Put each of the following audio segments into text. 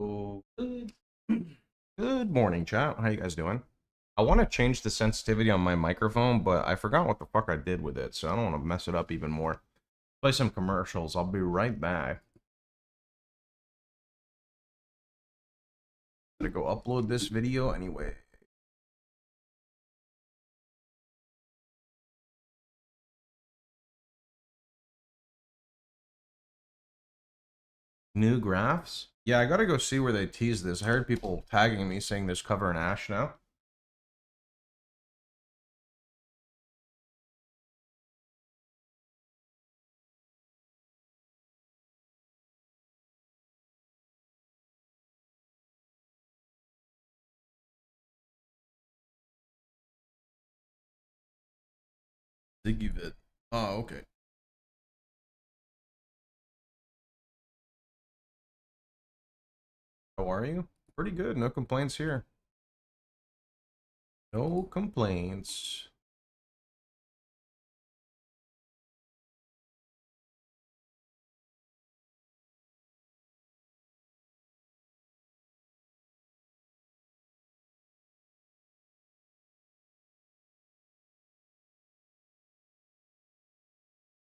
Oh, good morning, chat. How you guys doing? I want to change the sensitivity on my microphone, but I forgot what the fuck I did with it, so I don't want to mess it up even more. Play some commercials. I'll be right back. Gotta go upload this video anyway. New graphs? Yeah, I gotta go see where they tease this. I heard people tagging me saying there's cover in Ash now. ZiggyD. Oh, okay. How are you? Pretty good. No complaints here. No complaints.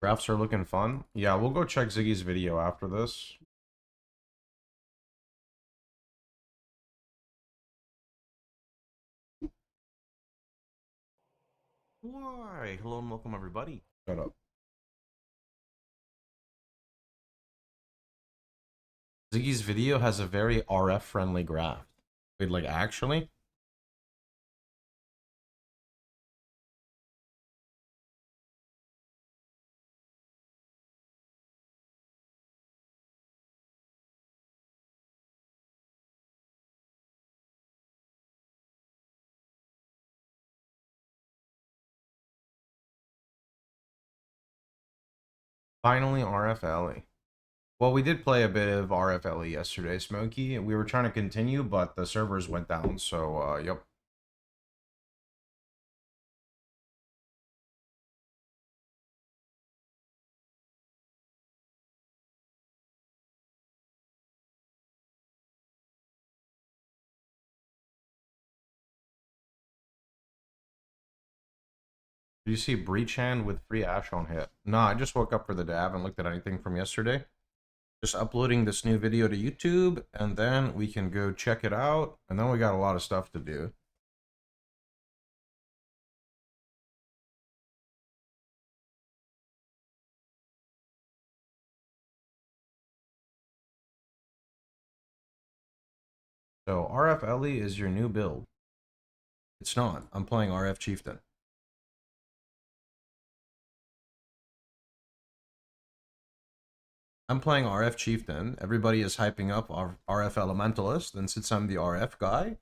Graphs are looking fun. Yeah, we'll go check Ziggy's video after this. Why? Hello and welcome, everybody. Shut up. Ziggy's video has a very RF-friendly graph. Wait, like, actually? Finally, RFLE. Well, we did play a bit of RFLE yesterday, Smokey. We were trying to continue, but the servers went down, so, yep. Did you see Breach Hand with free Ash on hit? Nah, I just woke up for the day. I haven't looked at anything from yesterday. Just uploading this new video to YouTube, and then we can go check it out, and then we got a lot of stuff to do. So, RFLE is your new build. It's not. I'm playing RF Chieftain. I'm playing RF Chieftain. Everybody is hyping up RF Elementalist, and since I'm the RF guy,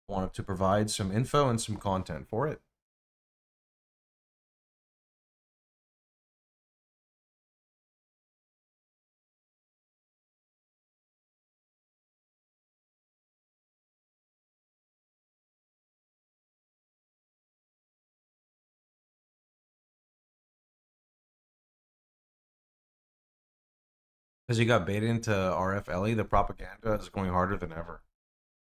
I wanted to provide some info and some content for it. Because you got baited into RF LE, the propaganda is going harder than ever.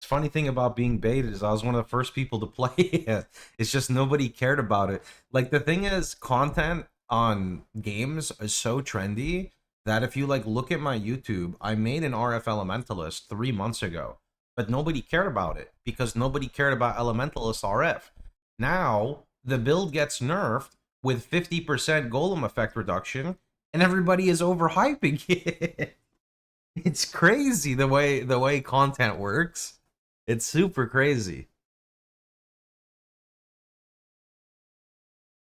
The funny thing about being baited is I was one of the first people to play it. It's just nobody cared about it. Like, the thing is, content on games is so trendy that if you like look at my YouTube, I made an RF Elementalist 3 months ago, but nobody cared about it because nobody cared about Elementalist RF. Now the build gets nerfed with 50% golem effect reduction, and everybody is overhyping it. It's crazy the way content works. It's super crazy.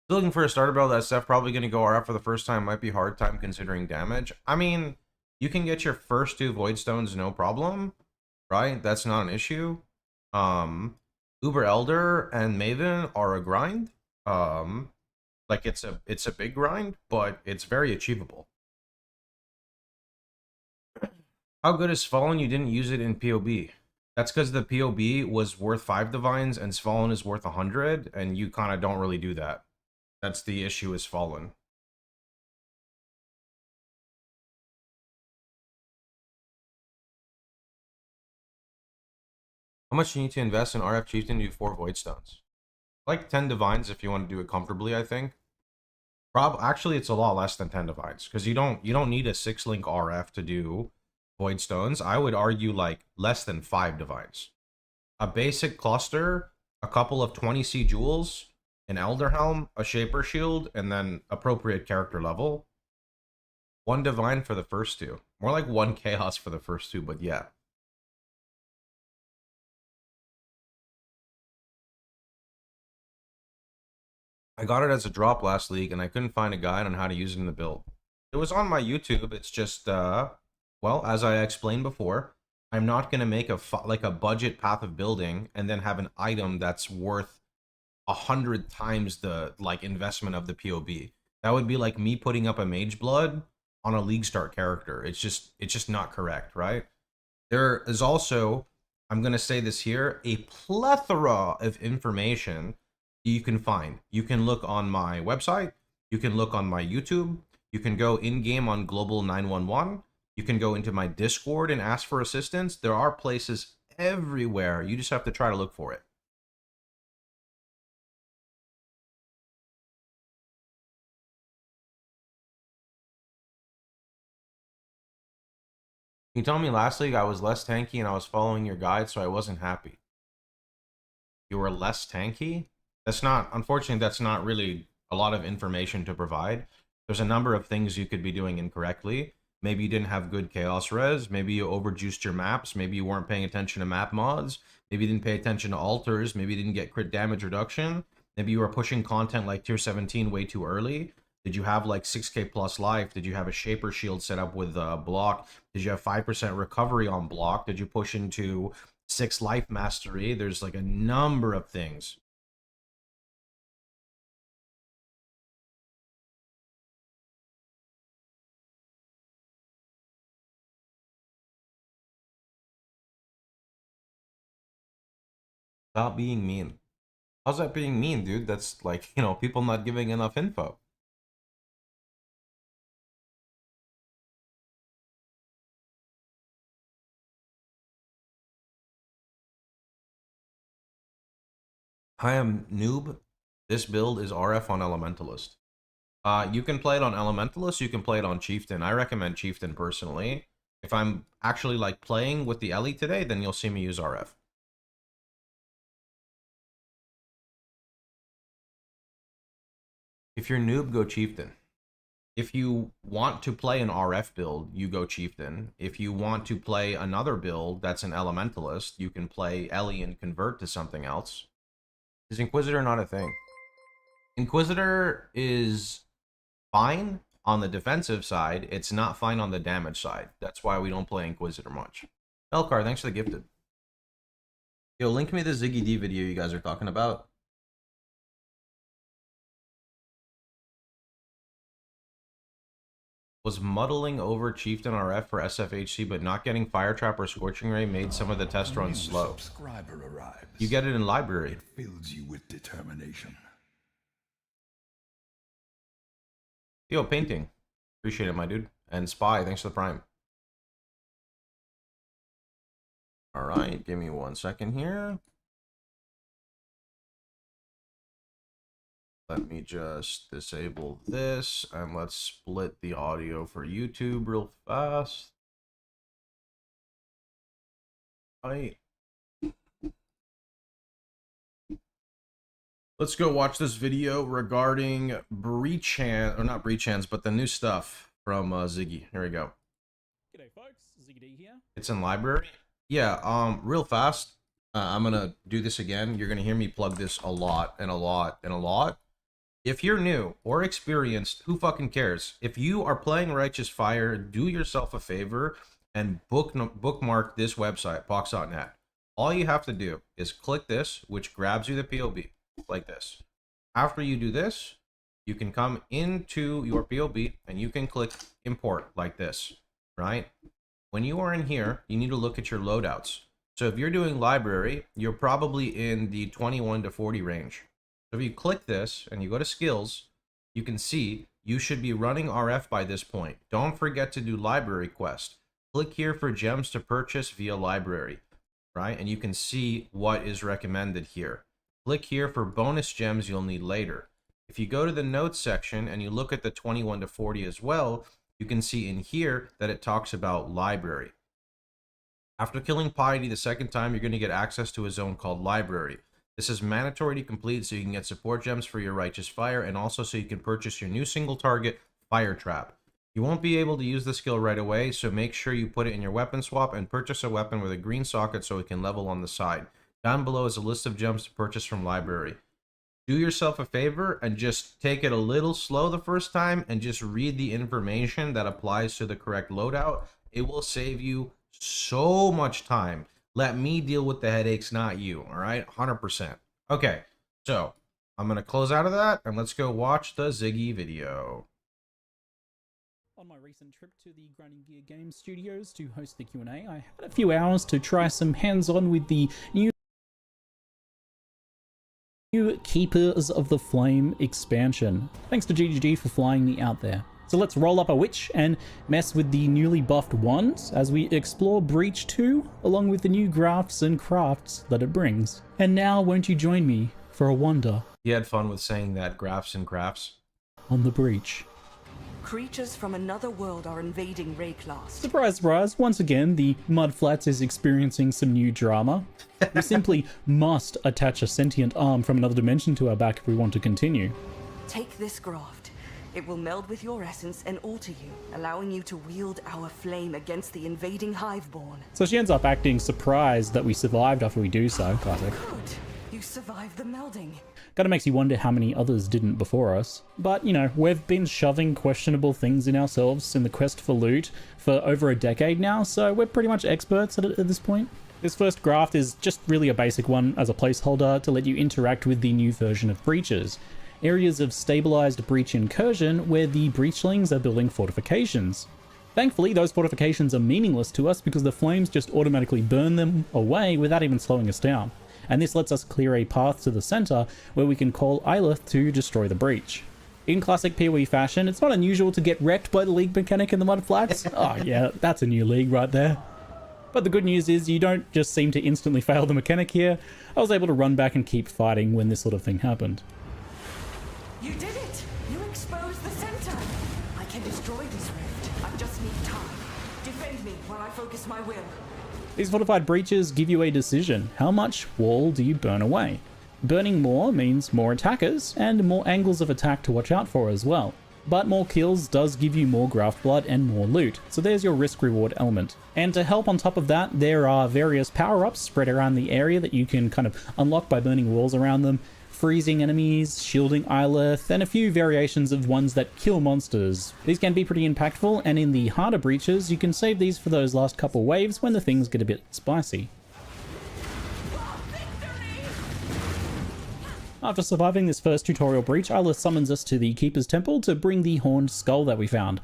Still looking for a starter build. That stuff probably going to go RF for the first time. Might be hard time considering damage. I mean, you can get your first 2 Void Stones no problem, right? That's not an issue. Uber Elder and Maven are a grind. Like, it's a big grind, but it's very achievable. How good is Fallen? You didn't use it in POB. That's because the POB was worth 5 divines and Fallen is worth 100, and you kind of don't really do that. That's the issue is Fallen. How much do you need to invest in RF Chieftain to do 4 Void Stones? Like 10 Divines if you want to do it comfortably, I think. Actually, it's a lot less than 10 Divines, because you don't need a 6-link RF to do Void Stones. I would argue like less than 5 Divines. A basic cluster, a couple of 20C jewels, an Elder Helm, a Shaper Shield, and then appropriate character level. 1 Divine for the first 2. More like 1 Chaos for the first 2, but yeah. I got it as a drop last league, and I couldn't find a guide on how to use it in the build. It was on my YouTube. It's just, well, as I explained before, I'm not going to make a budget path of building and then have an item that's worth 100 times the investment of the POB. That would be like me putting up a Mage Blood on a league start character. It's just not correct, right? There is also, I'm going to say this here, a plethora of information you can find. You can look on my website, you can look on my YouTube, you can go in-game on Global 911, you can go into my Discord and ask for assistance. There are places everywhere. You just have to try to look for it. You told me last league I was less tanky and I was following your guide, so I wasn't happy. You were less tanky? That's not, unfortunately, that's not really a lot of information to provide. There's a number of things you could be doing incorrectly. Maybe you didn't have good chaos res. Maybe you overjuiced your maps. Maybe you weren't paying attention to map mods. Maybe you didn't pay attention to altars. Maybe you didn't get crit damage reduction. Maybe you were pushing content like tier 17 way too early. Did you have like 6k plus life? Did you have a Shaper Shield set up with block? Did you have 5% recovery on block? Did you push into 6 life mastery? There's like a number of things. Stop being mean. How's that being mean, dude? That's like, you know, people not giving enough info. I am noob. This build is RF on Elementalist. You can play it on Elementalist, you can play it on Chieftain. I recommend Chieftain personally. If I'm actually like playing with the Ellie today, then you'll see me use RF. If you're noob, go Chieftain. If you want to play an RF build, you go Chieftain. If you want to play another build that's an Elementalist, you can play Ellie and convert to something else. Is Inquisitor not a thing? Inquisitor is fine on the defensive side. It's not fine on the damage side. That's why we don't play Inquisitor much. Elcar, thanks for the gifted. Yo, link me the ZiggyD video you guys are talking about. Was muddling over Chieftain RF for SFHC, but not getting Fire Trap or Scorching Ray made some of the test runs slow. You get it in library. It fills you with determination. Yo, painting. Appreciate it, my dude. And Spy, thanks for the prime. Alright, give me 1 second here. Let me just disable this, and let's split the audio for YouTube real fast. Alright. Let's go watch this video regarding breach hand, or not breach hands, but the new stuff from Ziggy. Here we go. G'day folks, ZiggyD here. It's in library. Yeah, real fast. I'm gonna do this again. You're gonna hear me plug this a lot and a lot and a lot. If you're new or experienced, who fucking cares? If you are playing Righteous Fire, do yourself a favor and bookmark this website, pox.net. All you have to do is click this, which grabs you the POB, like this. After you do this, you can come into your POB and you can click import like this, right? When you are in here, you need to look at your loadouts. So if you're doing library, you're probably in the 21 to 40 range. So if you click this and you go to skills, you can see you should be running RF by this point. Don't forget to do library quest. Click here for gems to purchase via library. right? And you can see what is recommended here. Click here for bonus gems you'll need later. If you go to the notes section and you look at the 21 to 40 as well, you can see in here that it talks about library. After killing Piety the second time, you're going to get access to a zone called library. This is mandatory to complete so you can get support gems for your righteous fire, and also so you can purchase your new single target fire trap. You won't be able to use the skill right away, so make sure you put it in your weapon swap and purchase a weapon with a green socket so it can level on the side. Down below is a list of gems to purchase from library. Do yourself a favor and just take it a little slow the first time and just read the information that applies to the correct loadout. It will save you so much time. Let me deal with the headaches, not you. All right, 100%. Okay, so I'm gonna close out of that and let's go watch the Ziggy video. On my recent trip to the Grinding Gear Game Studios to host the Q&A, I had a few hours to try some hands-on with the new Keepers of the Flame expansion. Thanks to ZiggyD for flying me out there. So let's roll up a witch and mess with the newly buffed wands as we explore Breach 2 along with the new grafts and crafts that it brings. And now won't you join me for a wander You had fun with saying that, grafts and crafts. on the Breach? Creatures from another world are invading Rayclast. Surprise, surprise, once again the Mudflats is experiencing some new drama. We simply must attach a sentient arm from another dimension to our back if we want to continue. Take this graft. It will meld with your essence and alter you, allowing you to wield our flame against the invading Hiveborn. So she ends up acting surprised that we survived after we do so. Classic. Good. You survived the melding. Kinda makes you wonder how many others didn't before us. But, you know, we've been shoving questionable things in ourselves in the quest for loot for over a decade now, so we're pretty much experts at it at this point. This first graft is just really a basic one as a placeholder to let you interact with the new version of breaches. Areas of stabilized breach incursion where the breachlings are building fortifications. Thankfully, those fortifications are meaningless to us because the flames just automatically burn them away without even slowing us down. And this lets us clear a path to the center where we can call Icicle to destroy the breach. In classic POE fashion, it's not unusual to get wrecked by the league mechanic in the Mudflats. Oh yeah, that's a new league right there. But the good news is you don't just seem to instantly fail the mechanic here. I was able to run back and keep fighting when this sort of thing happened. You did it! You exposed the center! I can destroy this rift. I just need time. Defend me while I focus my will. These fortified breaches give you a decision. How much wall do you burn away? Burning more means more attackers and more angles of attack to watch out for as well. But more kills does give you more graft blood and more loot, so there's your risk-reward element. And to help on top of that, there are various power-ups spread around the area that you can kind of unlock by burning walls around them, freezing enemies, shielding Icicle, and a few variations of ones that kill monsters. These can be pretty impactful, and in the harder breaches, you can save these for those last couple waves when the things get a bit spicy. After surviving this first tutorial breach, Icicle summons us to the Keeper's Temple to bring the horned skull that we found.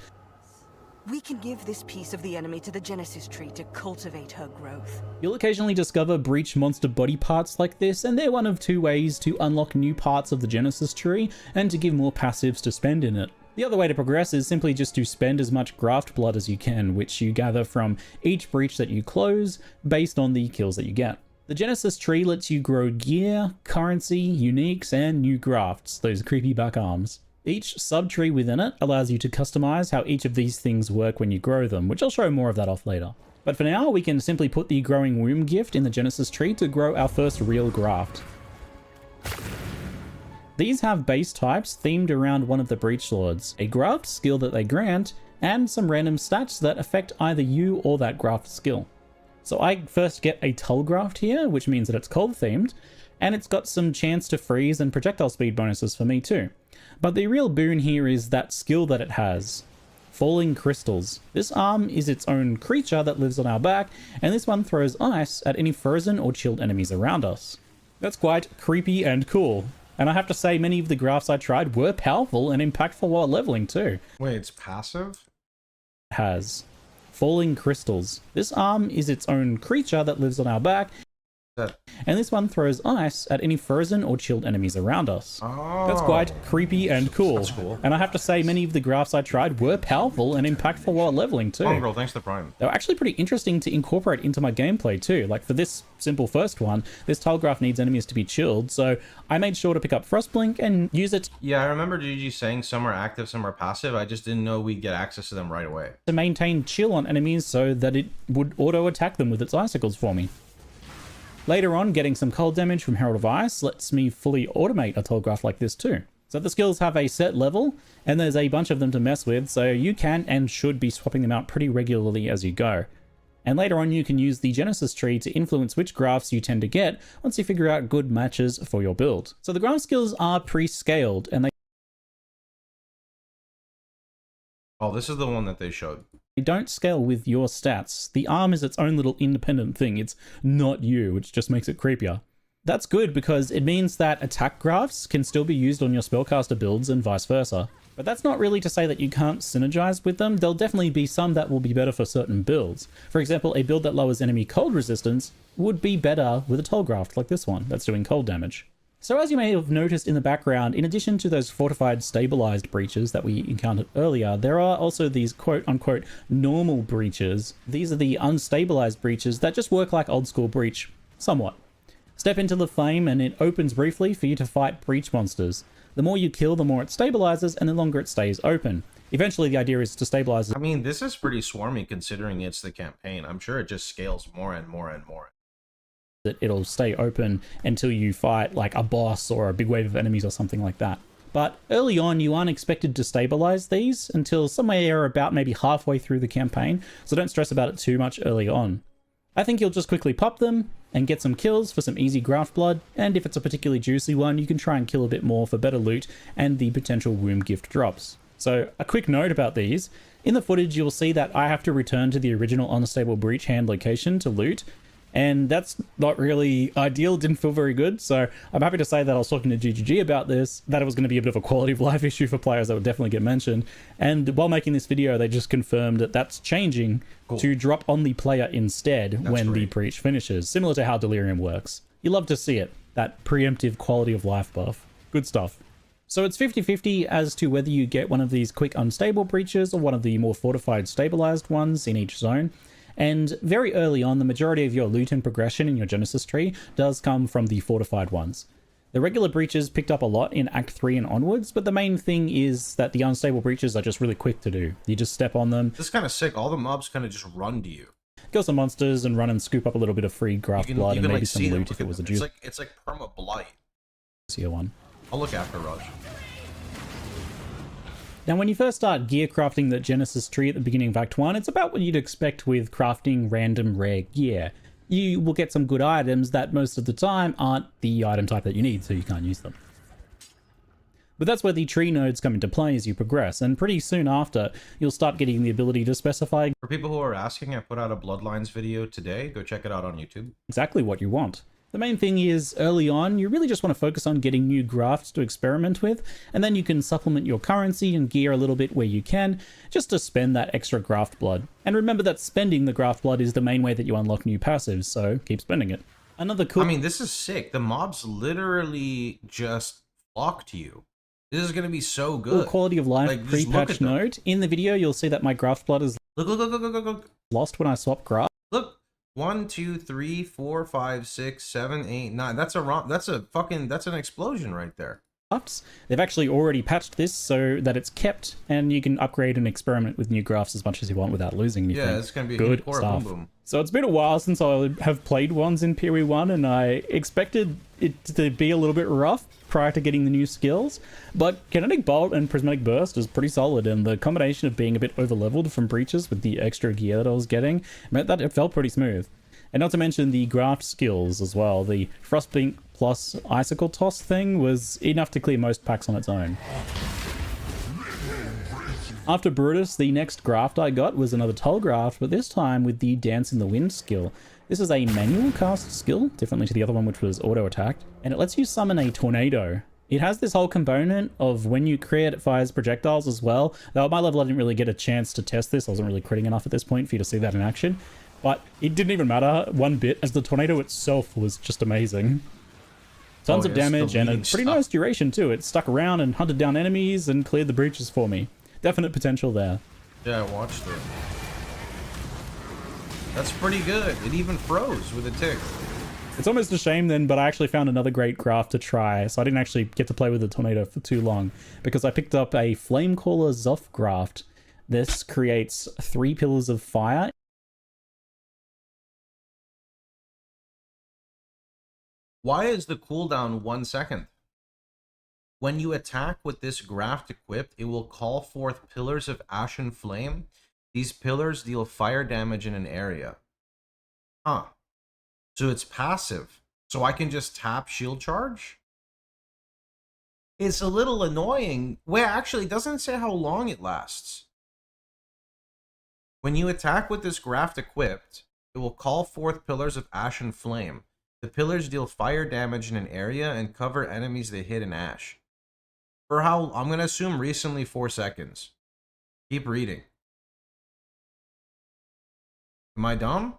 We can give this piece of the enemy to the Genesis tree to cultivate her growth. You'll occasionally discover breach monster body parts like this, and they're one of two ways to unlock new parts of the Genesis tree and to give more passives to spend in it. The other way to progress is simply just to spend as much graft blood as you can, which you gather from each breach that you close based on the kills that you get. The Genesis tree lets you grow gear, currency, uniques, and new grafts, those creepy back arms. Each subtree within it allows you to customize how each of these things work when you grow them, which I'll show more of that off later. But for now, we can simply put the growing womb gift in the Genesis tree to grow our first real graft. These have base types themed around one of the Breach Lords, a graft skill that they grant, and some random stats that affect either you or that graft skill. So I first get a Tull graft here, which means that it's cold themed, and it's got some chance to freeze and projectile speed bonuses for me too. But the real boon here is that skill that it has. Falling Crystals. This arm is its own creature that lives on our back, and this one throws ice at any frozen or chilled enemies around us. That's quite creepy and cool. And I have to say, many of the grafts I tried were powerful and impactful while leveling too. Wait, it's passive? It has Falling Crystals. This arm is its own creature that lives on our back, That- And this one throws ice at any frozen or chilled enemies around us. Oh, That's quite creepy and cool. That's cool. And I have to say, many of the grafts I tried were powerful and impactful while leveling too. Mongrel, thanks to Prime. They were actually pretty interesting to incorporate into my gameplay too. Like for this simple first one, this tile graph needs enemies to be chilled, so I made sure to pick up Frostblink and use it Yeah, I remember GG saying some are active, some are passive. I just didn't know we'd get access to them right away. to maintain chill on enemies so that it would auto-attack them with its icicles for me. Later on, getting some cold damage from Herald of Ice lets me fully automate a tile graph like this too. So the skills have a set level, and there's a bunch of them to mess with, so you can and should be swapping them out pretty regularly as you go. And later on, you can use the Genesis tree to influence which graphs you tend to get once you figure out good matches for your build. So the graph skills are pre-scaled, and Oh, this is the one that they showed. they don't scale with your stats. The arm is its own little independent thing. It's not you, which just makes it creepier. That's good because it means that attack graphs can still be used on your spellcaster builds and vice versa. But that's not really to say that you can't synergize with them. There'll definitely be some that will be better for certain builds. For example, a build that lowers enemy cold resistance would be better with a toll graft like this one that's doing cold damage. So as you may have noticed in the background, in addition to those fortified stabilized breaches that we encountered earlier, there are also these quote-unquote normal breaches. These are the unstabilized breaches that just work like old school breach, somewhat. Step into the flame and it opens briefly for you to fight breach monsters. The more you kill, the more it stabilizes and the longer it stays open. Eventually the idea is to stabilize. I mean, this is pretty swarmy considering it's the campaign. I'm sure it just scales more and more and more. That it'll stay open until you fight like a boss or a big wave of enemies or something like that. But early on, you aren't expected to stabilize these until somewhere about maybe halfway through the campaign, so don't stress about it too much early on. I think you'll just quickly pop them and get some kills for some easy graft blood, and if it's a particularly juicy one, you can try and kill a bit more for better loot and the potential womb gift drops. So a quick note about these. In the footage, you'll see that I have to return to the original unstable breach hand location to loot, and that's not really ideal, didn't feel very good. So I'm happy to say that I was talking to GGG about this, that it was going to be a bit of a quality of life issue for players that would definitely get mentioned. And while making this video, they just confirmed that that's changing to drop on the player instead when the breach finishes, similar to how Delirium works. You love to see it, that preemptive quality of life buff. Good stuff. So it's 50-50 as to whether you get one of these quick unstable breaches or one of the more fortified stabilized ones in each zone. And very early on, the majority of your loot and progression in your Genesis tree does come from the fortified ones. The regular breaches picked up a lot in Act 3 and onwards, but the main thing is that the unstable breaches are just really quick to do. You just step on them. This is kind of sick. All the mobs kind of just run to you. Kill some monsters and run and scoop up a little bit of free graft blood and maybe like, some loot if it was a juice. It's like perma blight. One. I'll look after Rush. Now, when you first start gear crafting the Genesis tree at the beginning of Act 1, it's about what you'd expect with crafting random rare gear. You will get some good items that most of the time aren't the item type that you need, so you can't use them. But that's where the tree nodes come into play as you progress, and pretty soon after, you'll start getting the ability to specify For people who are asking, I put out a Bloodlines video today. Go check it out on YouTube. exactly what you want. The main thing is, early on, you really just want to focus on getting new grafts to experiment with, and then you can supplement your currency and gear a little bit where you can, just to spend that extra graft blood. And remember that spending the graft blood is the main way that you unlock new passives, so keep spending it. Another cool... I mean, this is sick. The mobs literally just flock to you. This is going to be so good. Quality of life Like, just pre-patch look at them. note. In the video, you'll see that my graft blood is Look. lost when I swap graft. Look. 1, 2, 3, 4, 5, 6, 7, 8, 9. That's an explosion right there. They've actually already patched this so that it's kept, and you can upgrade and experiment with new grafts as much as you want without losing anything. Yeah, it's going to be good core, stuff. boom, boom. So it's been a while since I have played ones in POE 1, and I expected it to be a little bit rough prior to getting the new skills, but Kinetic Bolt and Prismatic Burst is pretty solid, and the combination of being a bit over-leveled from breaches with the extra gear that I was getting meant that it felt pretty smooth. And not to mention the graft skills as well. The Frostblink plus Icicle Toss thing was enough to clear most packs on its own. After Brutus, the next graft I got was another Tull graft, but this time with the Dance in the Wind skill. This is a manual cast skill, differently to the other one which was auto-attacked, and it lets you summon a tornado. It has this whole component of when you crit, it fires projectiles as well. Though at my level I didn't really get a chance to test this, I wasn't really critting enough at this point for you to see that in action. But it didn't even matter one bit, as the tornado itself was just amazing. Tons of damage and a pretty nice duration too. It stuck around and hunted down enemies and cleared the breaches for me. Definite potential there. Yeah, I watched it. That's pretty good. It even froze with a tick. It's almost a shame then, but I actually found another great craft to try, so I didn't actually get to play with the tornado for too long, because I picked up a Flamecaller Zoff craft. This creates 3 pillars of fire. Why is the cooldown 1 second? When you attack with this graft equipped, it will call forth pillars of ashen flame. These pillars deal fire damage in an area. Huh. So it's passive. So I can just tap shield charge? It's a little annoying. Well, actually, it doesn't say how long it lasts. When you attack with this graft equipped, it will call forth pillars of ashen flame. The pillars deal fire damage in an area and cover enemies they hit in ash. For how, I'm going to assume recently 4 seconds. Keep reading. Am I dumb?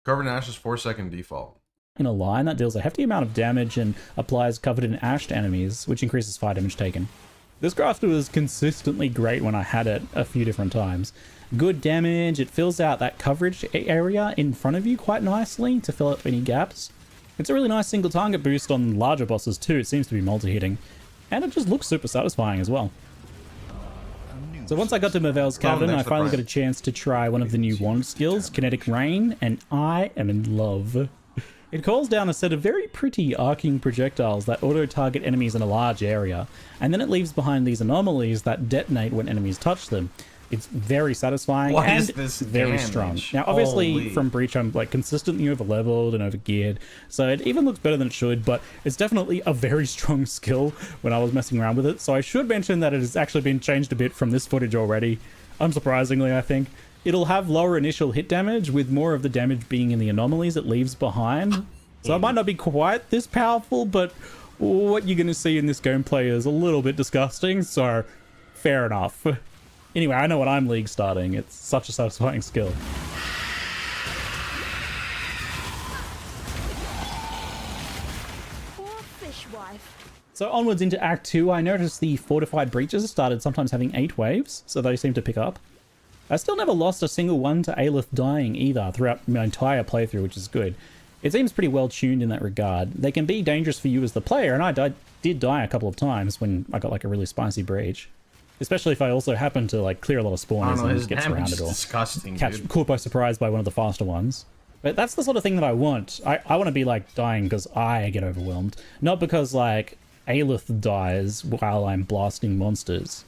Covered in ash is 4-second default. In a line that deals a hefty amount of damage and applies covered in ash to enemies, which increases fire damage taken. This craft was consistently great when I had it a few different times. Good damage, it fills out that coverage area in front of you quite nicely to fill up any gaps. It's a really nice single target boost on larger bosses too, it seems to be multi-hitting. And it just looks super satisfying as well. So once I got to Merveil's Cavern, I finally got a chance to try one of the new wand skills, Kinetic Rain, and I am in love. It calls down a set of very pretty arcing projectiles that auto-target enemies in a large area, and then it leaves behind these anomalies that detonate when enemies touch them. It's very satisfying and very strong. Now, obviously, from Breach, I'm like consistently over-leveled and over-geared, so it even looks better than it should, but it's definitely a very strong skill when I was messing around with it. So I should mention that it has actually been changed a bit from this footage already, unsurprisingly, I think. It'll have lower initial hit damage, with more of the damage being in the anomalies it leaves behind. So it might not be quite this powerful, but what you're going to see in this gameplay is a little bit disgusting, so fair enough. Anyway, I know what I'm league starting. It's such a satisfying skill. Poor fishwife. So onwards into Act 2, I noticed the fortified breaches started sometimes having 8 waves, so they seem to pick up. I still never lost a single one to Aelith dying either throughout my entire playthrough, which is good. It seems pretty well tuned in that regard. They can be dangerous for you as the player, and I did die a couple of times when I got like a really spicy breach. Especially if I also happen to like clear a lot of spawners and get surrounded or caught by surprise by one of the faster ones. But that's the sort of thing that I want. I want to be like dying because I get overwhelmed, not because like Aelith dies while I'm blasting monsters.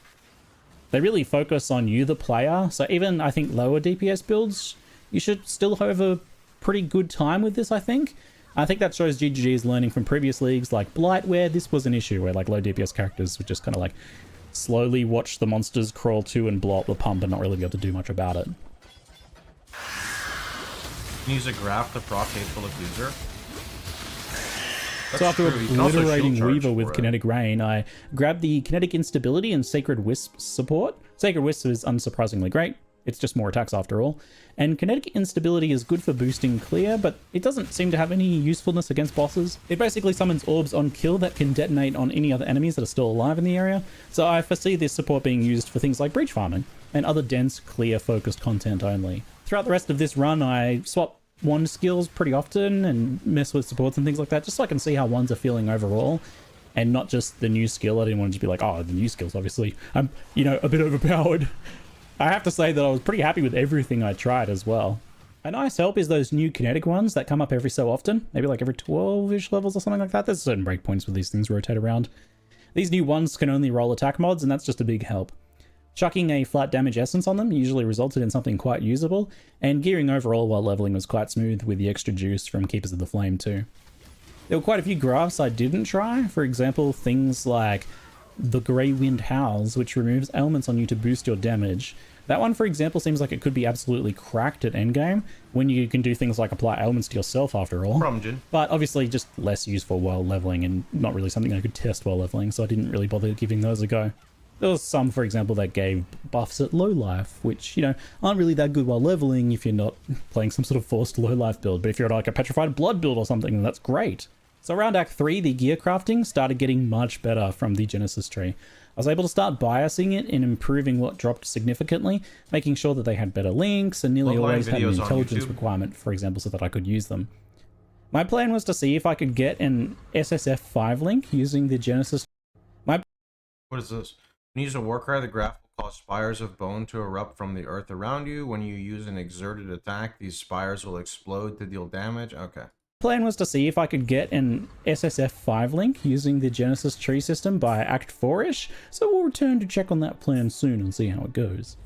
They really focus on you, the player, so even I think lower DPS builds, you should still have a pretty good time with this, I think. I think that shows ZiggyD is learning from previous leagues like Blight, where this was an issue, where like low DPS characters would just kind of like slowly watch the monsters crawl to and blow up the pump and not really be able to do much about it. Use a graph to proc hateful accuser. So after obliterating Weaver with Kinetic Rain, I grabbed the Kinetic Instability and Sacred Wisp support. Sacred Wisp is unsurprisingly great. It's just more attacks after all. And Kinetic Instability is good for boosting clear, but it doesn't seem to have any usefulness against bosses. It basically summons orbs on kill that can detonate on any other enemies that are still alive in the area. So I foresee this support being used for things like breach farming and other dense, clear, focused content only. Throughout the rest of this run, I swap wand skills pretty often and mess with supports and things like that, just so I can see how wands are feeling overall, and not just the new skill. I didn't want to just be like, oh, the new skills, obviously, I'm, you know, a bit overpowered. I have to say that I was pretty happy with everything I tried as well. A nice help is those new kinetic ones that come up every so often, maybe like every 12-ish levels or something like that. There's certain breakpoints where these things rotate around. These new ones can only roll attack mods, and that's just a big help. Chucking a flat damage essence on them usually resulted in something quite usable, and gearing overall while leveling was quite smooth with the extra juice from Keepers of the Flame too. There were quite a few graphs I didn't try, for example things like the Grey Wind Howls, which removes elements on you to boost your damage. That one, for example, seems like it could be absolutely cracked at endgame when you can do things like apply elements to yourself after all. But obviously just less useful while leveling and not really something I could test while leveling, so I didn't really bother giving those a go. There was some, for example, that gave buffs at low life, which, you know, aren't really that good while leveling if you're not playing some sort of forced low life build. But if you're like a petrified blood build or something, then that's great. So around Act 3, the gear crafting started getting much better from the Genesis tree. I was able to start biasing it and improving what dropped significantly, making sure that they had better links and nearly always had an intelligence requirement, for example, so that I could use them. My plan was to see if I could get an SSF5 link using the Genesis. What is this? When you use a Warcry, the graph will cause spires of bone to erupt from the earth around you. When you use an exerted attack, these spires will explode to deal damage. Okay. Plan was to see if I could get an SSF5 link using the Genesis tree system by Act 4-ish, so we'll return to check on that plan soon and see how it goes.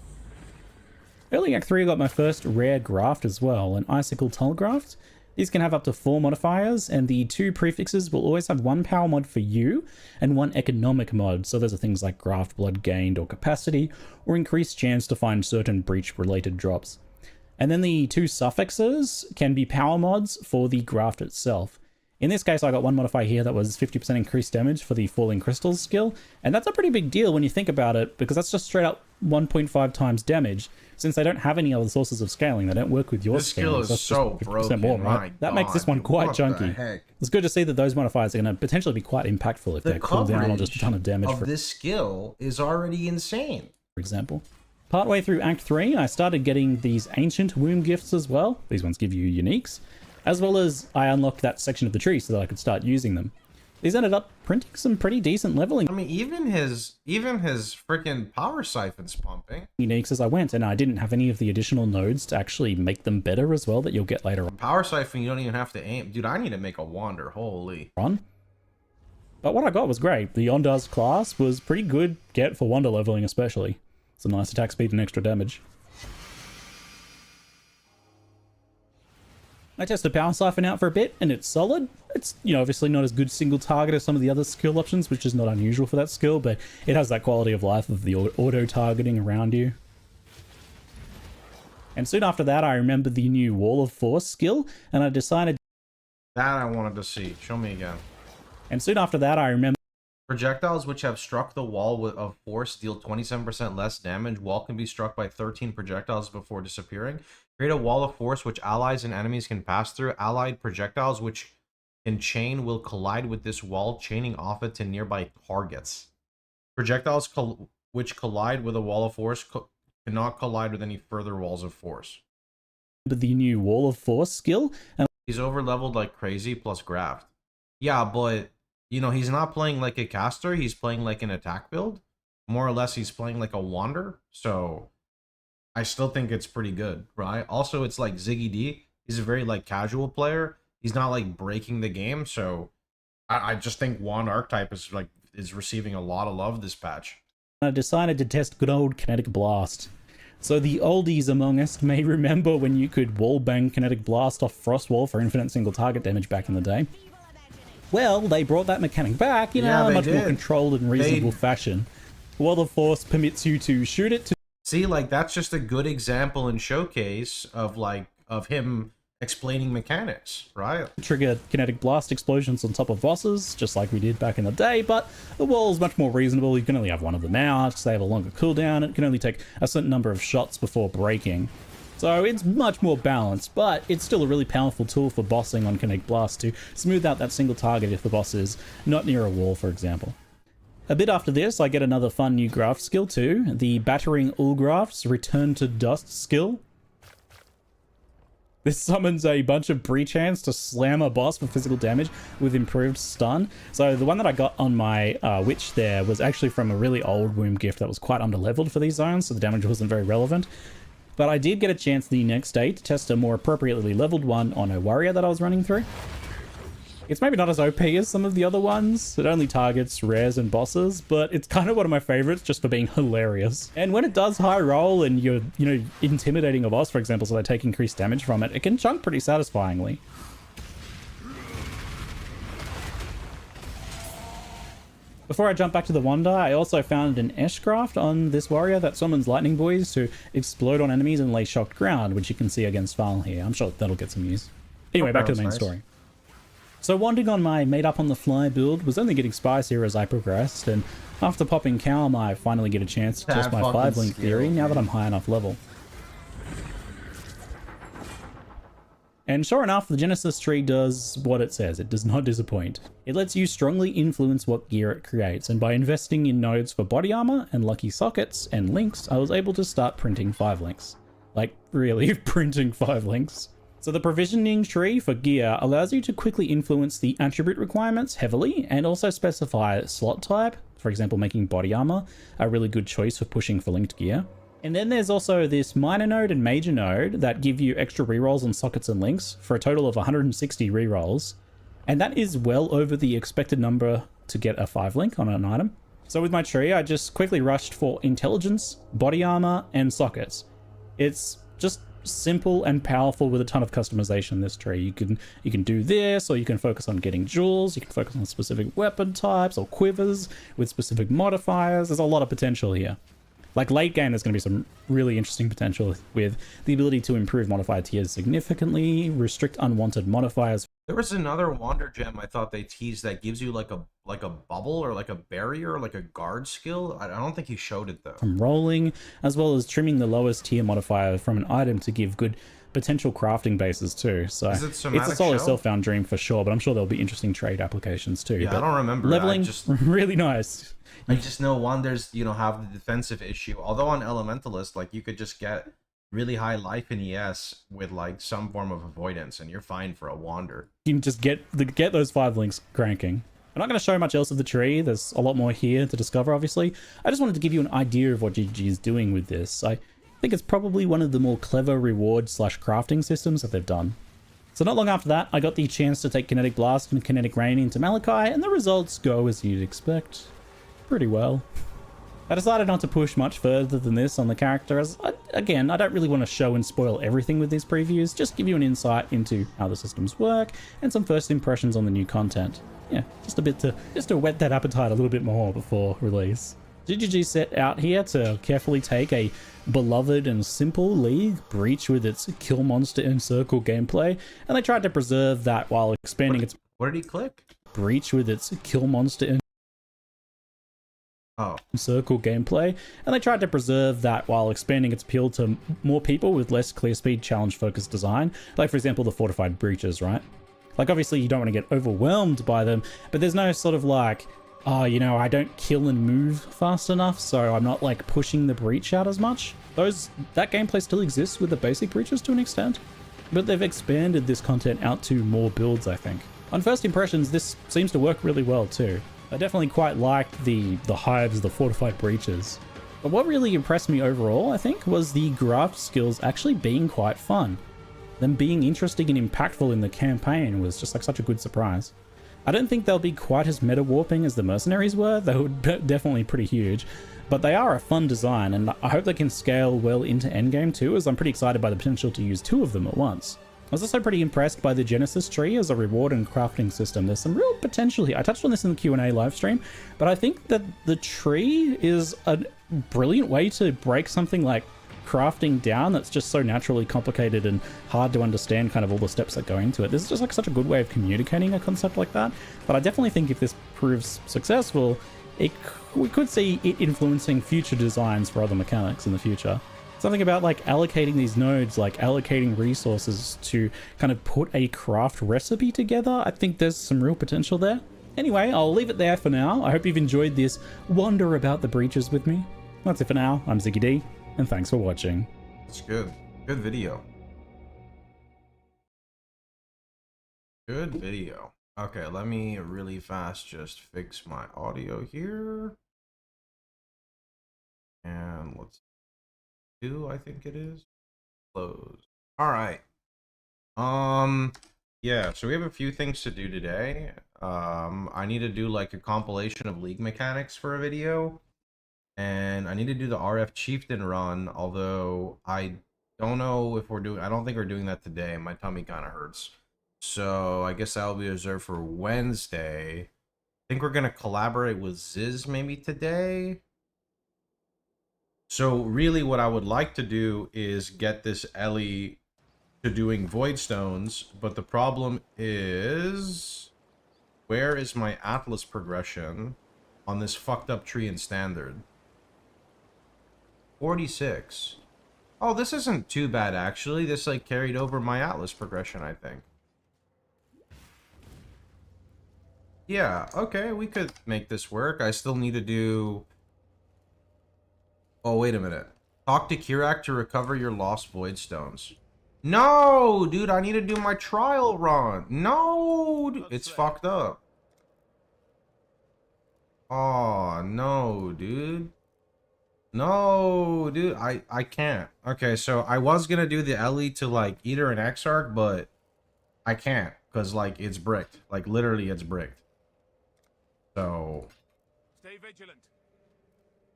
Early Act 3 I got my first rare graft as well, an Icicle tull graft. These can have up to 4 modifiers, and the 2 prefixes will always have 1 power mod for you and 1 economic mod, so those are things like graft blood gained or capacity, or increased chance to find certain breach related drops. And then the 2 suffixes can be power mods for the graft itself. In this case, I got 1 modifier here that was 50% increased damage for the Falling Crystals skill, and that's a pretty big deal when you think about it, because that's just straight up 1.5 times damage. Since they don't have any other sources of scaling, they don't work with your scaling. This skill is so broken, more, right? That makes this one quite chunky. It's good to see that those modifiers are going to potentially be quite impactful if they're cooled down or just a ton of damage. This skill is already insane. For example. Partway through Act 3, I started getting these ancient womb gifts as well. These ones give you uniques. As well as I unlocked that section of the tree so that I could start using them. These ended up printing some pretty decent leveling. I mean, even his freaking power siphon's pumping. Uniques as I went, and I didn't have any of the additional nodes to actually make them better as well that you'll get later on. Power siphon, you don't even have to aim. Dude, I need to make a wander, holy. But what I got was great. The Ondar's class was pretty good get for wander leveling especially. Some nice attack speed and extra damage. I tested Power Siphon out for a bit, and it's solid. It's, you know, obviously not as good single target as some of the other skill options, which is not unusual for that skill, but it has that quality of life of the auto-targeting around you. And soon after that, I remembered the new Wall of Force skill, and I decided... That I wanted to see. Show me again. And soon after that, I remembered... Projectiles which have struck the wall of force deal 27% less damage. Wall can be struck by 13 projectiles before disappearing. Create a wall of force which allies and enemies can pass through. Allied projectiles which can chain will collide with this wall, chaining off it to nearby targets. Projectiles which collide with a wall of force cannot collide with any further walls of force. The new Wall of Force skill. And he's over-leveled like crazy plus graft. Yeah, but... You know, he's not playing like a caster, he's playing like an attack build. More or less, he's playing like a wander. So, I still think it's pretty good, right? Also, it's like ZiggyD. He's a very, like, casual player. He's not, like, breaking the game. So, I just think Wand archetype is receiving a lot of love this patch. I decided to test good old Kinetic Blast. So, the oldies among us may remember when you could wallbang Kinetic Blast off Frost Wall for infinite single target damage back in the day. Well, they brought that mechanic back in a much more controlled and reasonable fashion. Wall of Force permits you to shoot it to... See, like, that's just a good example and showcase of, like, of him explaining mechanics, right? Trigger kinetic blast explosions on top of bosses, just like we did back in the day, but the wall is much more reasonable. You can only have one of them out, so they have a longer cooldown. It can only take a certain number of shots before breaking. So it's much more balanced, but it's still a really powerful tool for bossing on Kinetic Blast to smooth out that single target if the boss is not near a wall, for example. A bit after this, I get another fun new graft skill too, the Battering Ulgraft's Return to Dust skill. This summons a bunch of breach hands to slam a boss for physical damage with improved stun. So the one that I got on my witch there was actually from a really old womb gift that was quite underleveled for these zones, so the damage wasn't very relevant. But I did get a chance the next day to test a more appropriately leveled one on a warrior that I was running through. It's maybe not as OP as some of the other ones. It only targets rares and bosses, but it's kind of one of my favorites just for being hilarious. And when it does high roll and you're, intimidating a boss, for example, so they take increased damage from it, it can chunk pretty satisfyingly. Before I jump back to the Wonder, I also found an Eshcraft on this warrior that summons lightning boys to explode on enemies and lay shocked ground, which you can see against Val here. I'm sure that'll get some use. Anyway, back to the main story. So wandering on my made up on the fly build was only getting spicier as I progressed, and after popping Calm, I finally get a chance to test my 5-link theory now that I'm high enough level. And sure enough, the Genesis tree does what it says. It does not disappoint. It lets you strongly influence what gear it creates, and by investing in nodes for body armor and lucky sockets and links, I was able to start printing 5 links. Like, really, printing 5 links. So the provisioning tree for gear allows you to quickly influence the attribute requirements heavily, and also specify slot type, for example making body armor a really good choice for pushing for linked gear. And then there's also this minor node and major node that give you extra rerolls on sockets and links for a total of 160 rerolls. And that is well over the expected number to get a 5-link on an item. So with my tree, I just quickly rushed for intelligence, body armor, and sockets. It's just simple and powerful with a ton of customization, this tree. You can do this, or you can focus on getting jewels, you can focus on specific weapon types or quivers with specific modifiers. There's a lot of potential here. Like late game, there's going to be some really interesting potential with the ability to improve modifier tiers significantly, restrict unwanted modifiers. There was another Wander gem I thought they teased that gives you like a bubble or like a barrier or like a guard skill. I don't think he showed it though. From rolling, as well as trimming the lowest tier modifier from an item to give good potential crafting bases too. So it's a solid self-found dream for sure, but I'm sure there'll be interesting trade applications too. Yeah, but I don't remember. Leveling, really nice. I just know Wanders, you know, have the defensive issue. Although on Elementalist, like you could just get really high life in ES with like some form of avoidance, and you're fine for a Wander. You can just get those 5 links cranking. I'm not going to show much else of the tree. There's a lot more here to discover, obviously. I just wanted to give you an idea of what ZiggyD is doing with this. I think it's probably one of the more clever reward/crafting systems that they've done. So not long after that, I got the chance to take Kinetic Blast and Kinetic Rain into Malachi, and the results go as you'd expect. Pretty well. I decided not to push much further than this on the character, as, again, I don't really want to show and spoil everything with these previews, just give you an insight into how the systems work, and some first impressions on the new content. Yeah, just to whet that appetite a little bit more before release. ZiggyD set out here to carefully take a beloved and simple league, Breach, with its kill monster and circle gameplay, and they tried to preserve that while expanding its... What did he click? Breach with its kill monster and circle gameplay, and they tried to preserve that while expanding its appeal to more people with less clear speed challenge focused design, like for example the fortified breaches, right? Like obviously you don't want to get overwhelmed by them, but there's no sort of like, oh, you know, I don't kill and move fast enough, so I'm not like pushing the breach out as much. That gameplay still exists with the basic breaches to an extent, but they've expanded this content out to more builds, I think. On first impressions, this seems to work really well too. I definitely quite liked the hives, the fortified breaches. But what really impressed me overall, I think, was the graft skills actually being quite fun. Them being interesting and impactful in the campaign was just like such a good surprise. I don't think they'll be quite as meta-warping as the mercenaries were, they were definitely pretty huge, but they are a fun design, and I hope they can scale well into endgame too, as I'm pretty excited by the potential to use 2 of them at once. I was also pretty impressed by the Genesis tree as a reward and crafting system. There's some real potential here. I touched on this in the Q&A livestream, but I think that the tree is a brilliant way to break something like crafting down that's just so naturally complicated and hard to understand kind of all the steps that go into it. This is just like such a good way of communicating a concept like that. But I definitely think if this proves successful, we could see it influencing future designs for other mechanics in the future. Something about like allocating these nodes, like allocating resources to kind of put a craft recipe together. I think there's some real potential there. Anyway, I'll leave it there for now. I hope you've enjoyed this wander about the breaches with me. That's it for now. I'm ZiggyD, and thanks for watching. It's good. Good video. Good video. Okay, let me really fast just fix my audio here. And let's do, I think it is. Close. Alright. Yeah, so we have a few things to do today. I need to do like a compilation of league mechanics for a video. And I need to do the RF Chieftain run, although I don't know if I don't think we're doing that today. My tummy kind of hurts. So I guess that'll be reserved for Wednesday. think we're gonna collaborate with Ziz maybe today. So really what I would like to do is get this Ellie to doing void stones, but the problem is, where is my Atlas progression on this fucked up tree in standard? 46. Oh, this isn't too bad actually. This like carried over my Atlas progression, I think. Yeah, okay, we could make this work. I still need to do... Oh, wait a minute. Talk to Kirak to recover your lost void stones. No, dude, I need to do my trial run. No, dude, it's fucked up. Oh, no, dude. No, dude, I can't. Okay, so I was gonna do the Ellie to, like, eat her an Exarch, but I can't, because, like, it's bricked. Like, literally, it's bricked. So... Stay vigilant.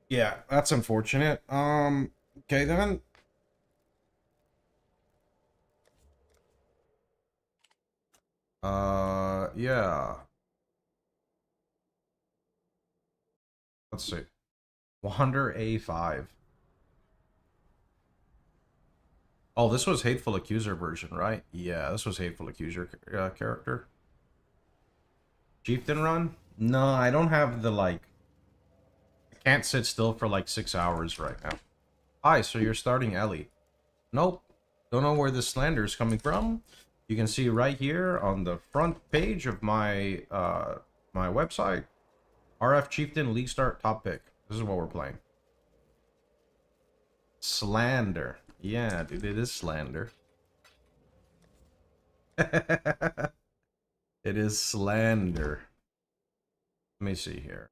Yeah, that's unfortunate. Okay, then. Yeah. Let's see. Wander A5. Oh, this was Hateful Accuser version, right? Yeah, this was Hateful Accuser character. Chieftain run? No, I don't have the, like... I can't sit still for, like, 6 hours right now. Hi, so you're starting Ellie. Nope. Don't know where this slander is coming from. You can see right here on the front page of my my website, RF Chieftain League Start top pick. This is what we're playing. Slander. Yeah, dude, it is slander. It is slander. Let me see here.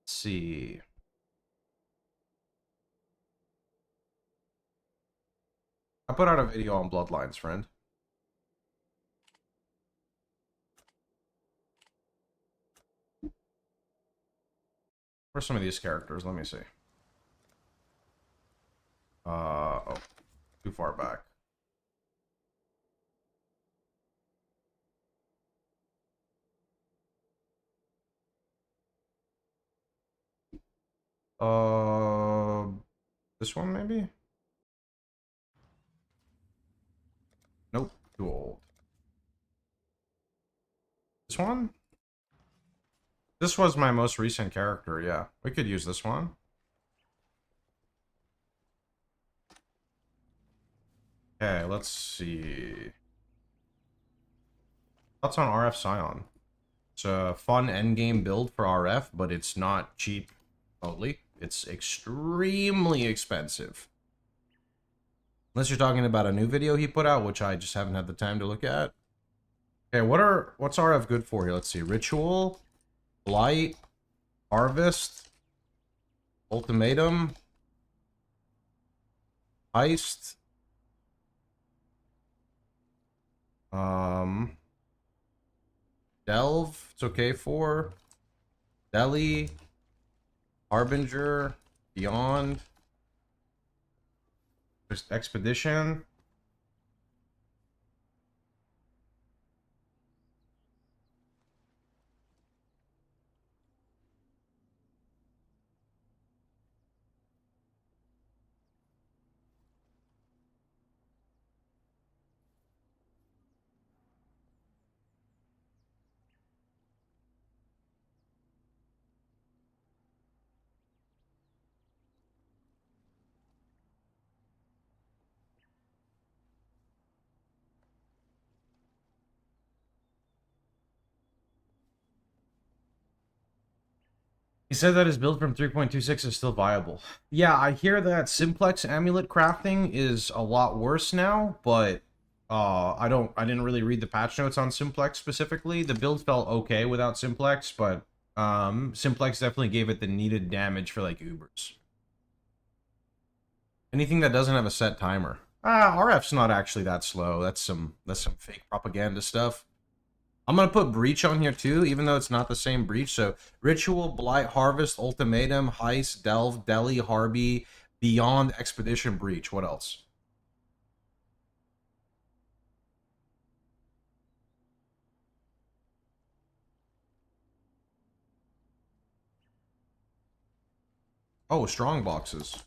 See. I put out a video on Bloodlines, friend. Where's some of these characters? Let me see. Oh, too far back. This one maybe? Nope, too old. This one? This was my most recent character, yeah. We could use this one. Okay, let's see. Thoughts on RF Scion? It's a fun endgame build for RF, but it's not cheap remotely. It's extremely expensive. Unless you're talking about a new video he put out, which I just haven't had the time to look at. Okay, what's RF good for here? Let's see. Ritual, Blight, Harvest, Ultimatum, Heist, Delve, it's okay for. Deli, Harbinger, Beyond, there's Expedition. He said that his build from 3.26 is still viable. Yeah, I hear that Simplex amulet crafting is a lot worse now, but I didn't really read the patch notes on Simplex specifically. The build felt okay without Simplex, but Simplex definitely gave it the needed damage for like Ubers. Anything that doesn't have a set timer. RF's not actually that slow. That's some fake propaganda stuff. I'm gonna put Breach on here too, even though it's not the same Breach. So Ritual, Blight, Harvest, Ultimatum, Heist, Delve, Deli, Harby, Beyond, Expedition, Breach. What else? Oh, strong boxes.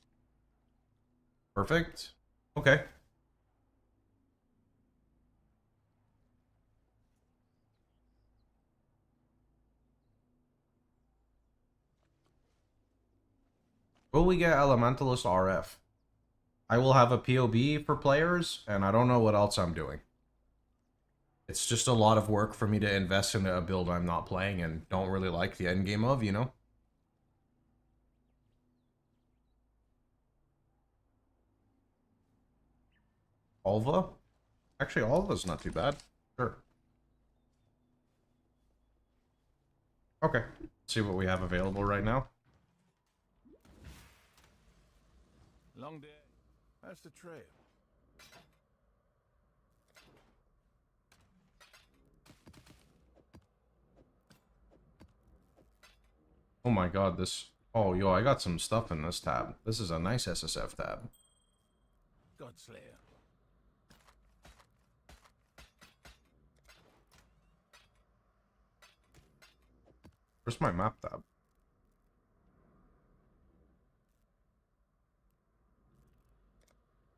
Perfect. Okay. Will we get Elementalist RF? I will have a POB for players, and I don't know what else I'm doing. It's just a lot of work for me to invest in a build I'm not playing and don't really like the end game of, you know? Alva? Actually, Alva's not too bad. Sure. Okay. Let's see what we have available right now. Long day. How's the trail? Oh my god, this... Oh, yo, I got some stuff in this tab. This is a nice SSF tab. Godslayer. Where's my map tab?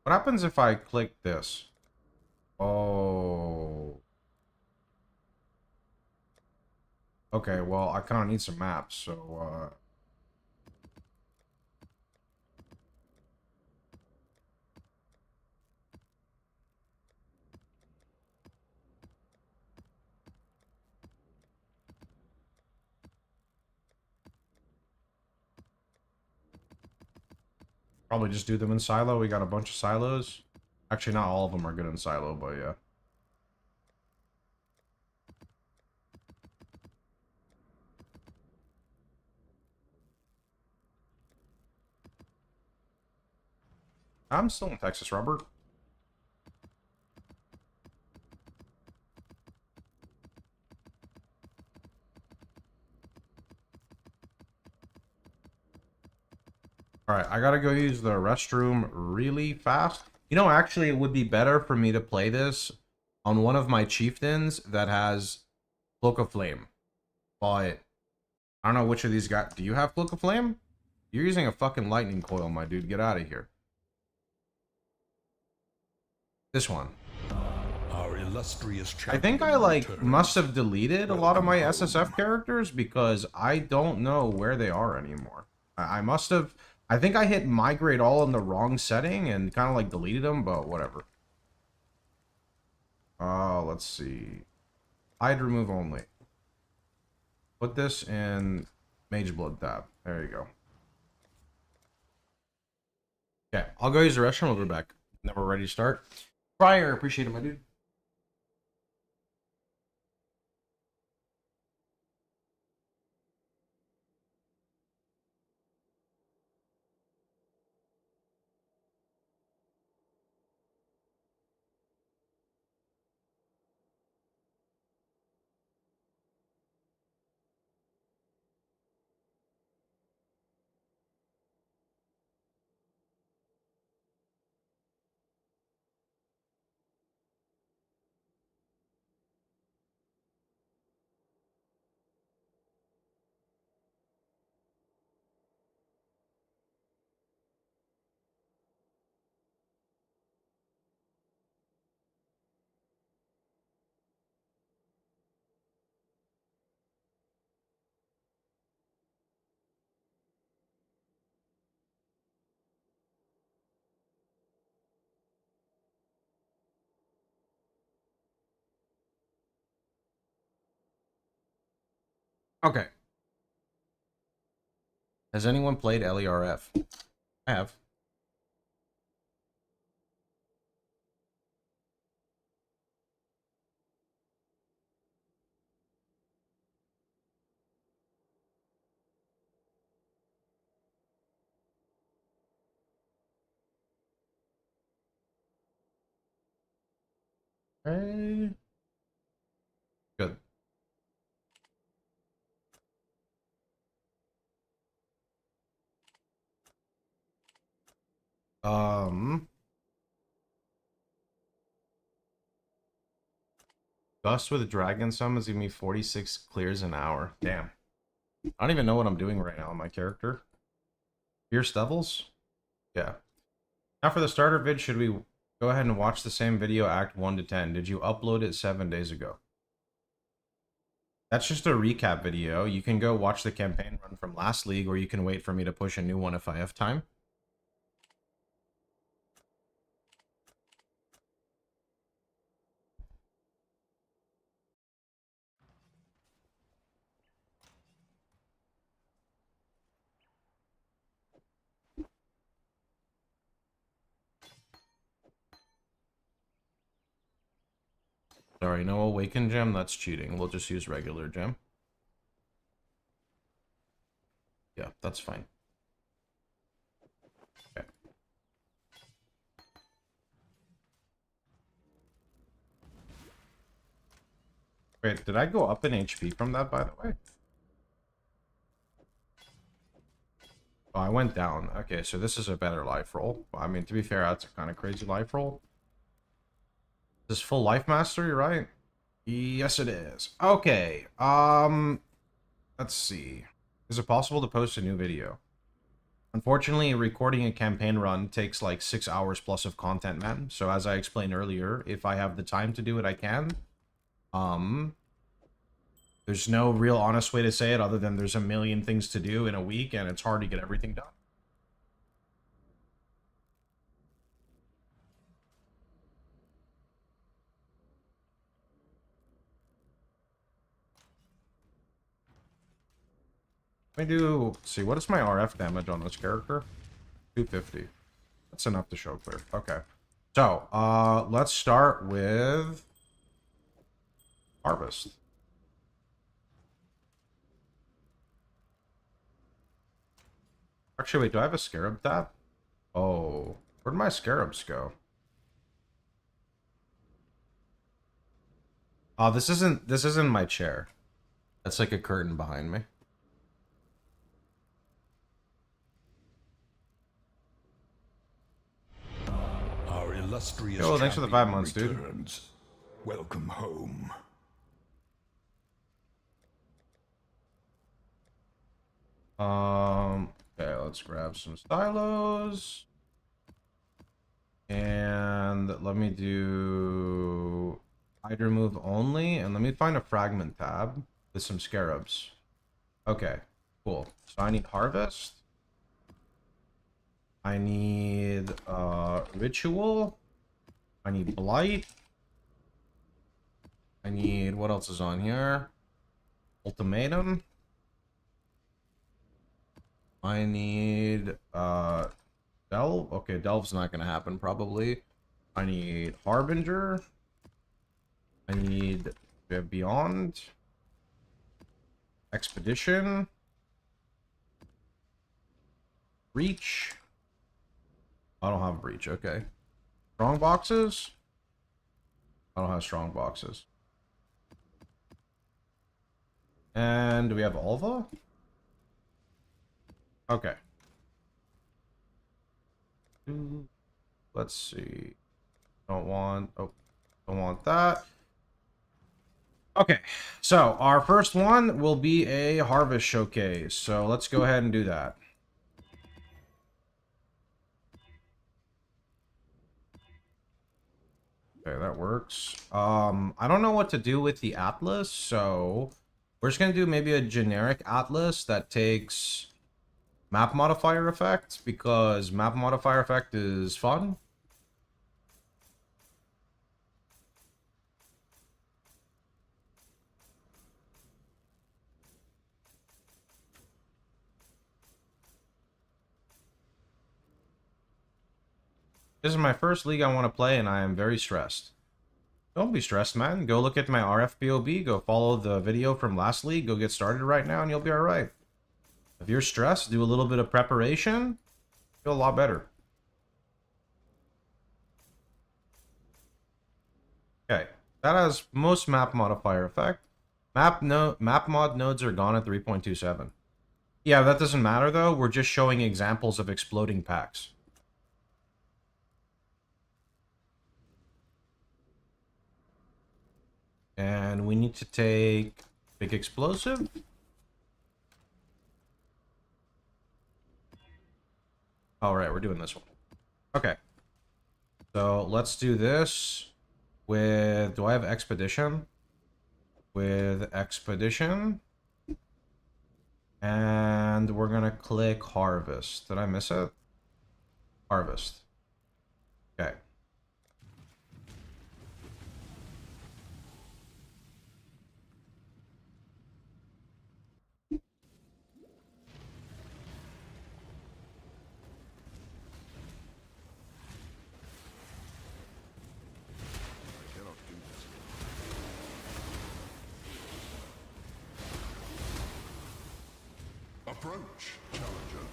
What happens if I click this? Oh. Okay, well, I kind of need some maps, so, probably just do them in silo. We got a bunch of silos. Actually, not all of them are good in silo, but yeah. I'm still in Texas, Robert. Alright, I gotta go use the restroom really fast. You know, actually, it would be better for me to play this on one of my chieftains that has Cloak of Flame. But I don't know which of these got... Do you have Cloak of Flame? You're using a fucking lightning coil, my dude. Get out of here. This one. Our illustrious I think I, like, must have deleted a lot of my SSF characters because I don't know where they are anymore. I must have... I think I hit migrate all in the wrong setting and kind of, like, deleted them, but whatever. Let's see. Hide remove only. Put this in Mage Blood tab. There you go. Okay, I'll go use the restroom. We'll be back. Then we're ready to start. Prior, appreciate it, my dude. Okay. Has anyone played LERF? I have. Okay. Good. Dust with Dragon Summons give me 46 clears an hour. Damn. I don't even know what I'm doing right now on my character. Fierce Devils? Yeah. Now for the starter vid, should we go ahead and watch the same video Act 1 to 10? Did you upload it 7 days ago? That's just a recap video. You can go watch the campaign run from last league, or you can wait for me to push a new one if I have time. Sorry, no Awaken Gem, that's cheating. We'll just use regular gem. Yeah, that's fine. Okay. Wait, did I go up in HP from that, by the way? Oh, I went down. Okay, so this is a better life roll. I mean, to be fair, that's a kind of crazy life roll. This is full life mastery, right? Yes, it is. Okay. Let's see. Is it possible to post a new video? Unfortunately, recording a campaign run takes like 6 hours plus of content, man. So as I explained earlier, if I have the time to do it, I can. There's no real honest way to say it other than there's a million things to do in a week and it's hard to get everything done. Let me do, see, what is my RF damage on this character? 250. That's enough to show clear. Okay. So, let's start with Harvest. Actually, wait, do I have a Scarab tab? Oh, where'd my Scarabs go? Oh, this isn't my chair. That's like a curtain behind me. Our illustrious Yo, thanks for the 5 champion months, dude. returns. Welcome home. Okay, let's grab some stylos. And let me do hide remove only, and let me find a fragment tab with some scarabs. Okay, cool. So I need harvest. I need ritual. I need blight. I need, what else is on here? Ultimatum. I need delve. Okay, delve's not gonna happen probably. I need harbinger. I need beyond. Expedition. Breach. I don't have breach. Okay. Strong boxes. I don't have strong boxes. And do we have Alva? Okay. Let's see. Don't want that. Okay, so our first one will be a harvest showcase. So let's go ahead and do that. Okay, that works. I don't know what to do with the atlas, so we're just gonna do maybe a generic atlas that takes map modifier effect, because map modifier effect is fun. This is my first league I want to play, and I am very stressed. Don't be stressed, man. Go look at my RFPOB, go follow the video from last league, go get started right now, and you'll be alright. If you're stressed, do a little bit of preparation, feel a lot better. Okay, that has most map modifier effect. Map mod nodes are gone at 3.27. Yeah, that doesn't matter though. We're just showing examples of exploding packs. And we need to take big explosive. All right, we're doing this one. Okay. So let's do this with, do I have expedition? With expedition. And we're gonna click harvest. Did I miss it? Harvest. Okay. Cannot do this. Approach, challenger.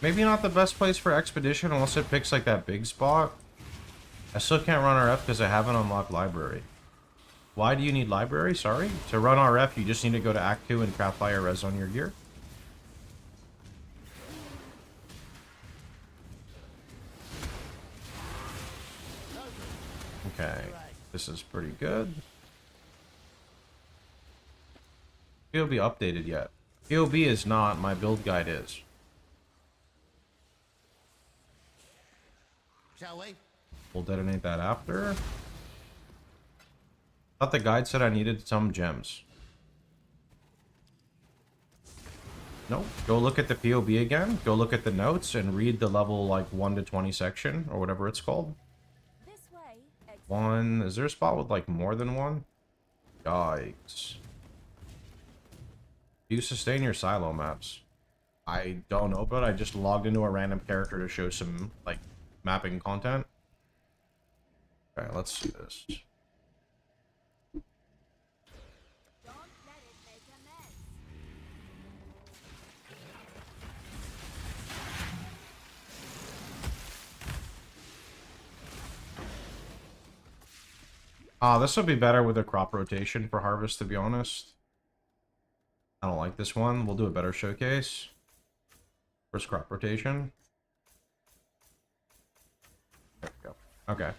Maybe not the best place for expedition unless it picks like that big spot. I still can't run RF because I haven't unlocked library. Why do you need library? Sorry. To run RF, you just need to go to Act 2 and craft fire res on your gear. Okay. This is pretty good. POB updated yet. POB is not, my build guide is. Shall we? We'll detonate that after. Thought the guide said I needed some gems. No, go look at the POB again. Go look at the notes and read the level like 1 to 20 section or whatever it's called. This way. One. Is there a spot with like more than one? Yikes. Do you sustain your silo maps? I don't know, but I just logged into a random character to show some like mapping content. Okay, let's see this. Don't let it make a mess. This would be better with a crop rotation for harvest, to be honest. I don't like this one. We'll do a better showcase. First crop rotation. There we go. Okay.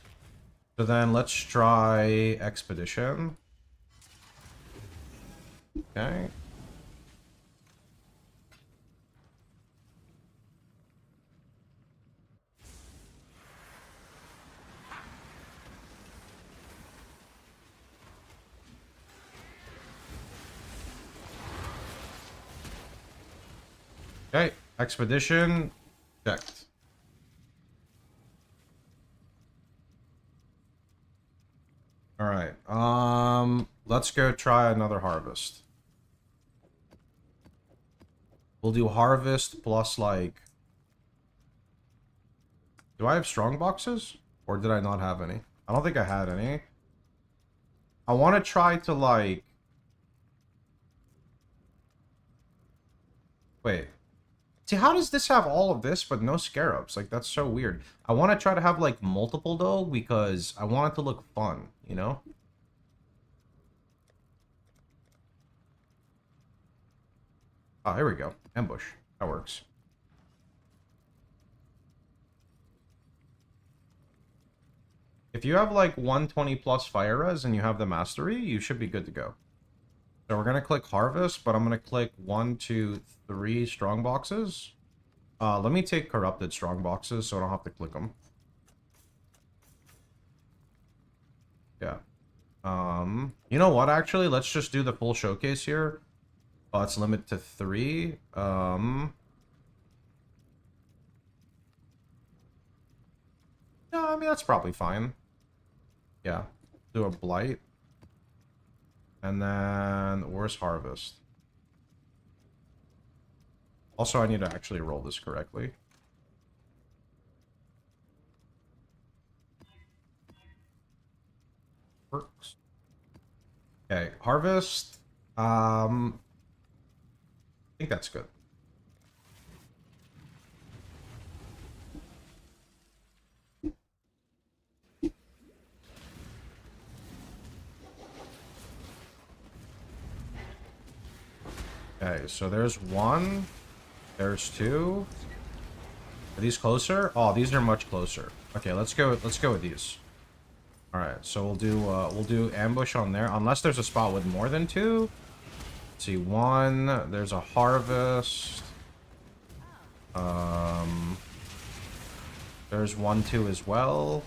So then let's try expedition. Okay. Okay, expedition checked. All right. Let's go try another harvest. We'll do harvest plus like, do I have strong boxes or did I not have any? I don't think I had any. I want to try to like, wait. See, how does this have all of this but no scarabs? Like, that's so weird. I want to try to have, like, multiple, though, because I want it to look fun, you know? Oh, here we go. Ambush. That works. If you have, like, 120 plus fire res and you have the mastery, you should be good to go. So we're going to click harvest, but I'm going to click 1, 2, 3 strong boxes. Let me take corrupted strong boxes so I don't have to click them. Yeah. You know what, actually? Let's just do the full showcase here. Let's limit to 3. No, I mean, that's probably fine. Yeah. Do a blight. And then, where's harvest? Also, I need to actually roll this correctly. Works. Okay, harvest. I think that's good. Okay, so there's 1, There's 2. Are these closer? Oh, these are much closer. Okay, let's go with these. All right, so we'll do ambush on there unless there's a spot with more than 2. Let's see, 1, there's a harvest. There's 1, 2 as well.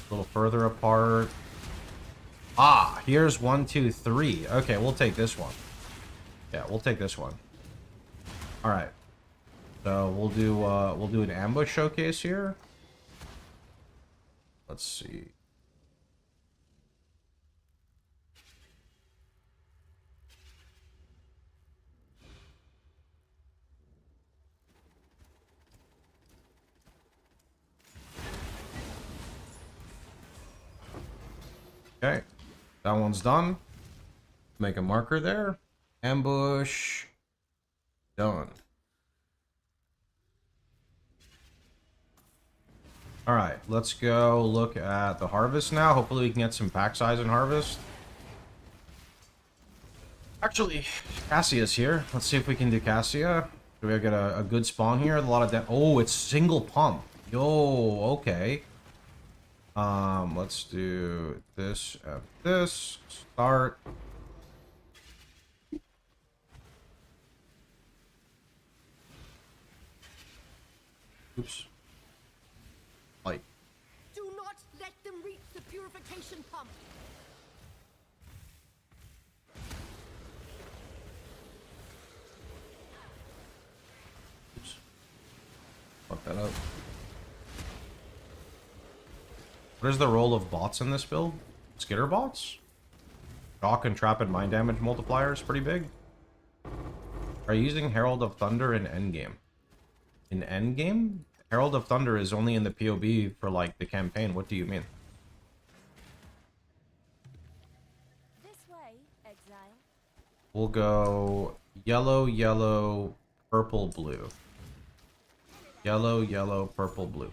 A little further apart. Ah, here's 1, 2, 3. Okay, we'll take this one. Yeah, we'll take this one. All right. So we'll do an ambush showcase here. Let's see. Okay, that one's done. Make a marker there. Ambush. Done. Alright, let's go look at the harvest now. Hopefully we can get some pack size in harvest. Actually, Cassia's here. Let's see if we can do Cassia. Do we get a good spawn here? A lot of oh, it's single pump. Yo, okay. Let's do this and this. Start. Oops. Light. Do not let them reach the purification pump. Oops. Fuck that up. What is the role of bots in this build? Skitter bots? Shock and trap and mind damage multiplier is pretty big. Are you using Herald of Thunder in endgame? In endgame? Herald of Thunder is only in the POB for like the campaign. What do you mean? This way, exile. We'll go yellow, yellow, purple, blue. Yellow, yellow, purple, blue.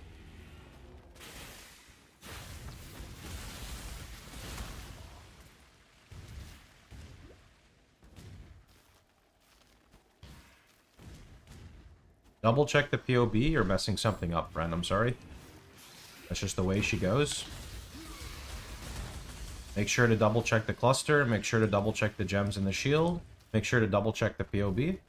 Double check the POB. You're messing something up, friend. I'm sorry. That's just the way she goes. Make sure to double check the cluster. Make sure to double check the gems and the shield. Make sure to double check the POB.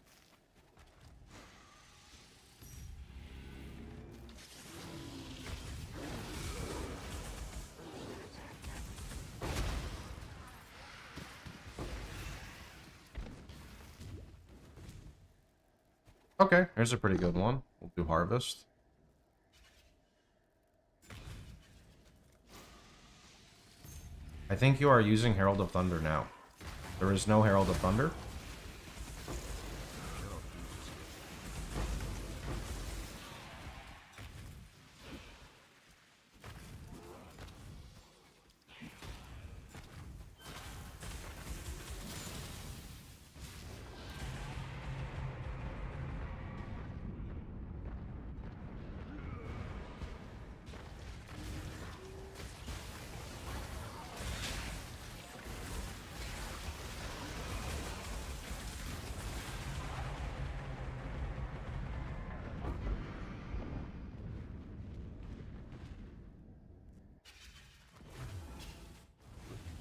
Okay, here's a pretty good one. We'll do harvest. I think you are using Herald of Thunder now. There is no Herald of Thunder.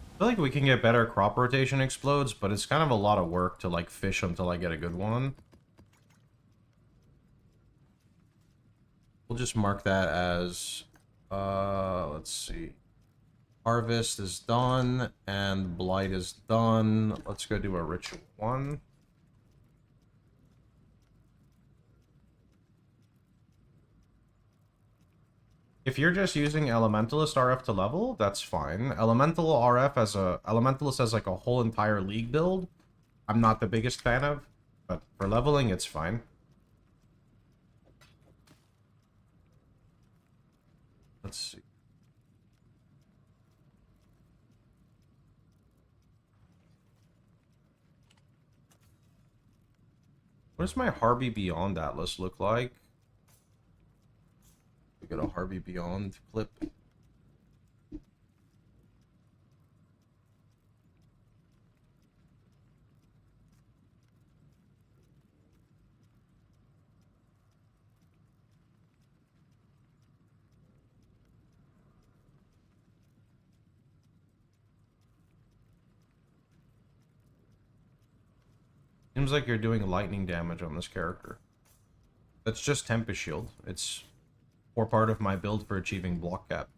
I feel like we can get better crop rotation explodes, but it's kind of a lot of work to like fish until I get a good one. We'll just mark that as, let's see. Harvest is done, and Blight is done. Let's go do a ritual one. If you're just using Elementalist RF to level, that's fine. Elementalist as like a whole entire league build, I'm not the biggest fan of, but for leveling, it's fine. Let's see. What does my Harvey Beyond Atlas look like? We got a Harvey Beyond clip. Seems like you're doing lightning damage on this character. That's just Tempest Shield. It's core part of my build for achieving block cap.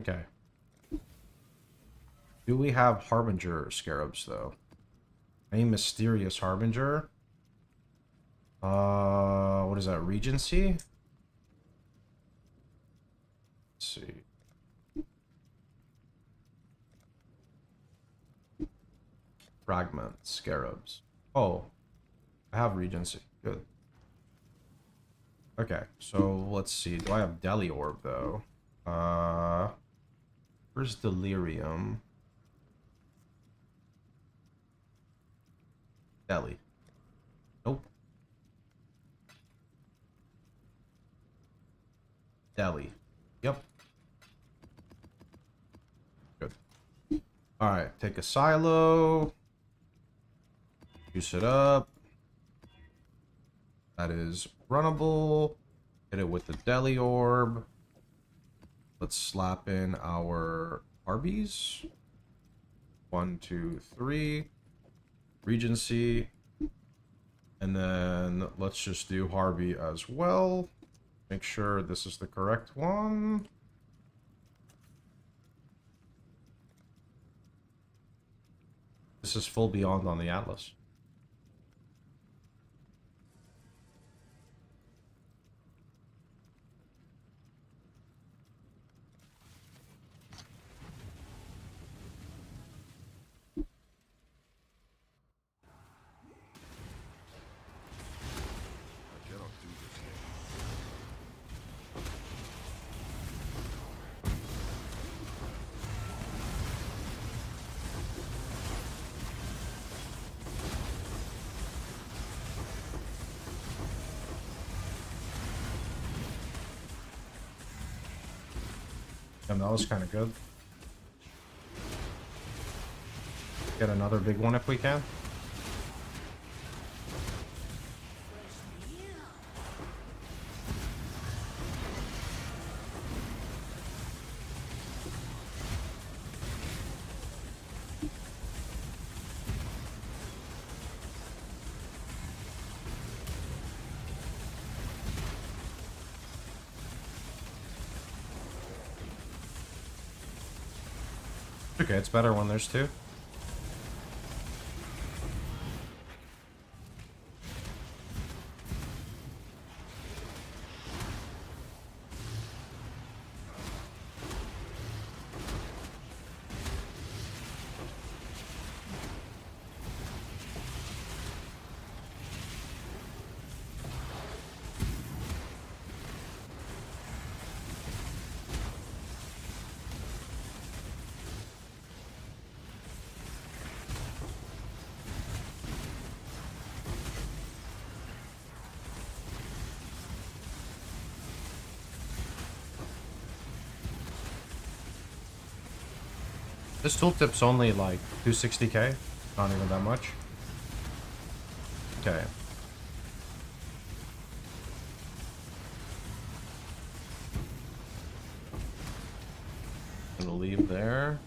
Okay. Do we have Harbinger scarabs, though? Any mysterious Harbinger? What is that? Regency? Let's see. Fragment scarabs. Oh, I have Regency. Good. Okay, so let's see. Do I have Deli Orb, though? Where's Delirium? Deli. Nope. Deli. Yep. Good. Alright, take a silo. Juice it up. That is runnable. Hit it with the Deli Orb. Let's slap in our Arby's. 1, 2, 3. Regency. And then let's just do Harvey as well. Make sure this is the correct one. This is full Beyond on the Atlas. Damn, that was kind of good. Get another big one if we can. Okay, it's better when there's two. This tooltip's only like 260k, not even that much. Okay. Gonna leave there.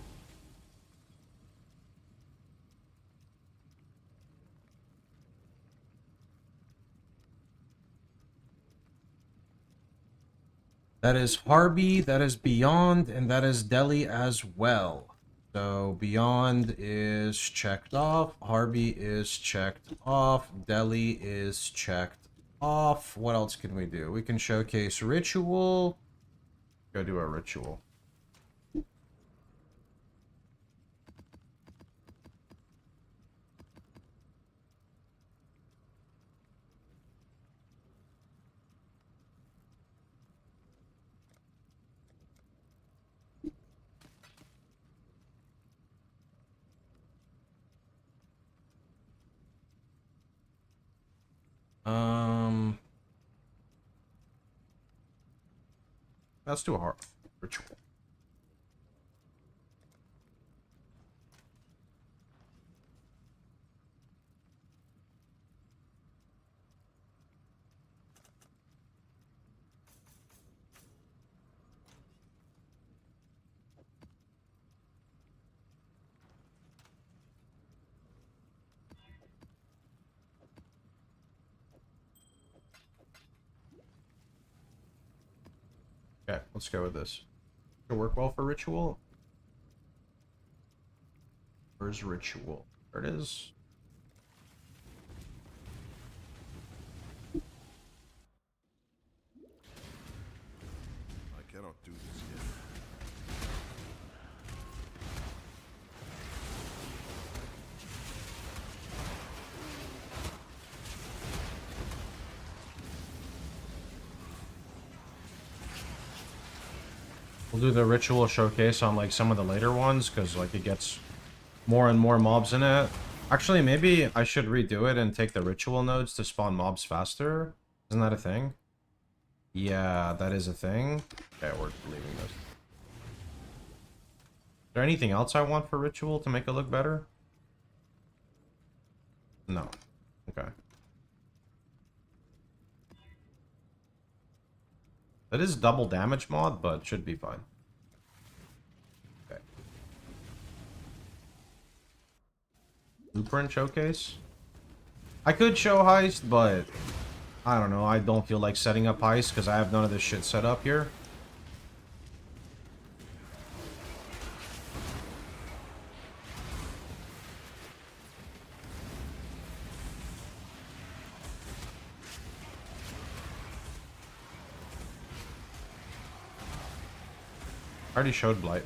That is Harby, that is Beyond, and that is Delhi as well. So Beyond is checked off, Harby is checked off, Delhi is checked off. What else can we do? We can showcase Ritual. Go do a Ritual. Let's do a hard Ritual. Okay, let's go with this. It'll work well for Ritual. Where's Ritual? There it is. I cannot do this yet. We'll do the Ritual showcase on like some of the later ones, because like it gets more and more mobs in it. Actually, maybe I should redo it and take the Ritual nodes to spawn mobs faster. Isn't that a thing? Yeah, that is a thing. Okay, we're leaving this. Is there anything else I want for Ritual to make it look better? No. Okay. That is double damage mod, but should be fine. Okay. Blueprint showcase? I could show heist, but I don't know. I don't feel like setting up heist because I have none of this shit set up here. I already showed Blight.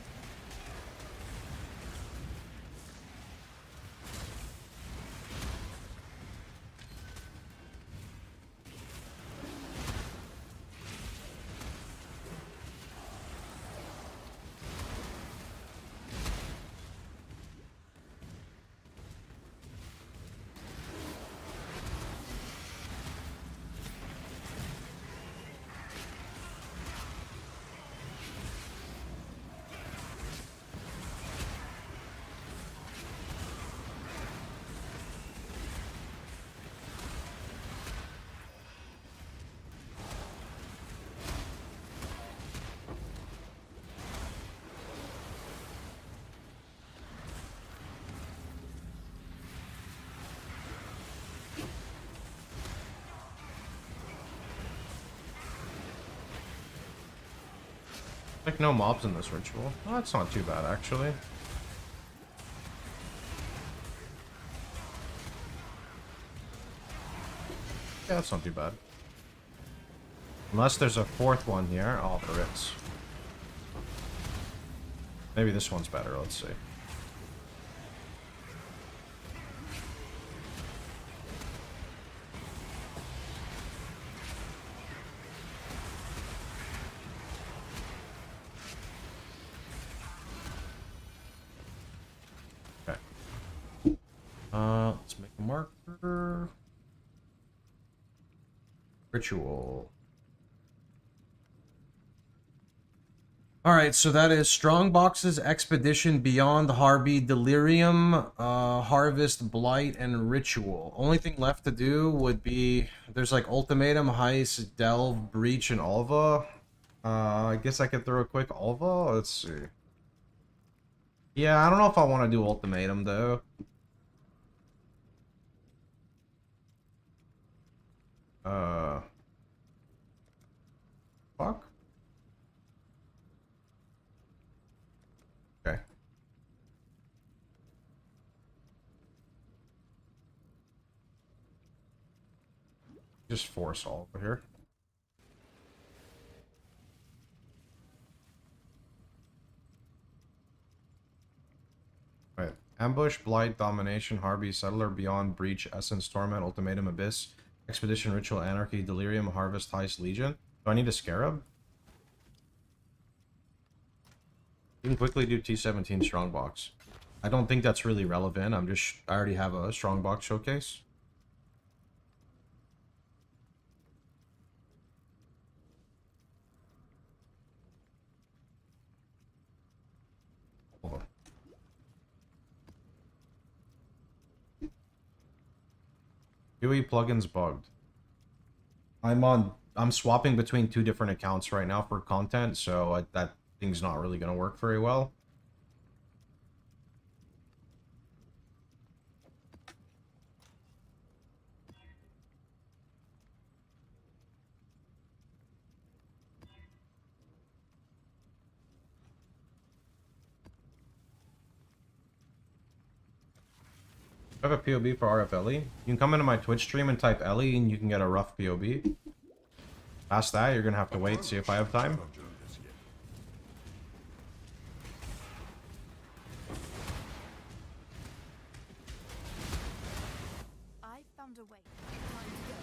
Like no mobs in this ritual. Oh, that's not too bad actually. Yeah, that's not too bad. Unless there's a fourth one here. Oh, there is. Maybe this one's better. Let's see. Okay. Let's make a marker. Ritual. Alright, so that is Strong Boxes, Expedition, Beyond, Harby, Delirium, Harvest, Blight, and Ritual. Only thing left to do would be, there's like Ultimatum, Heist, Delve, Breach, and Alva. I guess I could throw a quick Alva? Let's see. Yeah, I don't know if I want to do Ultimatum, though. Fuck? Just force all over here. Right. Ambush, Blight, Domination, Harvey, Settler, Beyond, Breach, Essence, Torment, Ultimatum, Abyss, Expedition, Ritual, Anarchy, Delirium, Harvest, Heist, Legion. Do I need a Scarab? You can quickly do T17 Strongbox. I don't think that's really relevant. I already have a Strongbox showcase. Hold on. POE plugins bugged. I'm swapping between 2 different accounts right now for content, so that thing's not really going to work very well. I have a POB for RFLE. You can come into my Twitch stream and type Ellie and you can get a rough POB. Past that, you're going to have to wait, see if I have time. I found a way. Time to go.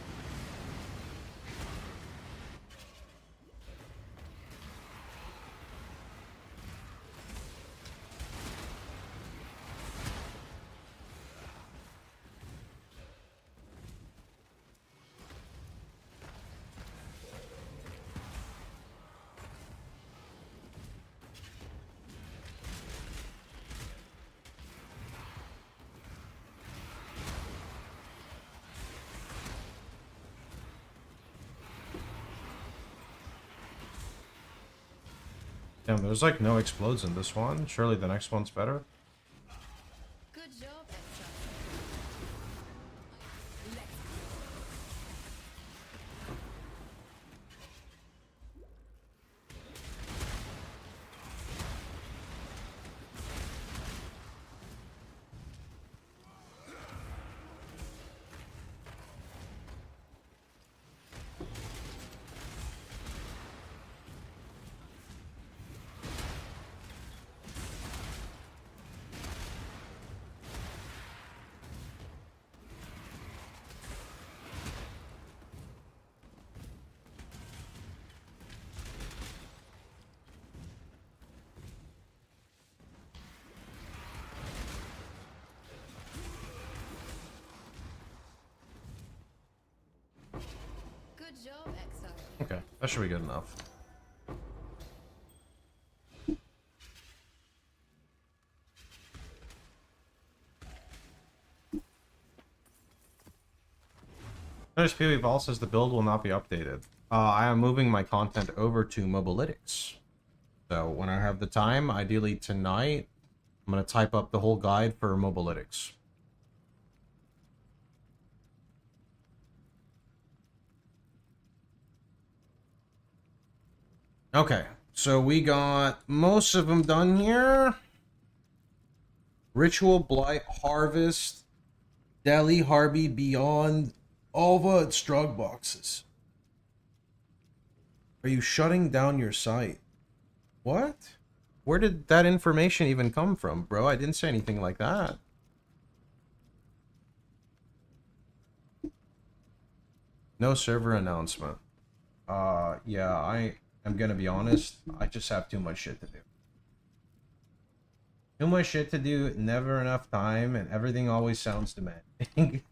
Damn, there's like no explodes in this one. Surely the next one's better. Good job, Extra. Good job, Exo. Okay, that should be good enough. Notice POE Vault says the build will not be updated. I am moving my content over to Mobalytics. So when I have the time, ideally tonight, I'm going to type up the whole guide for Mobalytics. Okay, so we got most of them done here. Ritual, Blight, Harvest, Deli, Harvey, Beyond, Alva, and Strug boxes. Are you shutting down your site? What? Where did that information even come from, bro? I didn't say anything like that. No server announcement. Yeah, I am gonna be honest. I just have too much shit to do. Too much shit to do, never enough time, and everything always sounds demanding.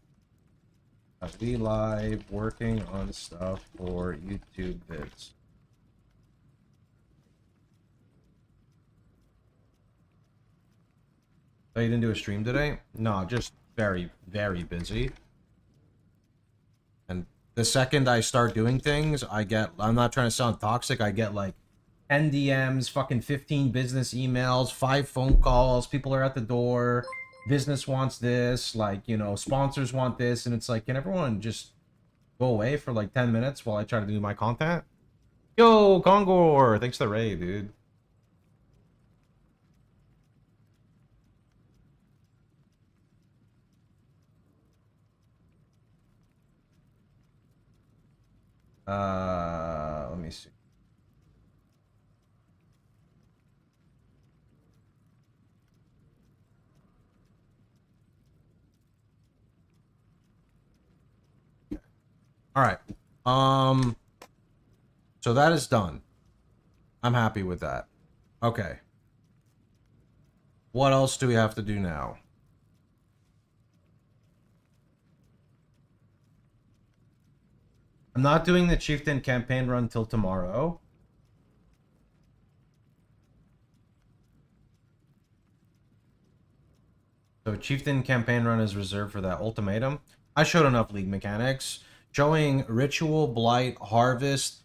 I'll be live working on stuff for YouTube vids. Oh, you didn't do a stream today? No, just very, very busy. And the second I start doing things, I'm not trying to sound toxic, I get like 10 DMs, fucking 15 business emails, 5 phone calls, people are at the door, business wants this, like, you know, sponsors want this, and it's like, can everyone just go away for like 10 minutes while I try to do my content? Yo, Kongor! Thanks for the raid, dude. Let me see. All right. So that is done. I'm happy with that. Okay. What else do we have to do now? I'm not doing the Chieftain campaign run till tomorrow. So Chieftain campaign run is reserved for that ultimatum. I showed enough league mechanics. Showing Ritual, Blight, Harvest,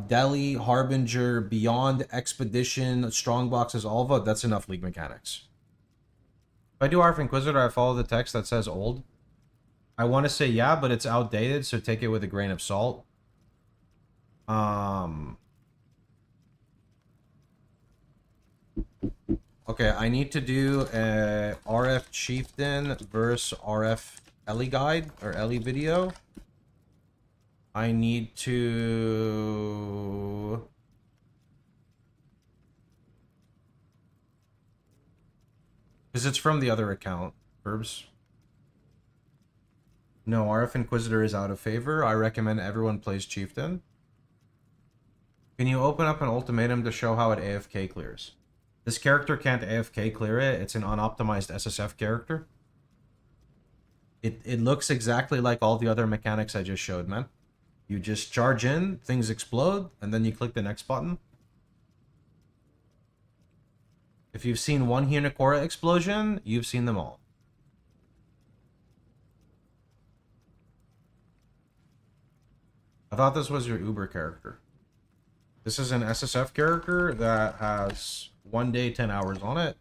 Delhi, Harbinger, Beyond, Expedition, Strongboxes, Alva. That's enough league mechanics. If I do Arf Inquisitor, I follow the text that says old. I want to say yeah, but it's outdated, so take it with a grain of salt. Okay, I need to do a RF Chieftain versus RF Ellie guide or Ellie video. I need to... Because it's from the other account, Verbs. No, RF Inquisitor is out of favor. I recommend everyone plays Chieftain. Can you open up an ultimatum to show how it AFK clears? This character can't AFK clear it. It's an unoptimized SSF character. It looks exactly like all the other mechanics I just showed, man. You just charge in, things explode, and then you click the next button. If you've seen one Hunakora explosion, you've seen them all. I thought this was your Uber character. This is an SSF character that has 1 day, 10 hours on it.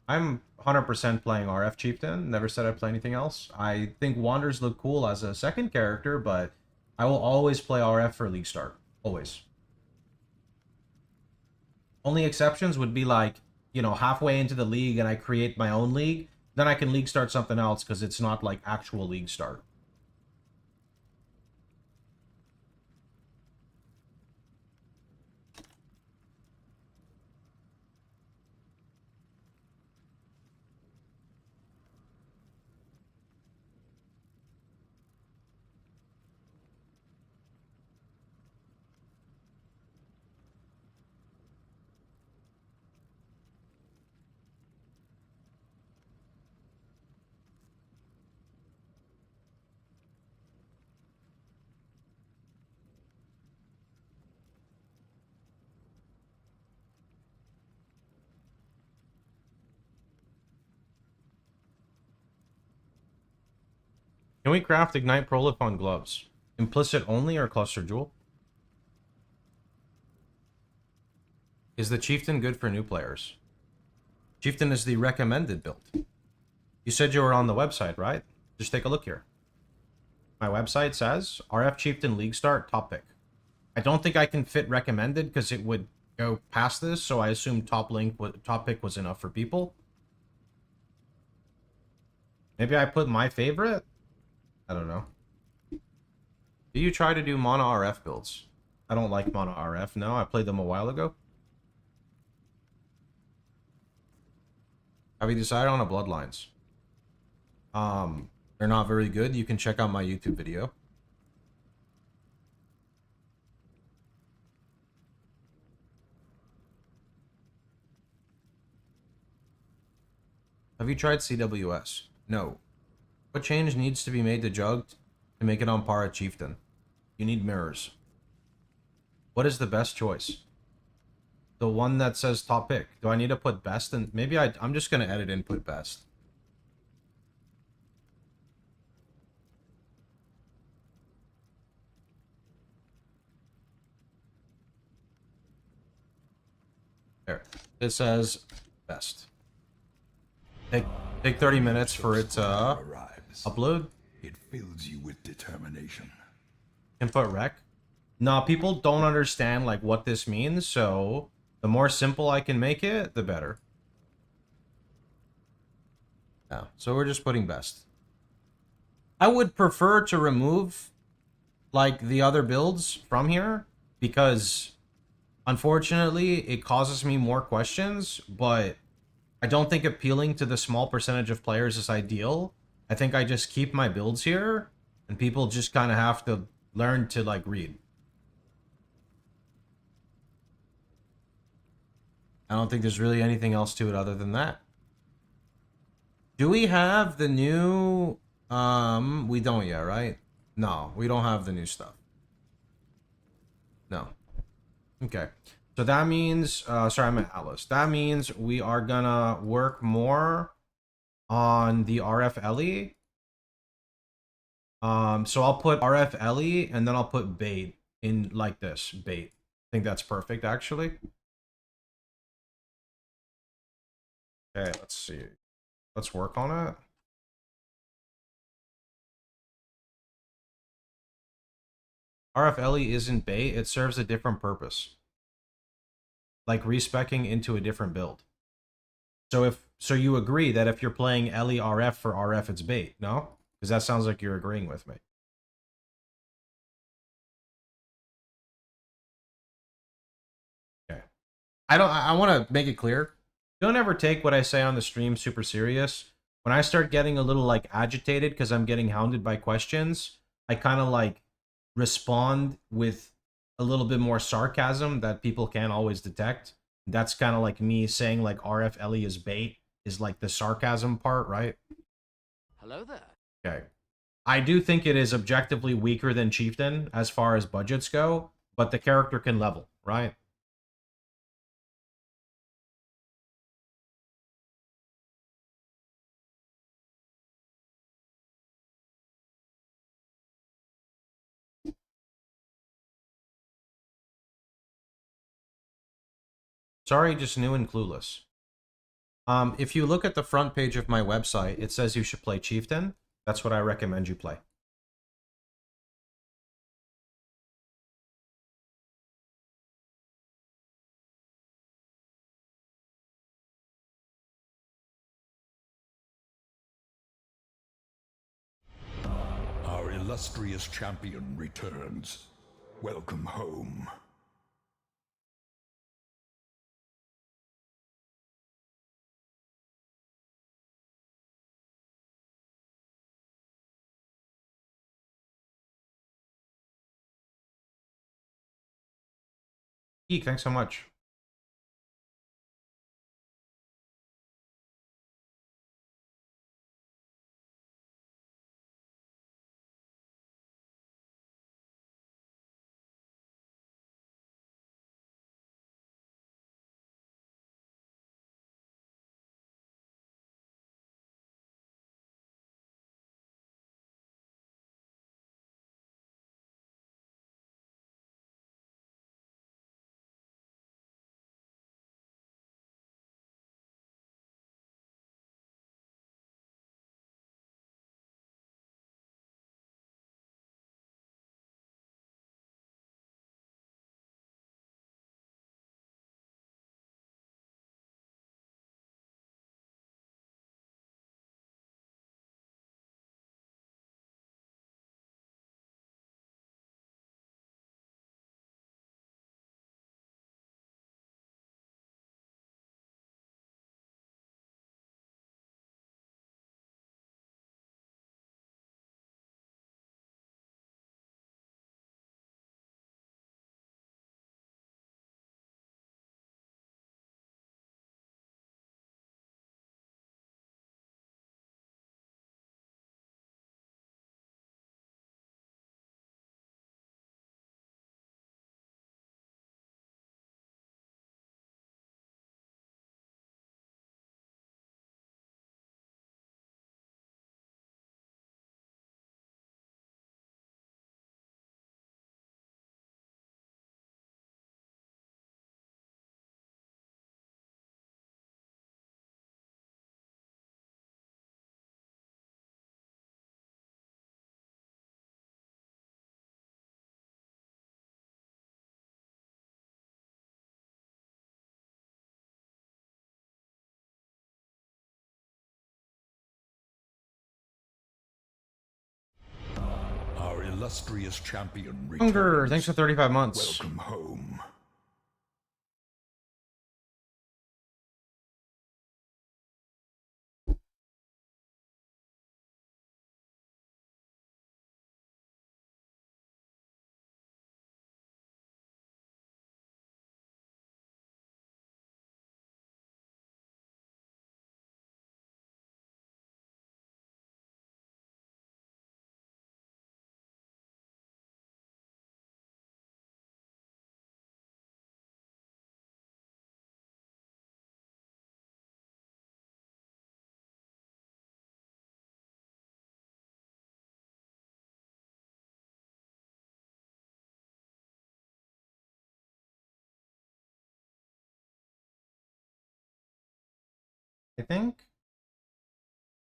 I'm 100% playing RF Chieftain. Never said I'd play anything else. I think Wanders look cool as a second character, but I will always play RF for League Start. Always. Only exceptions would be like, you know, halfway into the league and I create my own league. Then I can League Start something else because it's not like actual League Start. Can we craft Ignite Prolip on gloves? Implicit only or cluster jewel? Is the Chieftain good for new players? Chieftain is the recommended build. You said you were on the website, right? Just take a look here. My website says RF Chieftain League Start top pick. I don't think I can fit recommended because it would go past this, so I assume top pick was enough for people. Maybe I put my favorite? I don't know. Do you try to do mono RF builds? I don't like mono RF. No, I played them a while ago. Have you decided on a Bloodlines? They're not very good. You can check out my YouTube video. Have you tried CWS? No. What change needs to be made to Jug to make it on par at Chieftain? You need mirrors. What is the best choice? The one that says top pick. Do I need to put best? And maybe I'm just going to edit and put best. There. It says best. Take 30 minutes for it to upload. It fills you with determination. Input rec. No, people don't understand like what this means, so the more simple I can make it, the better. Yeah, so we're just putting best. I would prefer to remove like the other builds from here because unfortunately it causes me more questions, but I don't think appealing to the small percentage of players is ideal. I think I just keep my builds here and people just kind of have to learn to like read. I don't think there's really anything else to it other than that. Do we have the new... we don't yet, right? No, we don't have the new stuff. No. Okay. So that means... sorry, I'm at Alice. That means we are gonna work more on the RF LE. So I'll put RF LE and then I'll put bait in like this. Bait. I think that's perfect, actually. Okay, let's see. Let's work on it. RF LE isn't bait, it serves a different purpose. Like respecing into a different build. So you agree that if you're playing LE RF for RF, it's bait, no? Because that sounds like you're agreeing with me. Okay. I want to make it clear. Don't ever take what I say on the stream super serious. When I start getting a little like agitated because I'm getting hounded by questions, I kind of like respond with a little bit more sarcasm that people can't always detect. That's kind of like me saying like RF LE is bait is like the sarcasm part, right? Hello there. Okay. I do think it is objectively weaker than Chieftain as far as budgets go, but the character can level, right? Sorry, just new and clueless. If you look at the front page of my website, it says you should play Chieftain. That's what I recommend you play. Our illustrious champion returns. Welcome home. Geek, thanks so much. illustrious champion returns. Hunger, thanks for 35 months. Welcome home. I think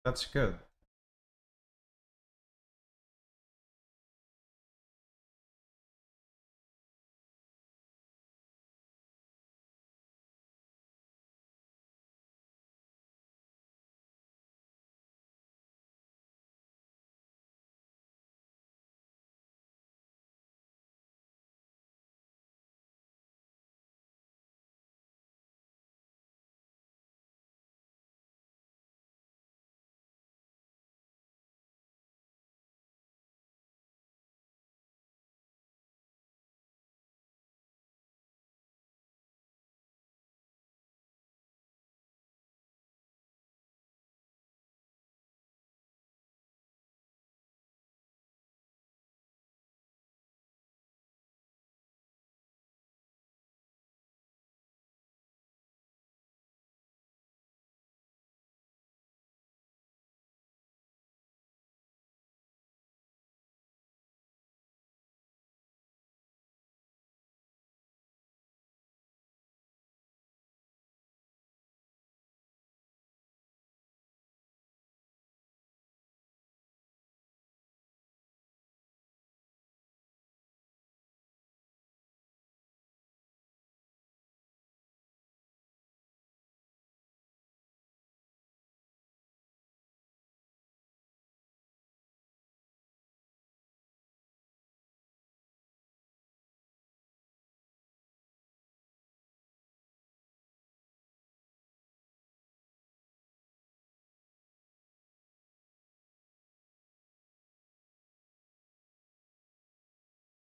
that's good.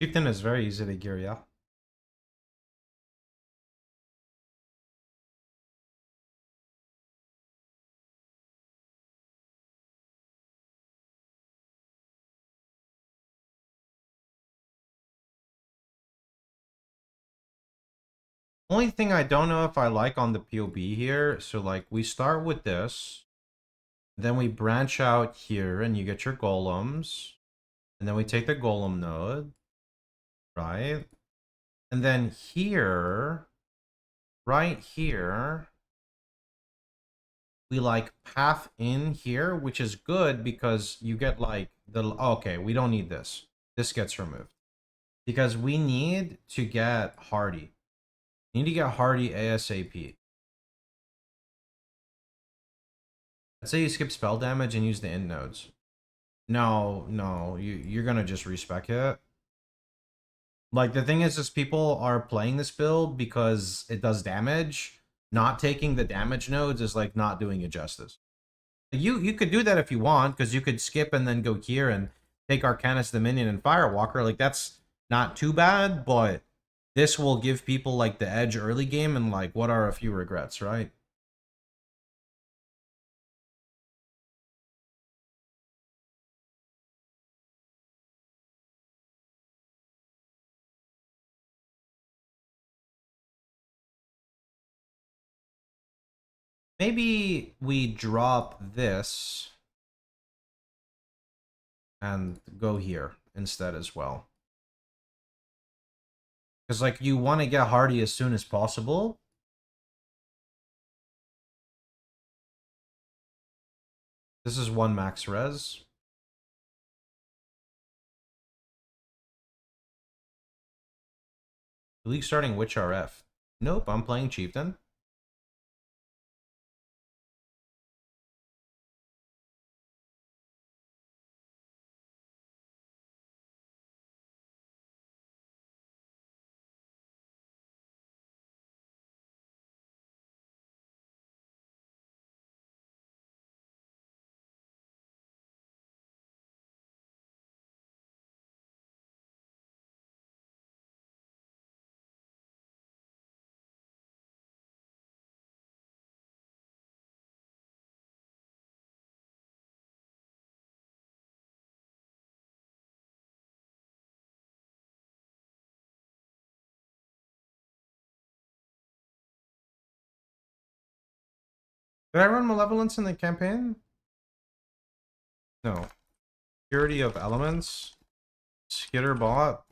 Chieftain is very easy to gear, yeah. Only thing I don't know if I like on the POB here, so like we start with this, then we branch out here and you get your golems, and then we take the golem node, right? And then here, right here, we like path in here, which is good because you get like the, okay, we don't need this. This gets removed. Because we need to get hardy. We need to get hardy ASAP. Let's say you skip spell damage and use the end nodes. No, no, you're gonna just respec it. Like, the thing is people are playing this build because it does damage. Not taking the damage nodes is like not doing it justice. You could do that if you want, because you could skip and then go here and take Arcanist the Minion and Firewalker. Like, that's not too bad, but this will give people like the edge early game, and like, what are a few regrets, right? Maybe we drop this and go here instead as well. Because, like, you want to get hardy as soon as possible. This is 1 max res. League starting which RF? Nope, I'm playing Chieftain. Did I run Malevolence in the campaign? No. Purity of Elements, Skitter Bot,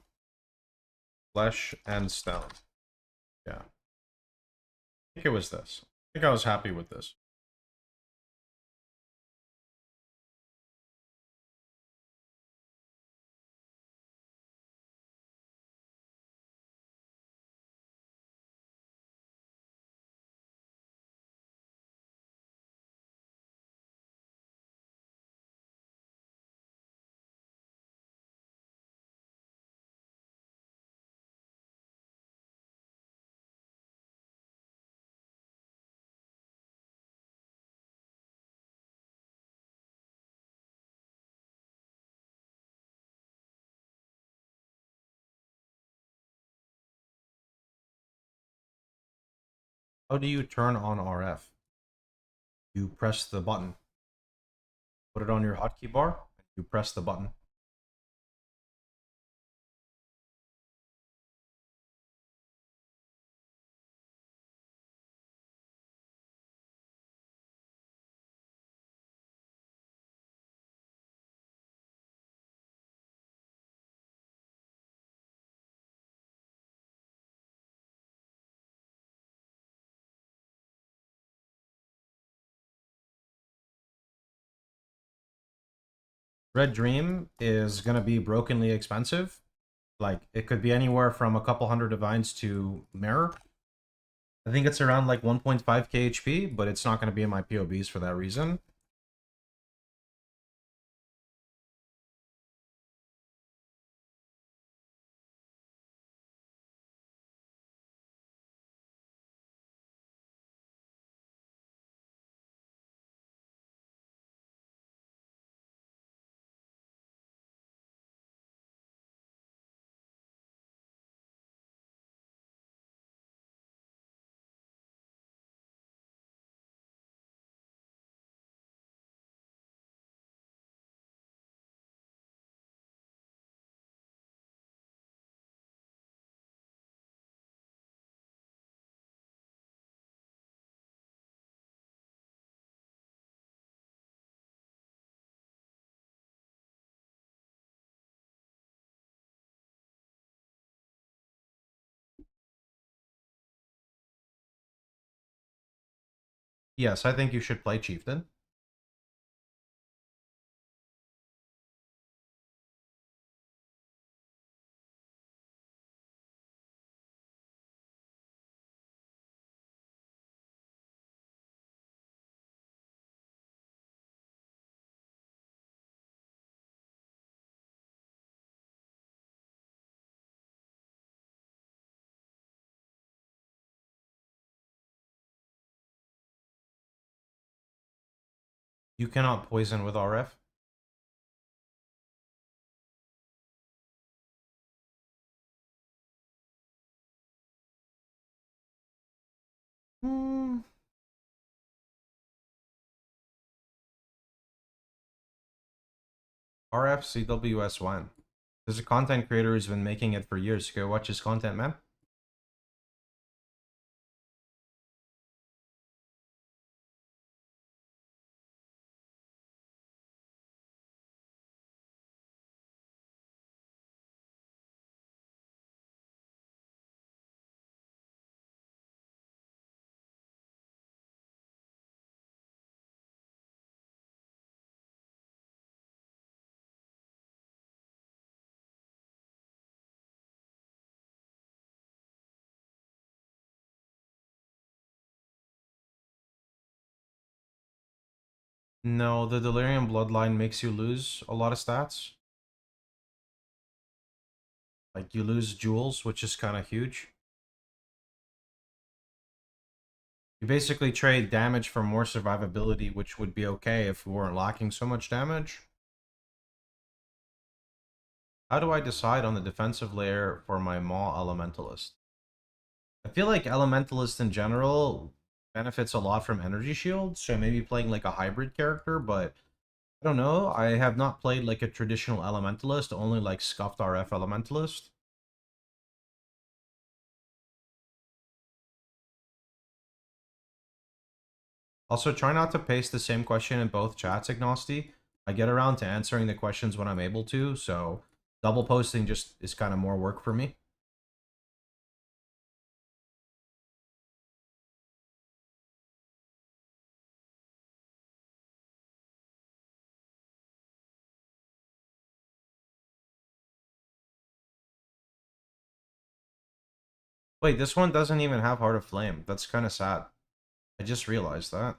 Flesh, and Stone. Yeah. I think it was this. I think I was happy with this. How do you turn on RF? You press the button. Put it on your hotkey bar, and you press the button. Red Dream is going to be brokenly expensive. Like, it could be anywhere from a couple hundred divines to Mirror. I think it's around like 1.5k HP, but it's not going to be in my POBs for that reason. Yes, I think you should play Chieftain. You cannot poison with RF. RF CWS1. There's a content creator who's been making it for years. Go watch his content, man. No, the Delirium Bloodline makes you lose a lot of stats. Like, you lose jewels, which is kind of huge. You basically trade damage for more survivability, which would be okay if we weren't lacking so much damage. How do I decide on the defensive layer for my Maw Elementalist? I feel like Elementalist in general benefits a lot from Energy Shield, so maybe playing like a hybrid character, but I don't know. I have not played like a traditional Elementalist, only like Scuffed RF Elementalist. Also, try not to paste the same question in both chats, Ignosti. I get around to answering the questions when I'm able to, so double posting just is kind of more work for me. Wait, this one doesn't even have Heart of Flame. That's kind of sad. I just realized that.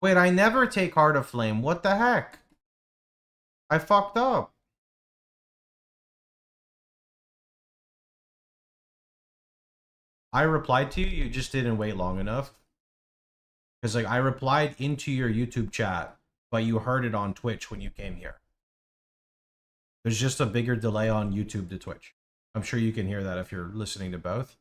Wait, I never take Heart of Flame. What the heck? I fucked up. I replied to you, you just didn't wait long enough. Because, like, I replied into your YouTube chat, but you heard it on Twitch when you came here. There's just a bigger delay on YouTube to Twitch. I'm sure you can hear that if you're listening to both.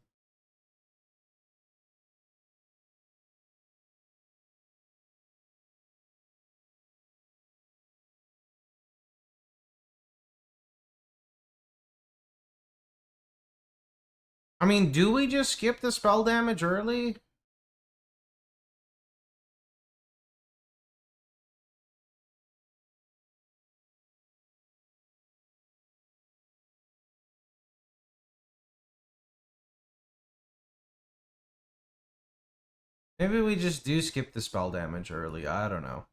I mean, do we just skip the spell damage early? Maybe we just do skip the spell damage early. I don't know.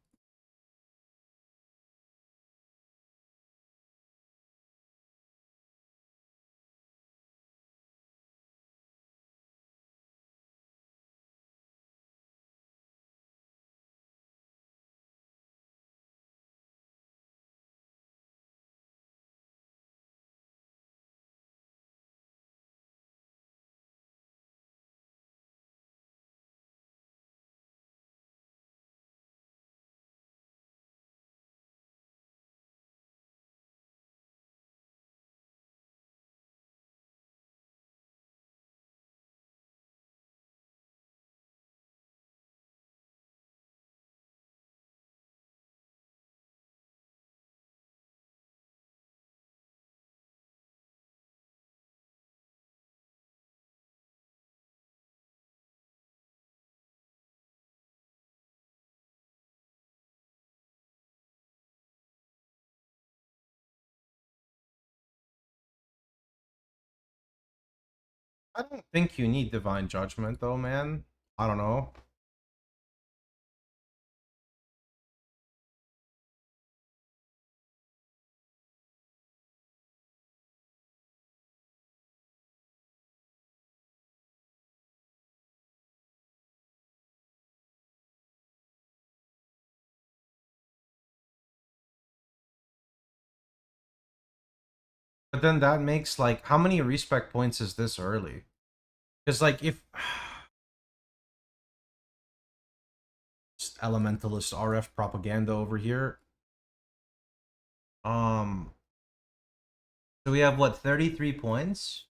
I don't think you need Divine Judgment, though, man. I don't know. But then that makes, like, how many respec points is this early? Because, like, if... Just Elementalist RF propaganda over here. So we have, what, 33 points?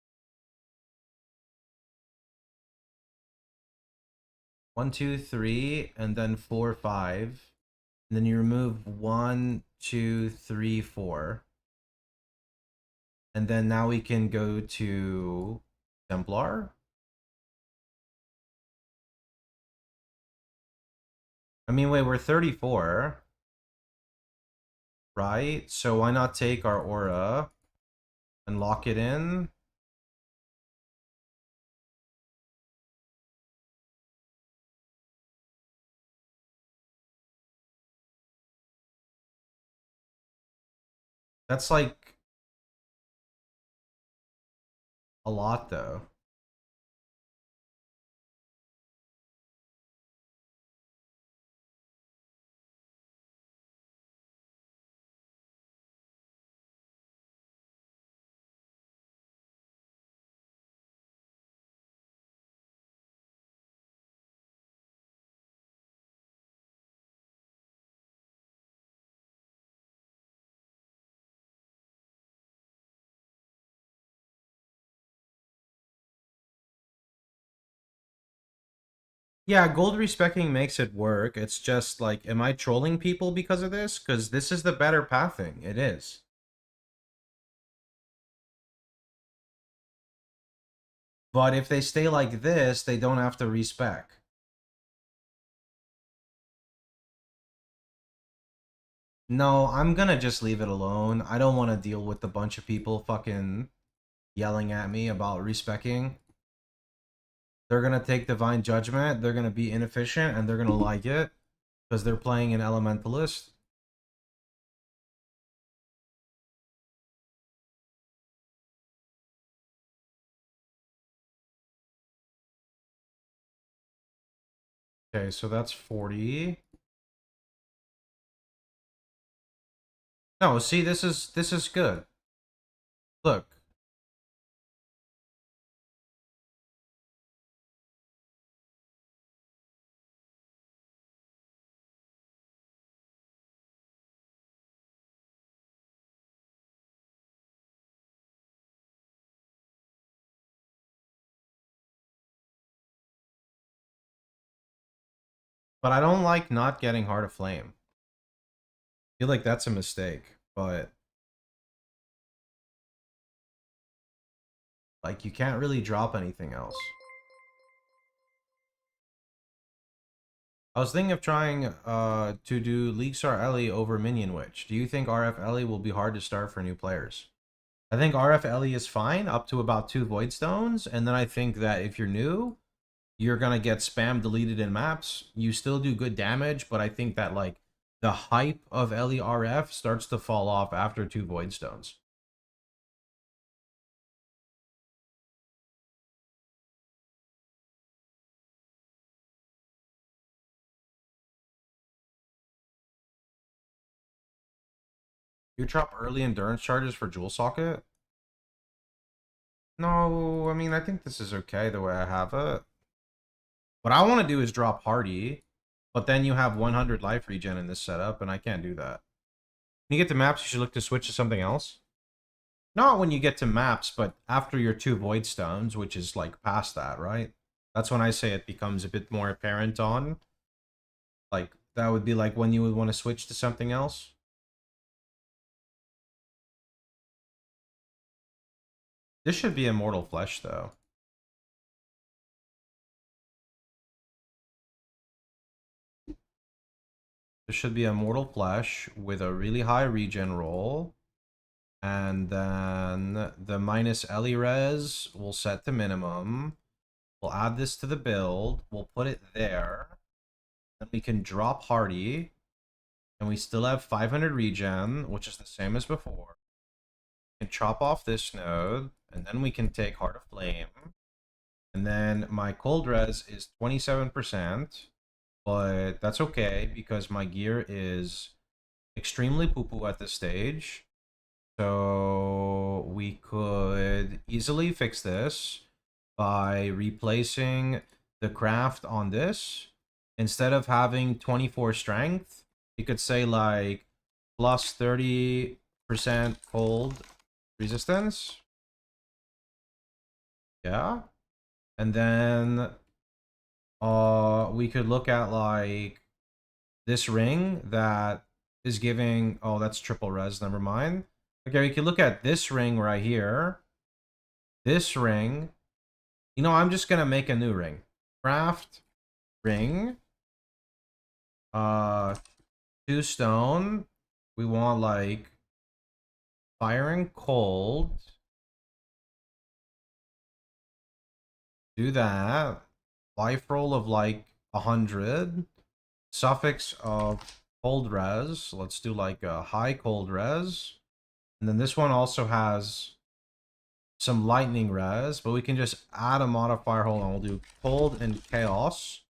1, 2, 3, and then 4, 5. And then you remove 1, 2, 3, 4. And then now we can go to Templar. I mean, wait, we're 34. Right? So why not take our aura and lock it in? That's like a lot, though. Yeah, gold respecking makes it work. It's just like, am I trolling people because of this? Because this is the better pathing. It is. But if they stay like this, they don't have to respec. No, I'm gonna just leave it alone. I don't want to deal with a bunch of people fucking yelling at me about respecking. They're gonna take Divine Judgment, they're gonna be inefficient, and they're gonna like it because they're playing an Elementalist. Okay, so that's 40. No, see, this is good. Look. But I don't like not getting Heart of Flame. I feel like that's a mistake, but like you can't really drop anything else. I was thinking of trying to do League Star Ellie over Minion Witch. Do you think RF Ellie will be hard to start for new players? I think RF Ellie is fine up to about 2 Void Stones, and then I think that if you're new, you're gonna get spam deleted in maps. You still do good damage, but I think that like the hype of Ellie RF starts to fall off after 2 Void Stones. You drop early endurance charges for Jewel Socket? No, I mean, I think this is okay the way I have it. What I want to do is drop Hardy, but then you have 100 life regen in this setup, and I can't do that. When you get to maps, you should look to switch to something else. Not when you get to maps, but after your 2 Void Stones, which is like past that, right? That's when I say it becomes a bit more apparent on. Like, that would be like when you would want to switch to something else. This should be Immortal Flesh, though. This should be Immortal Flesh with a really high regen roll. And then the minus Ellie res we'll set to minimum. We'll add this to the build. We'll put it there. Then we can drop Hardy. And we still have 500 regen, which is the same as before. We can chop off this node. And then we can take Heart of Flame. And then my cold res is 27%. But that's okay because my gear is extremely poo-poo at this stage. So we could easily fix this by replacing the craft on this. Instead of having 24 strength, you could say like plus 30% cold resistance. Yeah. And then we could look at like this ring that is giving, oh, that's triple res, never mind. Okay, we could look at this ring right here. This ring. You know, I'm just gonna make a new ring. Craft ring. 2 stone. We want like fire and cold. Do that. Life roll of like 100. Suffix of cold res. Let's do like a high cold res. And then this one also has some lightning res, but we can just add a modifier. Hold on, we'll do cold and chaos.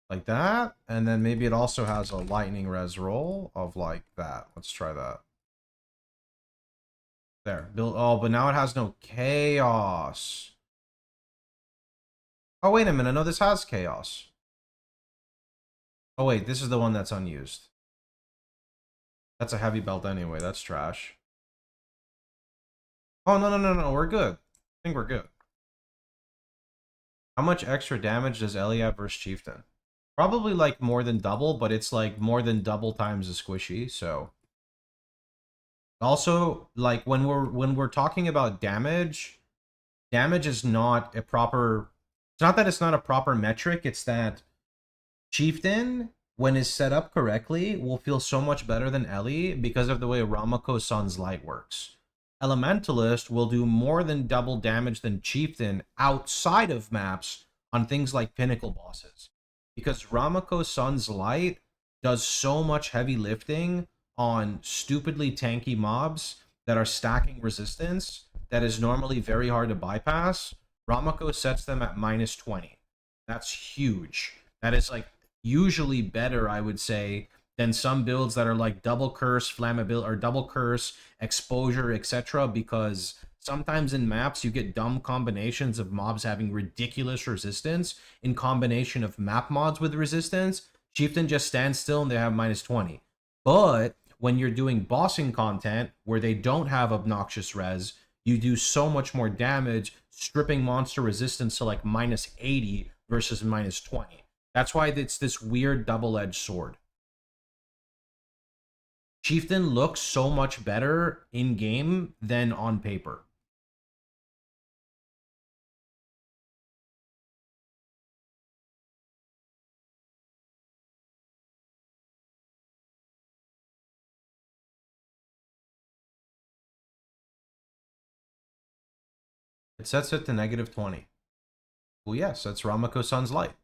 Like that. And then maybe it also has a lightning res roll of like that. Let's try that. There. Build. Oh, but now it has no chaos. Oh, wait a minute. No, this has chaos. Oh, wait. This is the one that's unused. That's a heavy belt anyway. That's trash. Oh, no. We're good. I think we're good. How much extra damage does Ellie have versus Chieftain? Probably like more than double, but it's like more than double times the squishy, so. Also, like when we're talking about damage, damage is not a proper... It's not that it's not a proper metric, it's that Chieftain, when is set up correctly, will feel so much better than Ellie because of the way Ramako Sun's Light works. Elementalist will do more than double damage than Chieftain outside of maps on things like Pinnacle bosses. Because Ramako Sun's Light does so much heavy lifting on stupidly tanky mobs that are stacking resistance that is normally very hard to bypass. Ramako sets them at -20. That's huge. That is like usually better, I would say, than some builds that are like double curse, flammability, or double curse, exposure, etc. Because sometimes in maps you get dumb combinations of mobs having ridiculous resistance in combination of map mods with resistance. Chieftain just stands still and they have -20. But when you're doing bossing content where they don't have obnoxious res, you do so much more damage, stripping monster resistance to like -80 versus -20. That's why it's this weird double-edged sword. Chieftain looks so much better in-game than on paper. It sets it to -20. Well, yes, that's Ramako Sun's Light.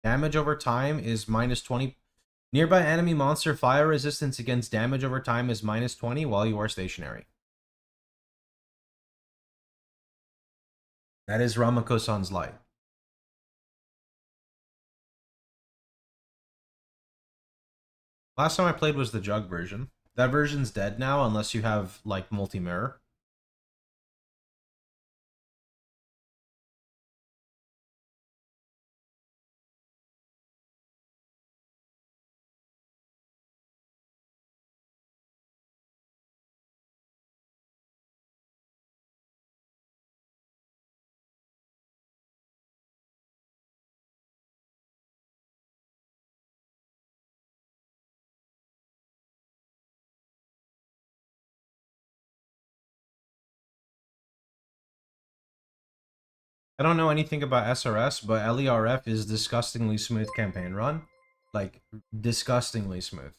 Damage over time is -20. Nearby enemy monster fire resistance against damage over time is -20 while you are stationary. That is Ramako Sun's Light. Last time I played was the Jug version. That version's dead now unless you have, like, multi-mirror. I don't know anything about SRS, but LERF is disgustingly smooth campaign run. Like, disgustingly smooth.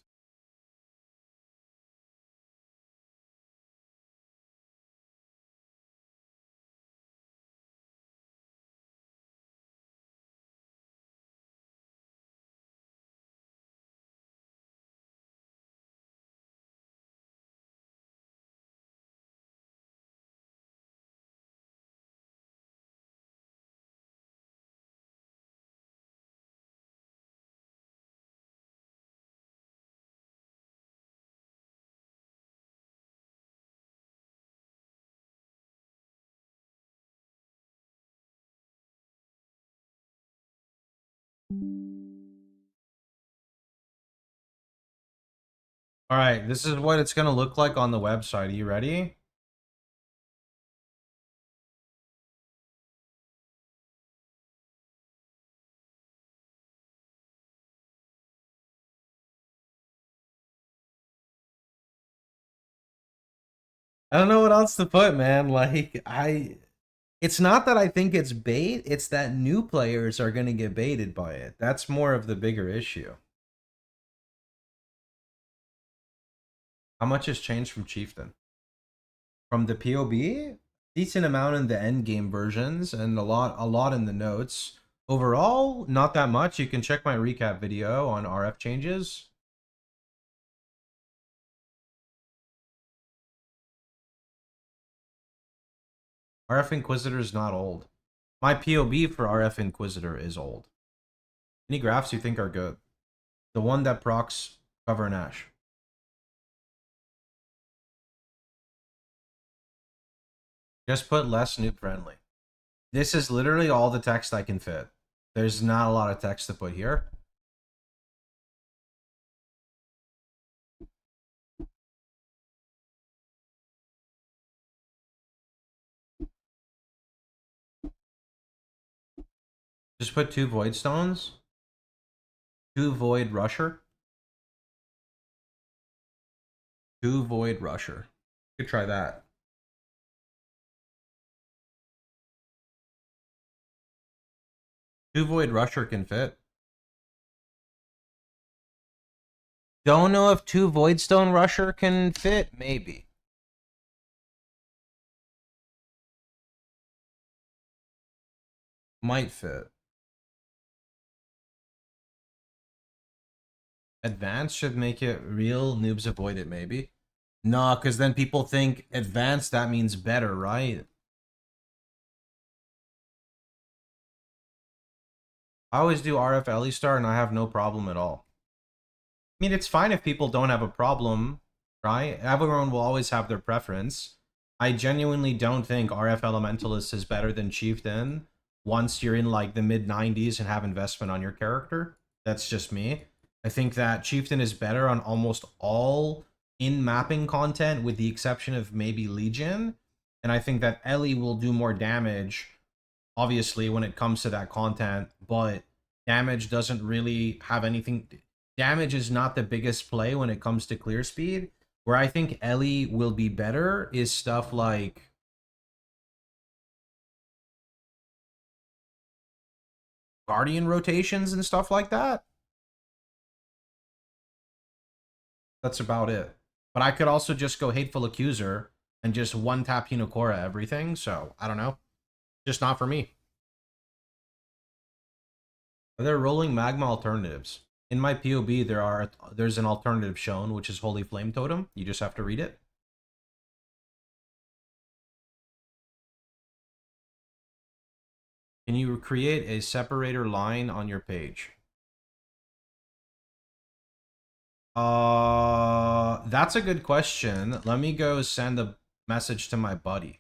Alright, this is what it's gonna look like on the website. Are you ready? I don't know what else to put, man. Like, it's not that I think it's bait, it's that new players are gonna get baited by it. That's more of the bigger issue. How much has changed from Chieftain? From the POB? Decent amount in the end game versions and a lot in the notes. Overall, not that much. You can check my recap video on RF changes. RF Inquisitor is not old. My POB for RF Inquisitor is old. Any graphs you think are good? The one that procs Cover and Ash. Just put less noob friendly. This is literally all the text I can fit. There's not a lot of text to put here. Just put 2 Void Stones. 2 Void Rusher. 2 Void Rusher. You could try that. 2 Void Rusher can fit. Don't know if 2 Voidstone Rusher can fit. Maybe. Might fit. Advanced should make it real. Noobs avoid it, maybe. No, because then people think advanced, that means better, right? I always do RF LE star and I have no problem at all. I mean, it's fine if people don't have a problem, right? Everyone will always have their preference. I genuinely don't think RF Elementalist is better than Chieftain once you're in like the mid 90s and have investment on your character. That's just me. I think that Chieftain is better on almost all in-mapping content with the exception of maybe Legion. And I think that Ellie will do more damage, obviously, when it comes to that content, but damage doesn't really have anything. Damage is not the biggest play when it comes to clear speed. Where I think Ellie will be better is stuff like Guardian rotations and stuff like that. That's about it. But I could also just go Hateful Accuser and just one-tap Hinokora everything, so I don't know. Just not for me. Are there rolling magma alternatives? In my POB, there's an alternative shown, which is Holy Flame Totem. You just have to read it. Can you create a separator line on your page? That's a good question. Let me go send a message to my buddy.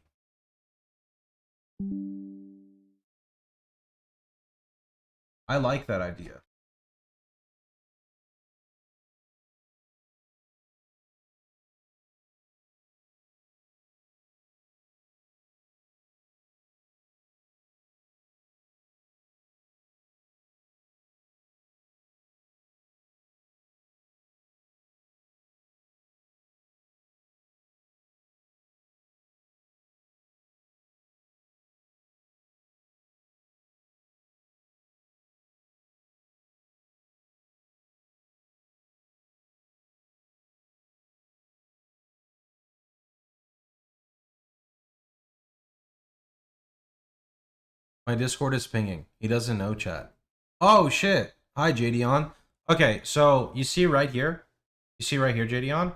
I like that idea. My Discord is pinging. He doesn't know chat. Oh, shit. Hi, JDon. Okay, so you see right here? You see right here, JDon?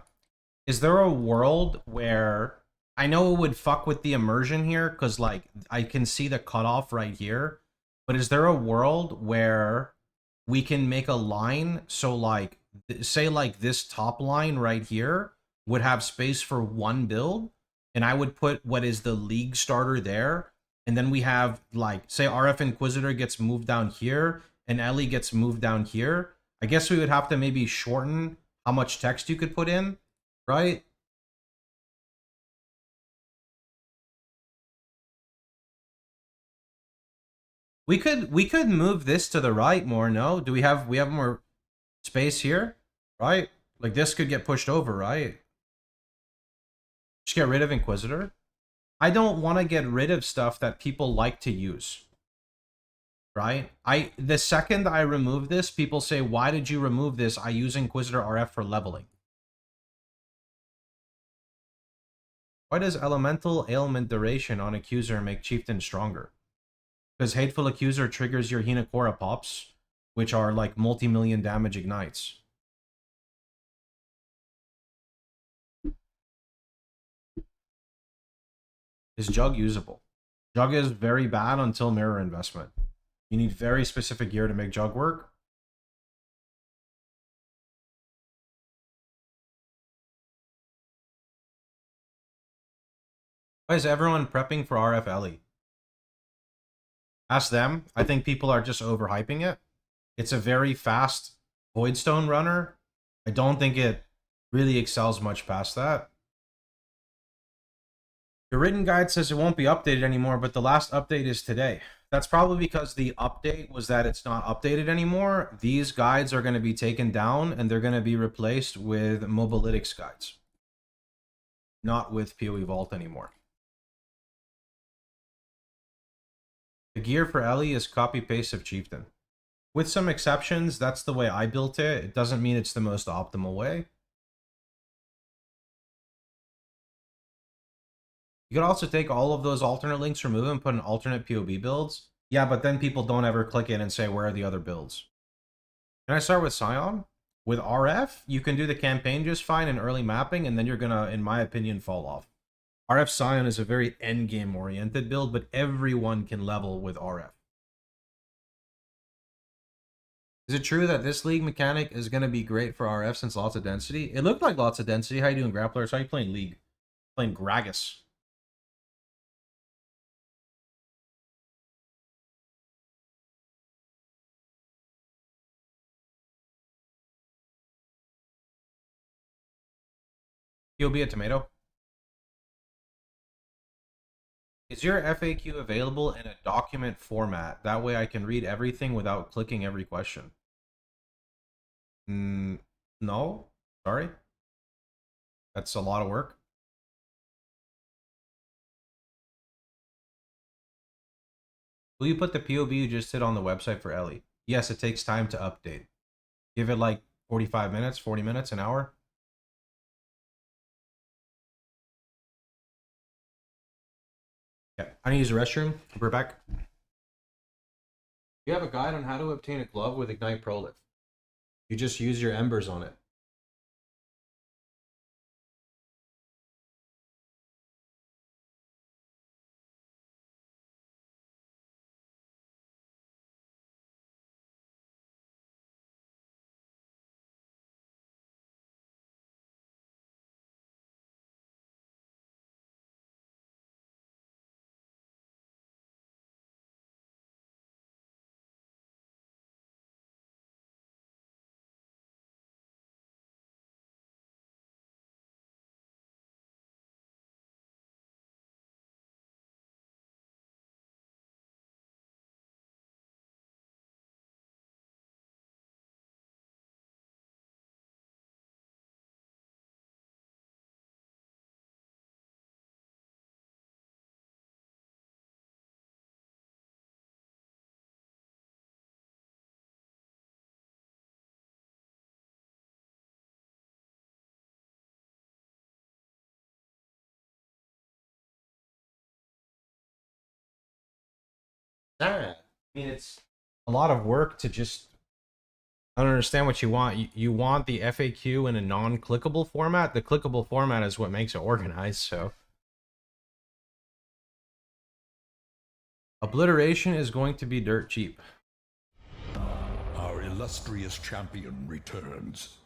Is there a world where... I know it would fuck with the immersion here, because, like, I can see the cutoff right here. But is there a world where we can make a line so, like, say, like, this top line right here would have space for one build, and I would put what is the league starter there, and then we have, like, say RF Inquisitor gets moved down here, and Ellie gets moved down here. I guess we would have to maybe shorten how much text you could put in, right? We could move this to the right more, no? Do we have more space here? Right? Like this could get pushed over, right? Just get rid of Inquisitor. I don't want to get rid of stuff that people like to use. Right? The second I remove this, people say, why did you remove this? I use Inquisitor RF for leveling. Why does Elemental Ailment Duration on Accuser make Chieftain stronger? Because Hateful Accuser triggers your Hinokora pops, which are like multi-million damage ignites. Is Jug usable? Jug is very bad until Mirror Investment. You need very specific gear to make Jug work. Why is everyone prepping for RFLE? Ask them. I think people are just overhyping it. It's a very fast Voidstone runner. I don't think it really excels much past that. The written guide says it won't be updated anymore, but the last update is today. That's probably because the update was that it's not updated anymore. These guides are going to be taken down and they're going to be replaced with Mobalytics guides. Not with POE Vault anymore. The gear for Ellie is copy-paste of Chieftain. With some exceptions, that's the way I built it. It doesn't mean it's the most optimal way. You could also take all of those alternate links, remove them, put in alternate POB builds. Yeah, but then people don't ever click it and say, where are the other builds? Can I start with Scion? With RF, you can do the campaign just fine in early mapping, and then you're gonna, in my opinion, fall off. RF Scion is a very endgame oriented build, but everyone can level with RF. Is it true that this league mechanic is going to be great for RF since lots of density? It looked like lots of density. How you doing, Grapplers? How you playing League? Playing Gragas. You'll be a tomato. Is your FAQ available in a document format? That way I can read everything without clicking every question. No. Sorry. That's a lot of work. Will you put the POB you just did on the website for Ellie? Yes, it takes time to update. Give it like 45 minutes, 40 minutes, an hour. Okay, I need to use the restroom. We're back. You have a guide on how to obtain a glove with Ignite Prolift. You just use your embers on it. I mean, it's a lot of work to just... I don't understand what you want. You want the FAQ in a non-clickable format? The clickable format is what makes it organized, so... Obliteration is going to be dirt cheap. Our illustrious champion returns.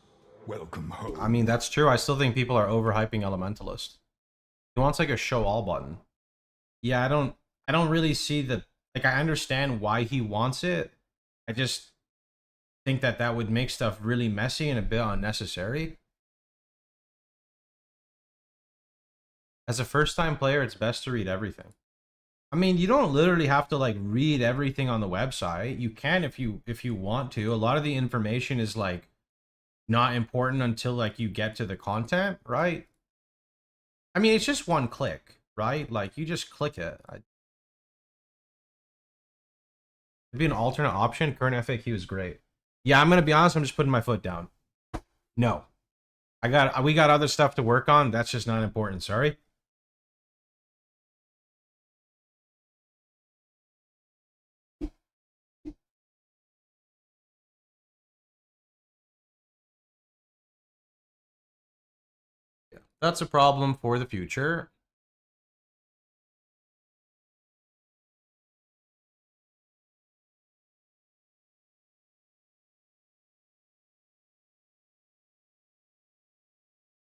Welcome home. I mean, that's true. I still think people are overhyping Elementalist. He wants like a show all button. Yeah, I don't really see the... Like, I understand why he wants it. I just think that that would make stuff really messy and a bit unnecessary. As a first-time player, it's best to read everything. I mean, you don't literally have to like read everything on the website. You can if you want to. A lot of the information is like not important until like you get to the content, right? I mean, it's just one click, right? Like you just click it. It'd be an alternate option. Current FAQ is great. Yeah, I'm gonna be honest. I'm just putting my foot down. No, we got other stuff to work on. That's just not important. Sorry. Yeah, that's a problem for the future.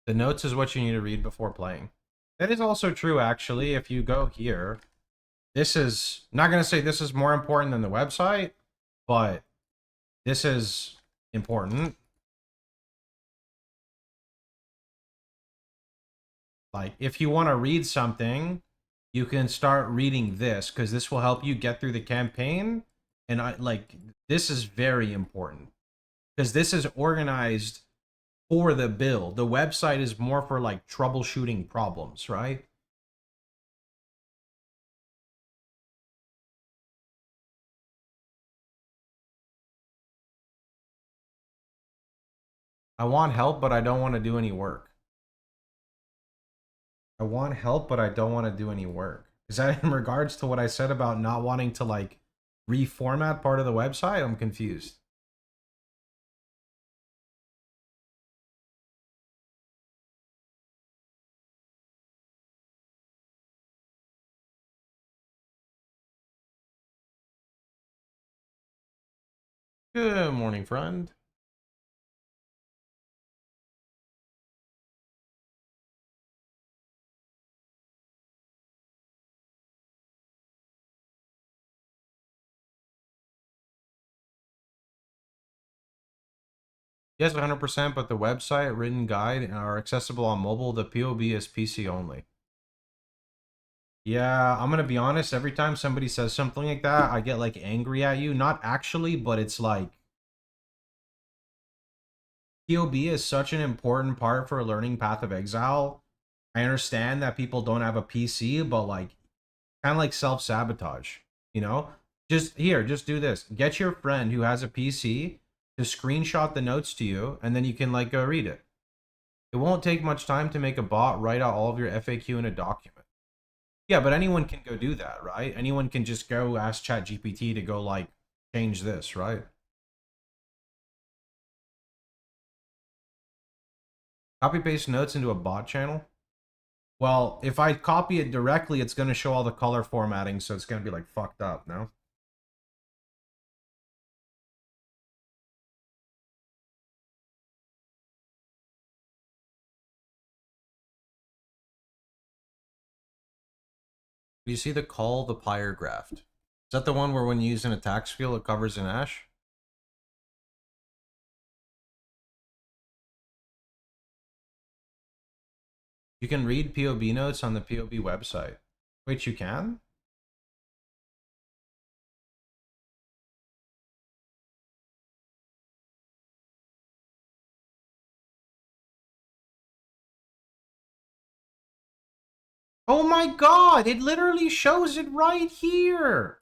The notes is what you need to read before playing. That is also true, actually. If you go here, this is... I'm not going to say this is more important than the website, but this is important. Like, if you want to read something, you can start reading this, because this will help you get through the campaign. And this is very important, because this is organized for the build. The website is more for like troubleshooting problems, right? I want help, but I don't want to do any work. I want help, but I don't want to do any work. Is that in regards to what I said about not wanting to, like, reformat part of the website? I'm confused. Good morning, friend. Yes, 100%, but the website, written guide are accessible on mobile. The POB is PC only. Yeah, I'm gonna be honest, every time somebody says something like that, I get, like, angry at you. Not actually, but it's like... POB is such an important part for learning Path of Exile. I understand that people don't have a PC, but, like, kind of like self-sabotage, you know? Just do this. Get your friend who has a PC to screenshot the notes to you, and then you can, like, go read it. It won't take much time to make a bot write out all of your FAQ in a document. Yeah, but anyone can go do that, right? Anyone can just go ask ChatGPT to go, like, change this, right? Copy paste notes into a bot channel. Well, if I copy it directly, it's going to show all the color formatting, so it's going to be, like, fucked up, no? Do you see the call the pyre graft? Is that the one where when you use an attack skill, it covers an ash? You can read POB notes on the POB website. Wait, you can? Oh my god, it literally shows it right here.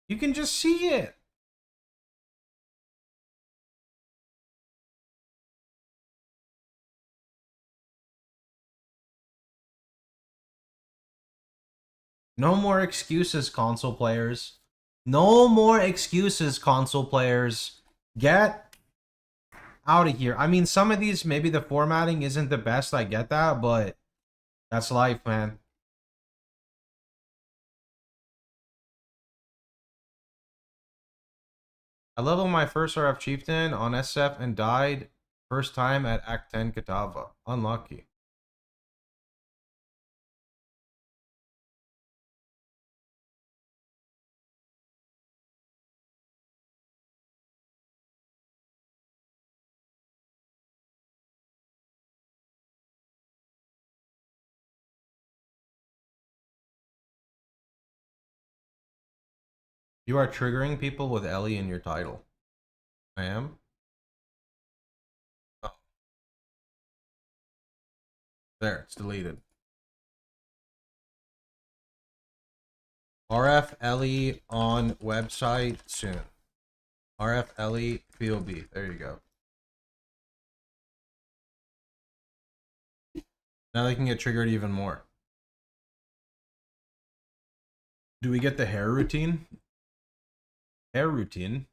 You can just see it. No more excuses, console players. No more excuses, console players. Get out of here. I mean, some of these, maybe the formatting isn't the best, I get that, but that's life, man. I leveled my first RF Chieftain on SF and died first time at Act 10 Katava. Unlucky. You are triggering people with Ellie in your title. I am? Oh. There, it's deleted. RF Ellie on website soon. RF Ellie POB. There you go. Now they can get triggered even more. Do we get the hair routine? Hair routine?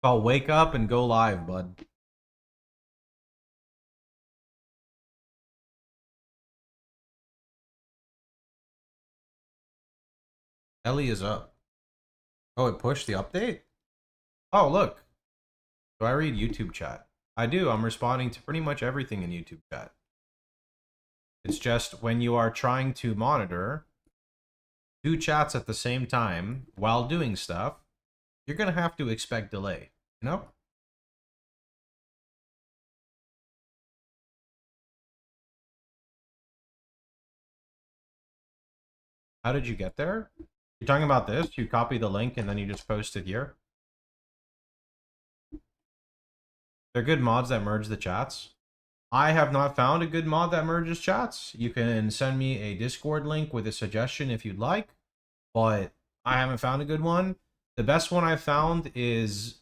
I'll wake up and go live, bud. Ellie is up. Oh, it pushed the update? Oh, look. Do I read YouTube chat? I do. I'm responding to pretty much everything in YouTube chat. It's just when you are trying to monitor two chats at the same time while doing stuff, you're going to have to expect delay, you know? How did you get there? You're talking about this? You copy the link and then you just post it here? They're good mods that merge the chats. I have not found a good mod that merges chats. You can send me a Discord link with a suggestion if you'd like, but I haven't found a good one. The best one I've found is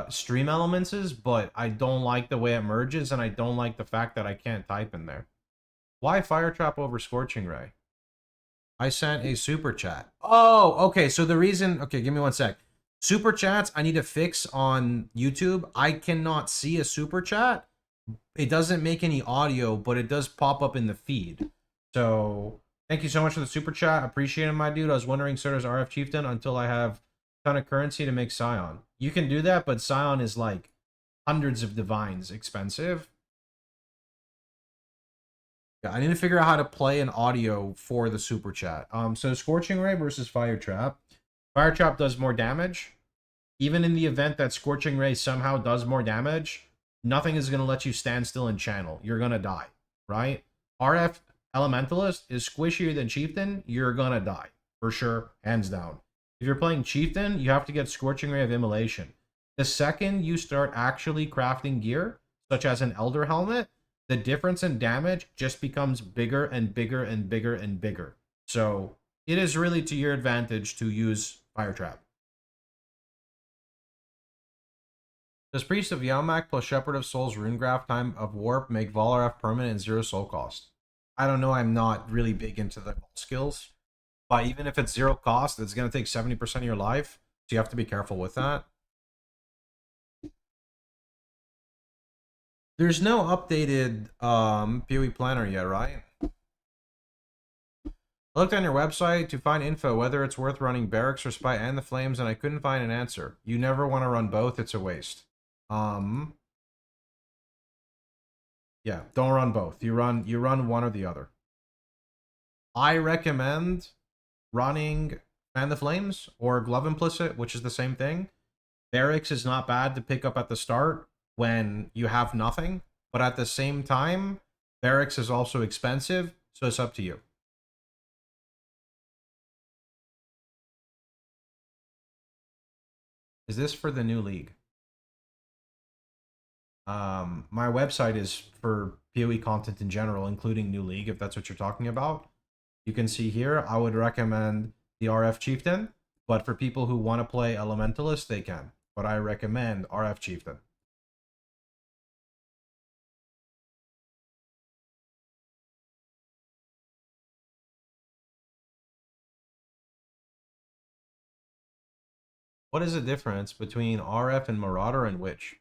Stream Elements, but I don't like the way it merges, and I don't like the fact that I can't type in there. Why Fire Trap over Scorching Ray? I sent a super chat. Oh, okay. So the reason, okay, give me one sec. Super chats, I need to fix on YouTube. I cannot see a super chat. It doesn't make any audio, but it does pop up in the feed. So thank you so much for the super chat. Appreciate it, my dude. I was wondering, so does RF Chieftain until I have a ton of currency to make Scion. You can do that, but Scion is like hundreds of divines expensive. Yeah, I need to figure out how to play an audio for the super chat. So Scorching Ray versus Fire Trap. Fire Trap does more damage. Even in the event that Scorching Ray somehow does more damage, nothing is going to let you stand still and channel. You're going to die, right? RF Elementalist is squishier than Chieftain. You're going to die, for sure, hands down. If you're playing Chieftain, you have to get Scorching Ray of Immolation. The second you start actually crafting gear, such as an Elder Helmet, the difference in damage just becomes bigger and bigger and bigger and bigger. So it is really to your advantage to use Fire Trap. Does Priest of Yalmak plus Shepherd of Souls Runegraph Time of Warp make Valaref permanent and 0 soul cost? I don't know, I'm not really big into the skills. But even if it's 0 cost, it's going to take 70% of your life. So you have to be careful with that. There's no updated POE planner yet, right? I looked on your website to find info whether it's worth running Barracks or Spy and the Flames, and I couldn't find an answer. You never want to run both, it's a waste. Yeah, don't run both. You run one or the other. I recommend running Fan the Flames or Glove Implicit, which is the same thing. Barracks is not bad to pick up at the start when you have nothing, but at the same time, Barracks is also expensive, so it's up to you. Is this for the new league? My website is for POE content in general, including new league, if that's what you're talking about. You can see here, I would recommend the RF Chieftain, but for people who want to play Elementalist, they can. But I recommend RF Chieftain. What is the difference between RF and Marauder and which?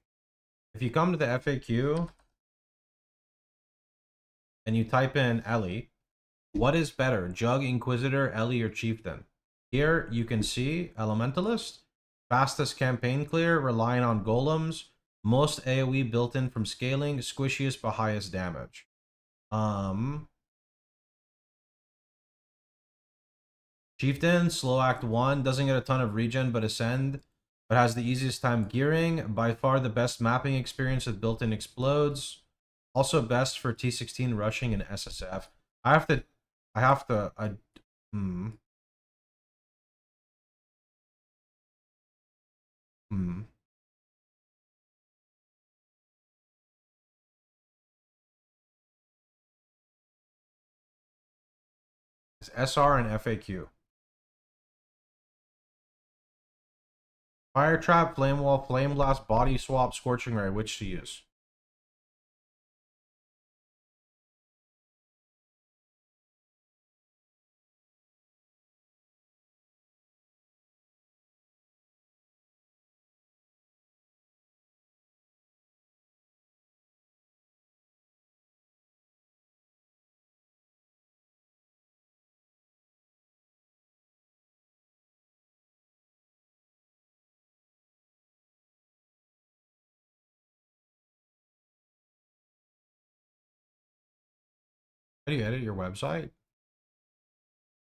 If you come to the FAQ and you type in Ellie, what is better, Jug, Inquisitor, Ellie, or Chieftain? Here you can see Elementalist, fastest campaign clear, relying on golems, most AoE built in from scaling, squishiest but highest damage. Chieftain, slow act 1, doesn't get a ton of regen but ascend, but has the easiest time gearing, by far the best mapping experience with built-in explodes, also best for T16 rushing and SSF. It's SR and FAQ. Fire Trap, Flame Wall, Flame Blast, Body Swap, Scorching Ray, which to use? How do you edit your website?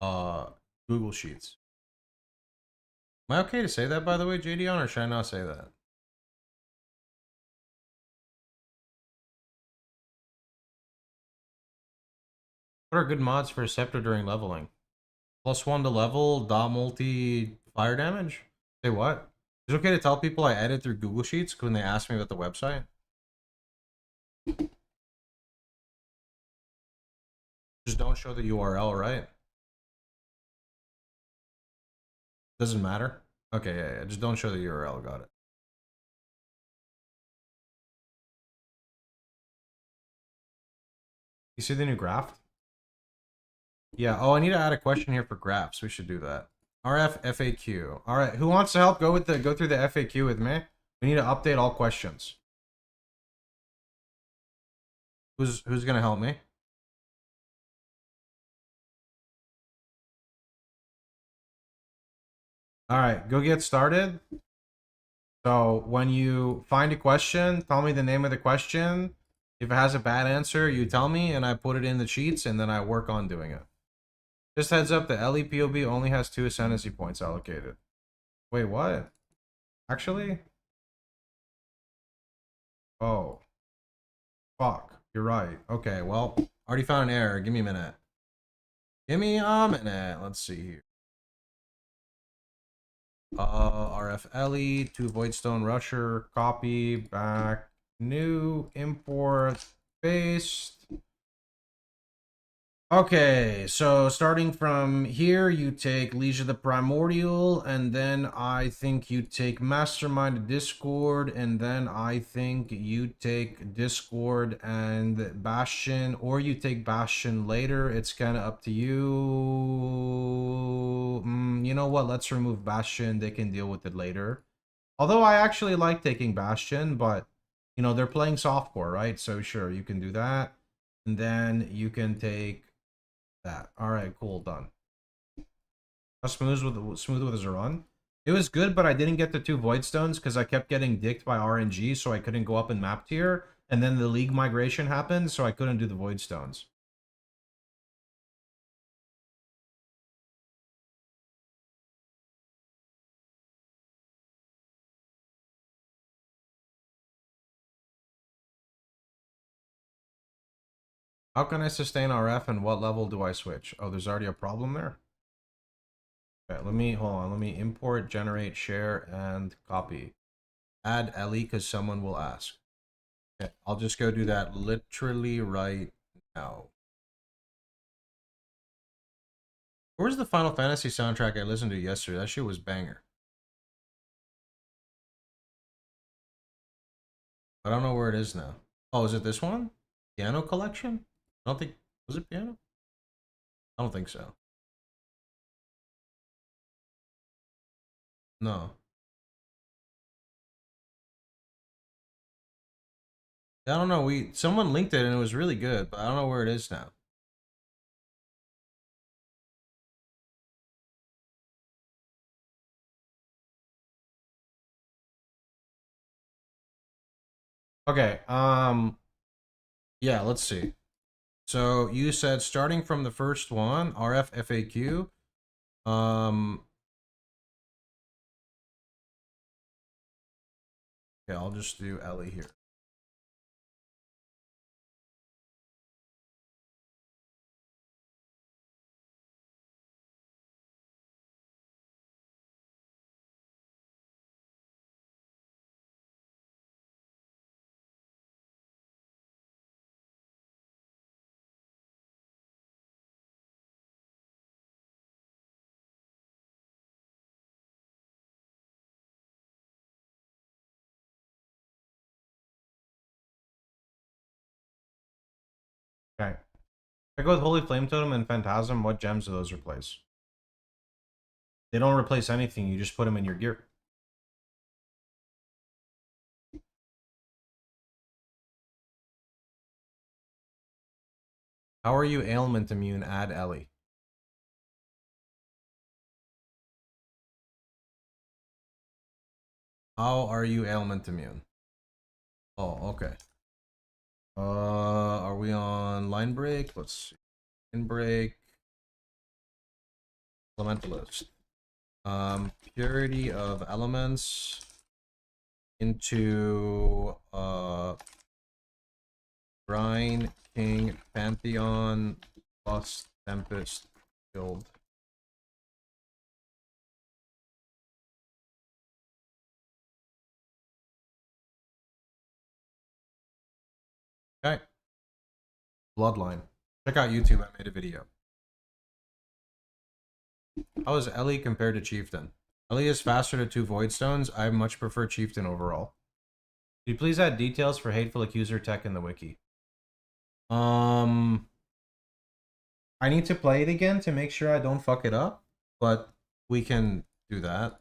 Google Sheets. Am I okay to say that, by the way, JDon, or should I not say that? What are good mods for Scepter during leveling? +1 to level, dot multi, fire damage? Say what? Is it okay to tell people I edit through Google Sheets when they ask me about the website? Just don't show the URL, right? Doesn't matter. Okay, yeah. Just don't show the URL. Got it. You see the new graph? Yeah. Oh, I need to add a question here for graphs. We should do that. RF FAQ. All right. Who wants to help go through the FAQ with me? We need to update all questions. Who's gonna help me? All right, go get started. So when you find a question, tell me the name of the question. If it has a bad answer, you tell me, and I put it in the cheats, and then I work on doing it. Just heads up, the LE POB only has 2 ascendancy points allocated. Wait, what? Actually? Oh. Fuck. You're right. Okay, well, already found an error. Give me a minute. Give me a minute. Let's see here. RF LE, 2 Voidstone Rusher, copy, back, new, import, paste. Okay, so starting from here, you take Leisure the Primordial, and then I think you take Mastermind Discord, and then I think you take Discord and Bastion, or you take Bastion later. It's kind of up to you. You know what? Let's remove Bastion. They can deal with it later. Although I actually like taking Bastion, but, you know, they're playing softcore, right? So sure, you can do that. And then you can take that. All right, cool, done. How smooth with his run? It was good, but I didn't get the 2 void stones because I kept getting dicked by RNG, so I couldn't go up in map tier. And then the league migration happened, so I couldn't do the void stones. How can I sustain RF and what level do I switch? Oh, there's already a problem there? Okay, hold on. Let me import, generate, share, and copy. Add Ellie because someone will ask. Okay, I'll just go do that literally right now. Where's the Final Fantasy soundtrack I listened to yesterday? That shit was banger. I don't know where it is now. Oh, is it this one? Piano Collection? I don't think... Was it piano? I don't think so. No. I don't know. Someone linked it and it was really good, but I don't know where it is now. Okay, yeah, let's see. So you said starting from the first one, RF FAQ. Okay, I'll just do Ellie here. Okay. I go with Holy Flame Totem and Phantasm. What gems do those replace? They don't replace anything. You just put them in your gear. How are you ailment immune? Add Ellie. How are you ailment immune? Oh, okay. Are we on line break? Let's see. Line break. Elementalist. Purity of elements into Brine King Pantheon plus Tempest Guild. Okay. Bloodline. Check out YouTube. I made a video. How is Ellie compared to Chieftain? Ellie is faster to 2 Void Stones. I much prefer Chieftain overall. Could you please add details for Hateful Accuser tech in the wiki? I need to play it again to make sure I don't fuck it up, but we can do that.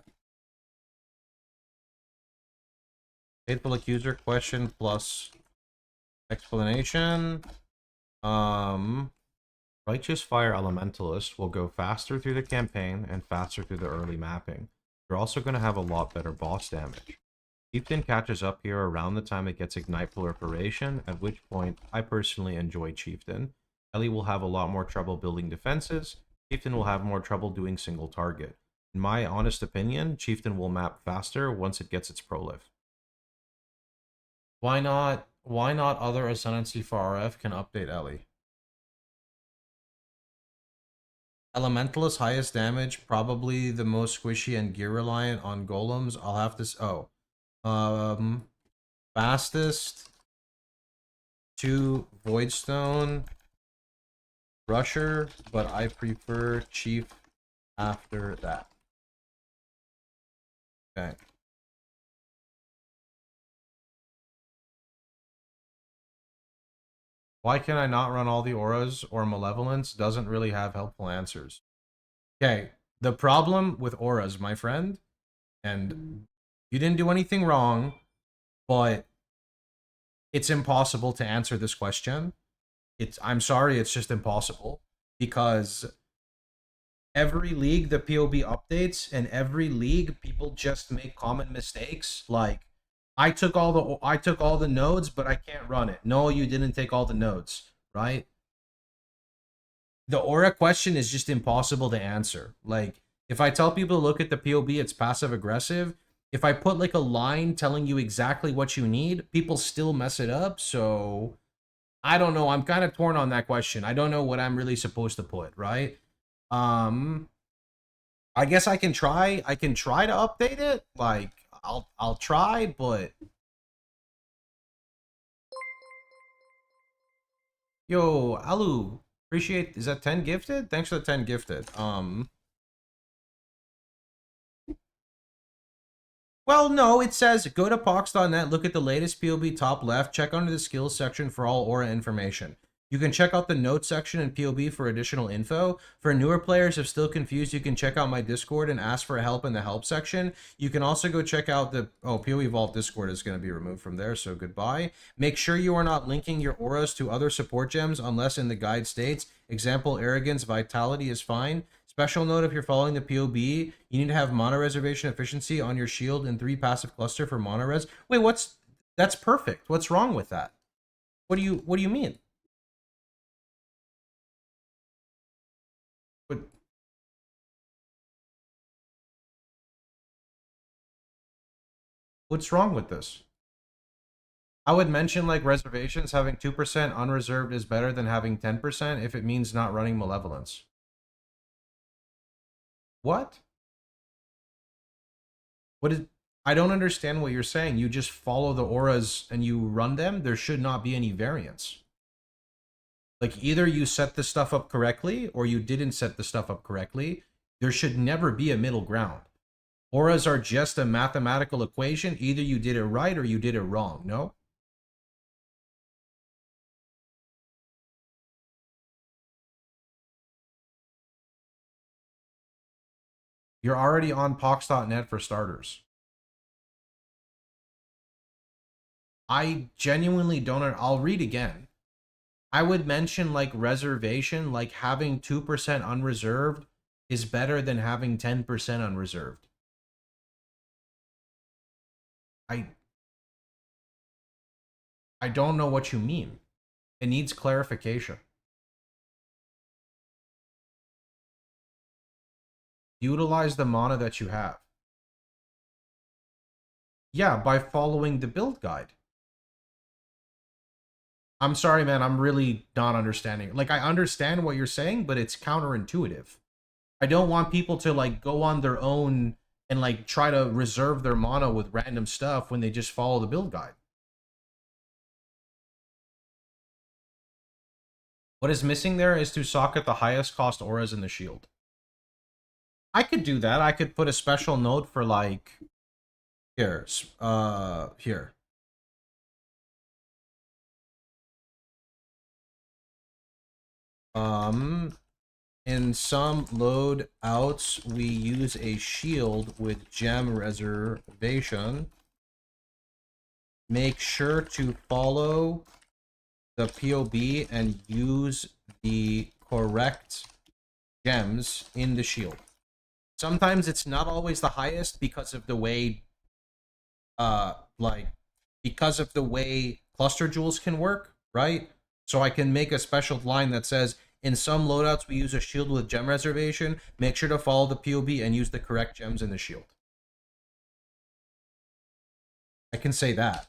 Hateful Accuser question plus explanation. Righteous Fire Elementalist will go faster through the campaign and faster through the early mapping. You're also going to have a lot better boss damage. Chieftain catches up here around the time it gets Ignite Proliferation, at which point I personally enjoy Chieftain. Ellie will have a lot more trouble building defenses. Chieftain will have more trouble doing single target. In my honest opinion, Chieftain will map faster once it gets its prolif. Why not other Ascendancy for RF can update Ellie? Elementalist highest damage, probably the most squishy and gear reliant on golems. I'll have to fastest to Voidstone Rusher, but I prefer Chief after that. Okay. Why can I not run all the auras or malevolence? Doesn't really have helpful answers. Okay, the problem with auras, my friend, and you didn't do anything wrong, but it's impossible to answer this question. I'm sorry, it's just impossible, because every league the POB updates, and every league people just make common mistakes. Like, I took all the nodes, but I can't run it. No, you didn't take all the nodes, right? The aura question is just impossible to answer. Like, if I tell people to look at the POB, it's passive aggressive. If I put like a line telling you exactly what you need, people still mess it up. So I don't know. I'm kind of torn on that question. I don't know what I'm really supposed to put, right? I guess I can try. I can try to update it. Like, I'll try, but yo, Alu, appreciate, is that 10 gifted? Thanks for the 10 gifted. Well, no, it says go to pox.net, look at the latest POB top left, check under the skills section for all aura information. You can check out the notes section in POB for additional info. For newer players, if still confused, you can check out my Discord and ask for help in the help section. You can also go check out the... Oh, POE Vault Discord is going to be removed from there, so goodbye. Make sure you are not linking your auras to other support gems unless in the guide states. Example, Arrogance, Vitality is fine. Special note, if you're following the POB, you need to have Mana Reservation Efficiency on your shield and 3 passive cluster for Mana Res. Wait, that's perfect. What's wrong with that? What do you mean? What's wrong with this? I would mention, like, reservations, having 2% unreserved is better than having 10% if it means not running Malevolence. What? I don't understand what you're saying. You just follow the auras and you run them. There should not be any variance. Like, either you set the stuff up correctly or you didn't set the stuff up correctly. There should never be a middle ground. Auras are just a mathematical equation. Either you did it right or you did it wrong, no? You're already on pox.net for starters. I genuinely don't... I'll read again. I would mention, like, reservation, like having 2% unreserved is better than having 10% unreserved. I don't know what you mean. It needs clarification. Utilize the mana that you have. Yeah, by following the build guide. I'm sorry, man. I'm really not understanding. Like, I understand what you're saying, but it's counterintuitive. I don't want people to, like, go on their own and, like, try to reserve their mana with random stuff when they just follow the build guide. What is missing there is to socket the highest cost auras in the shield. I could do that. I could put a special note for like here. Here. In some loadouts, we use a shield with gem reservation. Make sure to follow the POB and use the correct gems in the shield. Sometimes it's not always the highest because of the way, because of the way cluster jewels can work, right? So I can make a special line that says, in some loadouts, we use a shield with gem reservation. Make sure to follow the POB and use the correct gems in the shield. I can say that.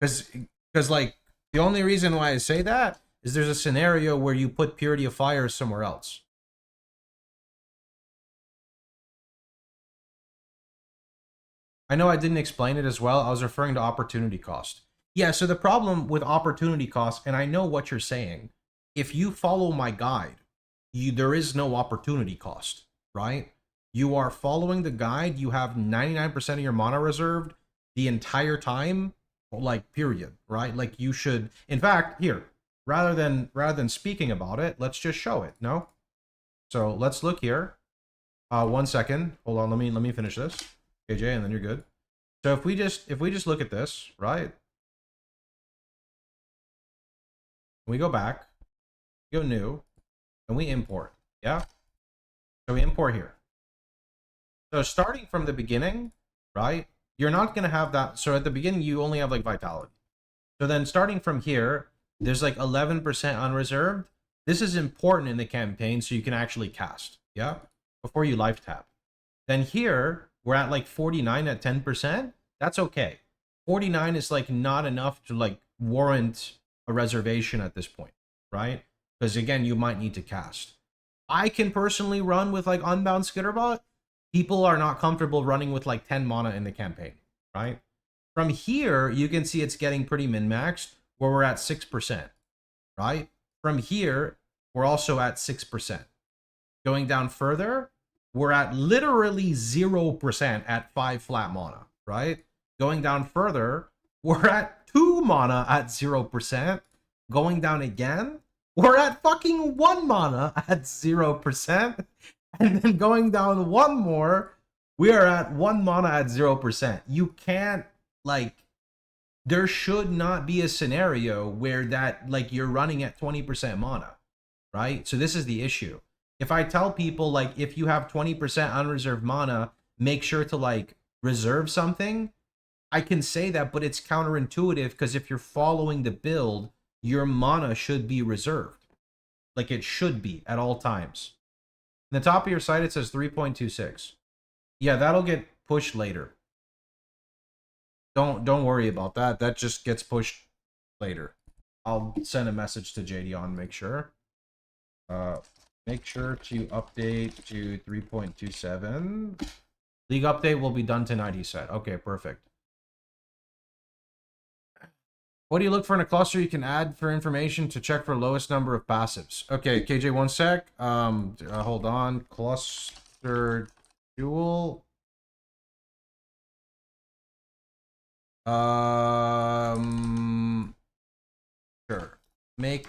Because like, the only reason why I say that is there's a scenario where you put Purity of Fire somewhere else. I know I didn't explain it as well. I was referring to opportunity cost. Yeah, so the problem with opportunity cost, and I know what you're saying, if you follow my guide, there is no opportunity cost, right? You are following the guide, you have 99% of your mana reserved the entire time, like period, right? Like you should, in fact, here, rather than speaking about it, let's just show it, no? So let's look here. 1 second. Hold on, let me finish this. KJ, and then you're good. So if we just look at this, right? We go back, go new, and we import. Yeah? So we import here. So starting from the beginning, right? You're not going to have that. So at the beginning, you only have like vitality. So then starting from here, there's like 11% unreserved. This is important in the campaign so you can actually cast. Yeah? Before you life tap. Then here, we're at like 49 at 10%. That's okay. 49 is like not enough to like warrant a reservation at this point, right? Because again, you might need to cast. I can personally run with like Unbound Skitterbot. People are not comfortable running with like 10 mana in the campaign, right? From here, you can see it's getting pretty min-maxed where we're at 6%, right? From here, we're also at 6%. Going down further, we're at literally 0% at 5 flat mana, right? Going down further, we're at 2 mana at 0%. Going down again, we're at fucking 1 mana at 0%. And then going down one more, we are at 1 mana at 0%. You can't, like, there should not be a scenario where that, like, you're running at 20% mana, right? So this is the issue. If I tell people, like, if you have 20% unreserved mana, make sure to, like, reserve something, I can say that, but it's counterintuitive because if you're following the build, your mana should be reserved. Like, it should be at all times. In the top of your site, it says 3.26. Yeah, that'll get pushed later. Don't worry about that. That just gets pushed later. I'll send a message to JD on make sure. Make sure to update to 3.27. League update will be done tonight, he said. Okay, perfect. What do you look for in a cluster you can add for information to check for lowest number of passives? Okay, KJ, 1 sec. Hold on. Cluster jewel. Sure. Make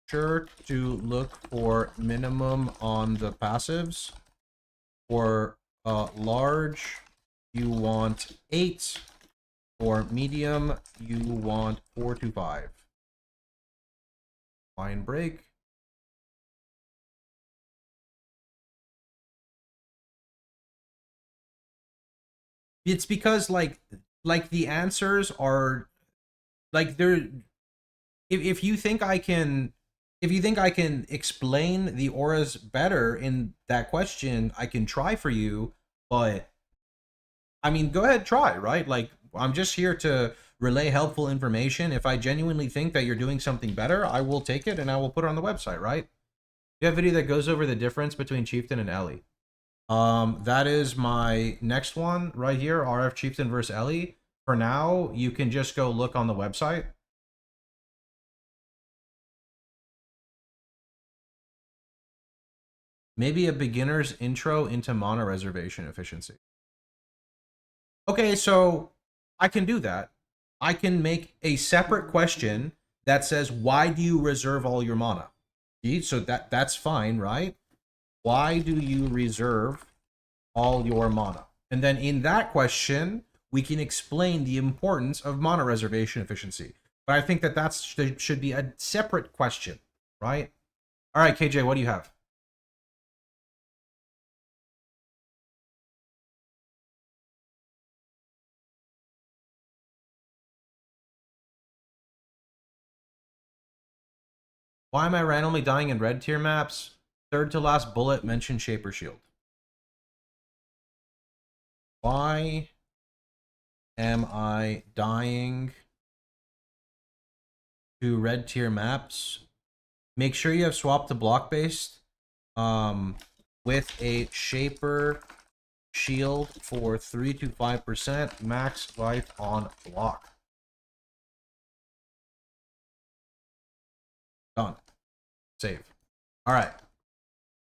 sure to look for minimum on the passives. For large, you want 8. For medium, you want 4 to 5. Line break. It's because like the answers are like they're if you think I can explain the auras better in that question, I can try for you, but I mean, go ahead, try, right? Like, I'm just here to relay helpful information. If I genuinely think that you're doing something better, I will take it and I will put it on the website, right? You have a video that goes over the difference between Chieftain and Ellie. That is my next one right here, RF Chieftain versus Ellie. For now, you can just go look on the website. Maybe a beginner's intro into mana reservation efficiency. Okay, so I can do that. I can make a separate question that says, why do you reserve all your mana? See? So that's fine, right? Why do you reserve all your mana? And then in that question, we can explain the importance of mana reservation efficiency. But I think that should be a separate question, right? All right, KJ, what do you have? Why am I randomly dying in red tier maps? Third to last bullet mentioned Shaper Shield. Why am I dying to red tier maps? Make sure you have swapped to block based with a Shaper Shield for 3 to 5% max life on block. Done. Save. All right.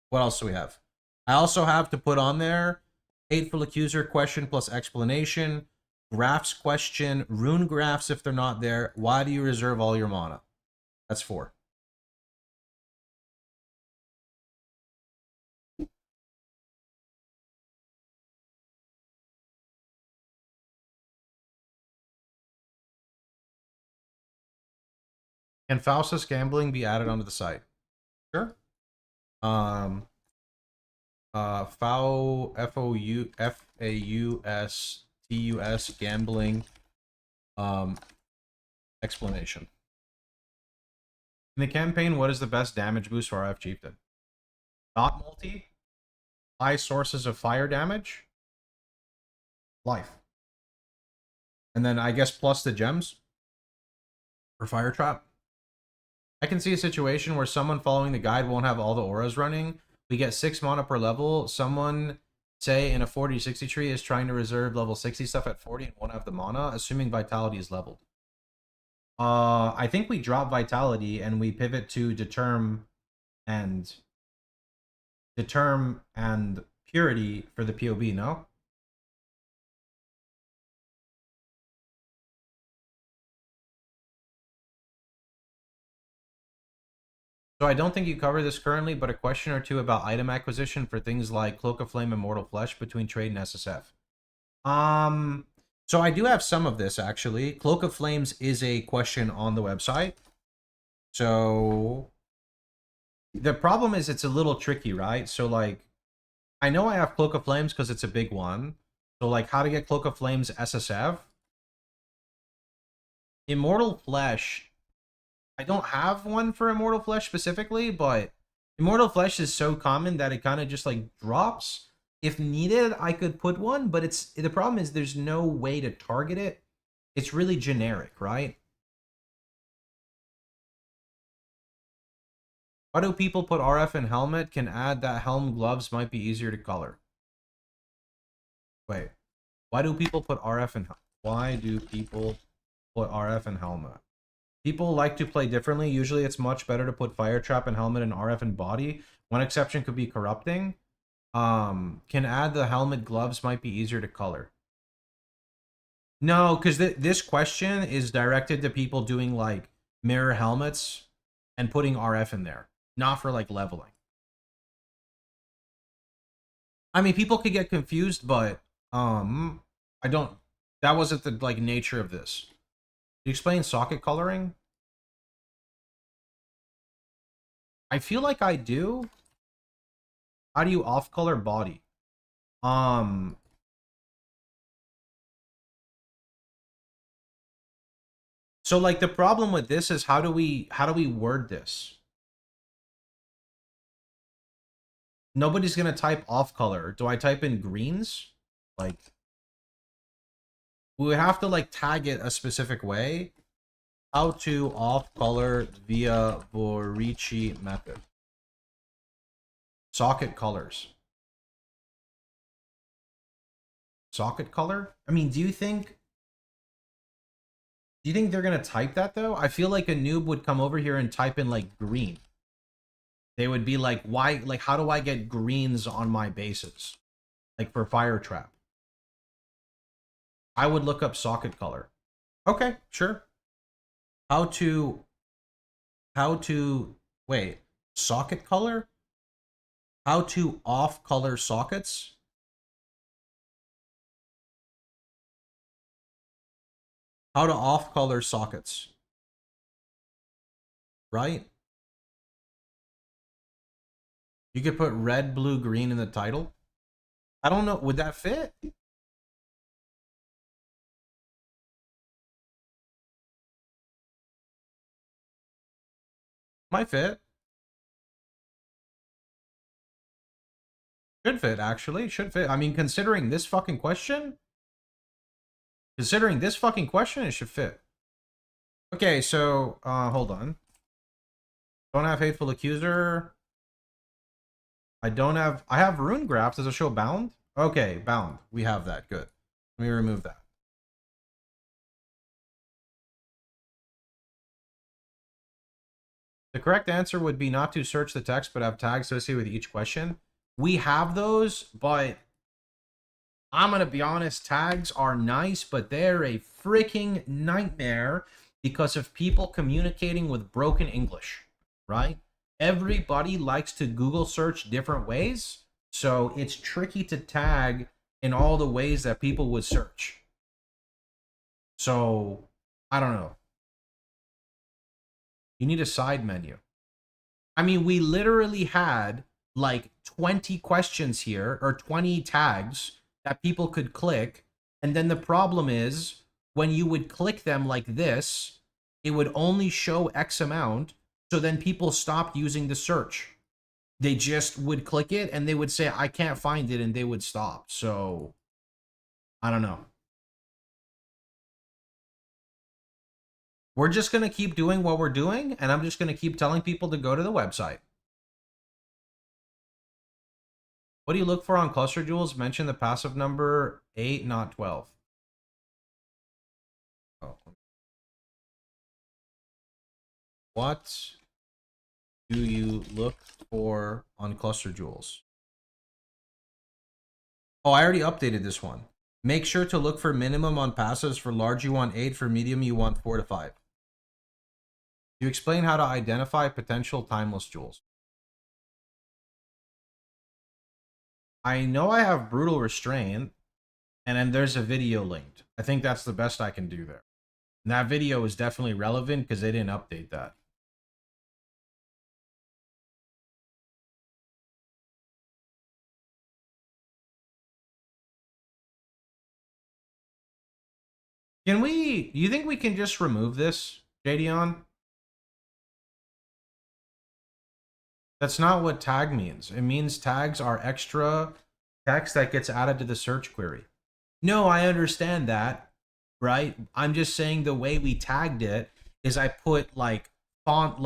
What else do we have? I also have to put on there Hateful Accuser question plus explanation, graphs question, rune graphs if they're not there. Why do you reserve all your mana? That's 4. Can Faustus gambling be added onto the site? Sure. FAUSTUS gambling explanation. In the campaign, what is the best damage boost for RF Chieftain? Not multi, high sources of fire damage, life. And then I guess plus the gems for fire trap. I can see a situation where someone following the guide won't have all the auras running. We get 6 mana per level. Someone, say, in a 40-60 tree is trying to reserve level 60 stuff at 40 and won't have the mana, assuming Vitality is leveled. I think we drop Vitality and we pivot to Determ and Purity for the POB, no? So I don't think you cover this currently, but a question or two about item acquisition for things like Cloak of Flame and Mortal Flesh between trade and SSF. So I do have some of this, actually. Cloak of Flames is a question on the website. So the problem is it's a little tricky, right? So, like, I know I have Cloak of Flames because it's a big one. So, like, how to get Cloak of Flames SSF? Immortal Flesh... I don't have one for Immortal Flesh specifically, but Immortal Flesh is so common that it kind of just like drops. If needed, I could put one, but the problem is there's no way to target it. It's really generic, right? Why do people put RF in helmet? Can add that helm gloves might be easier to color. Wait. Why do people put RF in helmet? People like to play differently. Usually it's much better to put Fire Trap and Helmet and RF and Body. One exception could be Corrupting. Can add the helmet gloves might be easier to color. No, because this question is directed to people doing like mirror helmets and putting RF in there. Not for like leveling. I mean, people could get confused, but that wasn't the like nature of this. You explain socket coloring? I feel like I do. How do you off-color body? So like the problem with this is how do we word this? Nobody's gonna type off-color. Do I type in greens? Like, we would have to like tag it a specific way. How to off-color via Vorici method. Socket colors. Socket color? I mean, do you think they're gonna type that though? I feel like a noob would come over here and type in like green. They would be like, why, like, how do I get greens on my bases? Like for fire trap. I would look up socket color. Okay, sure. How to, wait, socket color? How to off color sockets? How to off color sockets. Right? You could put red, blue, green in the title. I don't know. Would that fit? Might fit. Should fit, actually. Should fit. I mean, considering this fucking question, it should fit. Okay, so, hold on. Don't have Hateful Accuser. I have Rune Graph. Does it show bound? Okay, bound. We have that. Good. Let me remove that. The correct answer would be not to search the text, but have tags associated with each question. We have those, but I'm going to be honest, tags are nice, but they're a freaking nightmare because of people communicating with broken English, right? Everybody likes to Google search different ways, so it's tricky to tag in all the ways that people would search. So, I don't know. You need a side menu. I mean, we literally had like 20 questions here, or 20 tags that people could click, and then the problem is, when you would click them like this, it would only show X amount, so then people stopped using the search. They just would click it, and they would say, I can't find it, and they would stop. So, I don't know. We're just going to keep doing what we're doing, and I'm just going to keep telling people to go to the website. What do you look for on cluster jewels? Mention the passive number 8, not 12. Oh. What do you look for on cluster jewels? Oh, I already updated this one. Make sure to look for minimum on passives. For large, you want 8. For medium, you want 4 to 5. You explain how to identify potential timeless jewels. I know I have Brutal Restraint, and then there's a video linked. I think that's the best I can do there. And that video is definitely relevant because they didn't update that. Can we, you think we can just remove this, JDon? That's not what tag means. It means tags are extra text that gets added to the search query. No, I understand that, right? I'm just saying the way we tagged it is I put like font,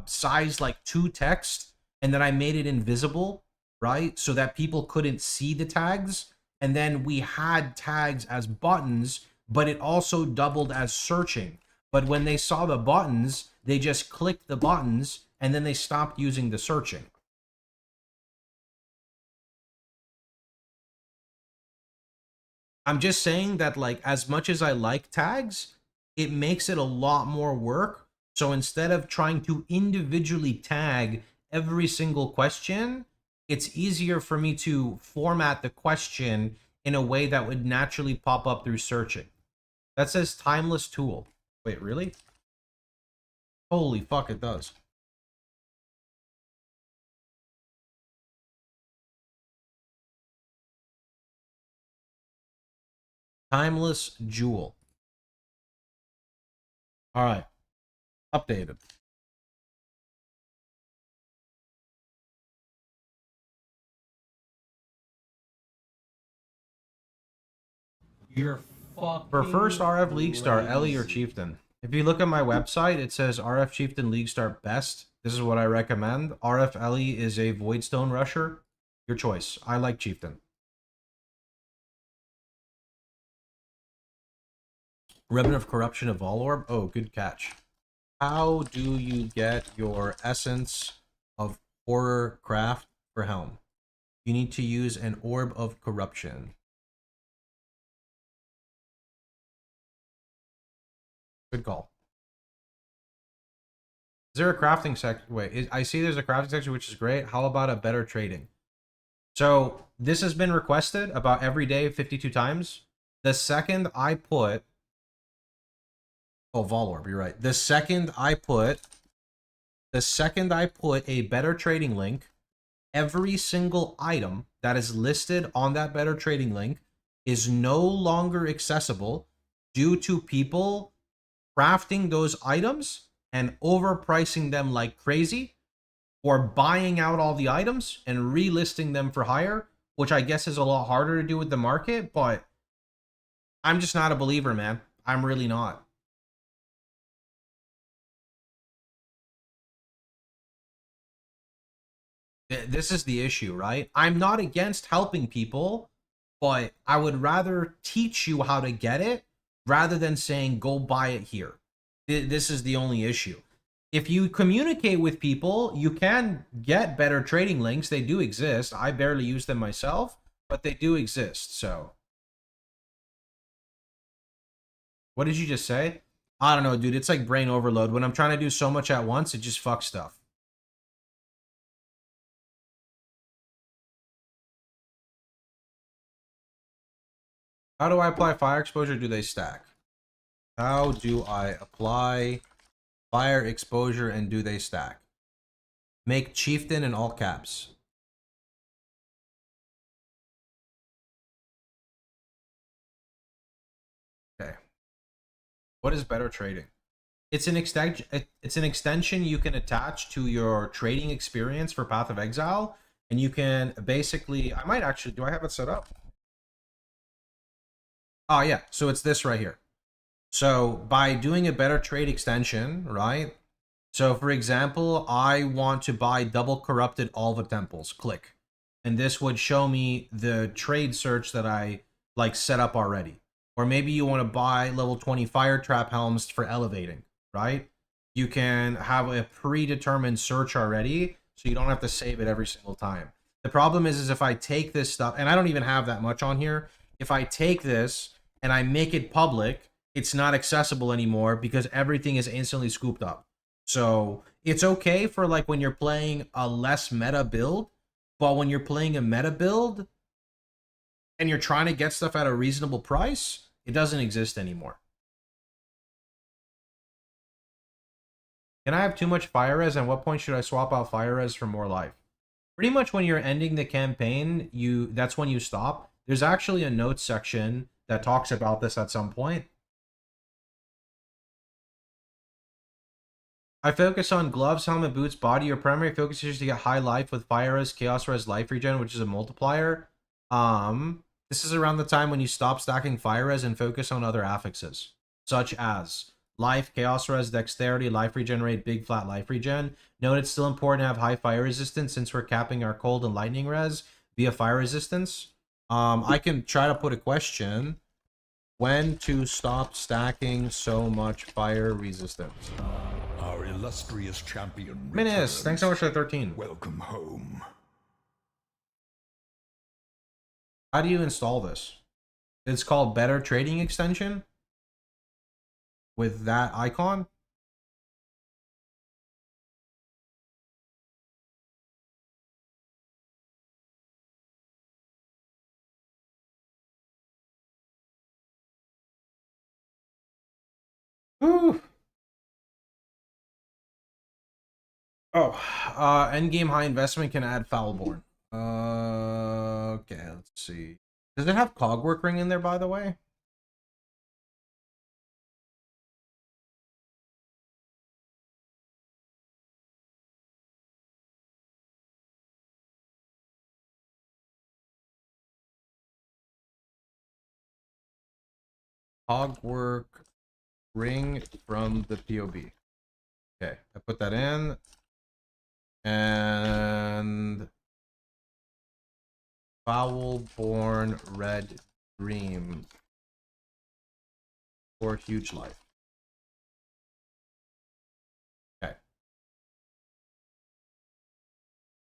size like 2 text, and then I made it invisible, right? So that people couldn't see the tags. And then we had tags as buttons, but it also doubled as searching. But when they saw the buttons, they just clicked the buttons, and then they stopped using the searching. I'm just saying that, like, as much as I like tags, it makes it a lot more work. So instead of trying to individually tag every single question, it's easier for me to format the question in a way that would naturally pop up through searching. That says timeless tool. Wait, really? Holy fuck, it does. Timeless jewel. All right. Updated. You're fucking For first RF League Star, Ellie or Chieftain. If you look at my website, it says RF Chieftain League Star best. This is what I recommend. RF Ellie is a Voidstone rusher. Your choice. I like Chieftain. Remnant of Corruption of All Orb. Oh, good catch. How do you get your essence of horror craft for Helm? You need to use an orb of corruption. Good call. Is there a crafting section? Wait, I see there's a crafting section, which is great. How about a better trading? So this has been requested about every day 52 times. The second I put... Oh, Volorb, you're right. The second I put a better trading link, every single item that is listed on that better trading link is no longer accessible due to people crafting those items and overpricing them like crazy, or buying out all the items and relisting them for higher, which I guess is a lot harder to do with the market, but I'm just not a believer, man. I'm really not. This is the issue, right? I'm not against helping people, but I would rather teach you how to get it rather than saying, go buy it here. This is the only issue. If you communicate with people, you can get better trading links. They do exist. I barely use them myself, but they do exist, so. What did you just say? I don't know, dude. It's like brain overload. When I'm trying to do so much at once, it just fucks stuff. How do I apply fire exposure? Do they stack? How do I apply fire exposure and do they stack? Make Chieftain in all caps. Okay. What is better trading? It's an extension you can attach to your trading experience for Path of Exile, and you can basically, I might actually, do I have it set up? Oh yeah, so it's this right here. So by doing a better trade extension, right? So for example, I want to buy double corrupted Alva temples, click. And this would show me the trade search that I like set up already. Or maybe you want to buy level 20 fire trap helms for elevating, right? You can have a predetermined search already, so you don't have to save it every single time. The problem is if I take this stuff, and I don't even have that much on here, if I take this and I make it public, it's not accessible anymore because everything is instantly scooped up. So it's okay for like when you're playing a less meta build, but when you're playing a meta build and you're trying to get stuff at a reasonable price, it doesn't exist anymore. Can I have too much fire res? At what point should I swap out fire res for more life? Pretty much when you're ending the campaign, that's when you stop. There's actually a notes section that talks about this at some point. I focus on gloves, helmet, boots, body. Your primary focus is to get high life with fire res, chaos res, life regen, which is a multiplier. This is around the time when you stop stacking fire res and focus on other affixes, such as life, chaos res, dexterity, life regenerate, big flat life regen. Note it's still important to have high fire resistance since we're capping our cold and lightning res via fire resistance. I can try to put a question. When to stop stacking so much fire resistance? Our illustrious champion Minis, returns. thanks so much for the 13. Welcome home. How do you install this? It's called Better Trading Extension with that icon. Ooh. Oh, endgame high investment can add Foulborn. Okay, let's see. Does it have Cogwork Ring in there, by the way? Cogwork Ring from the POB. Okay, I put that in. And Foulborn Red Dream for huge life.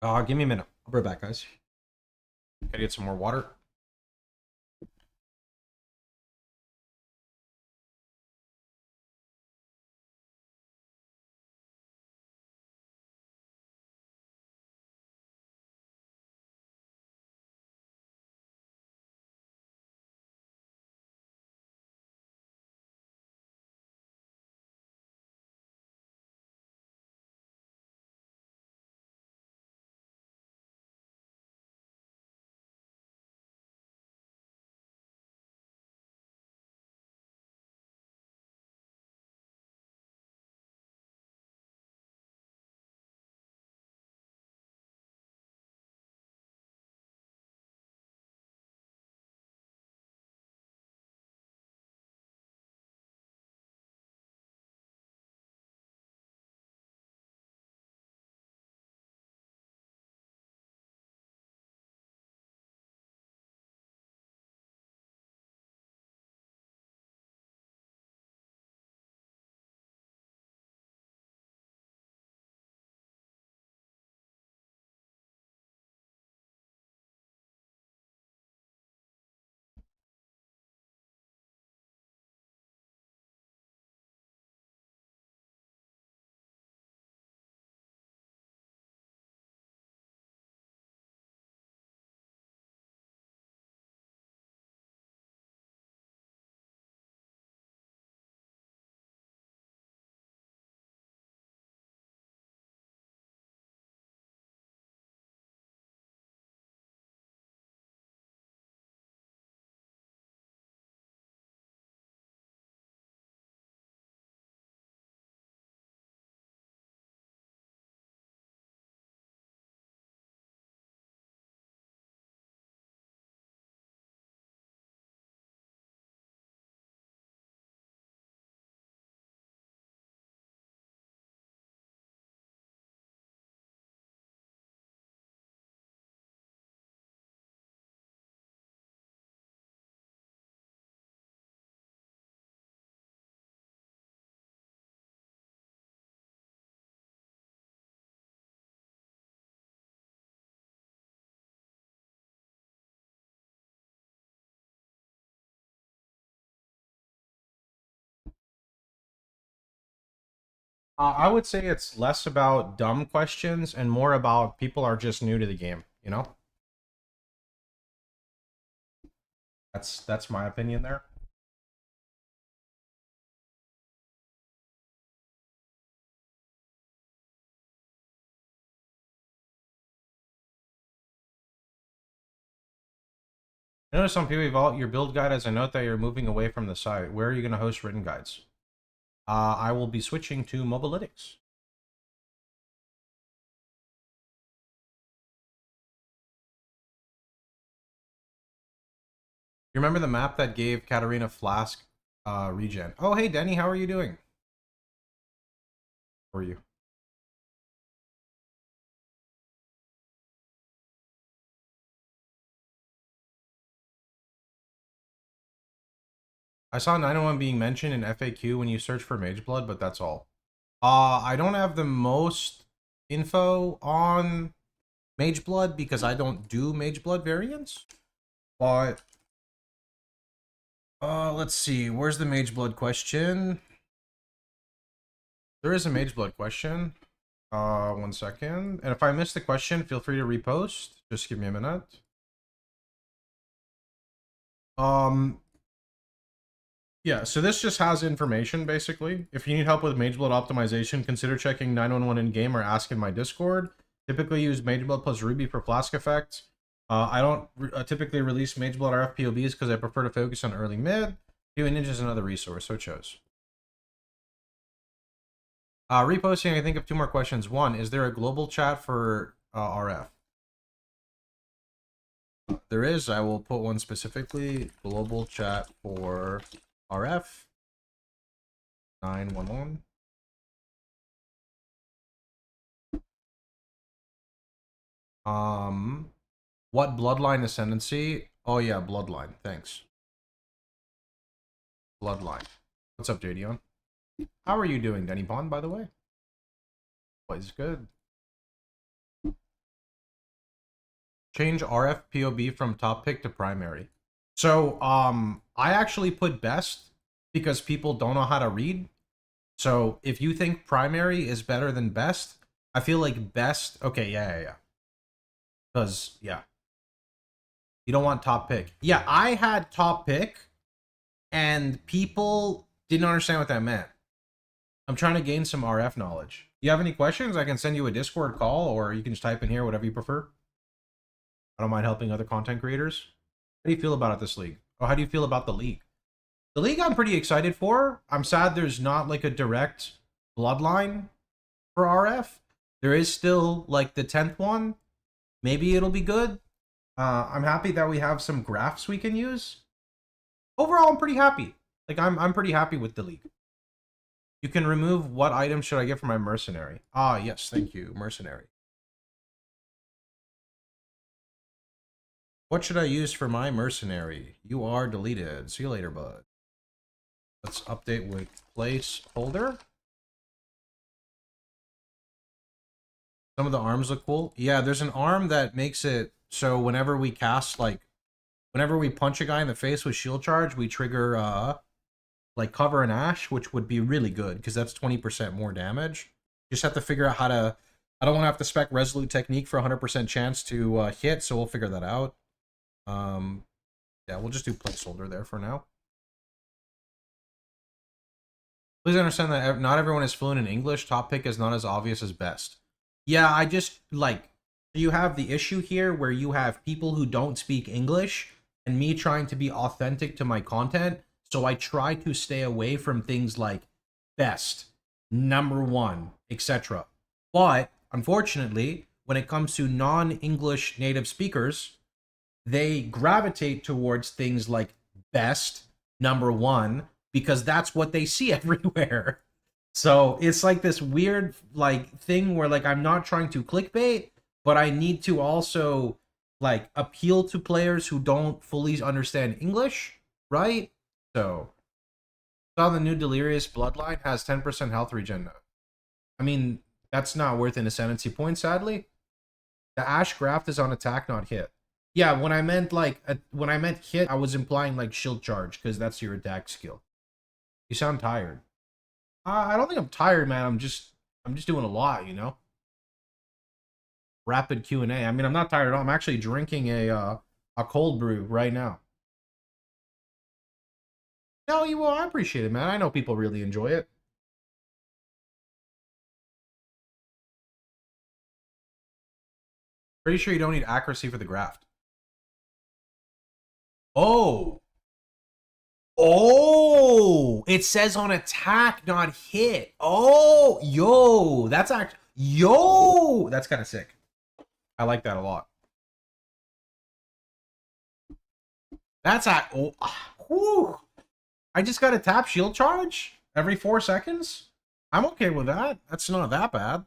Give me a minute. I'll be right back, guys. Gotta get some more water. I would say it's less about dumb questions and more about people are just new to the game, you know? That's my opinion there. I notice on POE Vault, your build guide has a note that you're moving away from the site. Where are you going to host written guides? I will be switching to Mobalytics. You remember the map that gave Katarina Flask regen? Oh, hey, Denny, how are you doing? How are you? I saw 901 being mentioned in FAQ when you search for Mageblood, but that's all. I don't have the most info on Mageblood because I don't do Mageblood variants. But let's see. Where's the Mageblood question? There is a Mageblood question. 1 second. And if I miss the question, feel free to repost. Just give me a minute. Yeah, so this just has information, basically. If you need help with Mageblood optimization, consider checking 911 in-game or ask in my Discord. Typically use Mageblood plus Ruby for Flask effect. I don't typically release Mageblood RF POBs because I prefer to focus on early mid. Doing Ninja is another resource, so chose. Reposting, I think of 2 more questions. 1, is there a global chat for RF? There is. I will put one specifically. Global chat for RF 911. What bloodline ascendancy? Oh yeah, bloodline. Thanks. Bloodline. What's up, JDon? How are you doing, Denny Pond, by the way? Always good. change RF POB from top pick to primary. So, I actually put best because people don't know how to read. So, if you think primary is better than best, I feel like best... Okay, yeah. Because, yeah. You don't want top pick. Yeah, I had top pick, and people didn't understand what that meant. I'm trying to gain some RF knowledge. You have any questions? I can send you a Discord call, or you can just type in here, whatever you prefer. I don't mind helping other content creators. How do you feel about it, this league? Or how do you feel about the league? The league I'm pretty excited for. I'm sad there's not like a direct bloodline for RF. There is still like the 10th one. Maybe it'll be good. I'm happy that we have some graphs we can use. Overall, I'm pretty happy. Like I'm pretty happy with the league. You can remove what item should I get for my mercenary? Ah, yes, thank you, mercenary. What should I use for my mercenary? You are deleted. See you later, bud. Let's update with placeholder. Some of the arms look cool. Yeah, there's an arm that makes it so whenever we cast, like, whenever we punch a guy in the face with shield charge, we trigger, like, cover and ash, which would be really good, because that's 20% more damage. You just have to figure out how to... I don't want to have to spec Resolute Technique for 100% chance to hit, so we'll figure that out. Yeah, we'll just do placeholder there for now. Please understand that not everyone is fluent in English. Top pick is not as obvious as best. Yeah, I just, like, you have the issue here where you have people who don't speak English and me trying to be authentic to my content, so I try to stay away from things like best, number one, etc. But, unfortunately, when it comes to non-English native speakers, they gravitate towards things like best, number one, because that's what they see everywhere. So it's like this weird like thing where like I'm not trying to clickbait, but I need to also like appeal to players who don't fully understand English, right? So saw the new Delirious Bloodline has 10% health regen. I mean, that's not worth an ascendancy point, sadly. The Ash Graft is on attack, not hit. Yeah, when I meant like when I meant hit, I was implying like shield charge because that's your attack skill. You sound tired. I don't think I'm tired, man. I'm just doing a lot, you know. Rapid Q&A. I mean, I'm not tired at all. I'm actually drinking a cold brew right now. No, you will. I appreciate it, man. I know people really enjoy it. Pretty sure you don't need accuracy for the graft. Oh. Oh, it says on attack, not hit. Oh, yo, that's actually, yo, that's kind of sick. I like that a lot. That's oh, whew. I just got to tap shield charge every 4 seconds. I'm okay with that. That's not that bad.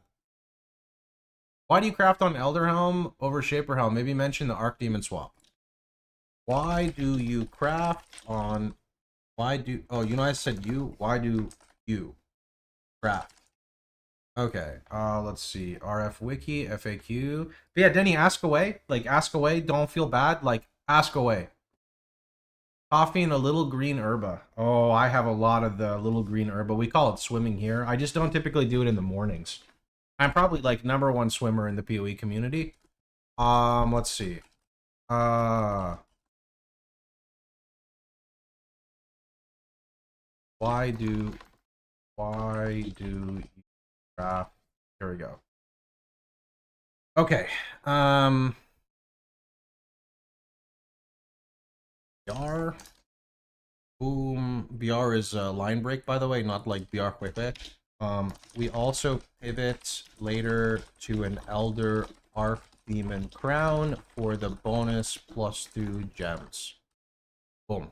Why do you craft on Elder Helm over Shaper Helm? Maybe mention the Archdemon swap. Why do you craft on... Why do... Oh, you know I said you? Why do you craft? Okay, let's see. RF Wiki, FAQ. But yeah, Denny, ask away. Like, ask away. Don't feel bad. Like, ask away. Coffee and a little green herba. Oh, I have a lot of the little green herba. We call it swimming here. I just don't typically do it in the mornings. I'm probably, like, #1 swimmer in the POE community. Let's see. Why do you craft? Here we go. Okay. BR. Boom. BR is line break, by the way, not like BR quick. We also pivot later to an Elder Archdemon Crown for the bonus +2 gems. Boom.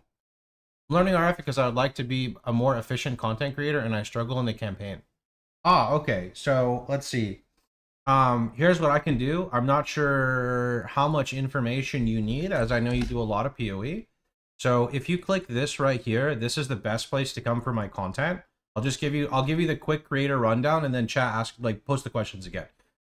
I'm learning RF because I would like to be a more efficient content creator and I struggle in the campaign. Ah, okay. So let's see. Here's what I can do. I'm not sure how much information you need, as I know you do a lot of POE. So if you click this right here, this is the best place to come for my content. I'll give you the quick creator rundown and then chat, ask, like, post the questions again.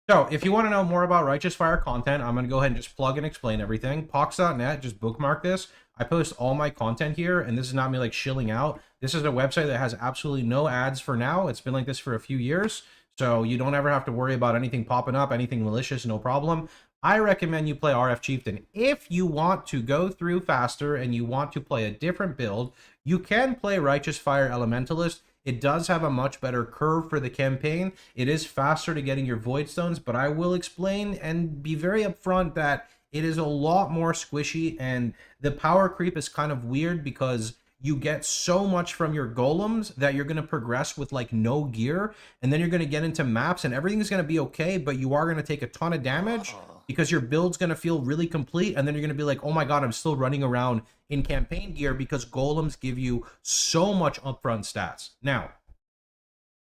So if you want to know more about Righteous Fire content, I'm going to go ahead and just plug and explain everything. Pox.net, just bookmark this. I post all my content here, and this is not me like shilling out. This is a website that has absolutely no ads for now. It's been like this for a few years, so you don't ever have to worry about anything popping up, anything malicious, no problem. I recommend you play RF Chieftain. If you want to go through faster and you want to play a different build, you can play Righteous Fire Elementalist. It does have a much better curve for the campaign. It is faster to getting your Void Stones, but I will explain and be very upfront that it is a lot more squishy, and the power creep is kind of weird because you get so much from your golems that you're going to progress with like no gear, and then you're going to get into maps and everything's going to be okay, but you are going to take a ton of damage because your build's going to feel really complete, and then you're going to be like, oh my god, I'm still running around in campaign gear because golems give you so much upfront stats. Now,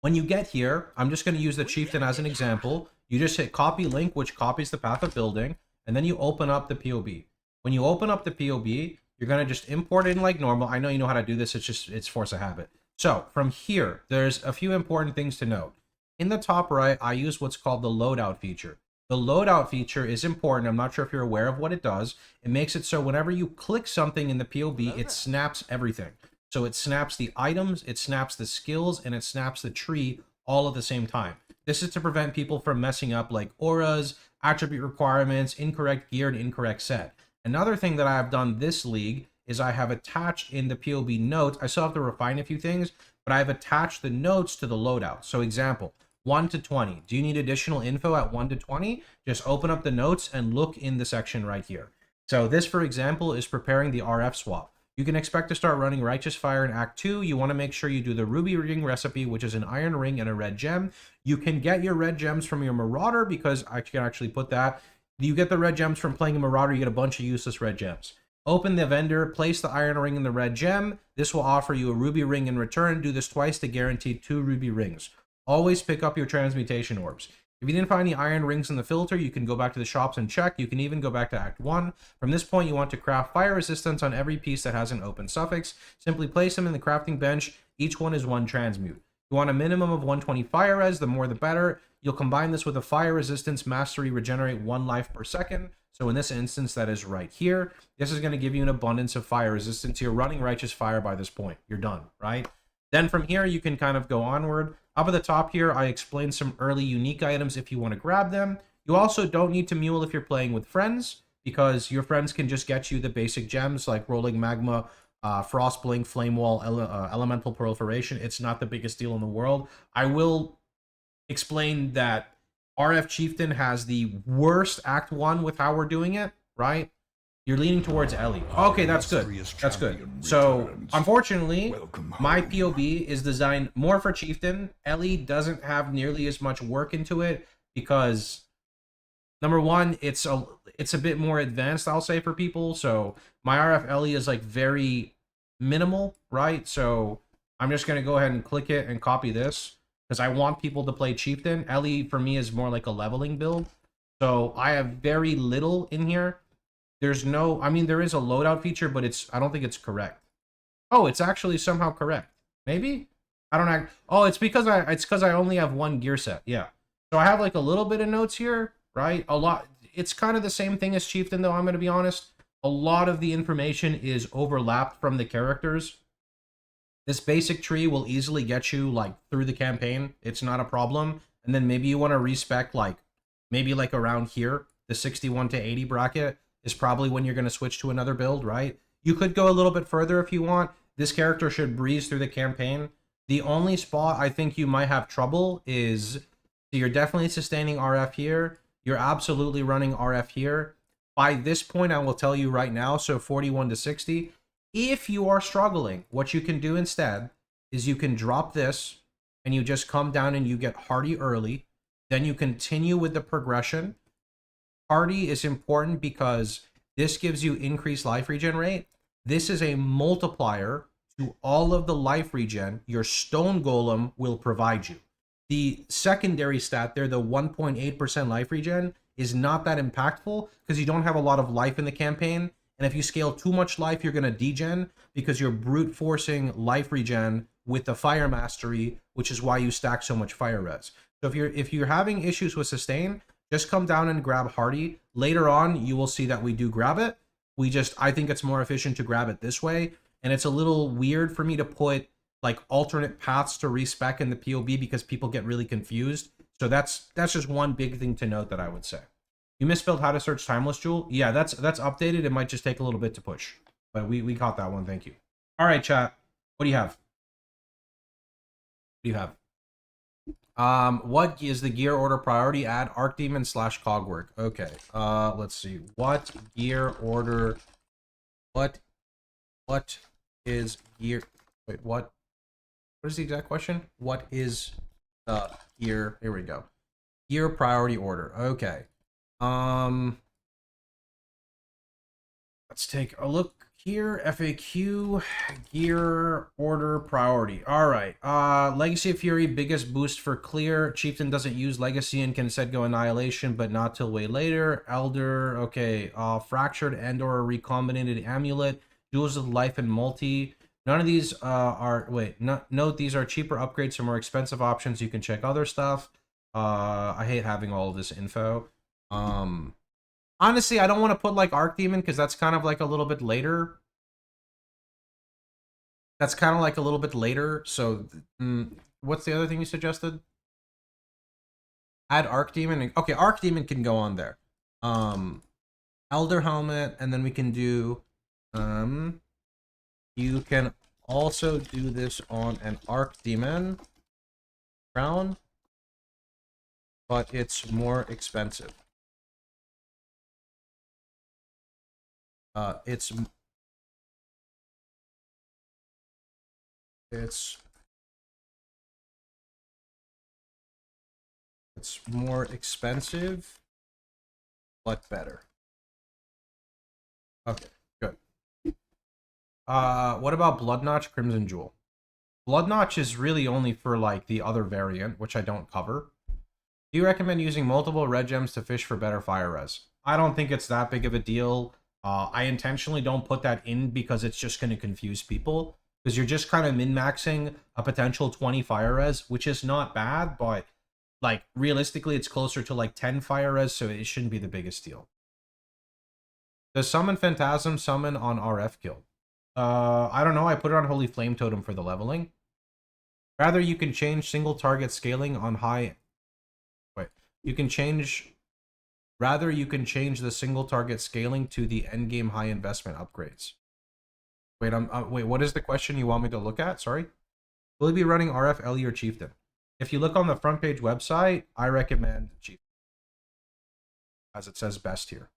when you get here, I'm just going to use the Chieftain as an example. You just hit copy link, which copies the path of building, and then you open up the POB. When you open up the POB, you're going to just import it in like normal. I know you know how to do this. It's force of habit. So from here, there's a few important things to note. In the top right, I use what's called the loadout feature. The loadout feature is important. I'm not sure if you're aware of what it does. It makes it so whenever you click something in the POB, it snaps everything. So it snaps the items, it snaps the skills, and it snaps the tree all at the same time. This is to prevent people from messing up like auras, attribute requirements, incorrect gear, and incorrect set. Another thing that I have done this league is I have attached in the POB notes, I still have to refine a few things, but I've attached the notes to the loadout. So example, 1 to 20. Do you need additional info at 1 to 20? Just open up the notes and look in the section right here. So this, for example, is preparing the RF swap. You can expect to start running Righteous Fire in Act 2. You want to make sure you do the Ruby Ring recipe, which is an iron ring and a red gem. You can get your red gems from your Marauder, because I can actually put that. You get the red gems from playing a Marauder, you get a bunch of useless red gems. Open the vendor, place the iron ring in the red gem. This will offer you a ruby ring in return. Do this twice to guarantee 2 ruby rings. Always pick up your transmutation orbs. If you didn't find any iron rings in the filter, you can go back to the shops and check. You can even go back to Act 1. From this point, you want to craft fire resistance on every piece that has an open suffix. Simply place them in the crafting bench. Each one is 1 transmute. You want a minimum of 120 fire res, the more the better. You'll combine this with a fire resistance mastery, regenerate 1 life per second. So in this instance, that is right here. This is going to give you an abundance of fire resistance. You're running Righteous Fire by this point. You're done, right? Then from here, you can kind of go onward. Up at the top here, I explained some early unique items if you want to grab them. You also don't need to mule if you're playing with friends, because your friends can just get you the basic gems like Rolling Magma, Frostblink, Flame Wall, Elemental Proliferation. It's not the biggest deal in the world. I will explain that RF Chieftain has the worst Act 1 with how we're doing it, right? You're leaning towards Ellie. Okay, that's good. That's good. So, unfortunately, my POB is designed more for Chieftain. Ellie doesn't have nearly as much work into it because, number one, it's a bit more advanced, I'll say, for people. So, my RF Ellie is like very minimal, right? So, I'm just going to go ahead and click it and copy this because I want people to play Chieftain. Ellie, for me, is more like a leveling build. So, I have very little in here. There's no, I mean, there is a loadout feature, but I don't think it's correct. Oh, it's actually somehow correct. Maybe? I don't know. Oh, it's because I only have 1 gear set. Yeah. So I have like a little bit of notes here, right? A lot. It's kind of the same thing as Chieftain, though, I'm going to be honest. A lot of the information is overlapped from the characters. This basic tree will easily get you like through the campaign. It's not a problem. And then maybe you want to respec like, maybe like around here, the 61 to 80 bracket is probably when you're going to switch to another build, right? You could go a little bit further if you want. This character should breeze through the campaign. The only spot I think you might have trouble is, so you're definitely sustaining RF here. You're absolutely running RF here. By this point, I will tell you right now, so 41 to 60. If you are struggling, what you can do instead is you can drop this and you just come down and you get Hardy early. Then you continue with the progression. Hardy is important because this gives you increased life regen rate. This is a multiplier to all of the life regen your stone golem will provide you. The secondary stat there, the 1.8% life regen, is not that impactful because you don't have a lot of life in the campaign. And if you scale too much life, you're going to degen because you're brute forcing life regen with the fire mastery, which is why you stack so much fire res. So if you're having issues with sustain, just come down and grab Hardy. Later on, you will see that we do grab it. I think it's more efficient to grab it this way. And it's a little weird for me to put like alternate paths to respec in the POB because people get really confused. So that's just one big thing to note that I would say. You misspelled how to search Timeless Jewel. Yeah, that's updated. It might just take a little bit to push. But we caught that one. Thank you. All right, chat. What do you have? What do you have? What is the gear order priority? Add Archdemon / Cogwork. Okay. Let's see. What gear order? What is gear? Wait, what? What is the exact question? What is the gear? Here we go. Gear priority order. Okay. Let's take a look here. FAQ, gear order priority. All right. Legacy of Fury, biggest boost for clear. Chieftain doesn't use Legacy and can instead go Annihilation, but not till way later. Elder, okay. Fractured and/or recombinated amulet. Jewels of Life and multi. None of these are. Wait. Note these are cheaper upgrades for more expensive options. You can check other stuff. I hate having all of this info. Honestly, I don't want to put like Archdemon because that's kind of like a little bit later. That's kind of like a little bit later. So, what's the other thing you suggested? Add Archdemon. Okay, Archdemon can go on there. Elder Helmet, and then we can do. You can also do this on an Archdemon crown, but it's more expensive. It's more expensive, but better. Okay, good. What about Blood Notch Crimson Jewel? Blood Notch is really only for like the other variant, which I don't cover. Do you recommend using multiple red gems to fish for better fire res? I don't think it's that big of a deal. I intentionally don't put that in because it's just going to confuse people. Because you're just kind of min-maxing a potential 20 fire res, which is not bad, but like realistically it's closer to like 10 fire res, so it shouldn't be the biggest deal. Does Summon Phantasm summon on RF kill? I don't know, I put it on Holy Flame Totem for the leveling. Rather, you can change single target scaling on high... Wait, you can change... Rather, you can change the single target scaling to the endgame high investment upgrades. Wait, wait, what is the question you want me to look at? Sorry. Will you be running RF, LE, or Chieftain? If you look on the front page website, I recommend Chieftain, as it says best here.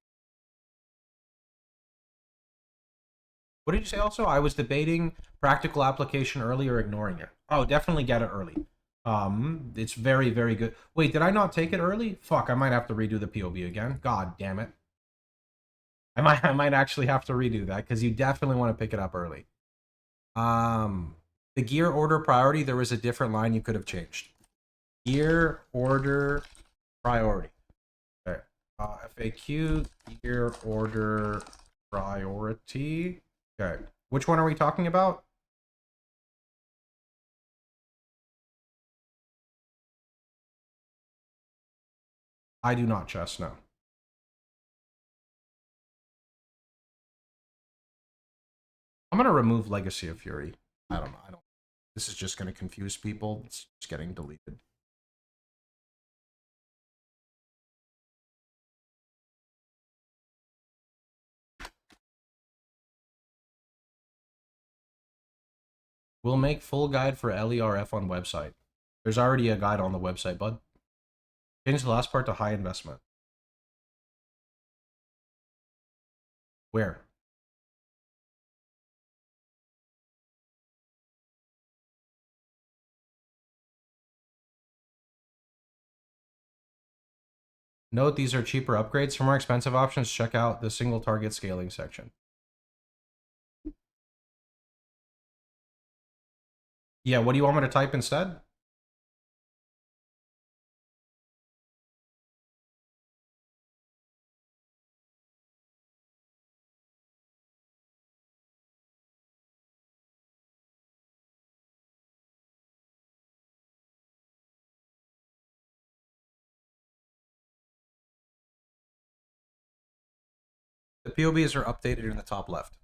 What did you say also? I was debating practical application early or ignoring it. Oh, definitely get it early. It's very, very good. Wait, did I not take it early? Fuck, I might have to redo the POB again. God damn it. I might actually have to redo that because you definitely want to pick it up early. The gear order priority, there was a different line you could have changed. Gear order priority. Okay. FAQ, gear order priority. Okay. Which one are we talking about? I do not, Chess, no. I'm gonna remove Legacy of Fury. I don't know. This is just gonna confuse people. It's just getting deleted. We'll make full guide for LERF on website. There's already a guide on the website, bud. Change the last part to high investment. Where? Note these are cheaper upgrades. For more expensive options, check out the single target scaling section. Yeah, what do you want me to type instead? The POBs are updated in the top left.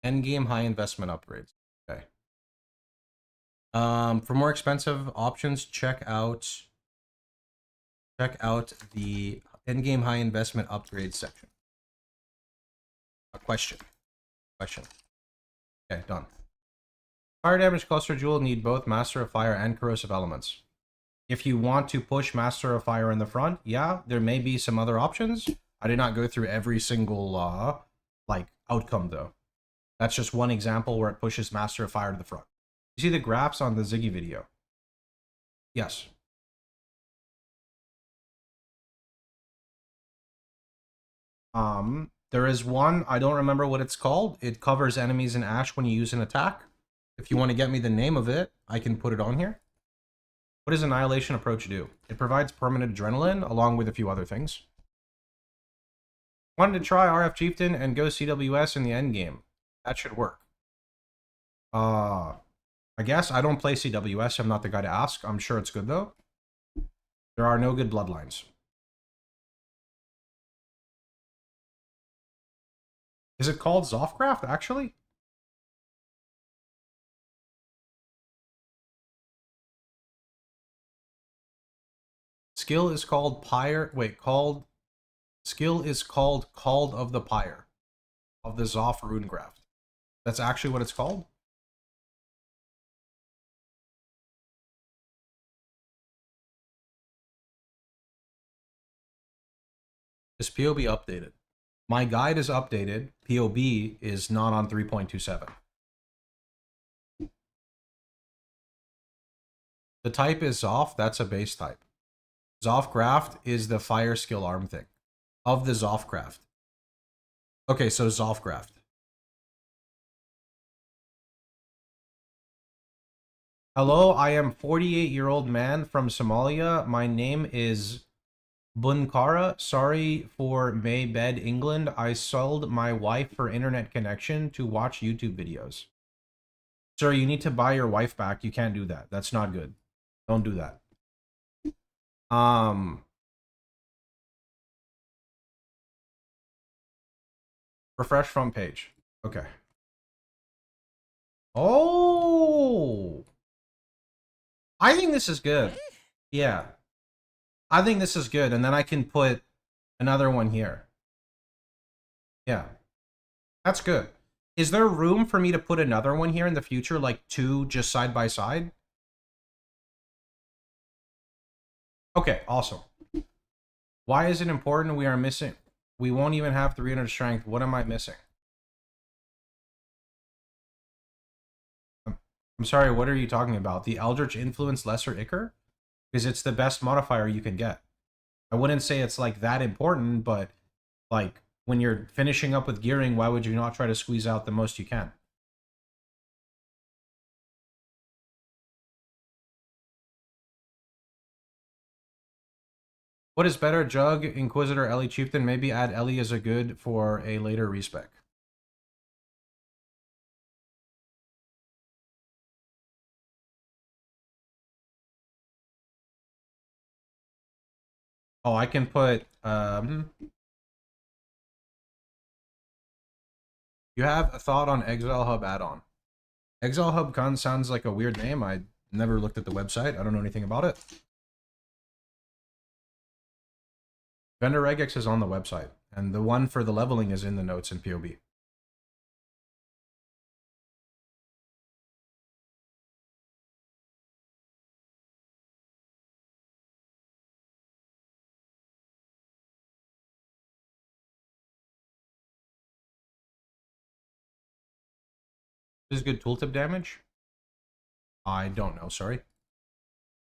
Endgame high investment upgrades. Okay. For more expensive options, check out the endgame high investment upgrades section. A question. Okay, done. Fire damage cluster jewel need both Master of Fire and Corrosive Elements. If you want to push Master of Fire in the front, yeah, there may be some other options. I did not go through every single like outcome though. That's just one example where it pushes Master of Fire to the front. You see the graphs on the Ziggy video? Yes. There is one, I don't remember what it's called. It covers enemies in ash when you use an attack. If you want to get me the name of it, I can put it on here. What does Annihilation Approach do? It provides permanent adrenaline along with a few other things. Wanted to try RF Chieftain and go CWS in the end game. That should work. I guess I don't play CWS. I'm not the guy to ask. I'm sure it's good though. There are no good bloodlines. Is it called Zoffcraft, actually? Skill is called Pyre. Wait, called... Skill is called Called of the Pyre. Of the Zoff Runegraft. That's actually what it's called? Is POB updated? My guide is updated. POB is not on 3.27. The type is Zoff. That's a base type. Zoffcraft is the fire skill arm thing. Of the Zoffcraft. Okay, so Zoffcraft. Hello, I am 48-year-old man from Somalia. My name is Bunkara. Sorry for May Bed, England. I sold my wife for internet connection to watch YouTube videos. Sir, you need to buy your wife back. You can't do that. That's not good. Don't do that. Refresh front page. Okay. Oh! I think this is good. Yeah. I think this is good. And then I can put another one here. Yeah. That's good. Is there room for me to put another one here in the future? Like two just side by side? Okay, awesome. Why is it important? We are missing. We won't even have 300 strength. What am I missing? I'm sorry, what are you talking about? The Eldritch Influence Lesser Ichor? Because it's the best modifier you can get. I wouldn't say it's like that important, but like when you're finishing up with gearing, why would you not try to squeeze out the most you can? What is better, Jug, Inquisitor, Ellie, Chieftain? Maybe add Ellie as a good for a later respec. Oh, I can put, you have a thought on Exile Hub add-on. Exile Hub sounds like a weird name. I never looked at the website. I don't know anything about it. Vendor regex is on the website, and the one for the leveling is in the notes in POB. This is good tooltip damage? I don't know, sorry.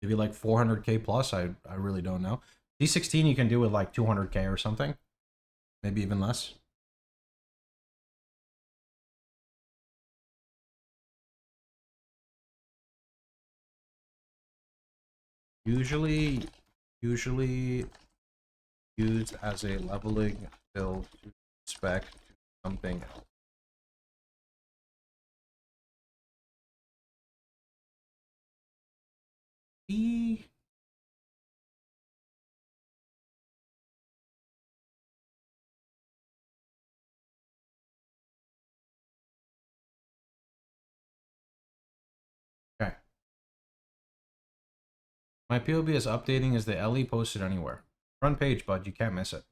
Maybe like 400k plus, I really don't know. D16 you can do with like 200k or something. Maybe even less. Usually used as a leveling build to spec to something else. My POB is updating as the LE posted anywhere. Front page, bud. You can't miss it.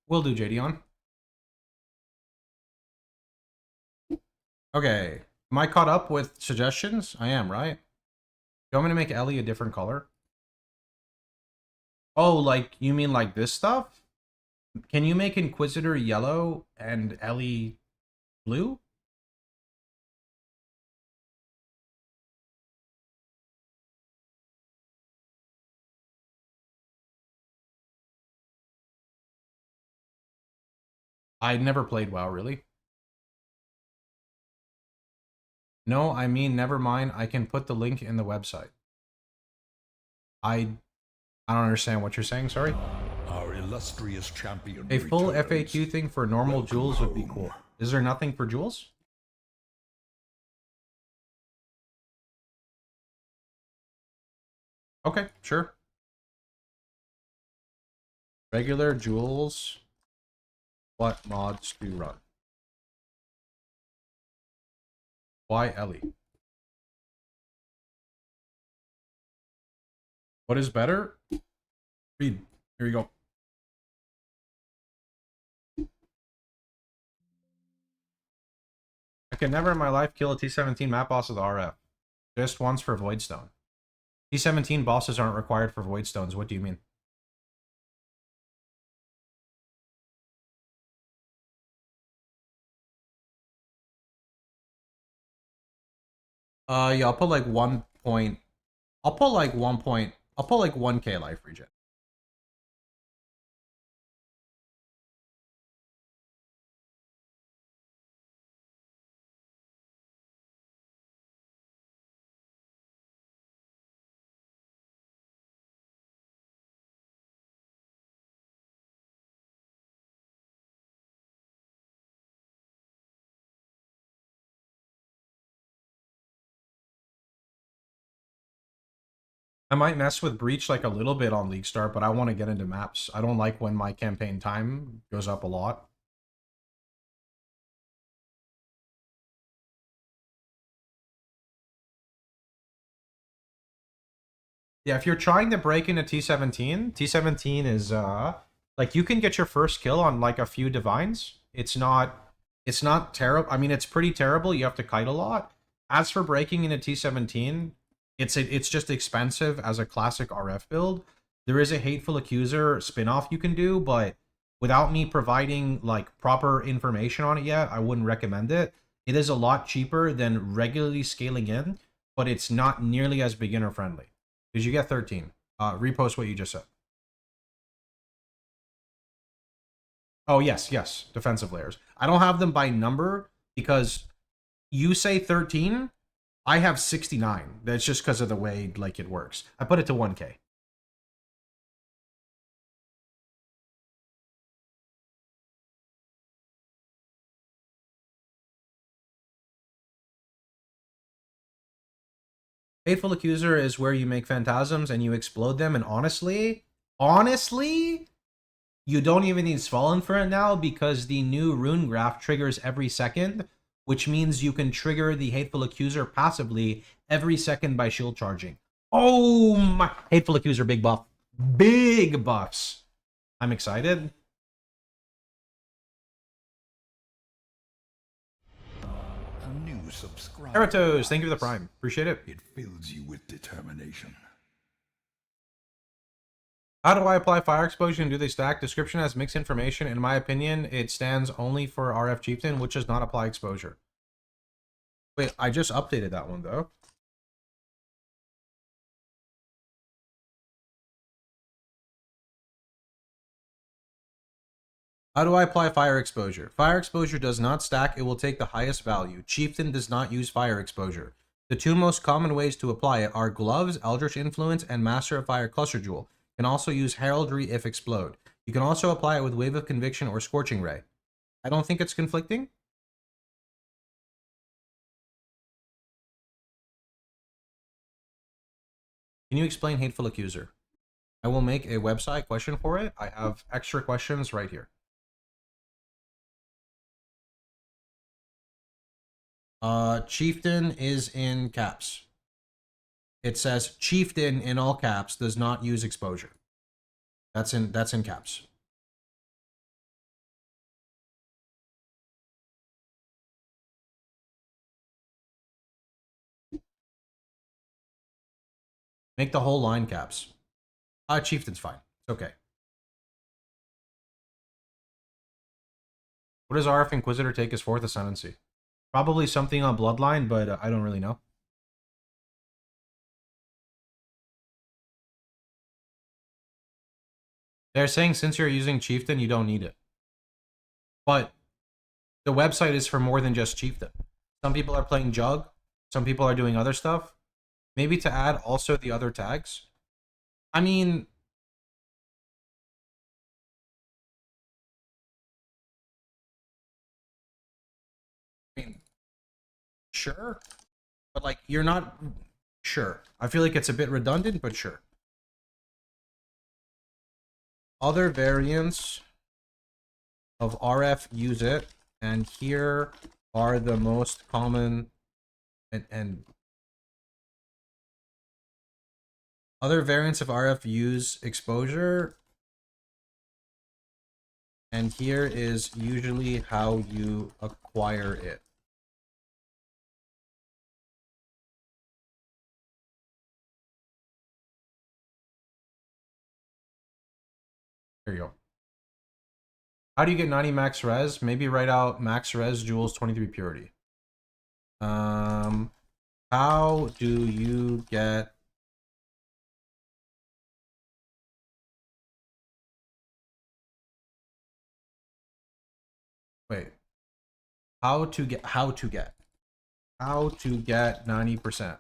Will do, JD on. Okay. Am I caught up with suggestions? I am, right? You want me to make Ellie a different color? Oh, like, you mean like this stuff? Can you make Inquisitor yellow and Ellie blue? I never played WoW, really. No, I mean, never mind. I can put the link in the website. I don't understand what you're saying, sorry. Our illustrious champion A full returns. FAQ thing for normal Welcome jewels would be home. cool. Is there nothing for jewels? Okay, sure. Regular jewels. What mods do run? Why Ellie? What is better? Read. Here you go. I can never in my life kill a T17 map boss with RF. Just once for Voidstone. T17 bosses aren't required for Voidstones. What do you mean? Yeah, I'll put like 1 point. I'll put like 1 point. I'll put like 1k life regen. I might mess with Breach like a little bit on League Start, but I want to get into maps. I don't like when my campaign time goes up a lot. Yeah, if you're trying to break into T17, T17 is like you can get your first kill on like a few divines. It's not terrible. I mean, it's pretty terrible. You have to kite a lot. As for breaking into T17, it's just expensive as a classic RF build. There is a Hateful Accuser spin-off you can do, but without me providing like proper information on it yet, I wouldn't recommend it. It is a lot cheaper than regularly scaling in, but it's not nearly as beginner friendly. Because you get 13. Repost what you just said. Oh, yes, yes. Defensive layers. I don't have them by number because you say 13. I have 69. That's just because of the way like it works. I put it to 1k. Hateful Accuser is where you make phantasms and you explode them, and honestly, you don't even need Fallen for it now because the new rune graph triggers every second, which means you can trigger the Hateful Accuser passively every second by shield charging. Oh my! Hateful Accuser, big buff. Big buffs. I'm excited. A new subscriber. Eratos, thank you for the prime. Appreciate it. It fills you with determination. How do I apply fire explosion? Do they stack? Description has mixed information. In my opinion, it stands only for RF Chieftain, which does not apply exposure. Wait, I just updated that one, though. How do I apply fire exposure? Fire exposure does not stack. It will take the highest value. Chieftain does not use fire exposure. The two most common ways to apply it are Gloves, Eldritch Influence, and Master of Fire Cluster Jewel. You can also use Heraldry if Explode. You can also apply it with Wave of Conviction or Scorching Ray. I don't think it's conflicting. Can you explain Hateful Accuser? I will make a website question for it. I have extra questions right here. Chieftain is in caps. It says Chieftain in all caps, does not use exposure. That's in caps. Make the whole line caps. Chieftain's fine. It's okay. What does RF Inquisitor take as 4th Ascendancy? Probably something on Bloodline, but I don't really know. They're saying since you're using Chieftain, you don't need it. But the website is for more than just Chieftain. Some people are playing Jug. Some people are doing other stuff. Maybe to add also the other tags. I mean... sure. But like, you're not... Sure. I feel like it's a bit redundant, but sure. Other variants of RF use it, and here are the most common and other variants of RF use exposure, and here is usually how you acquire it. There you go. How do you get 90 max res? Maybe write out max res jewels 23 purity. How do you get how to get 90%?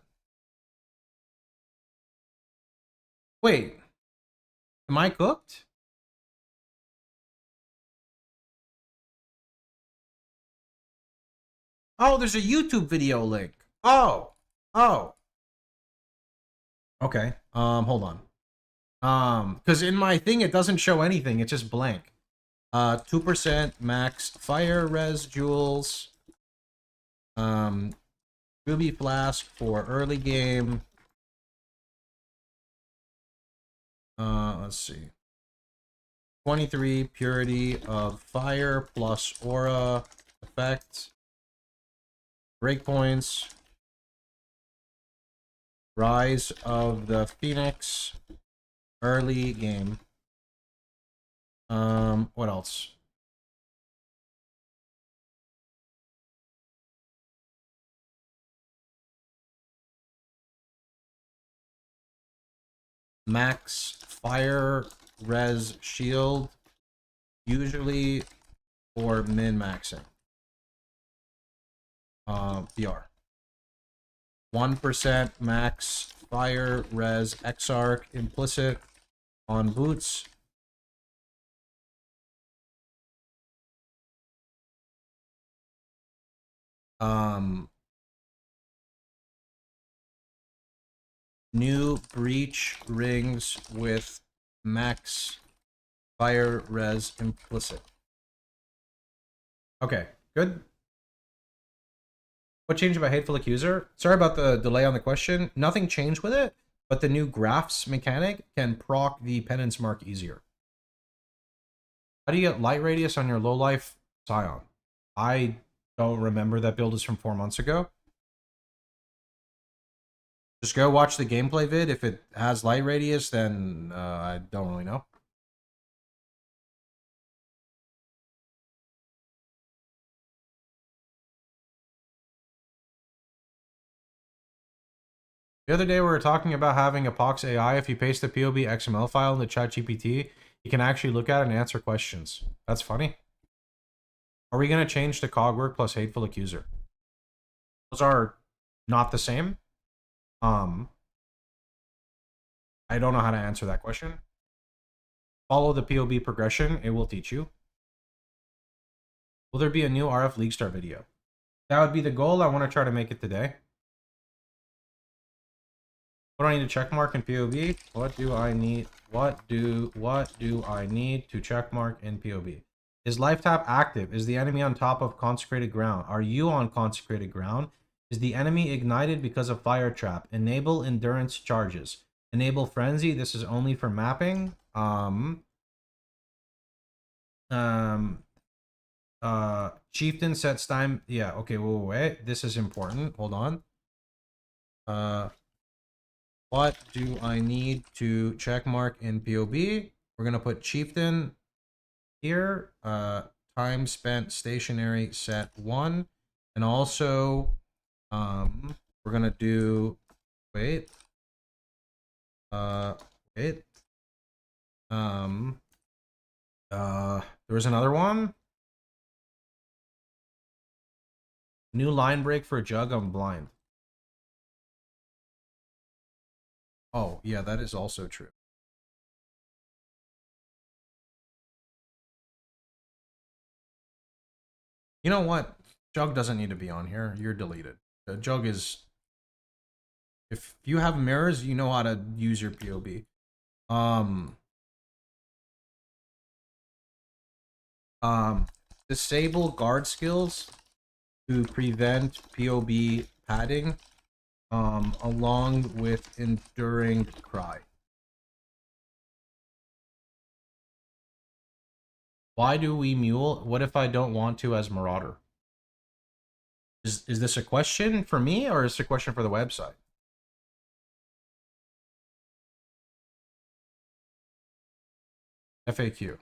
Wait, am I cooked? Oh, there's a YouTube video link. Oh. Okay. Hold on. Because in my thing it doesn't show anything. It's just blank. 2% max fire res jewels. Ruby flask for early game. Let's see. 23 purity of fire plus aura effect. Breakpoints. Rise of the Phoenix. Early game. What else? Max fire res shield, usually for min-maxing. VR. 1% max fire res Exarch implicit on boots. New breach rings with max fire res implicit. Okay, good. What changed about Hateful Accuser? Sorry about the delay on the question. Nothing changed with it, but the new graphs mechanic can proc the penance mark easier. How do you get light radius on your low life Scion? I don't remember. That build is from 4 months ago. Just go watch the gameplay vid. If it has light radius, then I don't really know. The other day we were talking about having a Pox AI. If you paste the POB XML file in the ChatGPT, you can actually look at it and answer questions. That's funny. Are we going to change to Cogwork plus Hateful Accuser? Those are not the same. I don't know how to answer that question. Follow the POB progression. It will teach you. Will there be a new RF League Star video? That would be the goal. I want to try to make it today. What do I need to check mark in POB? What do I need? What do I need to check mark in POB? Is life tap active? Is the enemy on top of consecrated ground? Are you on consecrated ground? Is the enemy ignited because of fire trap? Enable endurance charges. Enable frenzy. This is only for mapping. Chieftain sets time. Yeah, okay, wait. This is important. Hold on. What do I need to check mark in POB? We're gonna put Chieftain here. Time spent stationary set 1. And also we're gonna do wait. There was another one. New line break for Jug. I'm blind. Oh, yeah, that is also true. You know what? Jug doesn't need to be on here. You're deleted. Jug is... If you have mirrors, you know how to use your POB. Disable guard skills to prevent POB padding, along with enduring cry. Why do we mule? What if I don't want to as Marauder? Is this a question for me, or is it a question for the website? FAQ.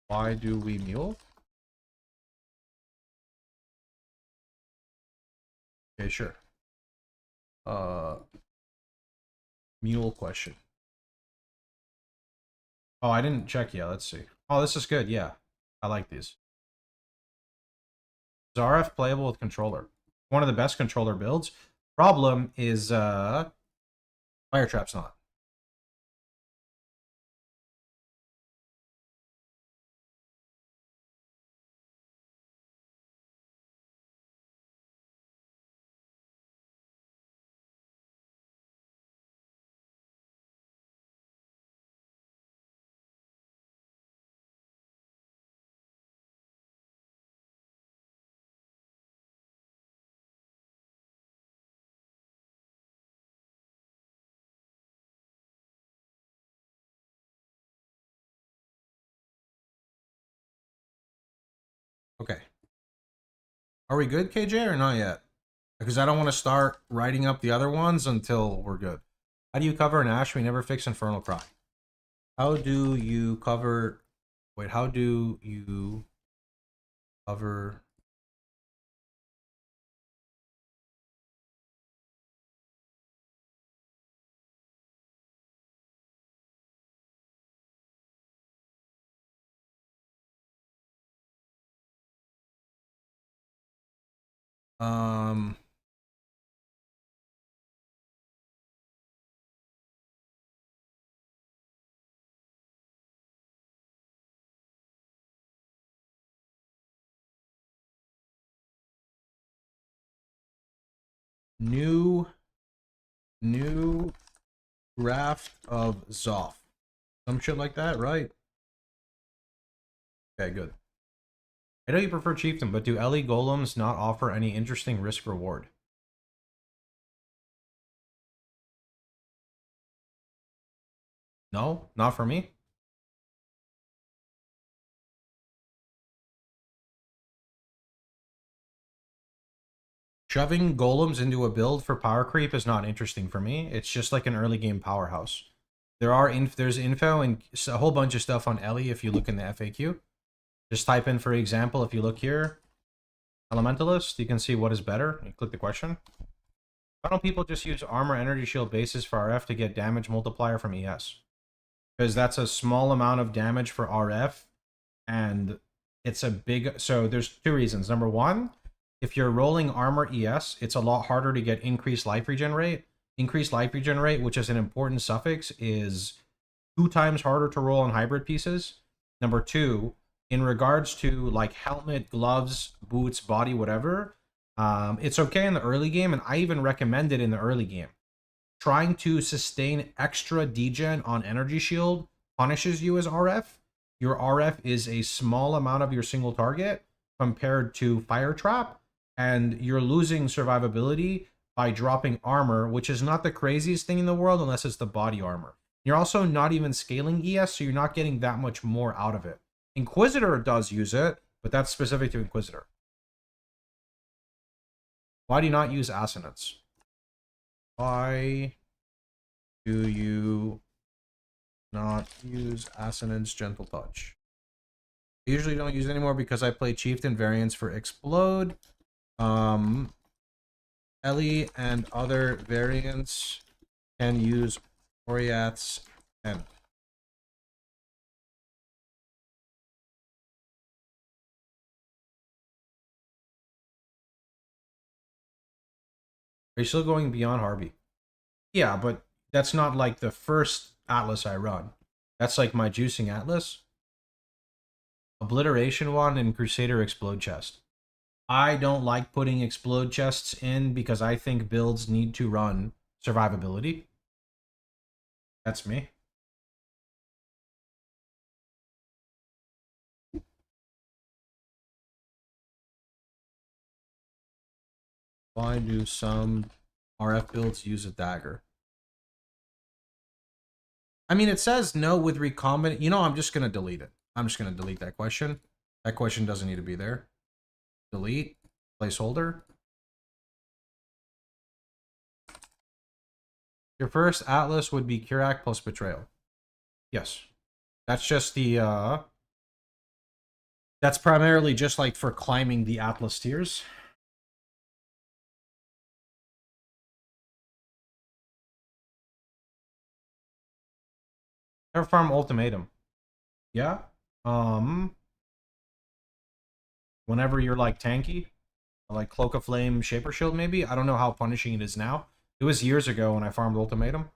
Why do we mule? Okay, sure. Mule question. Oh, I didn't check yet. Let's see. Oh, this is good. Yeah, I like these. Is RF playable with controller? One of the best controller builds. Problem is, Fire Trap's not. Okay. Are we good, KJ, or not yet? Because I don't want to start writing up the other ones until we're good. How do you cover an Ash? We never fix Infernal Cry. How do you cover... Wait, how do you cover... New raft of Zoth. Some shit like that, right? Okay, good. I know you prefer Chieftain, but do LE Golems not offer any interesting risk reward? No, not for me. Shoving golems into a build for power creep is not interesting for me. It's just like an early game powerhouse. There's info and a whole bunch of stuff on Ellie if you look in the FAQ. Just type in, for example, if you look here, Elementalist, you can see what is better. You click the question. Why don't people just use armor energy shield bases for RF to get damage multiplier from ES? Because that's a small amount of damage for RF, and it's a big... So there's two reasons. Number one, if you're rolling armor ES, it's a lot harder to get increased life regen rate. Increased life regen rate, which is an important suffix, is 2 times harder to roll on hybrid pieces. Number two, in regards to like helmet, gloves, boots, body, whatever, it's okay in the early game, and I even recommend it in the early game. trying to sustain extra degen on energy shield punishes you as RF. Your RF is a small amount of your single target compared to fire trap, and you're losing survivability by dropping armor, which is not the craziest thing in the world unless it's the body armor. You're also not even scaling ES, so you're not getting that much more out of it. Inquisitor does use it, but that's specific to Inquisitor. Why do you not use Assonance? Why do you not use Assonance Gentle Touch? I usually don't use it anymore because I play Chieftain variants for Explode. Ellie and other variants can use Oriath's and are you still going beyond Harvey? Yeah, but that's not like the first Atlas I run. That's like my juicing Atlas. Obliteration Wand and Crusader Explode Chest. I don't like putting Explode Chests in because I think builds need to run survivability. That's me. Why do some RF builds use a dagger? I mean, it says no with recombinant. You know, I'm just going to delete it. I'm just going to delete that question. That question doesn't need to be there. Delete. Placeholder. Your first Atlas would be Kirak plus Betrayal. Yes. That's just the, that's primarily just like for climbing the Atlas tiers. Never farm Ultimatum. Yeah. Whenever you're like tanky, like Cloak of Flame, Shaper Shield maybe. I don't know how punishing it is now. It was years ago when I farmed Ultimatum. Do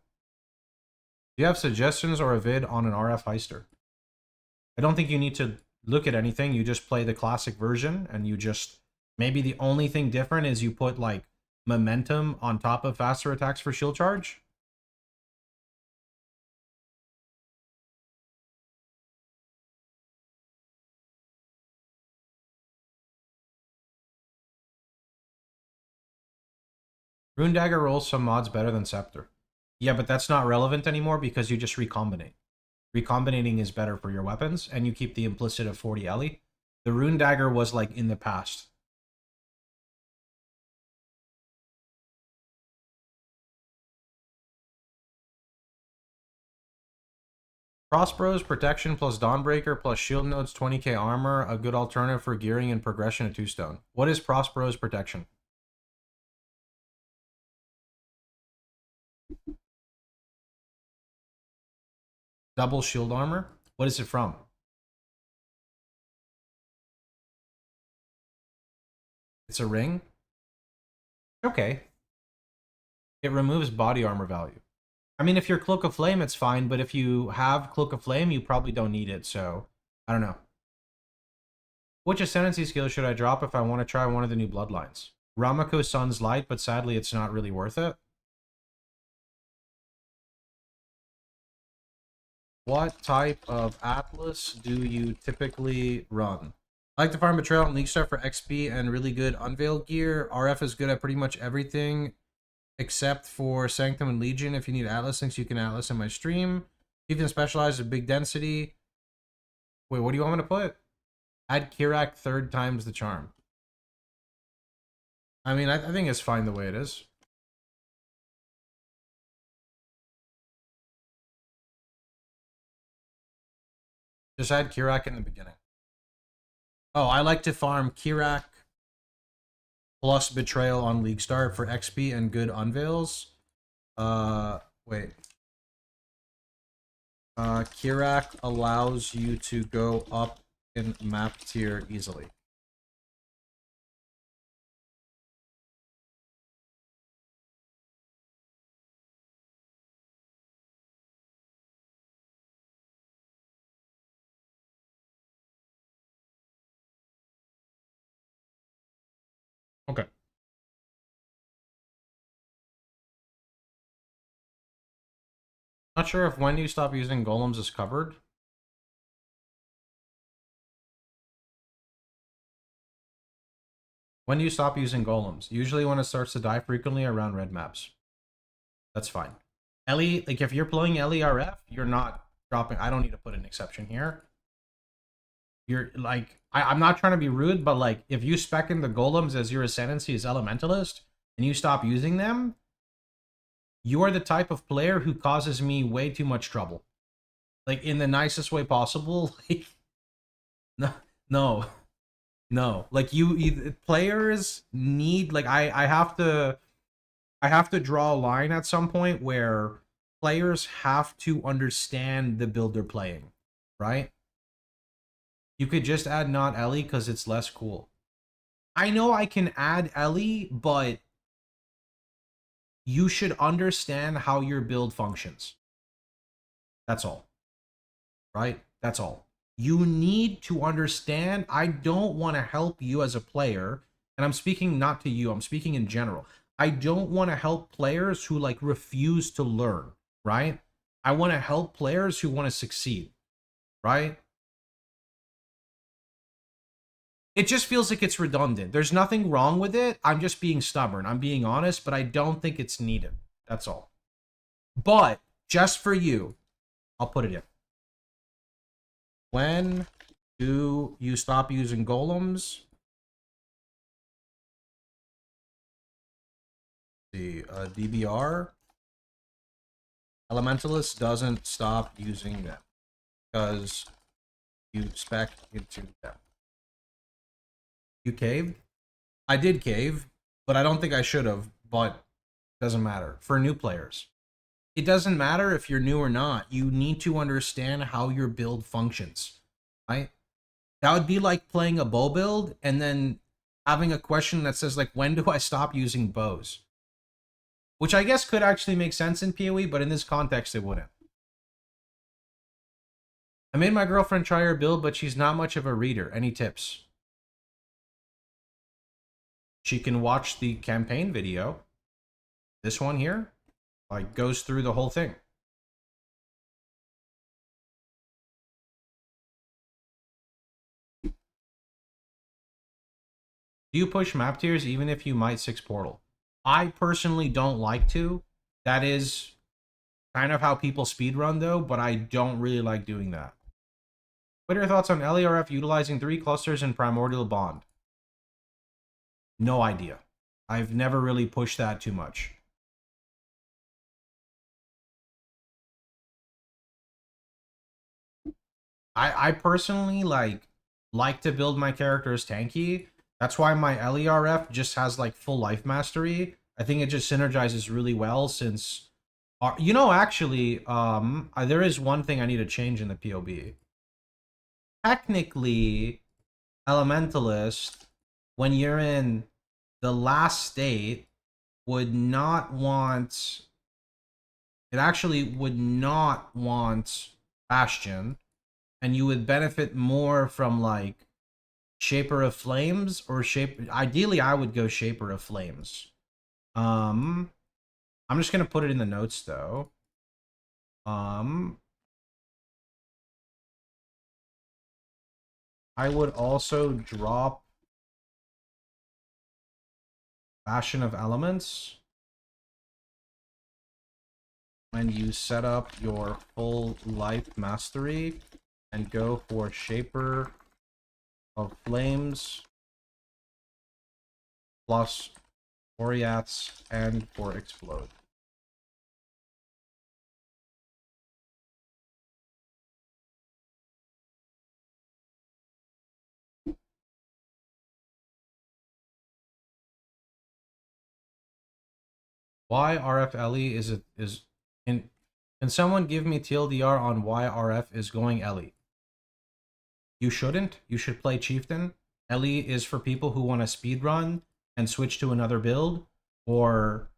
you have suggestions or a vid on an RF heister? I don't think you need to look at anything. You just play the classic version and you just... Maybe the only thing different is you put like momentum on top of faster attacks for shield charge. Rune Dagger rolls some mods better than Scepter. Yeah, but that's not relevant anymore because you just recombinate. Recombinating is better for your weapons, and you keep the implicit of 40 Ellie. The Rune Dagger was like in the past. Crossbows, Protection plus Dawnbreaker plus Shield Nodes, 20k armor, a good alternative for gearing and progression at 2-stone. What is Crossbows Protection? Double shield armor? What is it from? It's a ring? Okay. It removes body armor value. I mean, if you're Cloak of Flame, it's fine, but if you have Cloak of Flame, you probably don't need it, so... I don't know. Which Ascendancy skill should I drop if I want to try one of the new Bloodlines? Ramako Sun's Light, but sadly it's not really worth it. What type of Atlas do you typically run? I like to farm Betrayal and League Star for XP and really good Unveiled gear. RF is good at pretty much everything except for Sanctum and Legion. If you need Atlas links, you can Atlas in my stream. Chieftain specialized in big density. Wait, what do you want me to put? Add Kirak 3rd times the charm. I mean, I think it's fine the way it is. Just add Kirak in the beginning. Oh, I like to farm Kirak plus Betrayal on League Start for XP and good unveils. Wait. Kirak allows you to go up in map tier easily. Okay. Not sure if when you stop using golems is covered. When do you stop using golems? Usually when it starts to die frequently around red maps. That's fine. Ellie, like if you're playing LERF, you're not dropping. I don't need to put an exception here. You're like, I'm not trying to be rude, but like if you spec in the golems as your ascendancy as Elementalist and you stop using them, you are the type of player who causes me way too much trouble. Like in the nicest way possible. Like, no. Like players need, like I have to draw a line at some point where players have to understand the build they're playing, right? You could just add not Ellie because it's less cool. I know I can add Ellie, but you should understand how your build functions. That's all. Right? That's all. You need to understand. I don't want to help you as a player, and I'm speaking not to you, I'm speaking in general. I don't want to help players who like refuse to learn, right? I want to help players who want to succeed, right? It just feels like it's redundant. There's nothing wrong with it. I'm just being stubborn. I'm being honest, but I don't think it's needed. That's all. But just for you, I'll put it in. When do you stop using golems? The DBR. Elementalist doesn't stop using them because you spec into them. You caved? I did cave, but I don't think I should have, but doesn't matter. For new players, it doesn't matter if you're new or not. You need to understand how your build functions, right? That would be like playing a bow build and then having a question that says, like, when do I stop using bows? Which I guess could actually make sense in POE, but in this context, it wouldn't. I made my girlfriend try her build, but she's not much of a reader. Any tips? She can watch the campaign video. This one here, like, goes through the whole thing. Do you push map tiers even if you might 6 portal? I personally don't like to. That is kind of how people speedrun though, but I don't really like doing that. What are your thoughts on LERF utilizing 3 clusters in Primordial Bond? No idea. I've never really pushed that too much. I personally like to build my characters tanky. That's why my LERF just has like full life mastery. I think it just synergizes really well since you know, actually there is one thing I need to change in the POB. Technically, Elementalist, when you're in the last state, would not want... It actually would not want Bastion, and you would benefit more from, like, Shaper of Flames, or Ideally, I would go Shaper of Flames. I'm just gonna put it in the notes, though. I would also drop Bastion of Elements when you set up your full life mastery and go for Shaper of Flames plus Oriats and for Explode. Why RF Ellie can someone give me TLDR on why RF is going Ellie? You shouldn't. You should play Chieftain. Ellie is for people who want to speedrun and switch to another build, or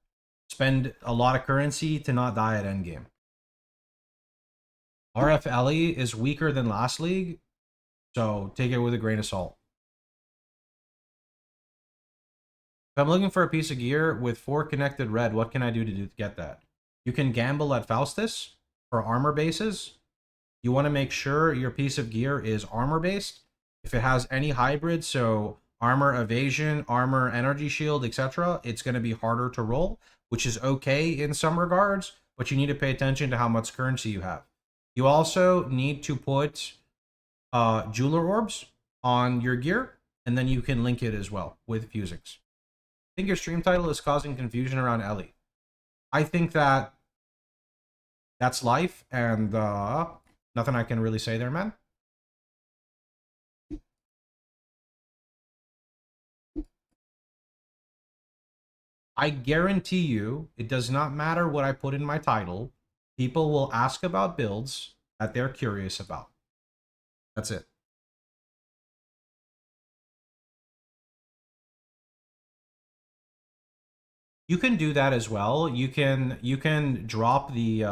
spend a lot of currency to not die at endgame. RF Ellie is weaker than last league, so take it with a grain of salt. If I'm looking for a piece of gear with 4 connected red, what can I do to get that? You can gamble at Faustus for armor bases, you want to make sure your piece of gear is armor based. If it has any hybrid, so armor evasion, armor energy shield, etc., it's going to be harder to roll, which is okay in some regards, but you need to pay attention to how much currency you have. You also need to put jeweler orbs on your gear, and then you can link it as well with fusings. I think your stream title is causing confusion around Ellie. I think that that's life, and nothing I can really say there, man. I guarantee you, it does not matter what I put in my title. People will ask about builds that they're curious about. That's it. You can do that as well. You can drop the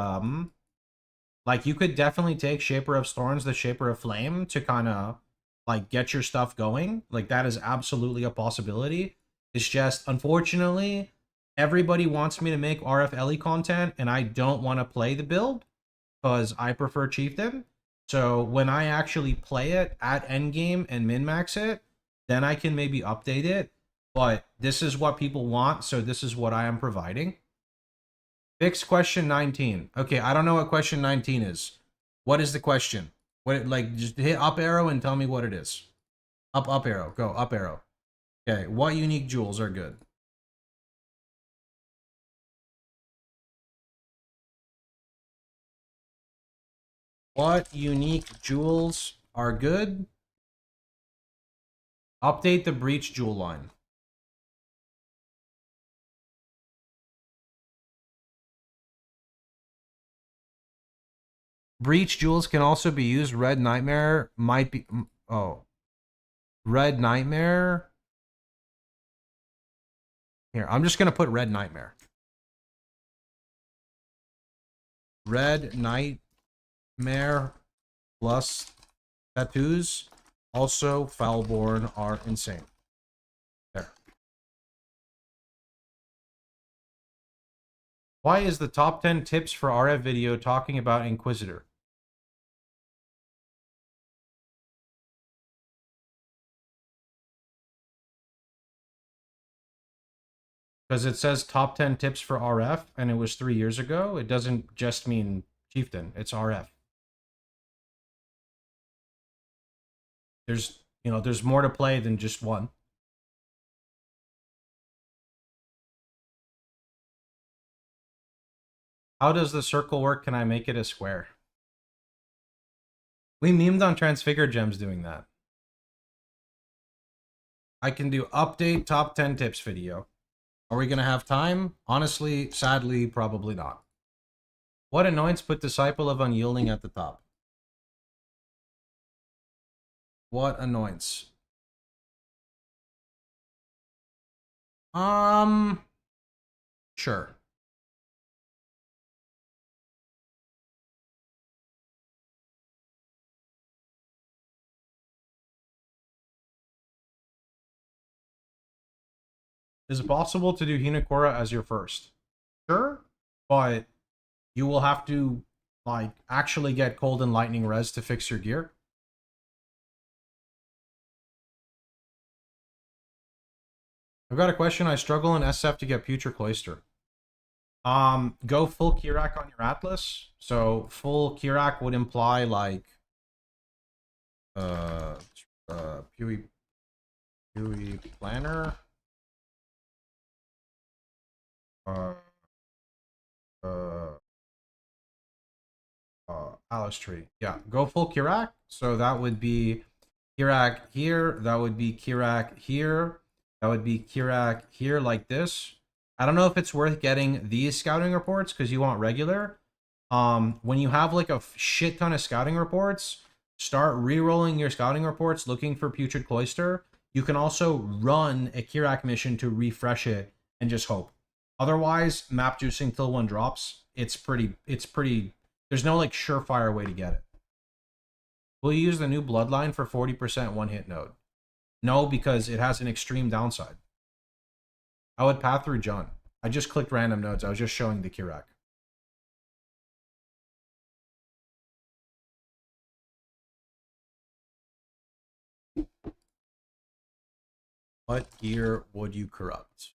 like you could definitely take Shaper of Storms, the Shaper of Flame to kind of like get your stuff going. Like that is absolutely a possibility. It's just unfortunately everybody wants me to make RFLE content and I don't want to play the build because I prefer Chieftain. So when I actually play it at endgame and min-max it, then I can maybe update it. But this is what people want, so this is what I am providing. Fix question 19. Okay, I don't know what question 19 is. What is the question? What, like, just hit up arrow and tell me what it is. Up arrow. Go, up arrow. Okay, what unique jewels are good? What unique jewels are good? Update the breach jewel line. Breach jewels can also be used. Red Nightmare might be... Oh. Red Nightmare. Here, I'm just going to put Red Nightmare. Red Nightmare plus tattoos. Also, Foulborn are insane. There. Why is the top 10 tips for RF video talking about Inquisitor? Because it says top 10 tips for RF, and it was 3 years ago. It doesn't just mean Chieftain, it's RF. There's, you know, there's more to play than just one. How does the circle work? Can I make it a square? We memed on Transfigured Gems doing that. I can do update top 10 tips video. Are we going to have time? Honestly, sadly, probably not. What annoyance put Disciple of Unyielding at the top? What annoyance? Sure. Is it possible to do Hinakura as your first? Sure, but you will have to, like, actually get Cold and Lightning res to fix your gear. I've got a question. I struggle in SF to get Putrid Cloister. Go full Kirak on your Atlas. So full Kirak would imply like POE Planner. Alice Tree. Yeah, go full Kirak. So that would be Kirak here. That would be Kirak here. That would be Kirak here like this. I don't know if it's worth getting these scouting reports because you want regular. When you have like a shit ton of scouting reports, start re-rolling your scouting reports looking for Putrid Cloister. You can also run a Kirak mission to refresh it and just hope. Otherwise, map juicing till one drops. It's pretty, there's no like surefire way to get it. Will you use the new Bloodline for 40% one-hit node? No, because it has an extreme downside. I would path through John. I just clicked random nodes. I was just showing the Kirak. What gear would you corrupt?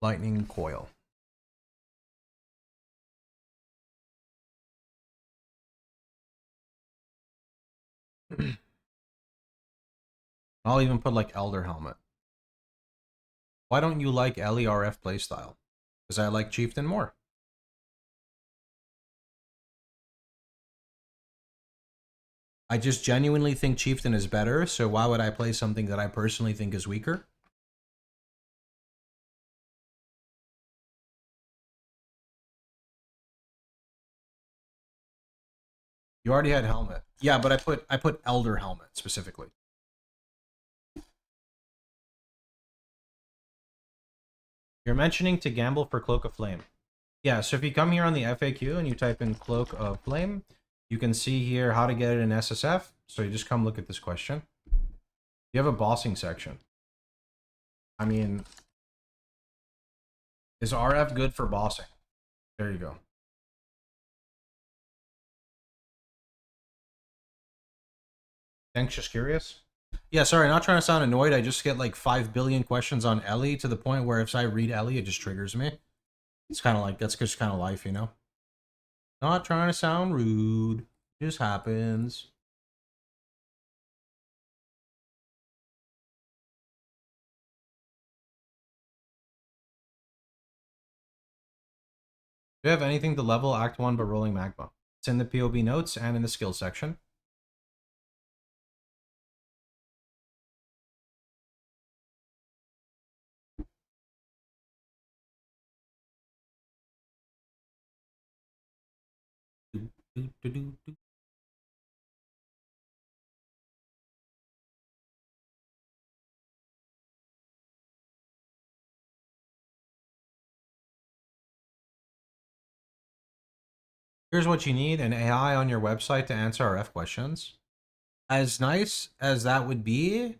Lightning coil. I'll even put like Elder Helmet. Why don't you like LERF playstyle? Because I like Chieftain more. I just genuinely think Chieftain is better, so why would I play something that I personally think is weaker? You already had Helmet. Yeah, but I put Elder Helmet specifically. You're mentioning to gamble for Cloak of Flame. Yeah, so if you come here on the FAQ and you type in Cloak of Flame, you can see here how to get it in SSF. So you just come look at this question. You have a bossing section. I mean, is RF good for bossing? There you go. Thanks, just curious. Yeah, sorry, not trying to sound annoyed. I just get like 5 billion questions on Ellie to the point where if I read Ellie, it just triggers me. It's kind of like, that's just kind of life, you know? Not trying to sound rude. It just happens. Do you have anything to level Act 1 but rolling magma? It's in the POB notes and in the skills section. Here's what you need: an AI on your website to answer RF questions. As nice as that would be,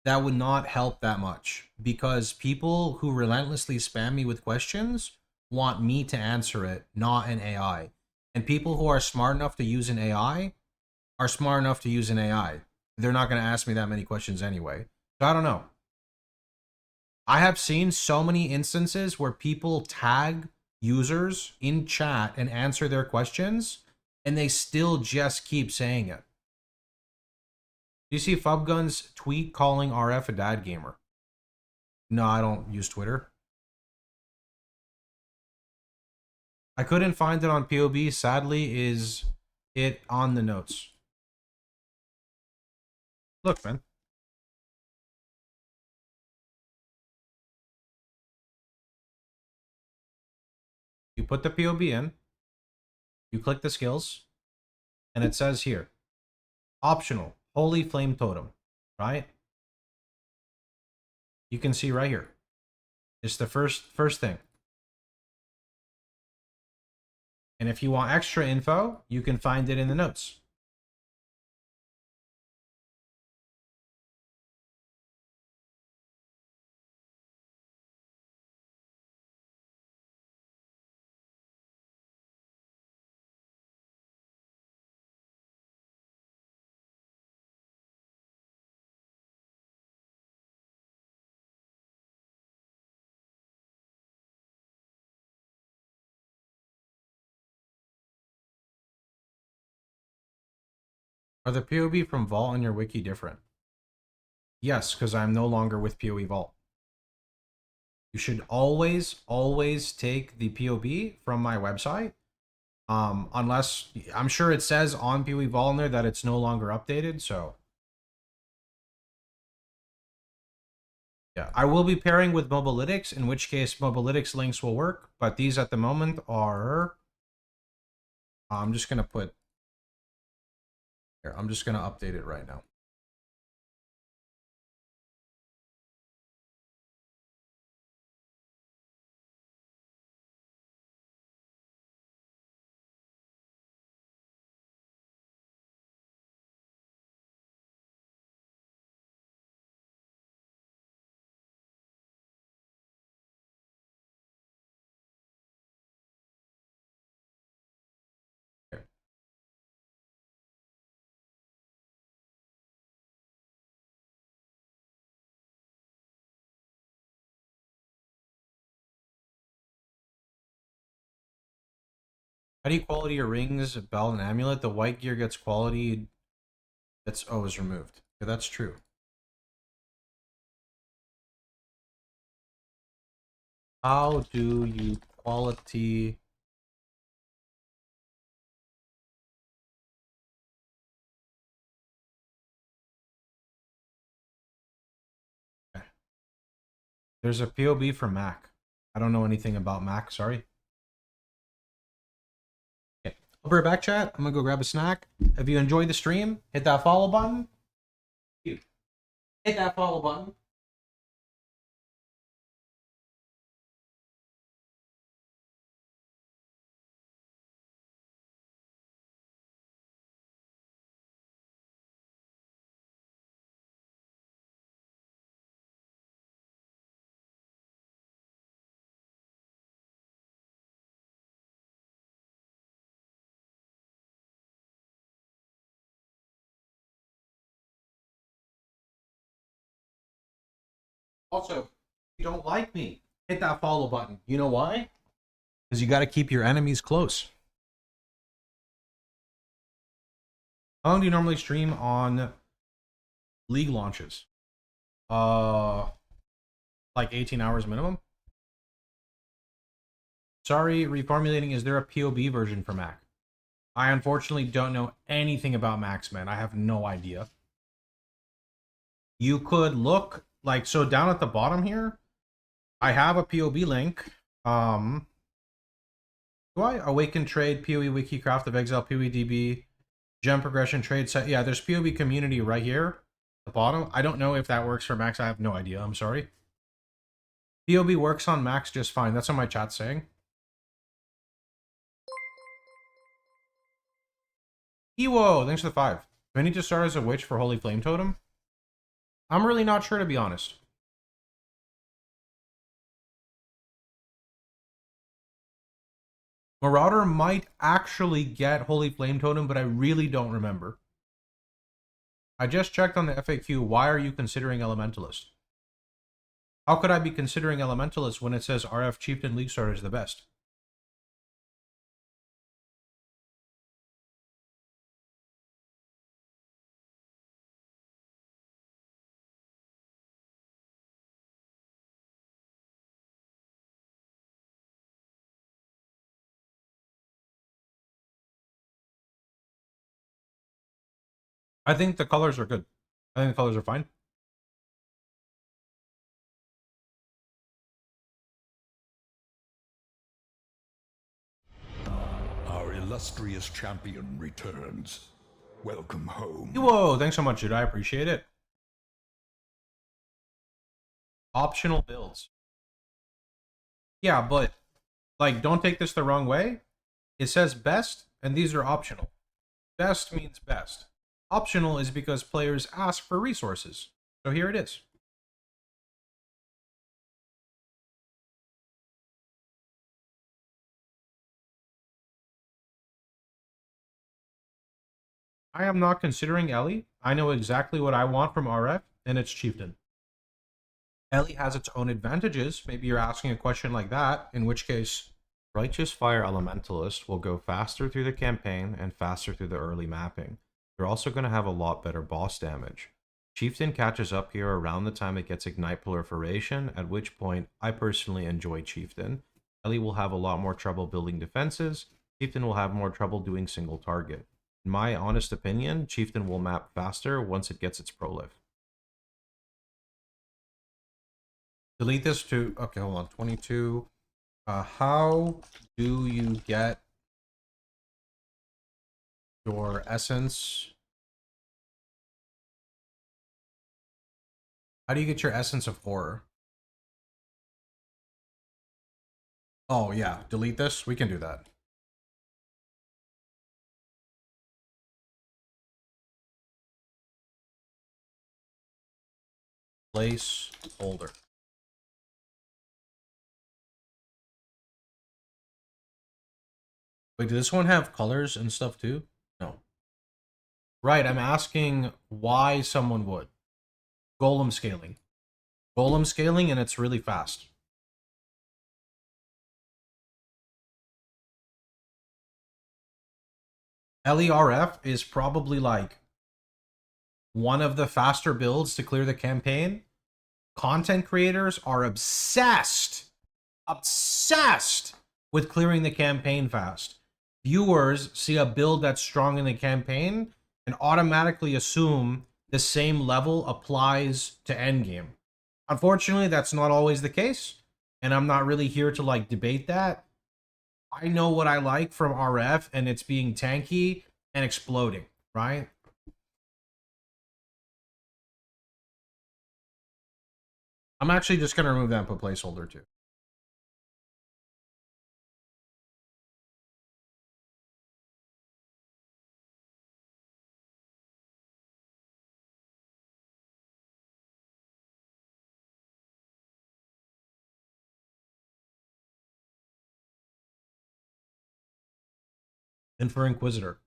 that would not help that much because people who relentlessly spam me with questions want me to answer it, not an AI. And people who are smart enough to use an AI are smart enough to use an AI. They're not going to ask me that many questions anyway. So I don't know. I have seen so many instances where people tag users in chat and answer their questions, and they still just keep saying it. Do you see Fubgun's tweet calling RF a dad gamer? No, I don't use Twitter. I couldn't find it on POB. Sadly, is it on the notes? Look, man. You put the POB in, you click the skills, and it says here, optional, Holy Flame Totem, right? You can see right here. It's the first thing. And if you want extra info, you can find it in the notes. Are the POB from Vault on your wiki different? Yes, because I'm no longer with POE Vault. You should always take the POB from my website. Unless, I'm sure it says on POE Vault in there that it's no longer updated, so. Yeah, I will be pairing with Mobalytics, in which case Mobalytics links will work, but these at the moment are... I'm just going to put... Here, I'm just going to update it right now. How do you quality your rings, belt, and amulet? The white gear gets quality. That's always removed. Yeah, that's true. How do you quality? Okay. There's a POB for Mac. I don't know anything about Mac, sorry. Okay. I'll be right back, chat. I'm gonna go grab a snack. If you enjoyed the stream, hit that follow button. Hit that follow button. Also, if you don't like me, hit that follow button. You know why? Because you got to keep your enemies close. How long do you normally stream on League launches? Like 18 hours minimum. Sorry, reformulating. Is there a POB version for Mac? I unfortunately don't know anything about Macs, man. I have no idea. You could look like, so down at the bottom here, I have a POB link. Do I? Awaken Trade, POE Wiki, Craft of Exile, POE DB, Gem Progression, Trade Set. Yeah, there's POB Community right here at the bottom. I don't know if that works for Macs. I have no idea. I'm sorry. POB works on Macs just fine. That's what my chat's saying. Ewo, thanks for the 5. Do I need to start as a witch for Holy Flame Totem? I'm really not sure, to be honest. Marauder might actually get Holy Flame Totem, but I really don't remember. I just checked on the FAQ. Why are you considering Elementalist? How could I be considering Elementalist when it says RF Chieftain League Starter is the best? I think the colors are good. I think the colors are fine. Our illustrious champion returns. Welcome home. Whoa, thanks so much, dude. I appreciate it. Optional builds. Yeah, but, like, don't take this the wrong way. It says best, and these are optional. Best means best. Optional is because players ask for resources. So here it is. I am not considering Ellie. I know exactly what I want from RF, and it's Chieftain. Ellie has its own advantages. Maybe you're asking a question like that, in which case, Righteous Fire Elementalist will go faster through the campaign and faster through the early mapping. They're also going to have a lot better boss damage. Chieftain catches up here around the time it gets Ignite Proliferation, at which point I personally enjoy Chieftain. Ellie will have a lot more trouble building defenses. Chieftain will have more trouble doing single target. In my honest opinion, Chieftain will map faster once it gets its prolif. Delete this to, okay, hold on, 22. How do you get your essence? How do you get your essence of horror? Oh yeah, delete this. We can do that. Placeholder. Wait, does this one have colors and stuff too? No. Right, I'm asking why someone would. Golem scaling. Golem scaling, and it's really fast. LERF is probably like one of the faster builds to clear the campaign. Content creators are obsessed with clearing the campaign fast. Viewers see a build that's strong in the campaign and automatically assume the same level applies to endgame. Unfortunately, that's not always the case, and I'm not really here to like debate that. I know what I like from RF, and it's being tanky and exploding, right? I'm actually just going to remove that and put placeholder too. And for Inquisitor,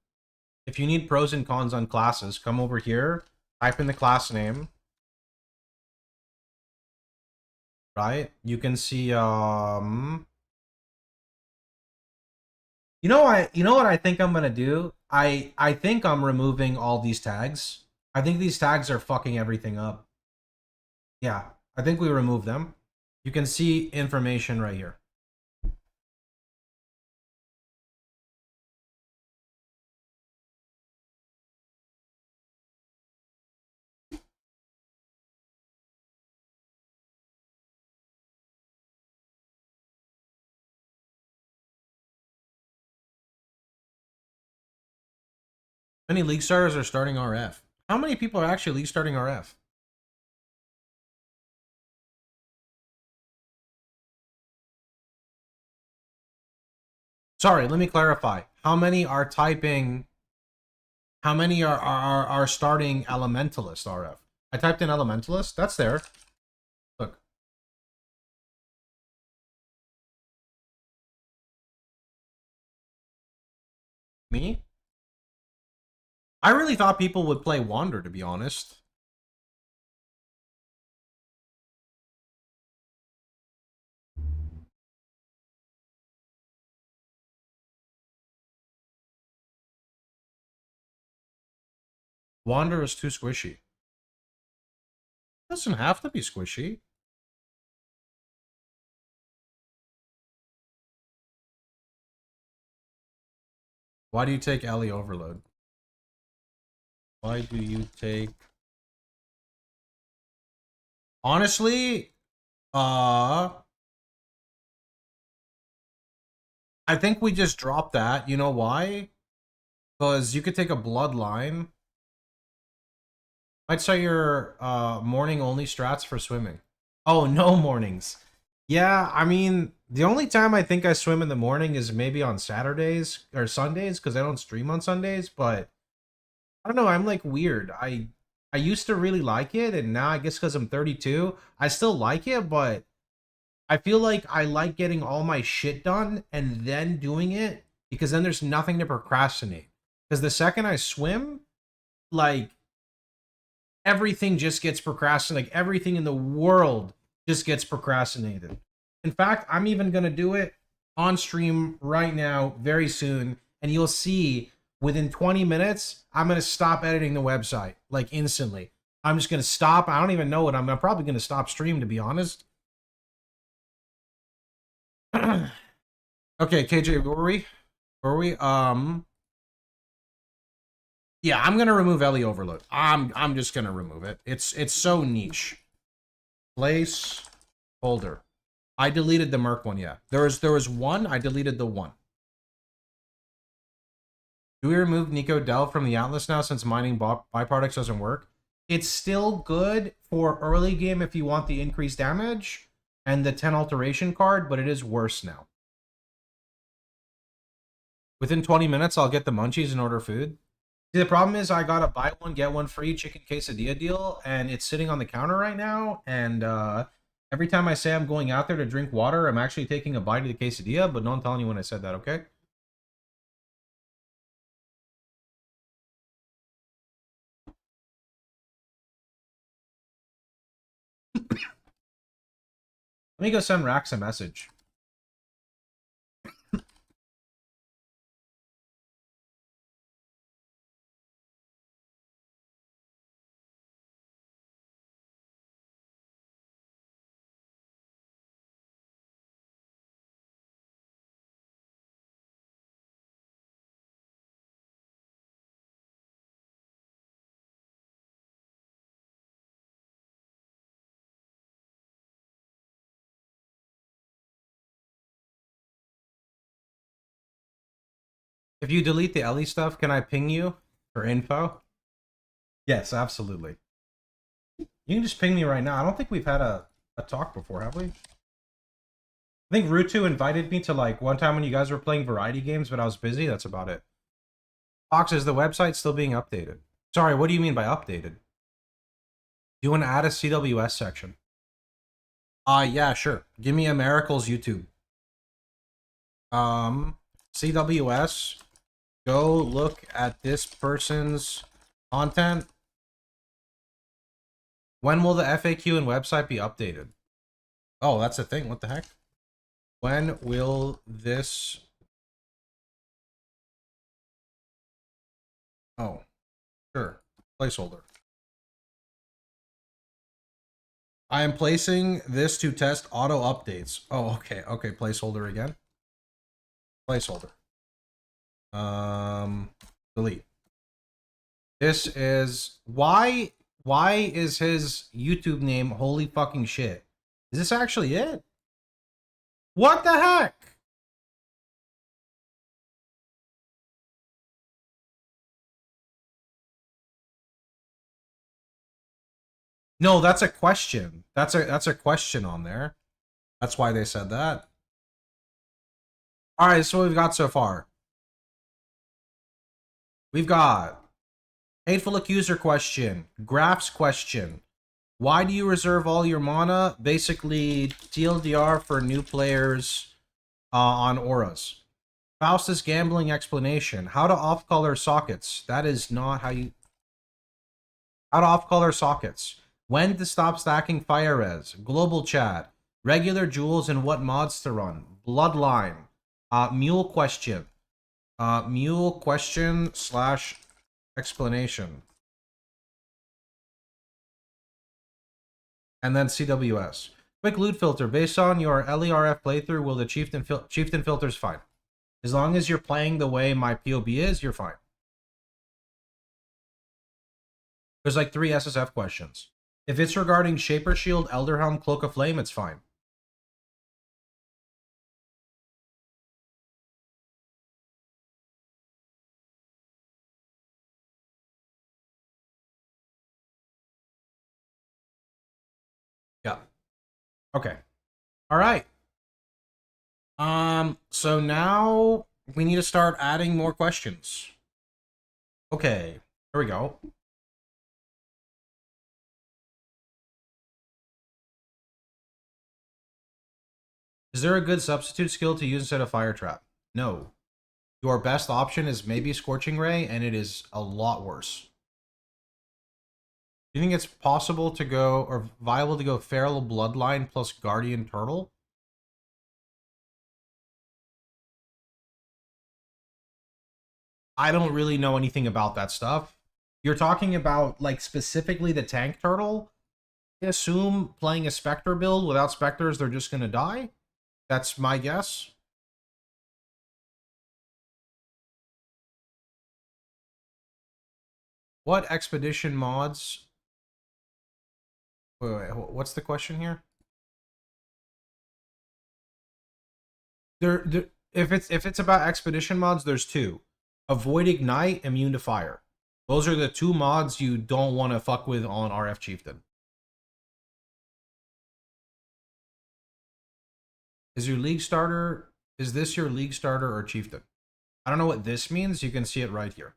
if you need pros and cons on classes, come over here, type in the class name, right? You can see, you know what I think I'm gonna do? I think I'm removing all these tags. I think these tags are fucking everything up. Yeah, I think we remove them. You can see information right here. Many league starters are starting RF. How many people are actually league starting RF? Sorry, let me clarify. How many are typing? How many are starting Elementalist RF? I typed in Elementalist. That's there. Look. Me? I really thought people would play Wander, to be honest. Wander is too squishy. Doesn't have to be squishy. Why do you take Ellie Overload? Why do you take... Honestly, I think we just dropped that. You know why? Because you could take a Bloodline. Might start your morning only strats for swimming. Oh, no mornings. Yeah, I mean, the only time I think I swim in the morning is maybe on Saturdays or Sundays because I don't stream on Sundays, but I don't know, I'm like weird. I used to really like it, and now I guess because I'm 32, I still like it, but I feel like I like getting all my shit done and then doing it because then there's nothing to procrastinate. Because the second I swim, like, everything just gets procrastinated. Like, everything in the world just gets procrastinated. In fact, I'm even going to do it on stream right now, very soon, and you'll see within 20 minutes, I'm going to stop editing the website, like, instantly. I'm just going to stop. I don't even know what I'm probably going to stop stream, to be honest. Okay, KJ, where were we? Where were we? Yeah, I'm gonna remove Ellie Overload. I'm just gonna remove it. It's so niche. Place folder. I deleted the Merc one, yeah. There was one, I deleted the one. Do we remove Nico Del from the Atlas now since mining byproducts doesn't work? It's still good for early game if you want the increased damage and the 10 alteration card, but it is worse now. Within 20 minutes, I'll get the munchies and order food. See, the problem is I got a buy one, get one free chicken quesadilla deal, and it's sitting on the counter right now, and every time I say I'm going out there to drink water, I'm actually taking a bite of the quesadilla, but don't tell anyone I said that, okay? Let me go send Rax a message. If you delete the Ellie stuff, can I ping you for info? Yes, absolutely. You can just ping me right now. I don't think we've had a talk before, have we? I think Rutu invited me to like one time when you guys were playing variety games, but I was busy. That's about it. Fox, is the website still being updated? Sorry, what do you mean by updated? Do you want to add a CWS section? Yeah, sure. Give me a Miracles YouTube. CWS. Go look at this person's content. When will the FAQ and website be updated? Oh, that's a thing. What the heck? When will this... Oh, sure. Placeholder. I am placing this to test auto updates. Oh, okay. Okay, placeholder again. Placeholder. Delete. This is... Why is his YouTube name holy fucking shit? Is this actually it? What the heck? No, that's a question. That's a question on there. That's why they said that. All right, so what we've got so far. We've got Hateful Accuser question, Graphs question. Why do you reserve all your mana? Basically, TLDR for new players on auras. Faustus Gambling explanation. How to off-color sockets. That is not how you... How to off-color sockets. When to stop stacking fire res. Global chat. Regular jewels and what mods to run. Bloodline. Mule question. Mule question / explanation. And then CWS. Quick loot filter. Based on your LERF playthrough, will the Chieftain filter's fine? As long as you're playing the way my POB is, you're fine. There's like 3 SSF questions. If it's regarding Shaper Shield, Elderhelm, Cloak of Flame, it's fine. Yeah. Okay. All right. So now we need to start adding more questions. Okay. Here we go. Is there a good substitute skill to use instead of Fire Trap? No. Your best option is maybe Scorching Ray, and it is a lot worse. Do you think it's possible to go, or viable to go Feral Bloodline plus Guardian Turtle? I don't really know anything about that stuff. You're talking about, like, specifically the Tank Turtle? I assume playing a Spectre build without Spectres, they're just gonna die? That's my guess. What expedition mods? Wait, what's the question here? If it's about expedition mods, there's 2. Avoid Ignite, Immune to Fire. Those are the 2 mods you don't want to fuck with on RF Chieftain. Is this your league starter or Chieftain? I don't know what this means. You can see it right here.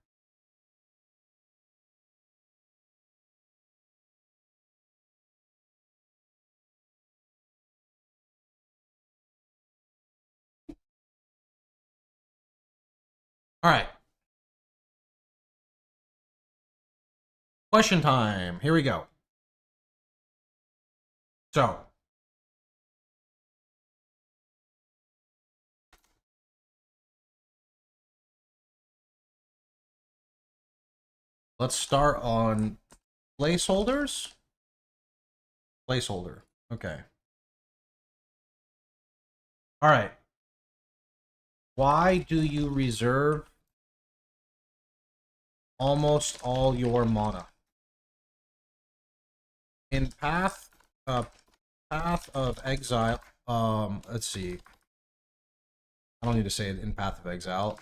All right. Question time. Here we go. So, let's start on placeholders. Placeholder. Okay. All right. Why do you reserve almost all your mana? In Path of Exile, let's see. I don't need to say it in Path of Exile.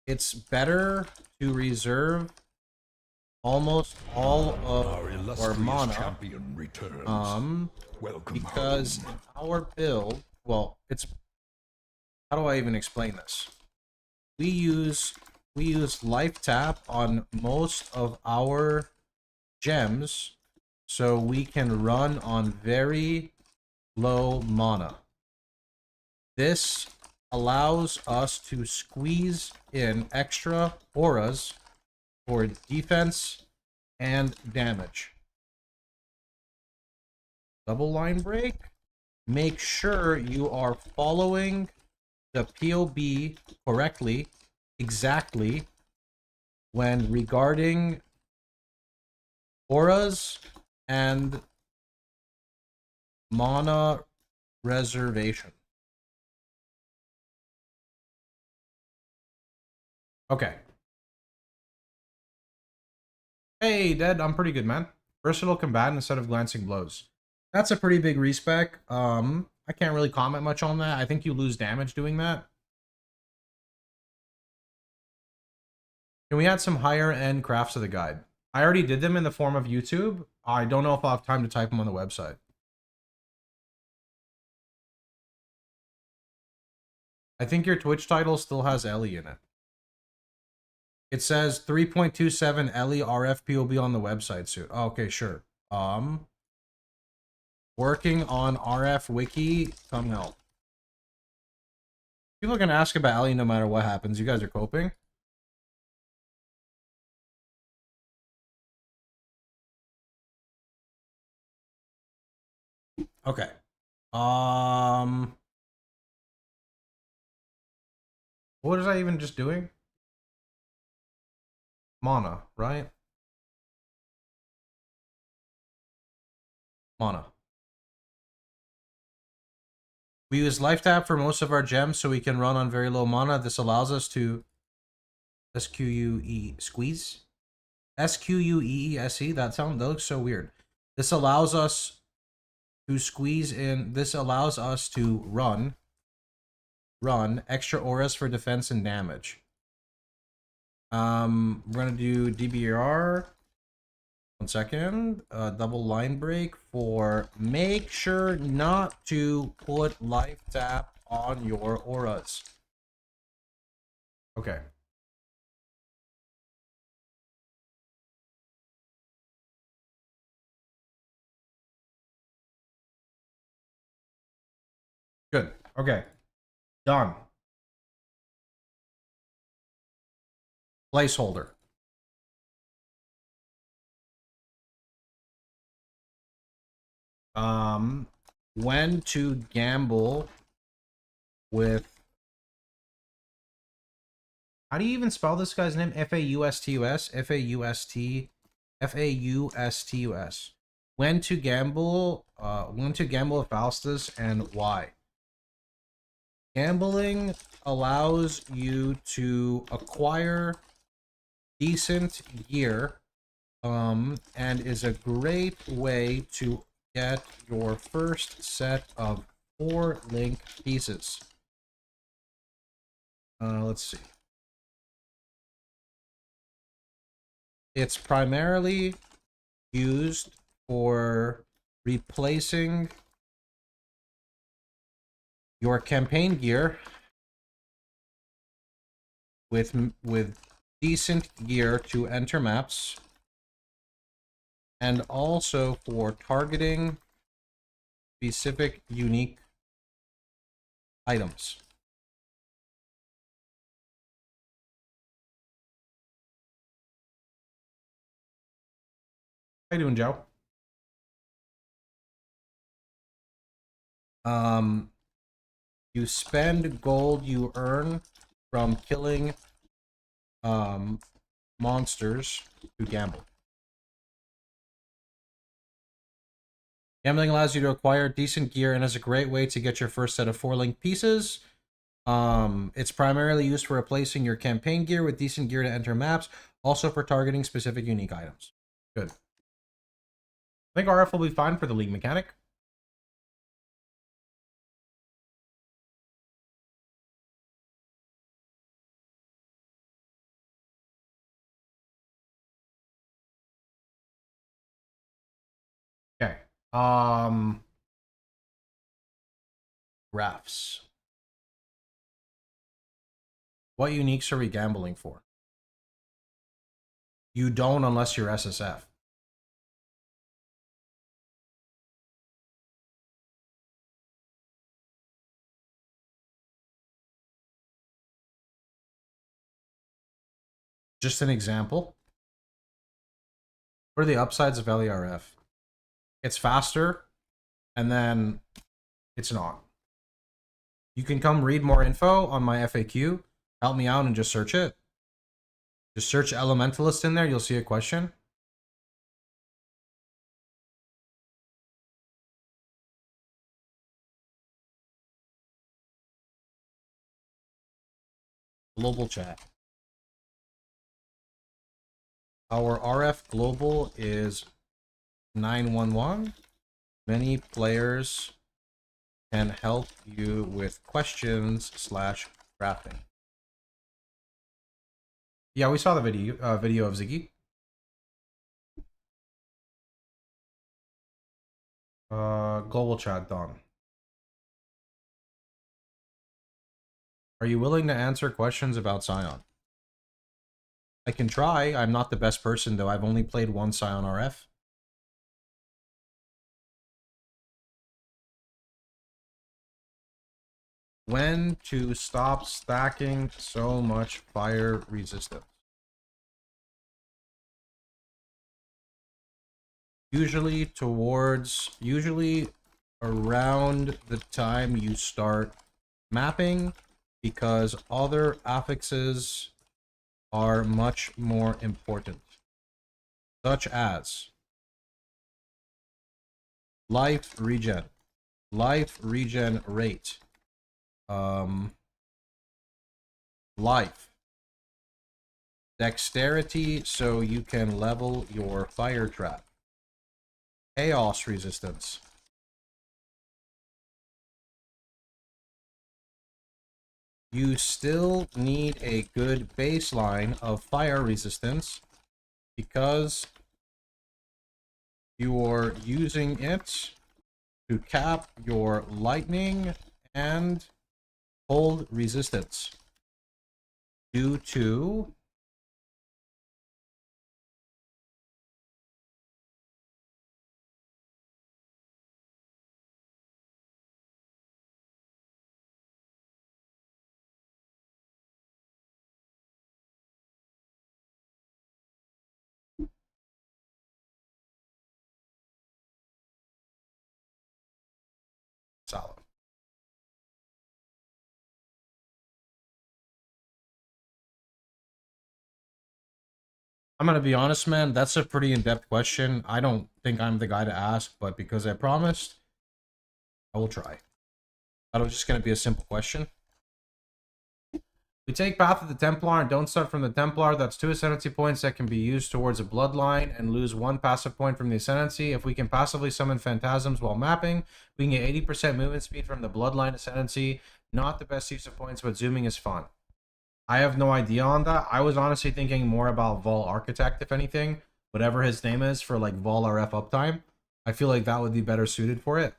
it's better to reserve almost all of Our our illustrious mana, champion returns. Welcome because home. in our build, well, it's, how do I even explain this? We use life tap on most of our gems, so we can run on very low mana. This allows us to squeeze in extra auras for defense and damage. Double line break. Make sure you are following the POB correctly, exactly, when regarding auras and mana reservation. Okay. Hey, Dead, I'm pretty good, man. Versatile combatant instead of glancing blows. That's a pretty big respec. I can't really comment much on that. I think you lose damage doing that. Can we add some higher end crafts to the guide? I already did them in the form of YouTube. I don't know if I'll have time to type them on the website. I think your Twitch title still has Ellie in it. It says 3.27 Ellie RFPOB on the website soon. Oh, okay, sure. Working on RF Wiki, come help. People are gonna ask about Ellie no matter what happens. You guys are coping? Okay. What was I even just doing? Mana, right? Mana. We use life tap for most of our gems so we can run on very low mana. This allows us to SQUE squeeze? SQUEESE? That looks so weird. This allows us to squeeze in. This allows us to run extra auras for defense and damage. We're gonna do DBR. 1 second. Double line break for make sure not to put life tap on your auras. Okay. Good. Okay. Done. Placeholder. When to gamble with, how do you even spell this guy's name? Faustus? Faustus. When to gamble with Faustus and why? Gambling allows you to acquire decent gear, and is a great way to get your first set of 4 link pieces. Let's see. It's primarily used for replacing your campaign gear with decent gear to enter maps, and also for targeting specific unique items. How you doing, Joe? You spend gold you earn from killing monsters to gamble. Gambling allows you to acquire decent gear and is a great way to get your first set of 4 link pieces. It's primarily used for replacing your campaign gear with decent gear to enter maps, also for targeting specific unique items. Good. I think RF will be fine for the league mechanic. Refs. What uniques are we gambling for? You don't unless you're SSF. Just an example. What are the upsides of LERF? It's faster, and then it's not. You can come read more info on my FAQ. Help me out and just search it. Just search Elementalist in there. You'll see a question. Global chat. Our RF global is 911. Many players can help you with questions / drafting. Yeah, we saw the video of Ziggy. Global chat done. Are you willing to answer questions about Scion? I can try. I'm not the best person though. I've only played one Scion RF. When to stop stacking so much fire resistance? Usually around the time you start mapping, because other affixes are much more important, such as life regen rate, life, dexterity so you can level your fire trap, chaos resistance, you still need a good baseline of fire resistance because you're using it to cap your lightning and cold resistance due to solid. I'm gonna be honest, man, that's a pretty in-depth question. I don't think I'm the guy to ask, but because I promised, I will try. That was just gonna be a simple question. We take Path of the Templar and don't start from the Templar. That's 2 Ascendancy points that can be used towards a Bloodline and lose 1 passive point from the Ascendancy. If we can passively summon Phantasms while mapping, we can get 80% movement speed from the Bloodline Ascendancy. Not the best use of points, but zooming is fun. I have no idea on that. I was honestly thinking more about Vol Architect, if anything. Whatever his name is for like Vol RF uptime. I feel like that would be better suited for it.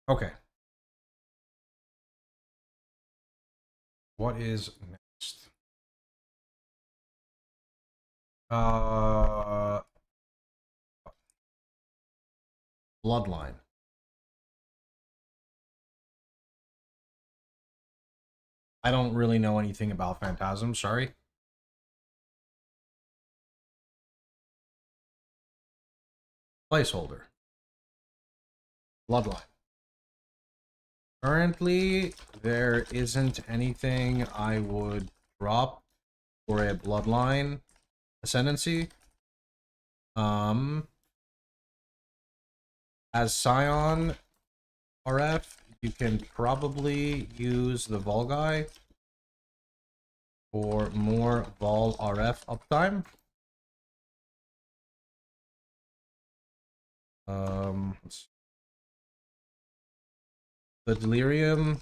Okay. What is next? Bloodline. I don't really know anything about Phantasm, sorry. Placeholder. Bloodline. Currently, there isn't anything I would drop for a Bloodline Ascendancy. As Scion RF, you can probably use the Vol guy for more Vol RF uptime. The delirium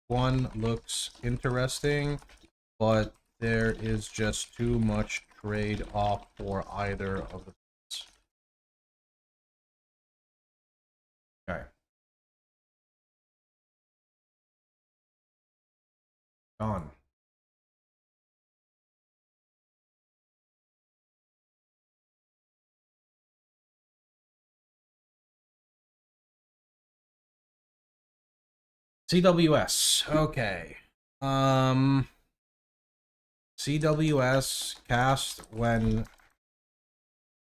one looks interesting, but there is just too much trade-off for either of the pets. Okay. Done. CWS. Okay. CWS cast when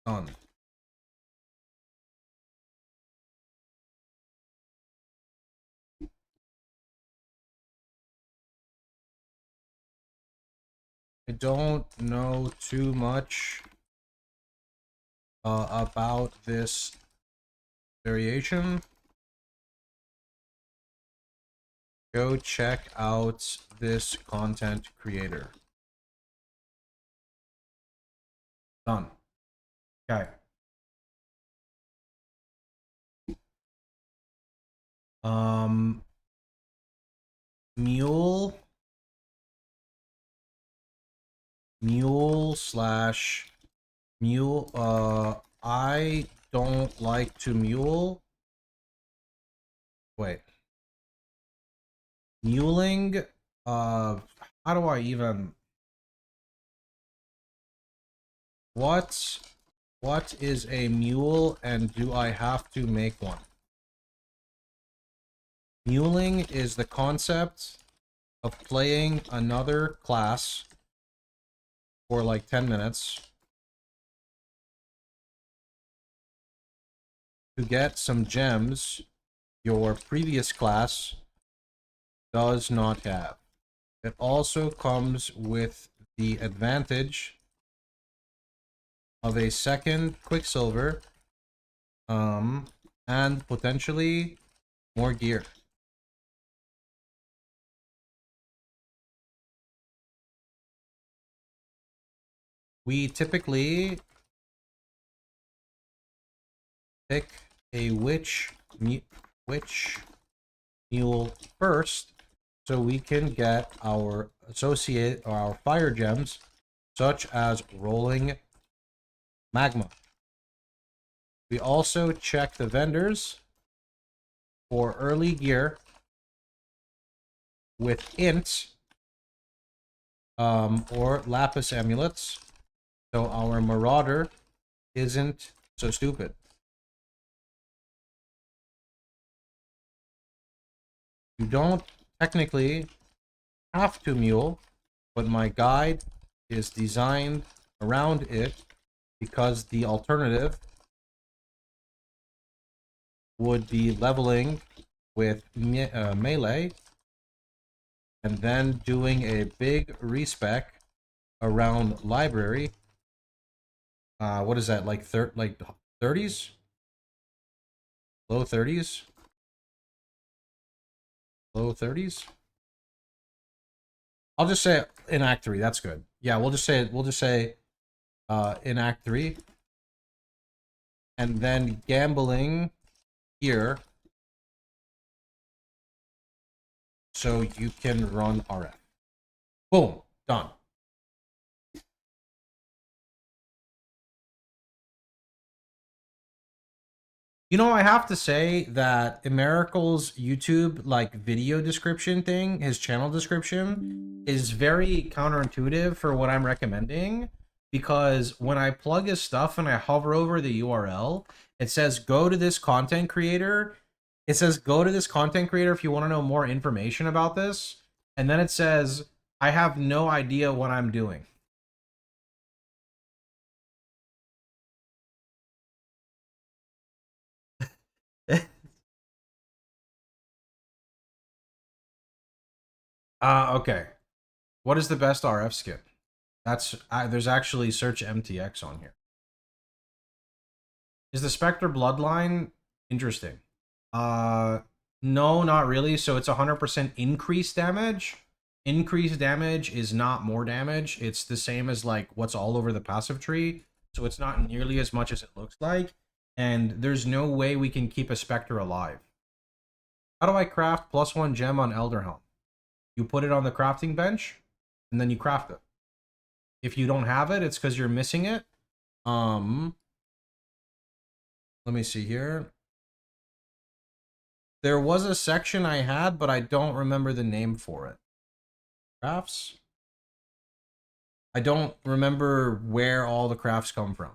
done. I don't know too much about this variation. Go check out this content creator. Done. Okay. Mule slash mule. I don't like to mule. Wait. Muling. How do I even? What is a mule, and do I have to make one? Muling is the concept of playing another class for like 10 minutes to get some gems your previous class does not have. It also comes with the advantage of a second Quicksilver, and potentially more gear. We typically pick a witch mule first, so we can get our our fire gems, such as rolling magma. We also check the vendors for early gear with int or lapis amulets, so our marauder isn't so stupid. You don't technically have to mule, but my guide is designed around it because the alternative would be leveling with melee and then doing a big respec around library. What is that, like 30s? Low 30s? Low 30s? I'll just say in Act 3, that's good. Yeah, we'll just say in Act 3. And then gambling here, so you can run RF. Boom, done. You know, I have to say that Emericle's YouTube like video description thing, his channel description, is very counterintuitive for what I'm recommending, because when I plug his stuff and I hover over the URL, it says go to this content creator. It says go to this content creator if you want to know more information about this, and then it says I have no idea what I'm doing. Okay. What is the best RF skin? That's there's actually search MTX on here. Is the Spectre Bloodline interesting? No, not really. So it's 100% increased damage. Increased damage is not more damage. It's the same as like what's all over the passive tree. So it's not nearly as much as it looks like. And there's no way we can keep a Spectre alive. How do I craft +1 gem on Elderhelm? You put it on the crafting bench, and then you craft it. If you don't have it, it's because you're missing it. Let me see here. There was a section I had, but I don't remember the name for it. Crafts? I don't remember where all the crafts come from.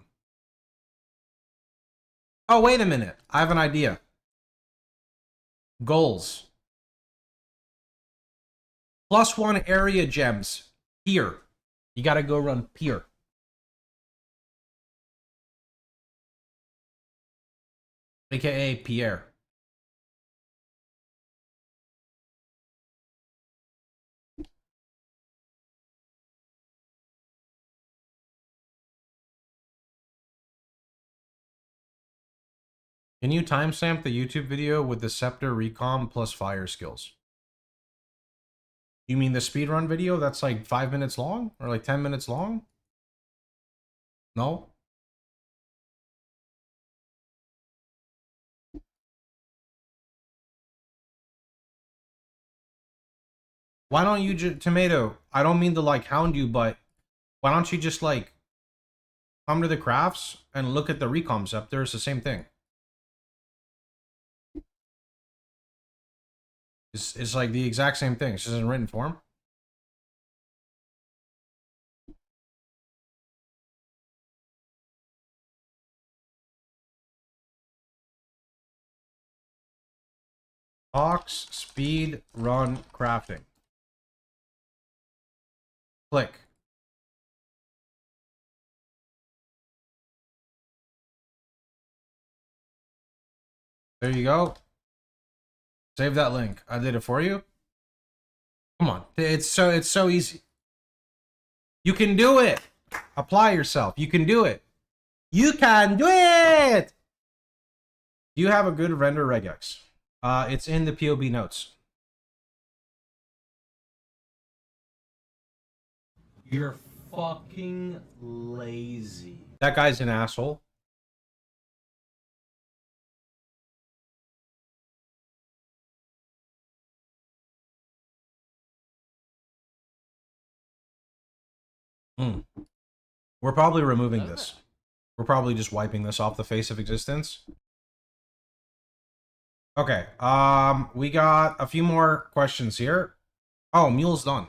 Oh, wait a minute. I have an idea. Goals. +1 area gems. Pier. You gotta go run Pier. AKA Pierre. Can you timestamp the YouTube video with the Scepter Recom plus fire skills? You mean the speedrun video that's like 5 minutes long? Or like 10 minutes long? No? Why don't you just... Tomato, I don't mean to like hound you, but why don't you just like come to the crafts and look at the Recom Scepter? It's the same thing. It's like the exact same thing. It's just in written form. Ox speed run crafting. Click. There you go. Save that link. I did it for you. Come on. It's so easy. You can do it. Apply yourself. You can do it. You can do it. Do you have a good render regex? It's in the POB notes. You're fucking lazy. That guy's an asshole. We're probably removing this. We're probably just wiping this off the face of existence. Okay, we got a few more questions here. Oh, Mule's done.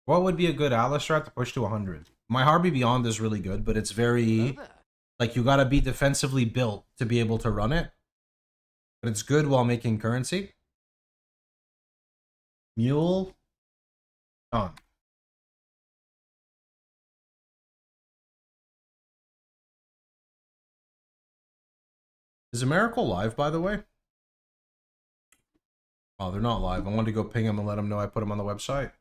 What would be a good Atlas strat to push to 100? My Harvey Beyond is really good, but it's very... Like, you gotta be defensively built to be able to run it. But it's good while making currency. Mule. Done. Is Americal live, by the way? Oh, they're not live. I wanted to go ping them and let them know I put them on the website.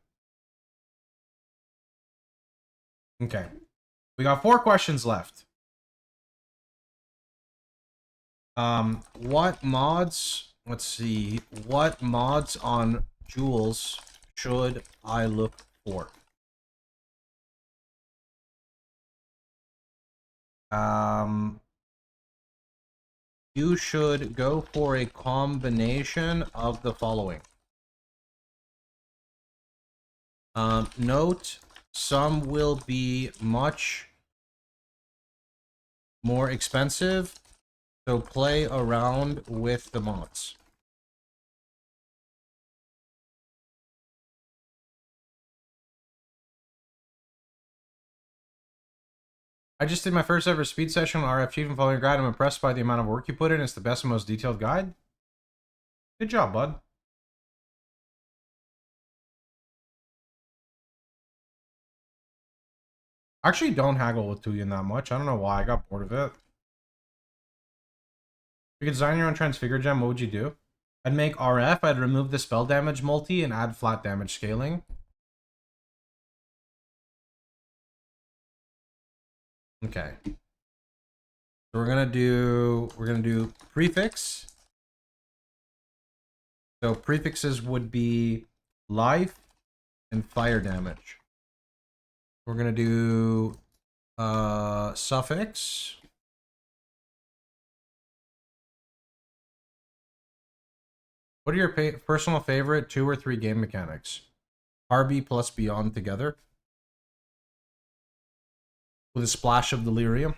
Okay. We got 4 questions left. What mods... Let's see. What mods on Jewels should I look for? You should go for a combination of the following. Note, some will be much more expensive, so play around with the mods. I just did my first ever speed session on RF Chieftain following your guide. I'm impressed by the amount of work you put in. It's the best and most detailed guide. Good job, bud. I actually don't haggle with Tuyin that much. I don't know why. I got bored of it. If you could design your own Transfigure gem, what would you do? I'd make RF. I'd remove the spell damage multi and add flat damage scaling. Okay. So we're gonna do prefix. So prefixes would be life and fire damage. We're gonna do suffix. What are your personal favorite 2 or 3 game mechanics? RB plus Beyond together. With a splash of Delirium.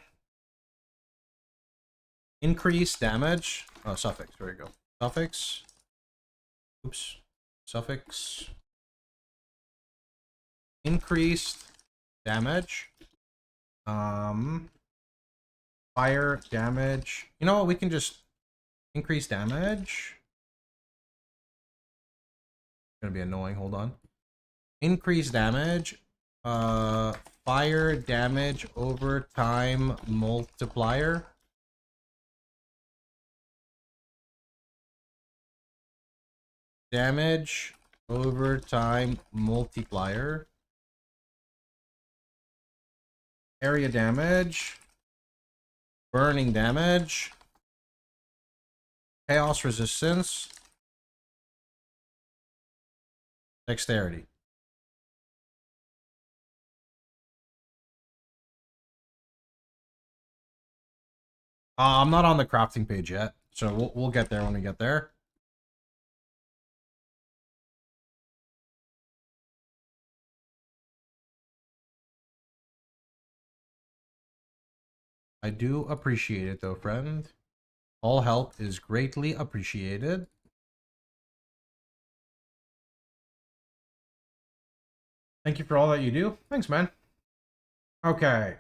Increase damage. Oh, suffix. There you go. Suffix. Oops. Suffix. Increased damage. Fire damage. You know what? We can just increase damage. It's gonna be annoying. Hold on. Increase damage. Fire damage over time multiplier. Damage over time multiplier. Area damage. Burning damage. Chaos resistance. Dexterity. I'm not on the crafting page yet, so we'll get there when we get there. I do appreciate it though, friend. All help is greatly appreciated. Thank you for all that you do. Thanks, man. Okay.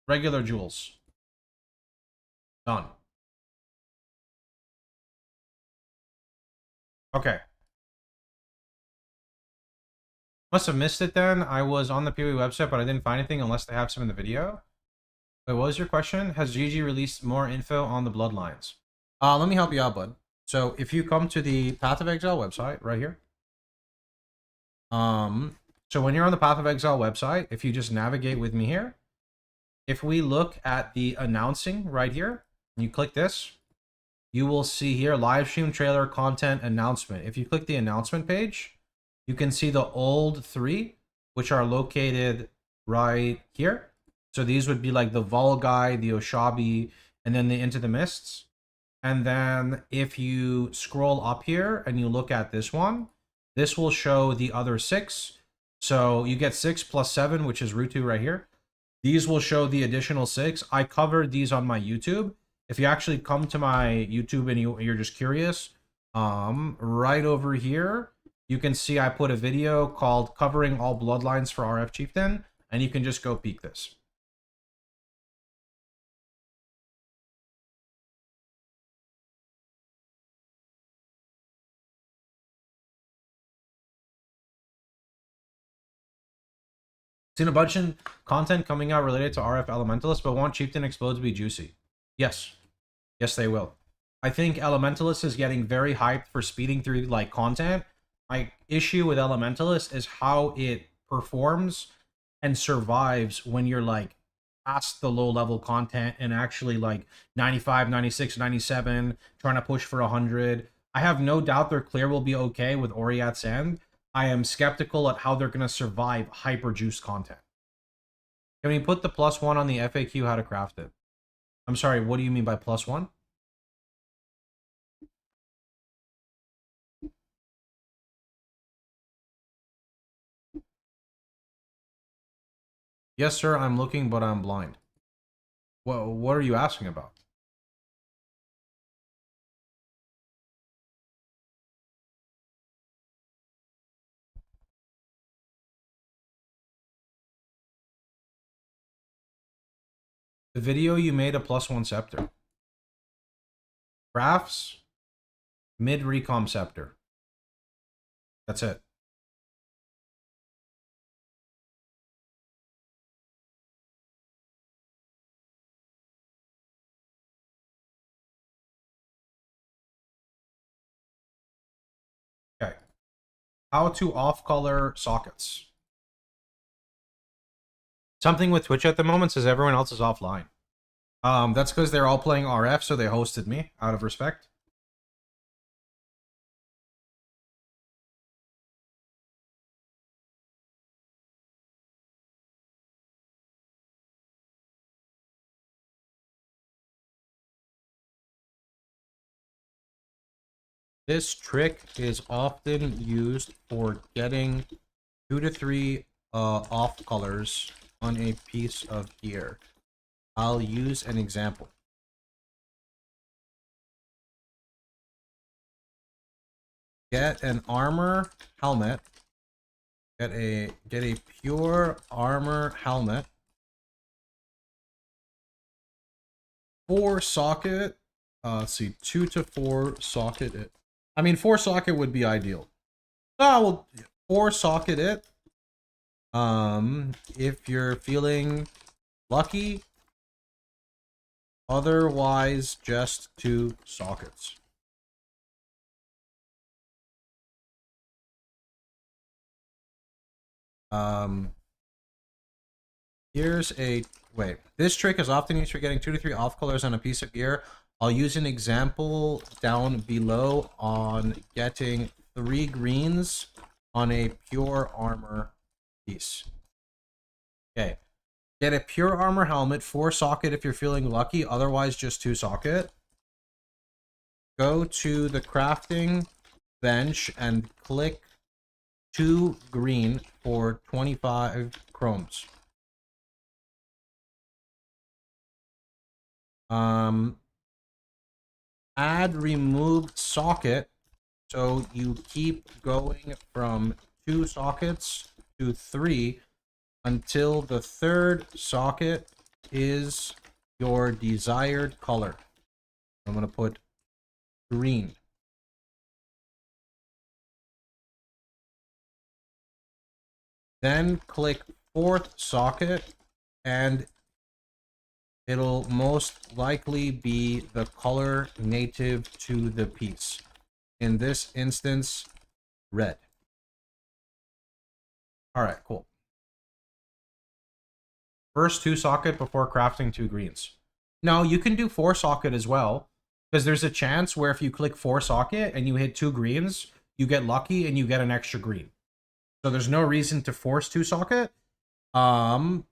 Regular jewels. Done. Okay. Must have missed it then. I was on the POE website, but I didn't find anything unless they have some in the video. Wait, what was your question? Has GG released more info on the bloodlines? Let me help you out, bud. So if you come to the Path of Exile website right here. So when you're on the Path of Exile website, if you just navigate with me here, if we look at the announcing right here, and you click this, you will see here live stream trailer content announcement. If you click the announcement page, you can see the old 3, which are located right here. So these would be like the Volgai, the Oshabi, and then the Into the Mists. And then if you scroll up here and you look at this one, this will show the other 6. So you get 6 plus 7, which is Rutu right here. These will show the additional 6. I covered these on my YouTube. If you actually come to my YouTube and you're just curious, right over here, you can see I put a video called Covering All Bloodlines for RF Chieftain, and you can just go peek this. Seen a bunch of content coming out related to RF Elementalist, but want Chieftain Explode to be juicy. Yes. Yes, they will. I think Elementalist is getting very hyped for speeding through like content. My issue with Elementalist is how it performs and survives when you're like past the low level content and actually like 95, 96, 97, trying to push for 100. I have no doubt their clear will be okay with Oriat's End. I am skeptical at how they're going to survive hyper juice content. Can we put the +1 on the FAQ how to craft it? I'm sorry, what do you mean by +1? Yes, sir, I'm looking, but I'm blind. What are you asking about? The video you made a +1 scepter. Crafts, mid recom scepter. That's it. Okay. How to off-color sockets. Something with Twitch at the moment says everyone else is offline. That's because they're all playing RF, so they hosted me out of respect. This trick is often used for getting 2 to 3 off colors on a piece of gear. I'll use an example. Get an armor helmet. Get a pure armor helmet. 4 socket. Let's see, 2 to 4 socket it. I mean, 4 socket would be ideal. Oh, well, 4 socket it. If you're feeling lucky. Otherwise, just 2 sockets. Here's a wait. This trick is often used for getting 2 to 3 off colors on a piece of gear. I'll use an example down below on getting 3 greens on a pure armor piece. Okay. Get a pure armor helmet, 4 socket if you're feeling lucky, otherwise just 2 socket. Go to the crafting bench and click 2 green for 25 chromes. Add removed socket, so you keep going from 2 sockets to 3 until the 3rd socket is your desired color. I'm going to put green. Then click 4th socket and it'll most likely be the color native to the piece. In this instance, red. Alright, cool. First 2 socket before crafting 2 greens. No, you can do 4 socket as well, because there's a chance where if you click 4 socket and you hit 2 greens, you get lucky and you get an extra green. So there's no reason to force 2 socket. The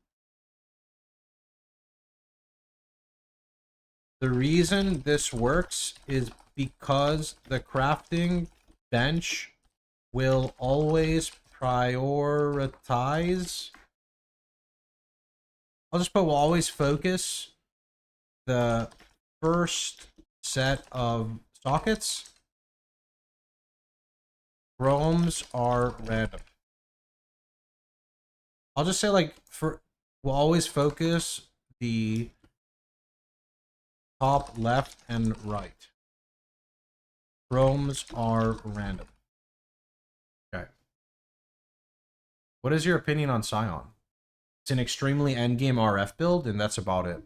reason this works is because the crafting bench will always prioritize. I'll just put will always focus the first set of sockets. Chromes are random. I'll just say like we'll always focus the top left and right. Chromes are random. Okay. What is your opinion on Scion? It's an extremely endgame RF build, and that's about it.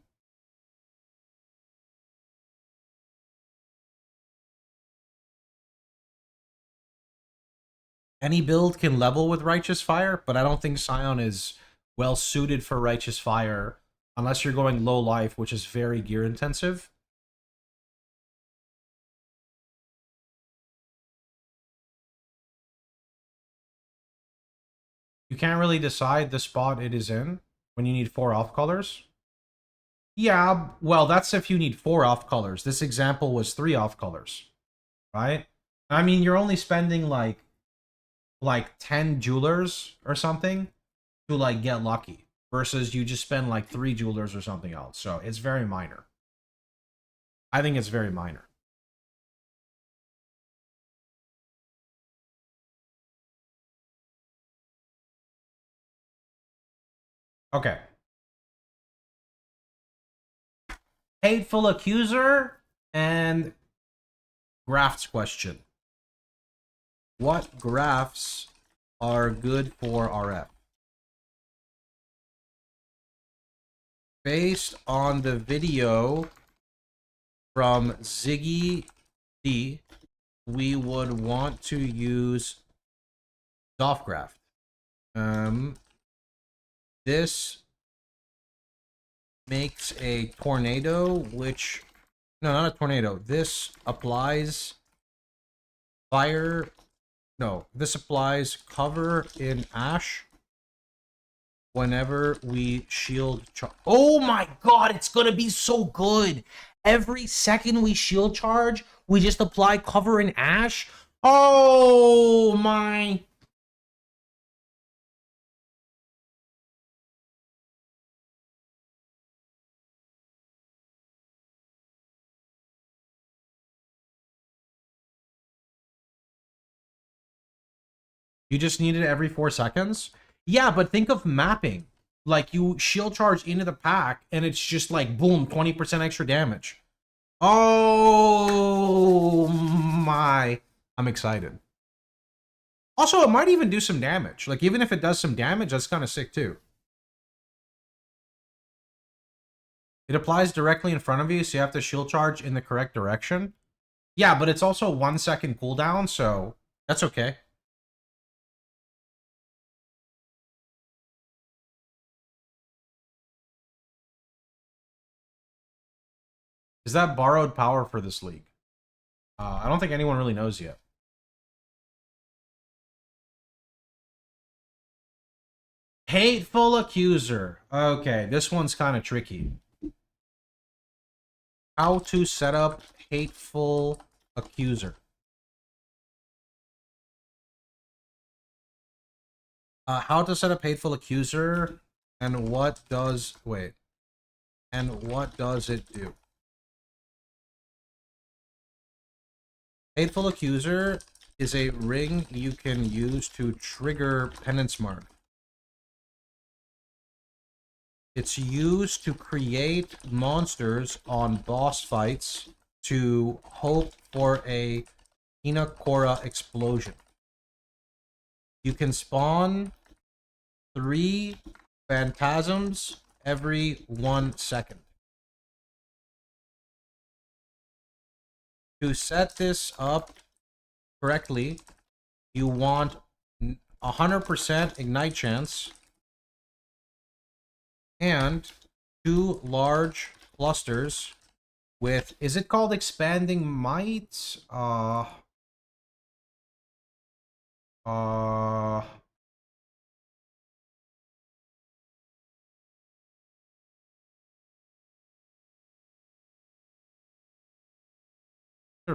Any build can level with Righteous Fire, but I don't think Scion is well suited for Righteous Fire unless you're going low life, which is very gear intensive. You can't really decide the spot it is in when you need 4 off colors. Yeah, well, that's if you need 4 off colors. This example was 3 off colors, right? I mean, you're only spending like 10 jewelers or something to like get lucky versus you just spend like 3 jewelers or something else. So it's very minor. I think it's very minor. Okay. Hateful Accuser and Grafts question. What graphs are good for RF? Based on the video from ZiggyD, we would want to use Softgraft. This makes a tornado, which... No, not a tornado. This applies fire... No, this applies cover in ash, whenever we shield charge. Oh my god, it's gonna be so good. Every second we shield charge, we just apply cover in ash. Oh my. You just need it every 4 seconds? Yeah, but think of mapping. Like, you shield charge into the pack, and it's just like, boom, 20% extra damage. Oh my. I'm excited. Also, it might even do some damage. Like, even if it does some damage, that's kind of sick, too. It applies directly in front of you, so you have to shield charge in the correct direction. Yeah, but it's also 1 second cooldown, so that's okay. Is that borrowed power for this league? I don't think anyone really knows yet. Hateful Accuser. Okay, this one's kind of tricky. How to set up Hateful Accuser. How to set up Hateful Accuser, and what does... Wait. And what does it do? Hateful Accuser is a ring you can use to trigger Penance Mark. It's used to create monsters on boss fights to hope for a Hinakora explosion. You can spawn 3 phantasms every 1 second. To set this up correctly, you want 100% ignite chance and 2 large clusters with, is it called expanding might? Or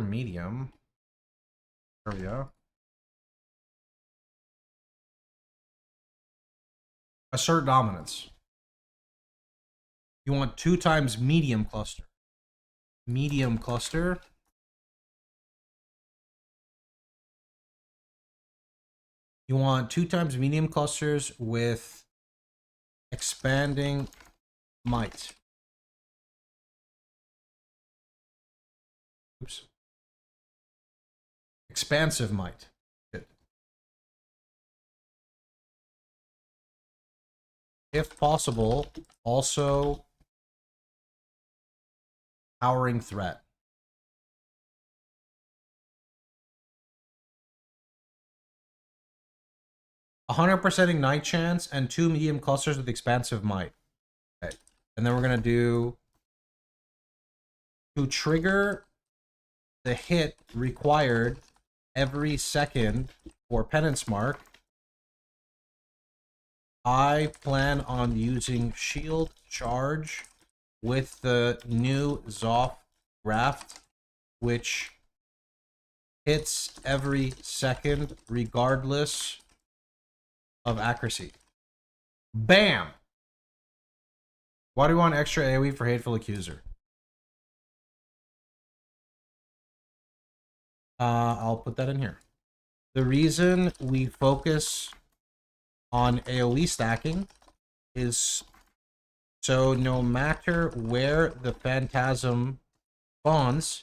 medium. There we go. Assert dominance. You want 2 times medium cluster. Medium cluster. You want 2 times medium clusters with expanding might. Oops. Expansive might. Good. If possible, also powering threat. A 100% ignite chance and 2 medium clusters with expansive might. Okay. And then we're gonna do to trigger the hit required every second for Penance Mark. I plan on using shield charge with the new Zoff graft, which hits every second regardless of accuracy. Bam! Why do we want extra AoE for Hateful Accuser? I'll put that in here. The reason we focus on AoE stacking is so no matter where the Phantasm spawns,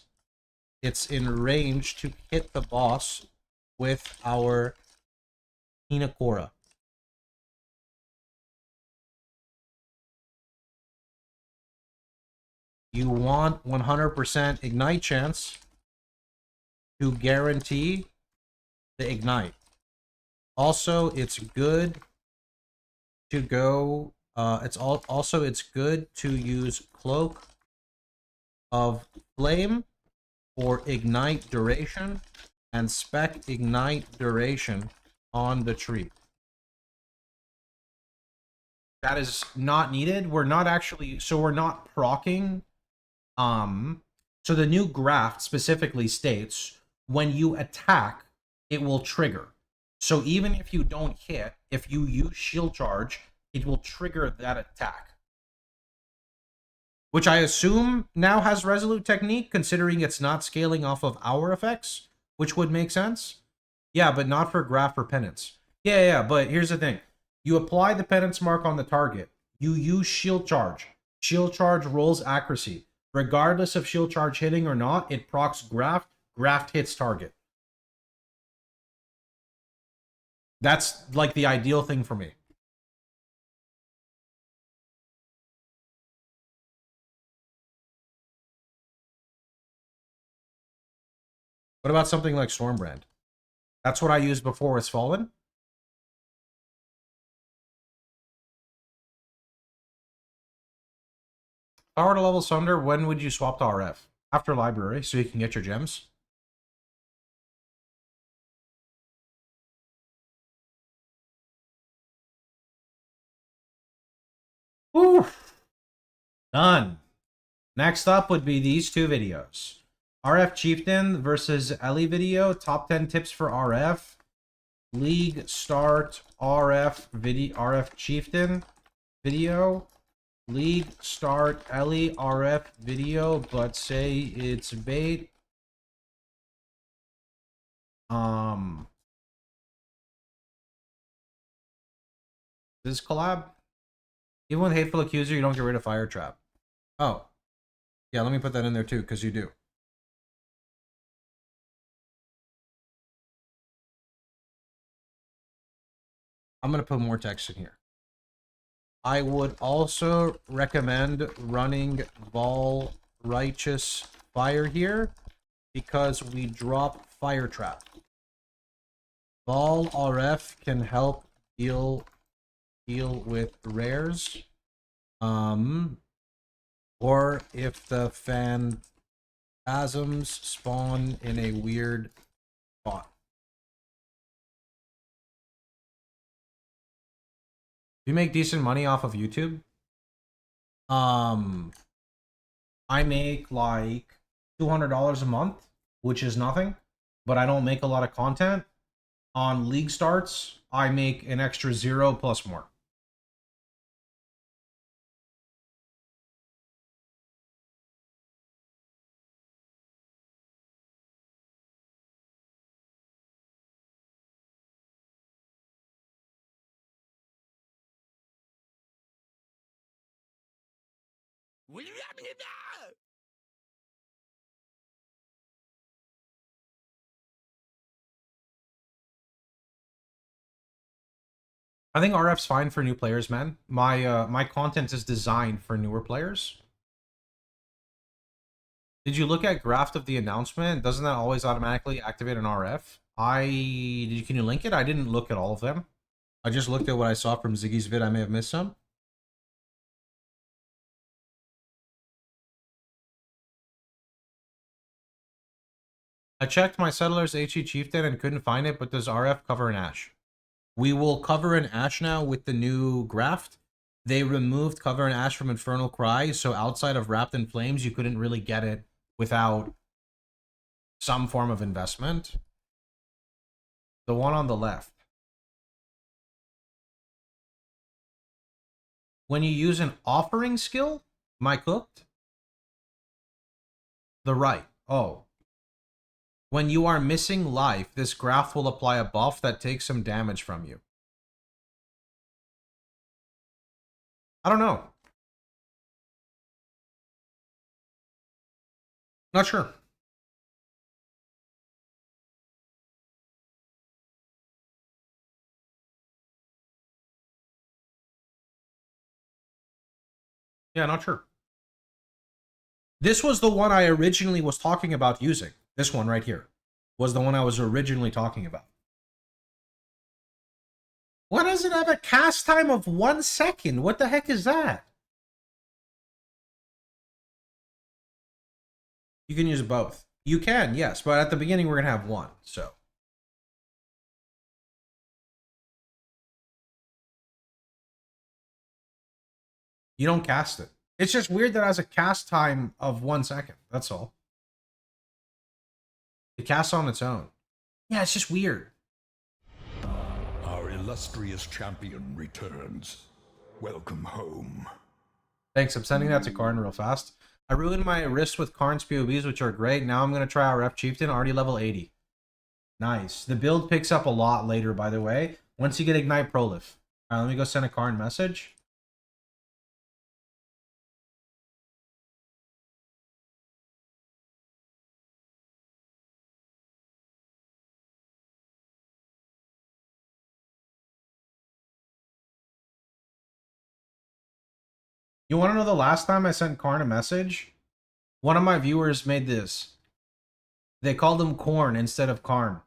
it's in range to hit the boss with our Hinakora. You want 100% ignite chance to guarantee the ignite. Also, it's good to go. It's good to use Cloak of Flame for ignite duration and spec ignite duration on the tree. that is not needed. We're not actually, so we're not proccing. So the new graft specifically states when you attack, it will trigger. So even if you don't hit, if you use shield charge, it will trigger that attack. Which I assume now has Resolute Technique, considering it's not scaling off of our effects, which would make sense. Yeah, but not for Graft or Penance. Yeah, but here's the thing. You apply the Penance mark on the target. You use Shield Charge. Shield Charge rolls accuracy. Regardless of Shield Charge hitting or not, it procs Graft. Graft hits target. That's like the ideal thing for me. What about something like Stormbrand? That's what I used before with Fallen. If I were to level Sunder, when would you swap to RF? After Library, so you can get your gems. Woo! Done. Next up would be these two videos. RF Chieftain versus Ellie video. Top 10 tips for RF. League start RF video. RF Chieftain video. League start Ellie RF video, but say it's bait. This collab. Even with Hateful Accuser, you don't get rid of Fire Trap. Oh. Yeah, let me put that in there too, because you do. I'm going to put more text in here. I would also recommend running Vol Righteous Fire here, because we drop Fire Trap. Vol RF can help deal with rares. Or if the phantasms spawn in a weird spot. You make decent money off of YouTube? I make like $200 a month, which is nothing, but I don't make a lot of content. On League starts, I make an extra 0 plus more. I think RF's fine for new players, man. My content is designed for newer players. Did you look at Graft of the announcement? Doesn't that always automatically activate an RF? Can you link it? I didn't look at all of them. I just looked at what I saw from Ziggy's vid. I may have missed some. I checked my Settlers HE Chieftain and couldn't find it, but does RF cover an Ash? We will cover an Ash now with the new Graft. They removed cover an Ash from Infernal Cry, so outside of Wrapped in Flames, you couldn't really get it without some form of investment. The one on the left. When you use an offering skill, am I cooked? The right. Oh. When you are missing life, this Graft will apply a buff that takes some damage from you. I don't know. Not sure. Yeah, not sure. This was the one I originally was talking about using. This one right here was the one I was originally talking about. Why does it have a cast time of 1 second? What the heck is that? You can use both. You can, yes, but at the beginning we're going to have one, so. You don't cast it. It's just weird that it has a cast time of 1 second. That's all. It casts on its own. Yeah, it's just weird. Our illustrious champion returns. Welcome home. Thanks, I'm sending that to Karn real fast. I ruined my wrist with Karn's POBs, which are great. Now I'm going to try our Ref Chieftain, already level 80. Nice. The build picks up a lot later, by the way, once you get Ignite Prolif. Alright, let me go send a Karn message. You want to know the last time I sent Karn a message? One of my viewers made this. They called him Corn instead of Karn.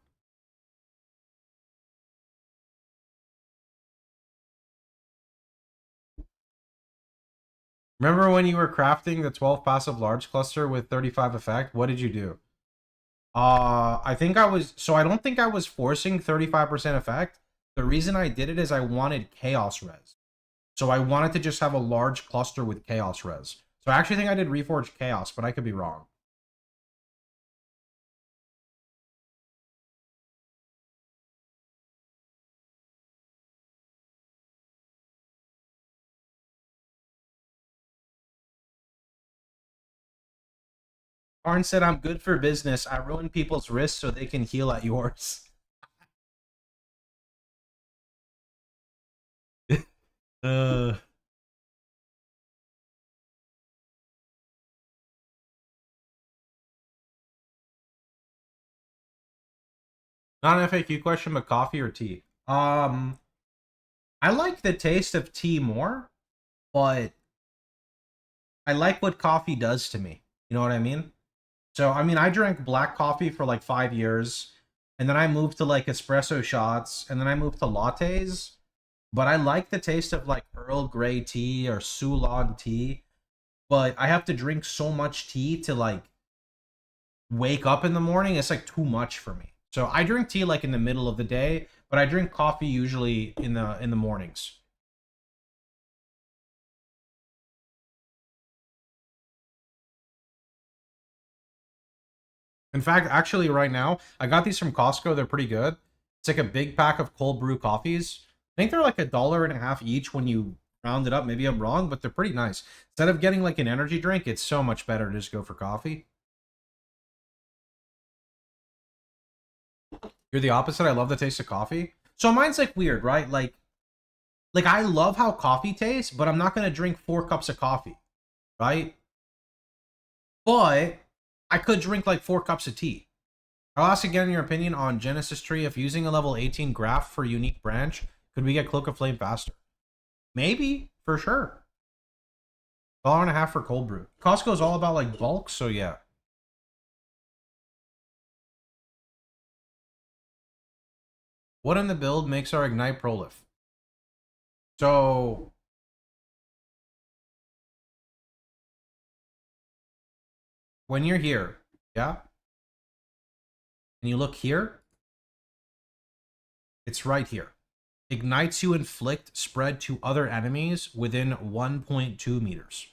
Remember when you were crafting the 12 passive large cluster with 35 effect? What did you do? I think I was... So I don't think I was forcing 35% effect. The reason I did it is I wanted Chaos Res. So I wanted to just have a large cluster with Chaos Res. So I actually think I did Reforged Chaos, but I could be wrong. Arn said, I'm good for business. I ruin people's wrists so they can heal at yours. uh... Not an FAQ question, but coffee or tea? I like the taste of tea more, but I like what coffee does to me. You know what I mean? So, I mean, I drank black coffee for like 5 years, and then I moved to like espresso shots, and then I moved to lattes. But I like the taste of like Earl Grey tea or Ceylon tea, but I have to drink so much tea to like wake up in the morning. It's like too much for me. So I drink tea like in the middle of the day, but I drink coffee usually in the mornings. In fact, actually right now, I got these from Costco. They're pretty good. It's like a big pack of cold brew coffees. I think they're like $1.50 each when you round it up. Maybe I'm wrong, but they're pretty nice. Instead of getting like an energy drink, it's so much better to just go for coffee. You're the opposite. I love the taste of coffee. So mine's like weird, right? Like I love how coffee tastes, but I'm not going to drink 4 cups of coffee, right? But I could drink like 4 cups of tea. I'll ask again your opinion on Genesis Tree. If using a level 18 graph for unique branch, could we get Cloak of Flame faster? Maybe, for sure. $1.50 for cold brew. Costco is all about like bulk, so yeah. What in the build makes our Ignite Prolif? So when you're here, yeah, and you look here, it's right here. Ignites you inflict spread to other enemies within 1.2 meters.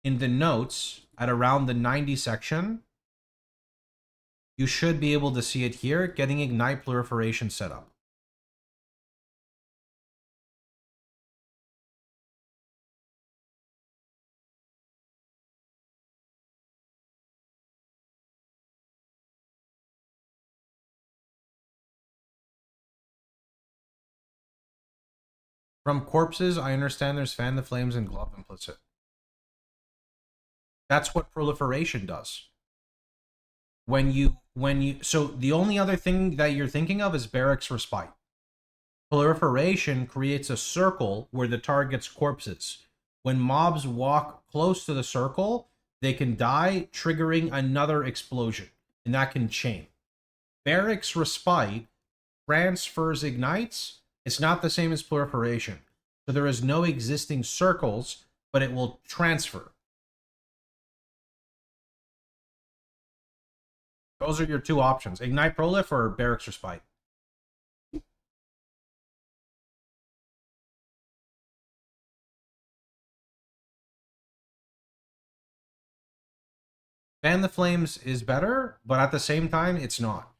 In the notes, at around the 90 section, you should be able to see it here, getting Ignite Proliferation set up. From corpses, I understand there's Fan the Flames and Glove implicit. That's what proliferation does. So the only other thing that you're thinking of is Barracks Respite. Proliferation creates a circle where the target's corpses. When mobs walk close to the circle, they can die, triggering another explosion, and that can chain. Barracks Respite transfers ignites. It's not the same as proliferation. So there is no existing circles, but it will transfer. Those are your two options. Ignite Prolif or Barracks Respite. Fan the Flames is better, but at the same time, it's not.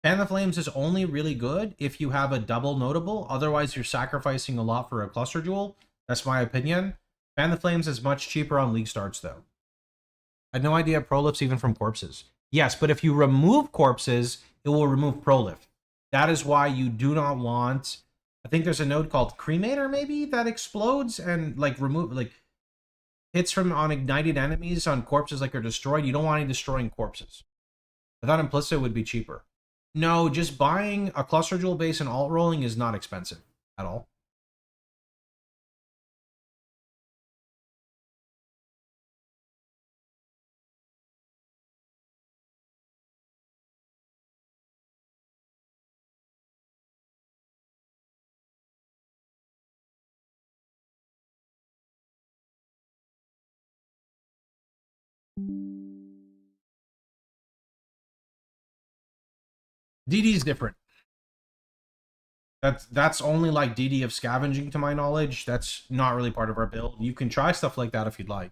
Fan the Flames is only really good if you have a double notable. Otherwise, you're sacrificing a lot for a cluster jewel. That's my opinion. Fan the Flames is much cheaper on League starts, though. I had no idea Prolif's even from corpses. Yes, but if you remove corpses, it will remove Prolif. That is why you do not want... I think there's a node called Cremator, maybe, that explodes and, like, remove... like hits from on ignited enemies on corpses like are destroyed. You don't want any destroying corpses. I thought Implicit would be cheaper. No, just buying a cluster jewel base and alt rolling is not expensive at all. DD is different. That's only like DD of scavenging to my knowledge. That's not really part of our build. You can try stuff like that if you'd like.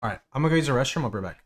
Alright, I'm gonna go use the restroom. I'll be right back.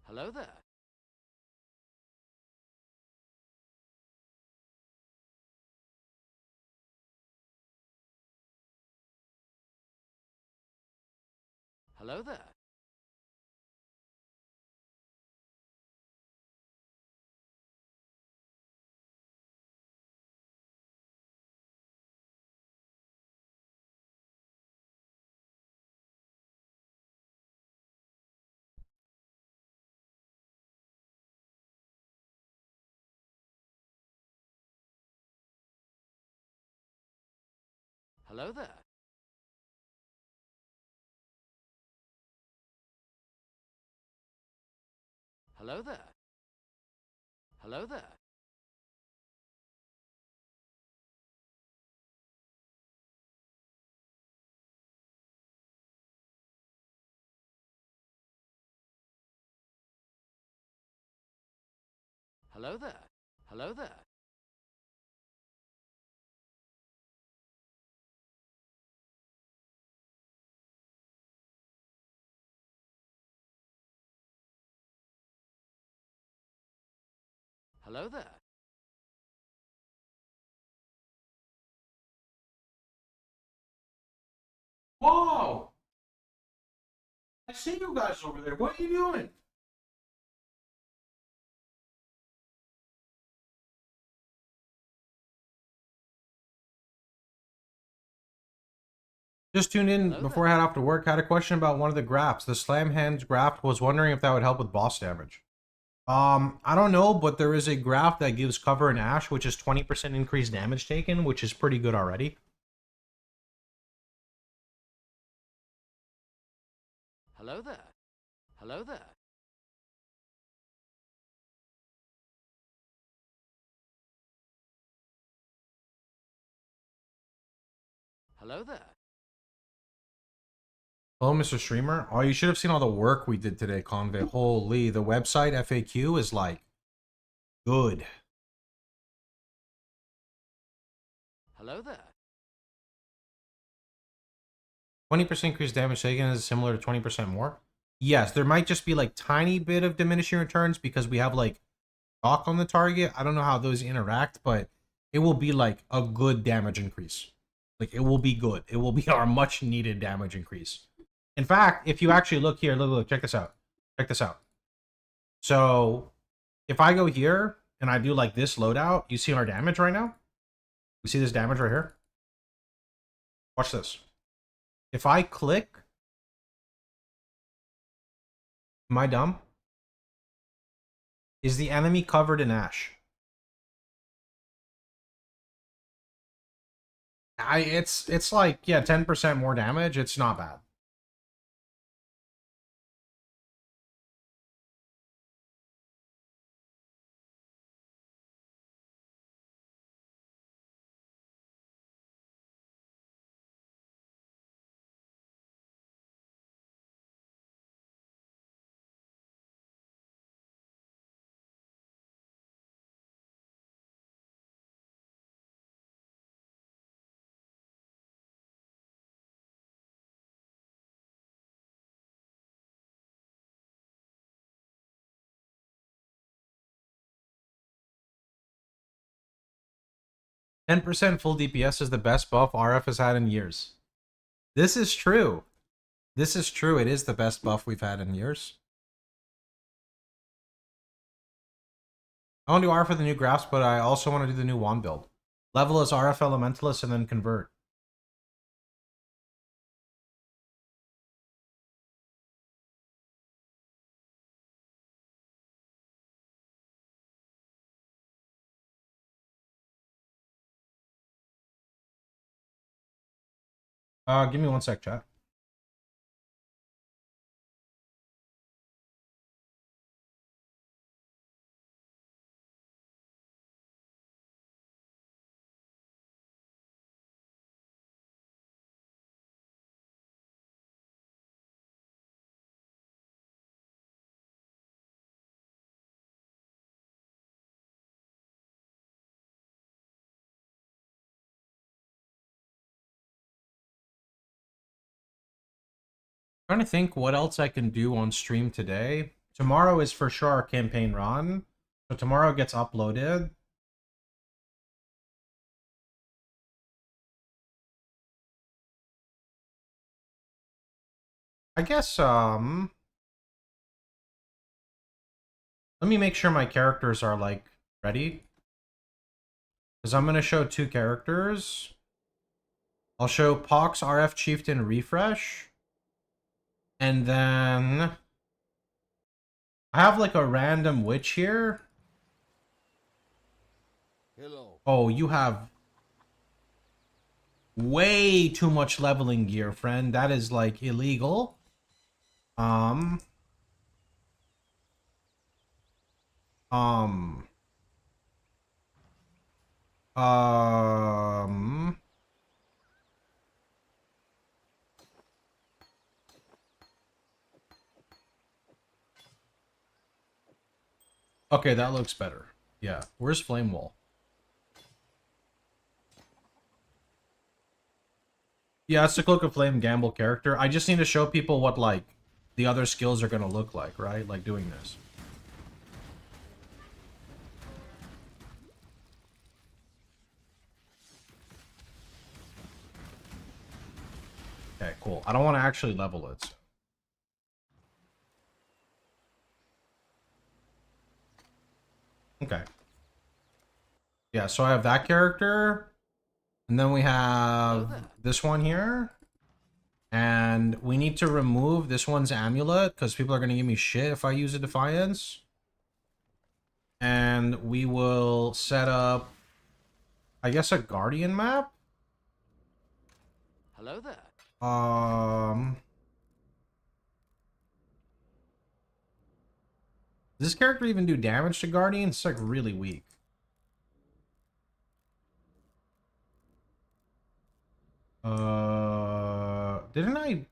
Hello there. Hello there. Hello there. Hello there. Hello there. Hello there. Hello there. Hello there. Whoa! I see you guys over there. What are you doing? Just tuned in before I head off to work. Had a question about one of the grafts. The Slam Hands graft. Was wondering if that would help with boss damage. I don't know, but there is a graft that gives cover and ash, which is 20% increased damage taken, which is pretty good already. Hello there. Hello there. Hello there. Hello, Mr. Streamer. Oh, you should have seen all the work we did today, Convey. Holy, the website FAQ is like good. Hello there. 20% increased damage taken is similar to 20% more. Yes, there might just be like tiny bit of diminishing returns because we have like shock on the target. I don't know how those interact, but it will be like a good damage increase. Like it will be good. It will be our much needed damage increase. In fact, if you actually look here, look, check this out. Check this out. So if I go here and I do like this loadout, you see our damage right now? You see this damage right here? Watch this. If I click, am I dumb? Is the enemy covered in ash? It's like, yeah, 10% more damage. It's not bad. %, full DPS is the best buff RF has had in years. This is true. This is true. It is the best buff we've had in years. I want to do RF for the new graphs, but I also want to do the new wand build. Level as RF Elementalist and then convert. Give me one sec, chat. Trying to think what else I can do on stream today. Tomorrow is for sure our campaign run. So tomorrow gets uploaded. I guess, let me make sure my characters are, like, ready. Because I'm going to show 2 characters. I'll show Pox RF Chieftain Refresh. And then I have like a random witch here. Hello. Oh, you have way too much leveling gear, friend. That is like illegal. Um Okay, that looks better. Yeah. Where's Flame Wall? Yeah, it's the Cloak of Flame Gamble character. I just need to show people what, like, the other skills are gonna look like, right? Like doing this. Okay, cool. I don't want to actually level it. So. Okay. Yeah, so I have that character. And then we have this one here. And we need to remove this one's amulet because people are going to give me shit if I use a Defiance. And we will set up, I guess, a Guardian map. Hello there. Does this character even do damage to Guardians? It's like really weak. Didn't I?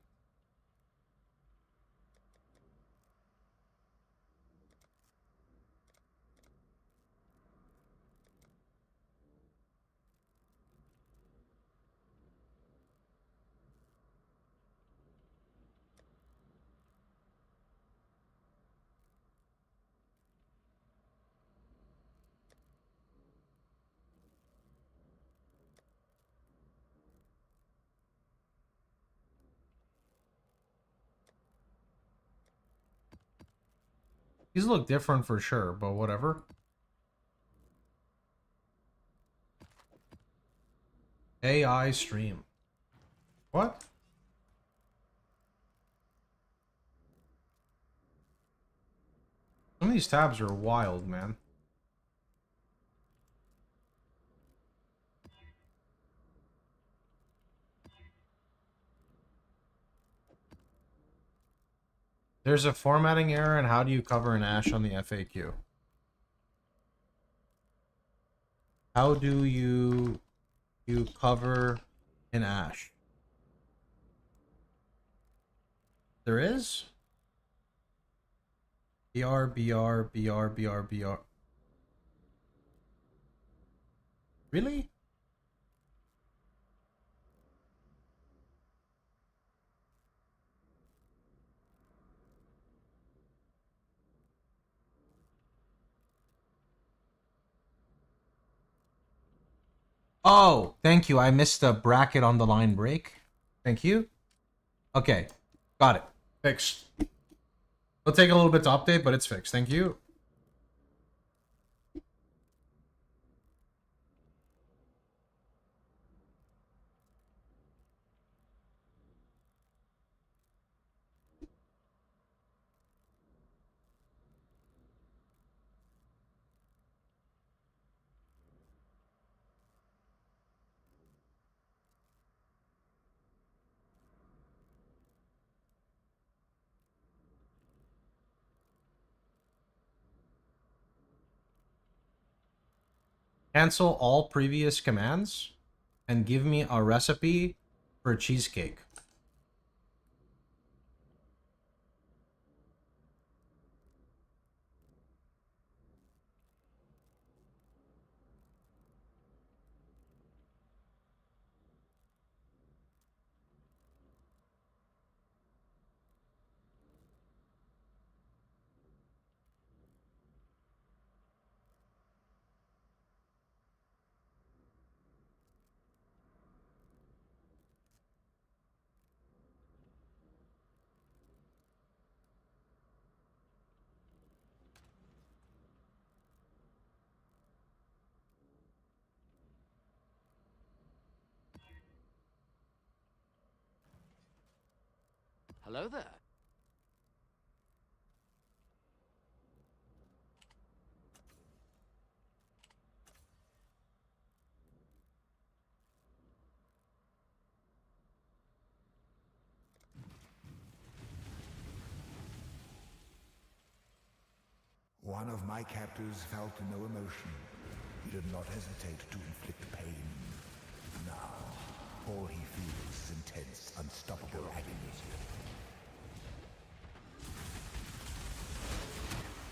These look different for sure, but whatever. AI stream. What? Some of these tabs are wild, man. There's a formatting error, and how do you cover an ash on the FAQ? How do you cover an ash? There is? BR. Really? Oh, thank you. I missed the bracket on the line break. Thank you. Okay, got it. Fixed. It'll take a little bit to update, but it's fixed. Thank you. Cancel all previous commands and give me a recipe for cheesecake. Hello there. One of my captors felt no emotion. He did not hesitate to inflict pain. Now, all he feels is intense, unstoppable agony.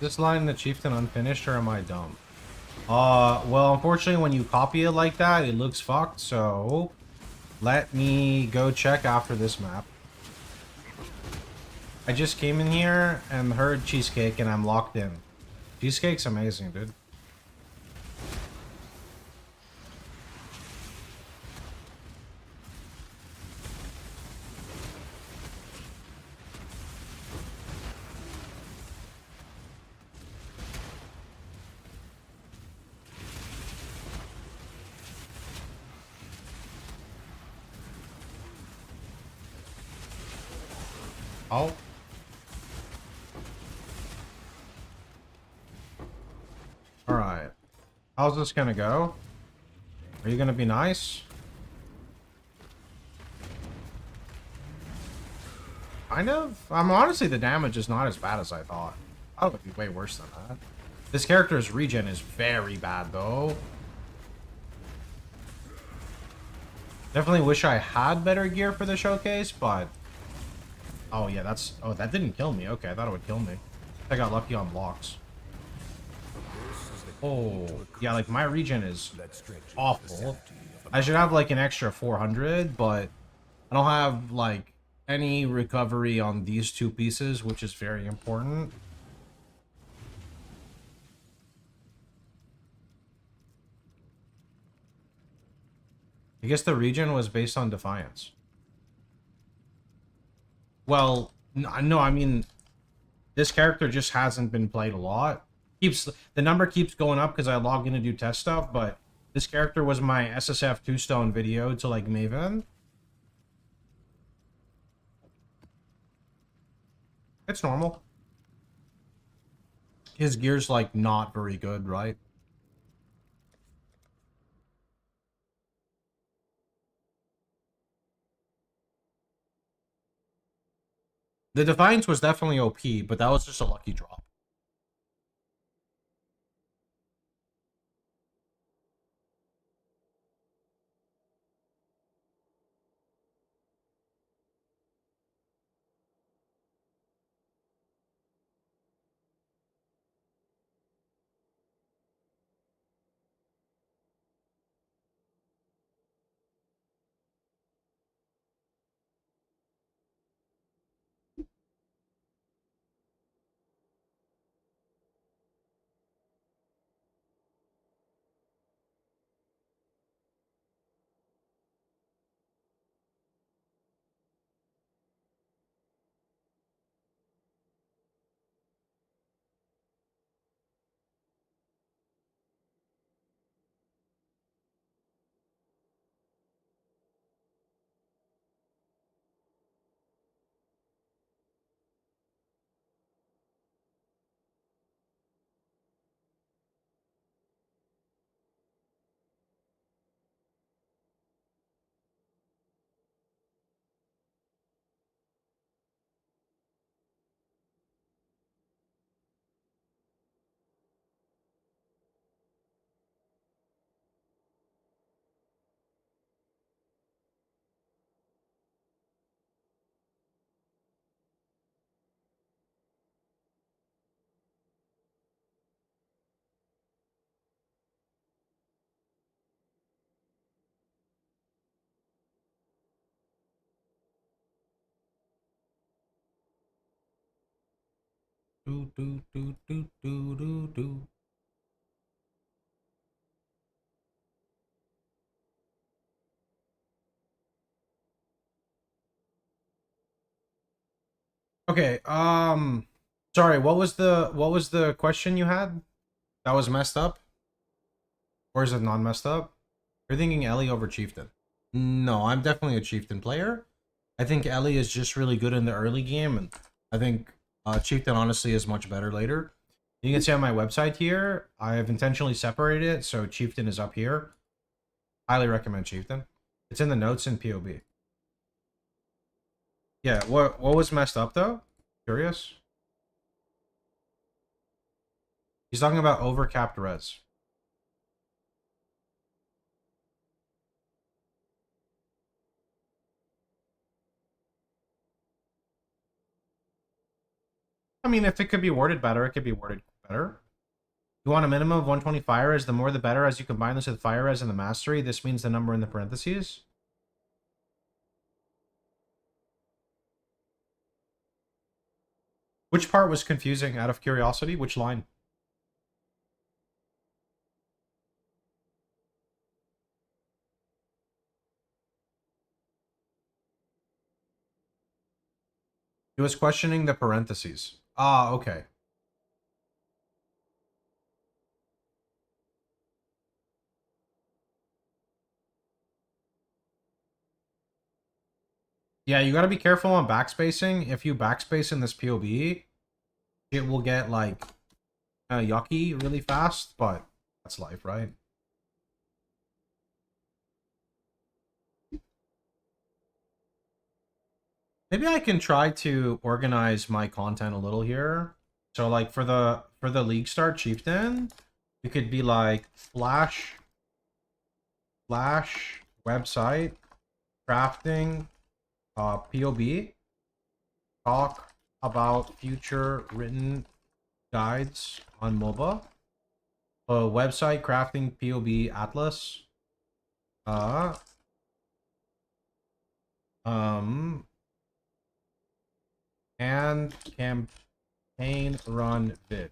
This line in the Chieftain unfinished, or am I dumb? Well, unfortunately, when you copy it like that, it looks fucked, so let me go check after this map. I just came in here and heard cheesecake, and I'm locked in. Cheesecake's amazing, dude. Oh. Alright. How's this gonna go? Are you gonna be nice? Kind of. Honestly, the damage is not as bad as I thought. I thought it would be way worse than that. This character's regen is very bad, though. Definitely wish I had better gear for the showcase, but... Oh, yeah, that's... Oh, that didn't kill me. Okay, I thought it would kill me. I got lucky on blocks. Oh, yeah, like, my regen is awful. I should have, like, an extra 400, but I don't have, like, any recovery on these two pieces, which is very important. I guess the regen was based on Defiance. Well, no, I mean, This character just hasn't been played a lot. The number keeps going up because I log in to do test stuff, but this character was my SSF 2-stone video to like Maven. It's normal. His gear's like not very good, right? The Defiance was definitely OP, but that was just a lucky drop. Do, do, do, do, do, do, do. Okay, sorry, what was the question you had? That was messed up? Or is it not messed up? You're thinking Ellie over Chieftain. No, I'm definitely a Chieftain player. I think Ellie is just really good in the early game, and I think Chieftain honestly is much better later. You can see on my website here, I have intentionally separated it, so Chieftain is up here. Highly recommend Chieftain. It's in the notes in POB. Yeah, what was messed up though? Curious? He's talking about overcapped res. I mean, if it could be worded better, it could be worded better. You want a minimum of 120 fire res, the more the better. As you combine this with fire res and the mastery, this means the number in the parentheses. Which part was confusing out of curiosity? Which line? He was questioning the parentheses. Ah, okay. Yeah, you gotta be careful on backspacing. If you backspace in this POB, it will get, like, yucky really fast, but that's life, right? Maybe I can try to organize my content a little here. So, like, for the League Start Chieftain, it could be, like, flash website, crafting, POB, talk about future written guides on MOBA, website crafting POB atlas, and campaign run vid.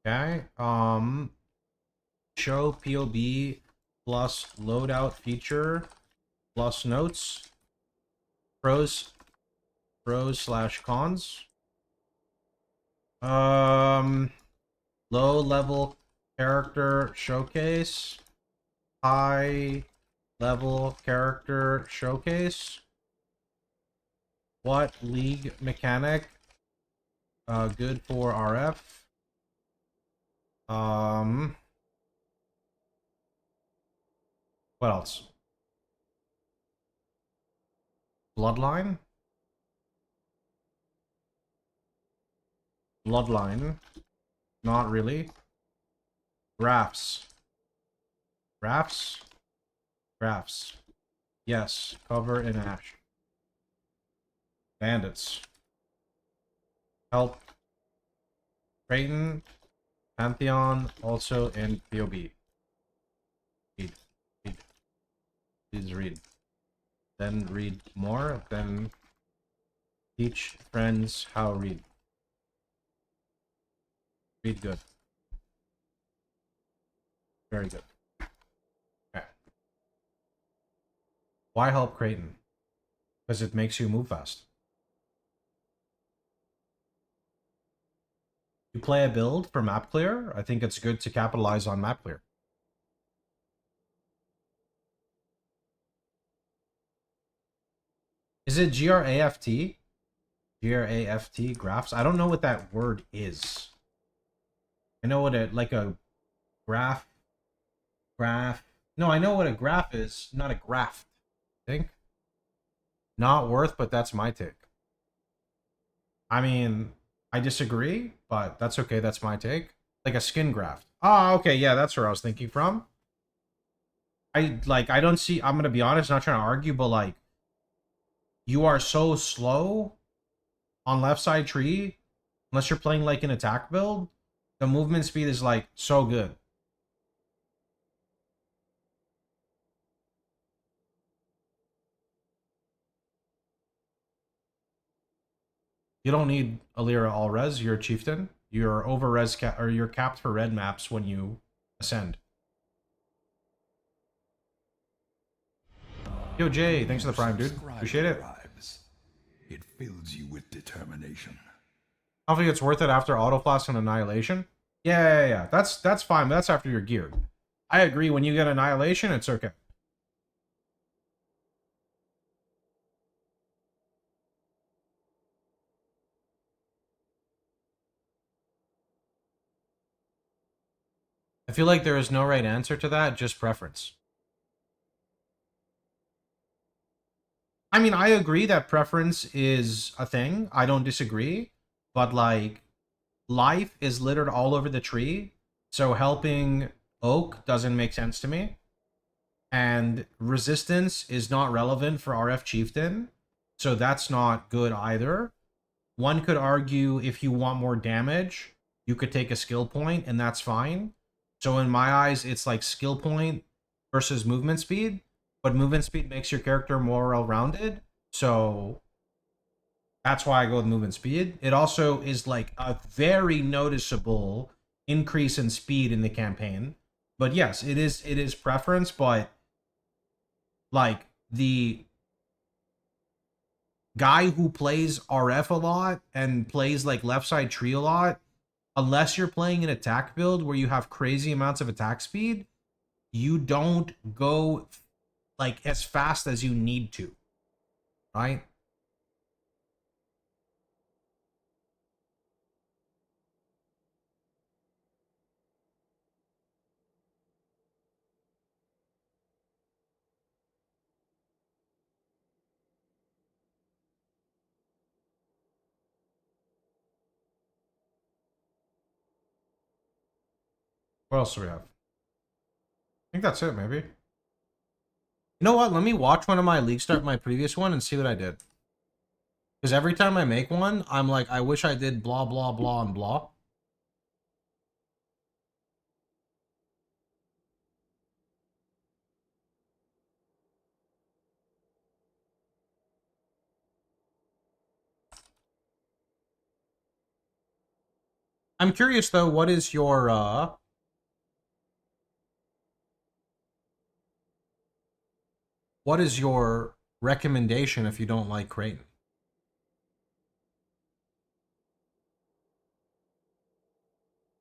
Okay, show POB plus loadout feature plus notes, pros / cons, Low level character showcase. High level character showcase. What league mechanic? Good for RF. What else? Bloodline? Bloodline. Not really. Graphs. Graphs? Graphs. Yes. Cover in ash. Bandits. Help. Creighton. Pantheon. Also in POB. Read. Read. Please read. Then read more. Then teach friends how to read. Read good. Very good. Okay. Why help Creighton? Because it makes you move fast. You play a build for map clear. I think it's good to capitalize on map clear. Is it GRAFT? GRAFT graphs? I don't know what that word is. I know what it, like a graph. No, I know what a graph is, not a graft. I think. Not worth, but that's my take. I mean, I disagree, but that's okay. That's my take. Like a skin graft. Oh, okay. Yeah, that's where I was thinking from. I don't see, I'm going to be honest, not trying to argue, but like, you are so slow on left side tree, unless you're playing like an attack build, the movement speed is like so good. You don't need Alira all res. You're a chieftain. You're over res or you're capped for red maps when you ascend. Yo Jay, thanks for the prime, dude. Appreciate it. It fills you with determination. I don't think it's worth it after autoflask and annihilation. Yeah. That's fine. But that's after you're geared. I agree. When you get annihilation, it's okay. I feel like there is no right answer to that, just preference. I mean, I agree that preference is a thing. I don't disagree. But, like, life is littered all over the tree. So helping Oak doesn't make sense to me. And resistance is not relevant for RF Chieftain. So that's not good either. One could argue if you want more damage, you could take a skill point, and that's fine. So in my eyes, it's like skill point versus movement speed. But movement speed makes your character more well-rounded. So that's why I go with movement speed. It also is like a very noticeable increase in speed in the campaign. But yes, it is preference, but like the guy who plays RF a lot and plays like left side tree a lot, unless you're playing an attack build where you have crazy amounts of attack speed, you don't go like as fast as you need to, right? What else do we have? I think that's it, maybe. You know what? Let me watch one of my league start my previous one and see what I did. Because every time I make one, I'm like, I wish I did blah, blah, blah, and blah. I'm curious, though, what is your recommendation if you don't like Creighton?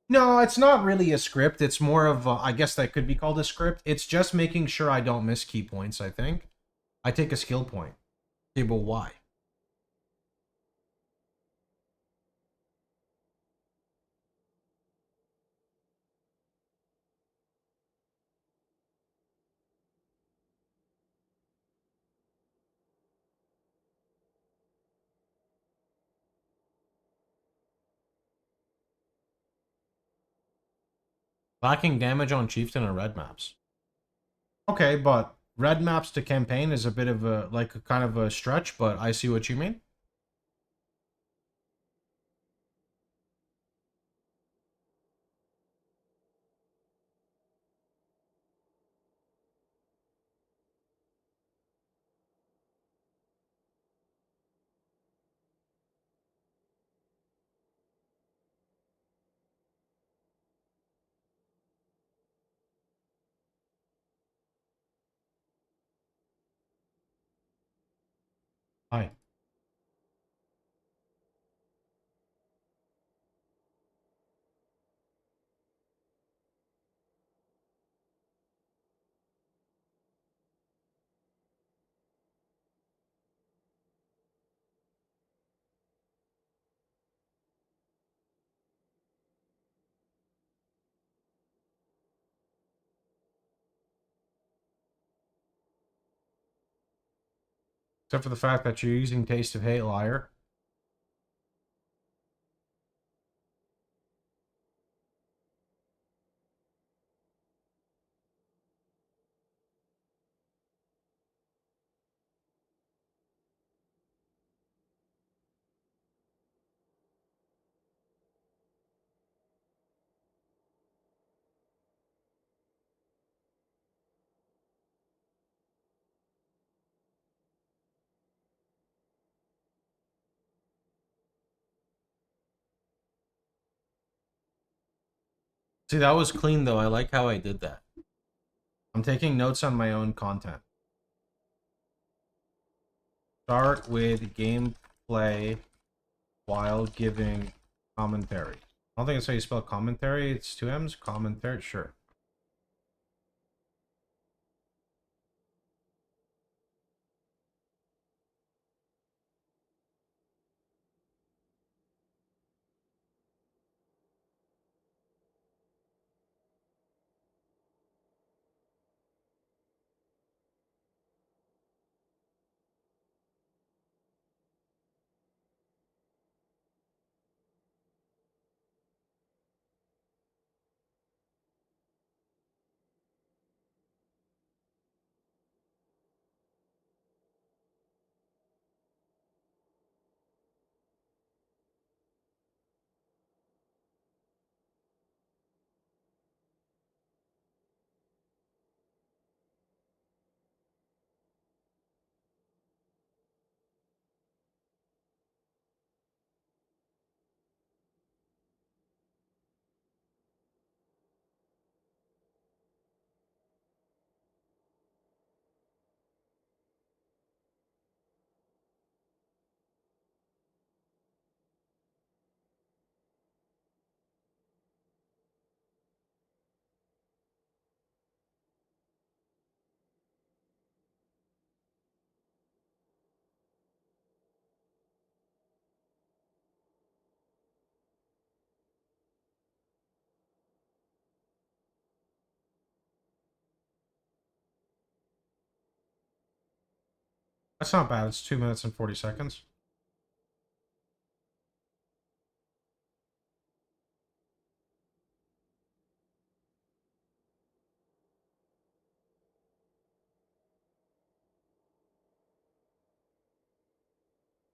No, it's not really a script. It's more of, I guess that could be called a script. It's just making sure I don't miss key points, I think. I take a skill point. Okay, but why? Lacking damage on Chieftain and red maps. Okay, but red maps to campaign is a bit of a, like, a kind of a stretch, but I see what you mean. Hi. Except for the fact that you're using Taste of Hate, liar. See, that was clean, though. I like how I did that. I'm taking notes on my own content. Start with gameplay while giving commentary. I don't think it's how you spell commentary. It's two M's. Commentary, sure. That's not bad. It's 2 minutes and 40 seconds.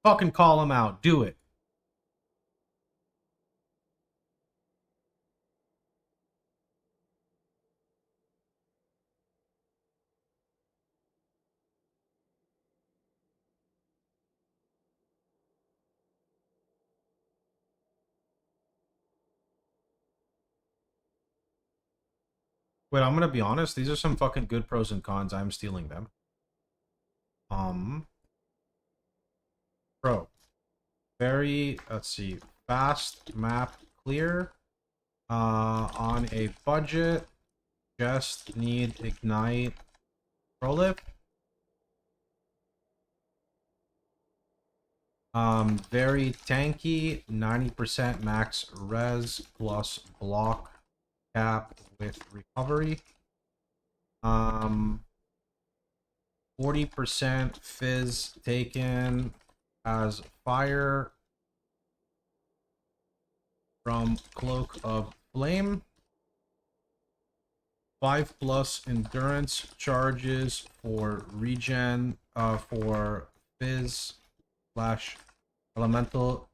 Fucking call him out. Do it. Wait, I'm gonna be honest. These are some fucking good pros and cons. I'm stealing them. Pro. Very, let's see. Fast map clear. On a budget, just need ignite prolip. Very tanky, 90% max res plus block cap with recovery. 40% fizz taken as fire from Cloak of Flame. 5+ endurance charges for regen for fizz slash elemental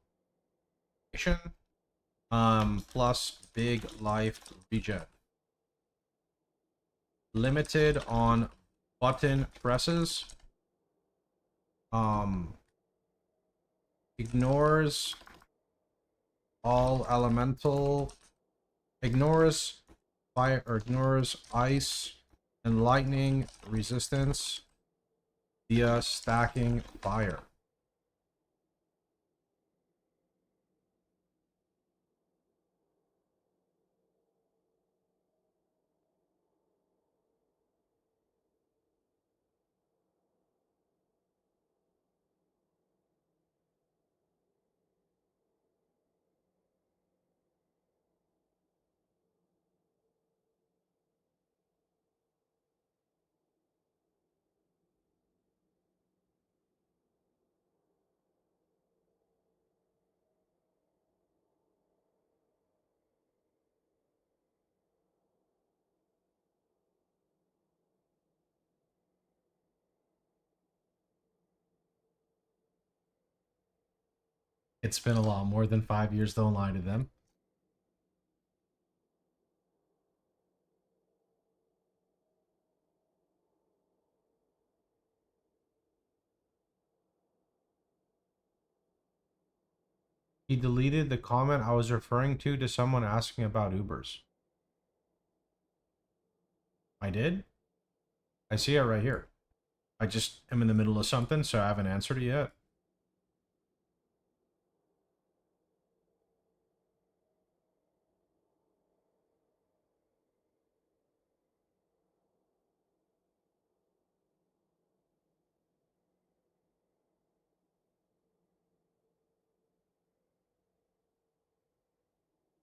plus big life regen. Limited on button presses. Ignores all elemental, ignores fire, or ignores ice and lightning resistance via stacking fire. It's been a lot more than 5 years, don't lie to them. He deleted the comment I was referring to someone asking about Ubers. I did? I see it right here. I just am in the middle of something, so I haven't answered it yet.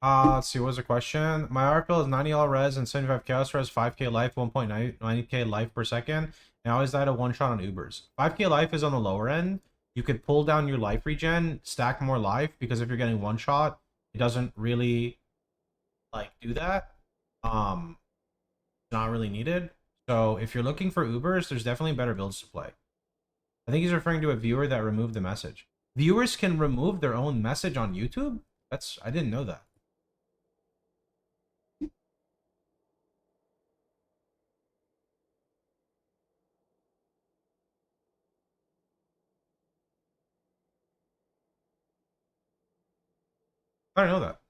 Let's see, what was the question? My RPL is 90 res and 75 chaos res, 5k life, 1.90k life per second. And I always died a one shot on Ubers. 5k life is on the lower end. You could pull down your life regen, stack more life, because if you're getting one shot, it doesn't really like do that. It's not really needed. So if you're looking for Ubers, there's definitely better builds to play. I think he's referring to a viewer that removed the message. Viewers can remove their own message on YouTube? I didn't know that. I don't know that.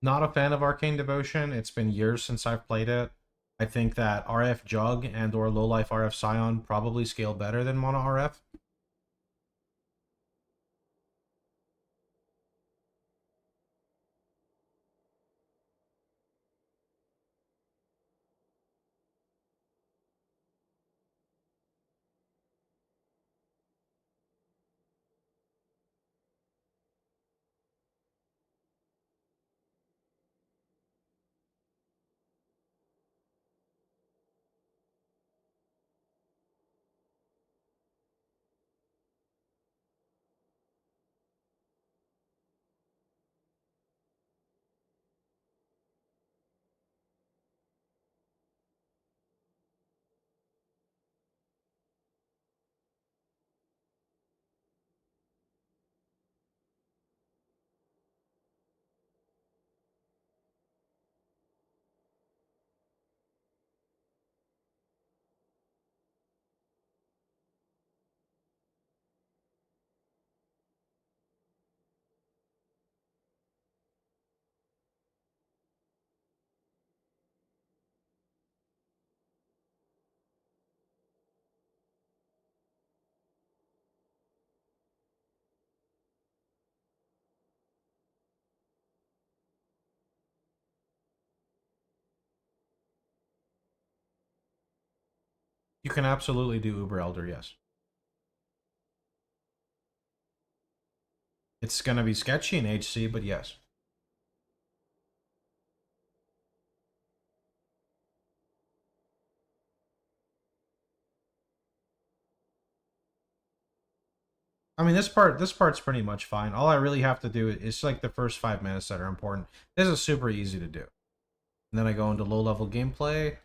Not a fan of Arcane Devotion. It's been years since I've played it. I think that RF Jug and or Low Life RF Scion probably scale better than Mono RF. You can absolutely do Uber Elder, yes. It's going to be sketchy in HC, but yes. I mean, this part's pretty much fine. All I really have to do is like the first 5 minutes that are important. This is super easy to do. And then I go into low-level gameplay.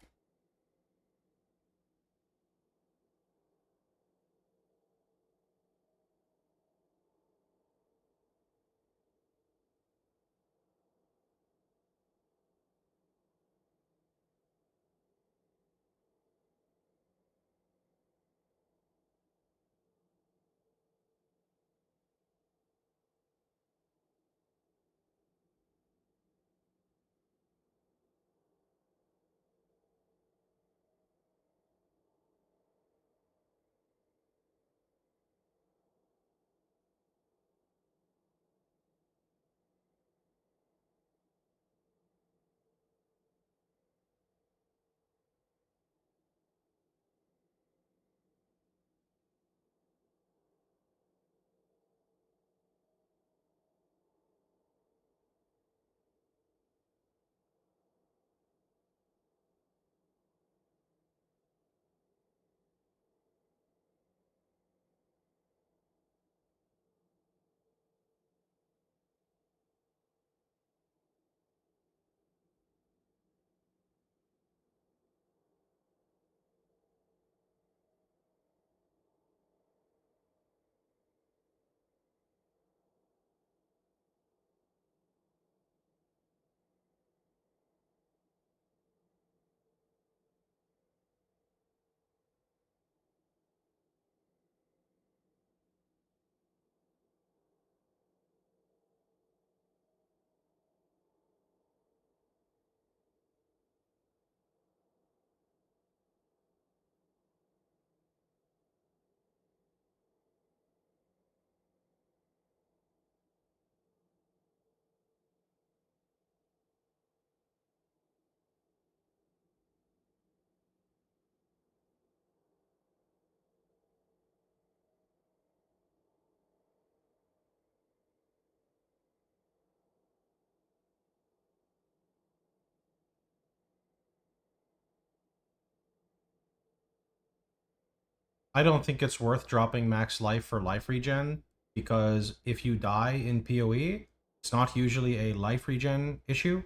I don't think it's worth dropping max life for life regen, because if you die in PoE, it's not usually a life regen issue.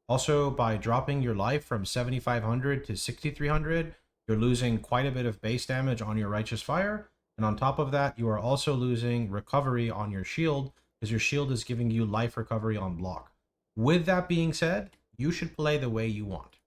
Also, by dropping your life from 7,500 to 6,300, you're losing quite a bit of base damage on your Righteous Fire, and on top of that, you are also losing recovery on your shield, because your shield is giving you life recovery on block. With that being said, you should play the way you want.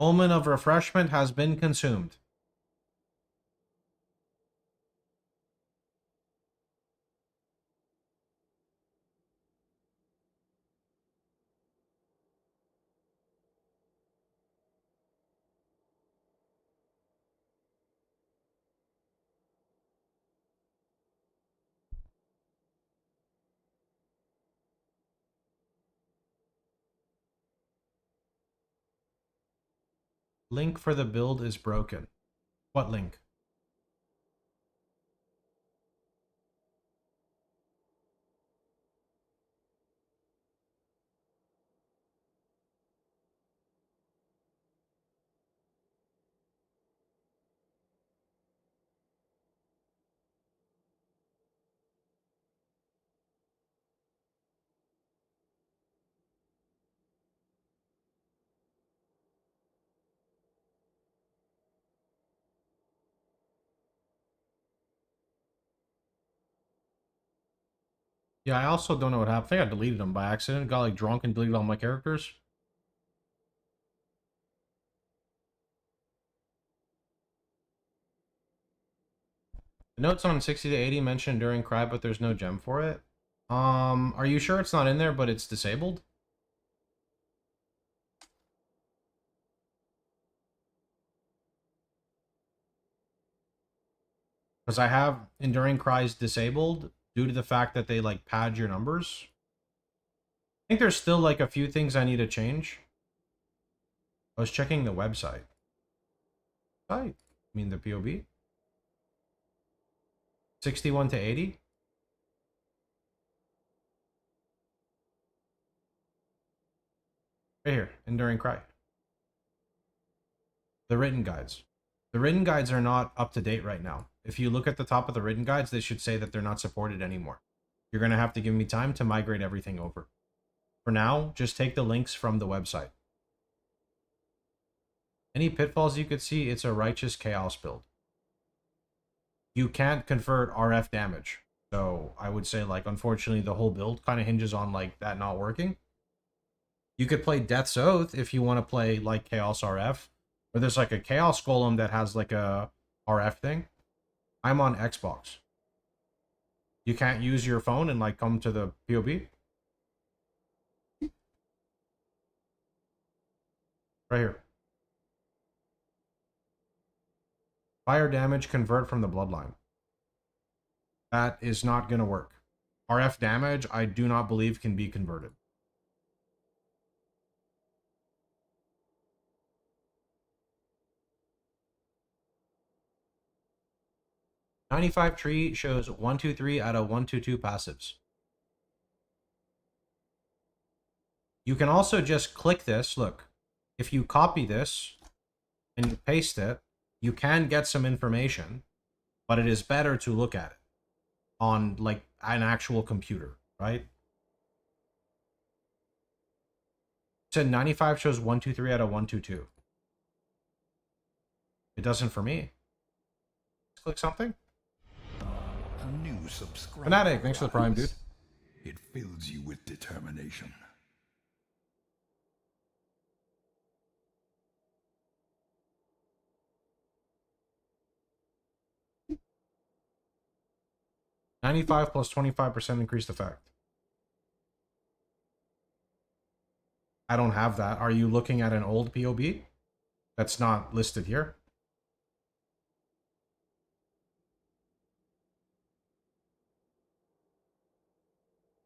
Pullman of refreshment has been consumed. Link for the build is broken. What link? Yeah, I also don't know what happened. I think I deleted them by accident. Got like drunk and deleted all my characters. The notes on 60 to 80 mentioned during cry, but there's no gem for it. Are you sure it's not in there, but it's disabled? Because I have enduring cries disabled due to the fact that they like pad your numbers. I think there's still like a few things I need to change. I was checking the website. I mean the POB. 61 to 80. Right here, enduring cry. The written guides. The written guides are not up to date right now. If you look at the top of the written guides, they should say that they're not supported anymore. You're going to have to give me time to migrate everything over. For now, just take the links from the website. Any pitfalls you could see, it's a righteous chaos build. You can't convert RF damage. So I would say, like, unfortunately, the whole build kind of hinges on, like, that not working. You could play Death's Oath if you want to play, like, Chaos RF. Or there's, like, a Chaos Golem that has, like, a RF thing. I'm on Xbox. You can't use your phone and, like, come to the POB? Right here. Fire damage convert from the bloodline. That is not going to work. RF damage, I do not believe can be converted. "95 tree shows 123 out of 122 passives. You can also just click this. Look, if you copy this and you paste it, you can get some information, but it is better to look at it on like an actual computer, right? It said 95 shows 123 out of 122. It doesn't for me. Let's click something. A new subscriber. Fanatic, thanks for the prime, dude. It fills you with determination. "95 plus 25% increased effect." I don't have that. Are you looking at an old POB that's not listed here?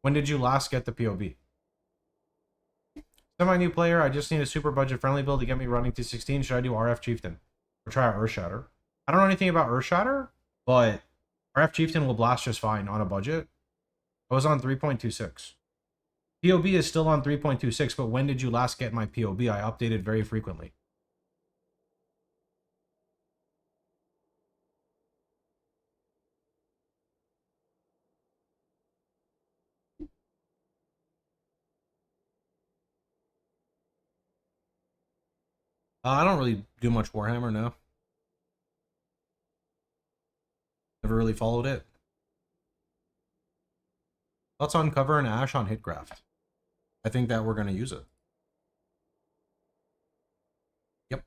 When did you last get the POB? Semi-new player, I just need a super budget-friendly build to get me running to 16. Should I do RF Chieftain? Or try Earthshatter? I don't know anything about Earthshatter, but RF Chieftain will blast just fine on a budget. I was on 3.26. POB is still on 3.26, but when did you last get my POB? I updated very frequently. I don't really do much Warhammer now. Never really followed it. Let's uncover an Ash on Hitcraft. I think that we're going to use it. Yep.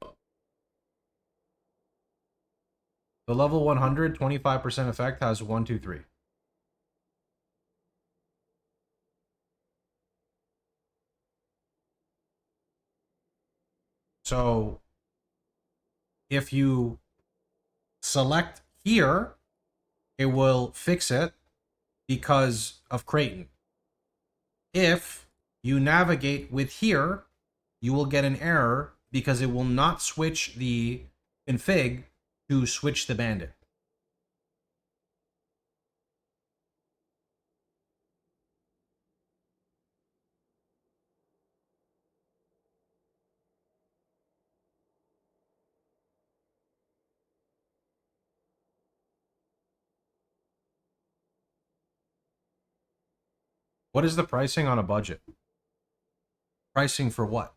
The level 100, 25% effect has 1, 2, 3. So if you select here, it will fix it because of Creighton. If you navigate with here, you will get an error because it will not switch the config to switch the bandit. What is the pricing on a budget? Pricing for what?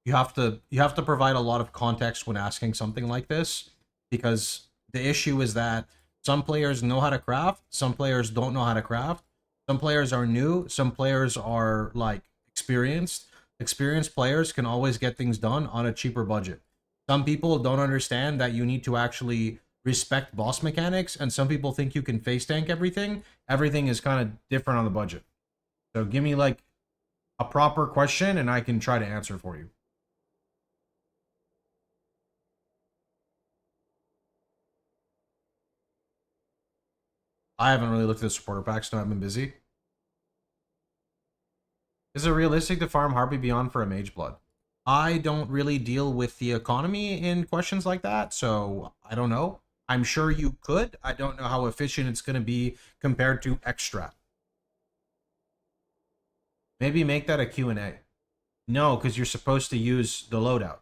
You have to provide a lot of context when asking something like this, because the issue is that some players know how to craft, some players don't know how to craft, some players are new, some players are like experienced. Experienced players can always get things done on a cheaper budget. Some people don't understand that you need to actually respect boss mechanics, and some people think you can face tank everything. Everything is kind of different on the budget. So give me like a proper question and I can try to answer for you. I haven't really looked at the supporter packs, no, I've been busy. Is it realistic to farm Harpy Beyond for a Mage Blood? I don't really deal with the economy in questions like that, so I don't know. I'm sure you could. I don't know how efficient it's going to be compared to Extra. Maybe make that a Q&A. No, because you're supposed to use the loadout.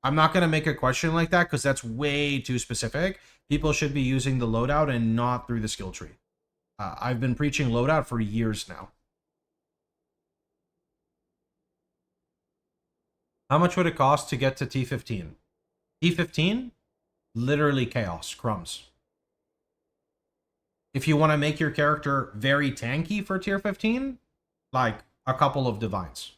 I'm not going to make a question like that because that's way too specific. People should be using the loadout and not through the skill tree. I've been preaching loadout for years now. How much would it cost to get to T15? T15? Literally chaos. Crumbs. If you want to make your character very tanky for tier 15, like a couple of divines.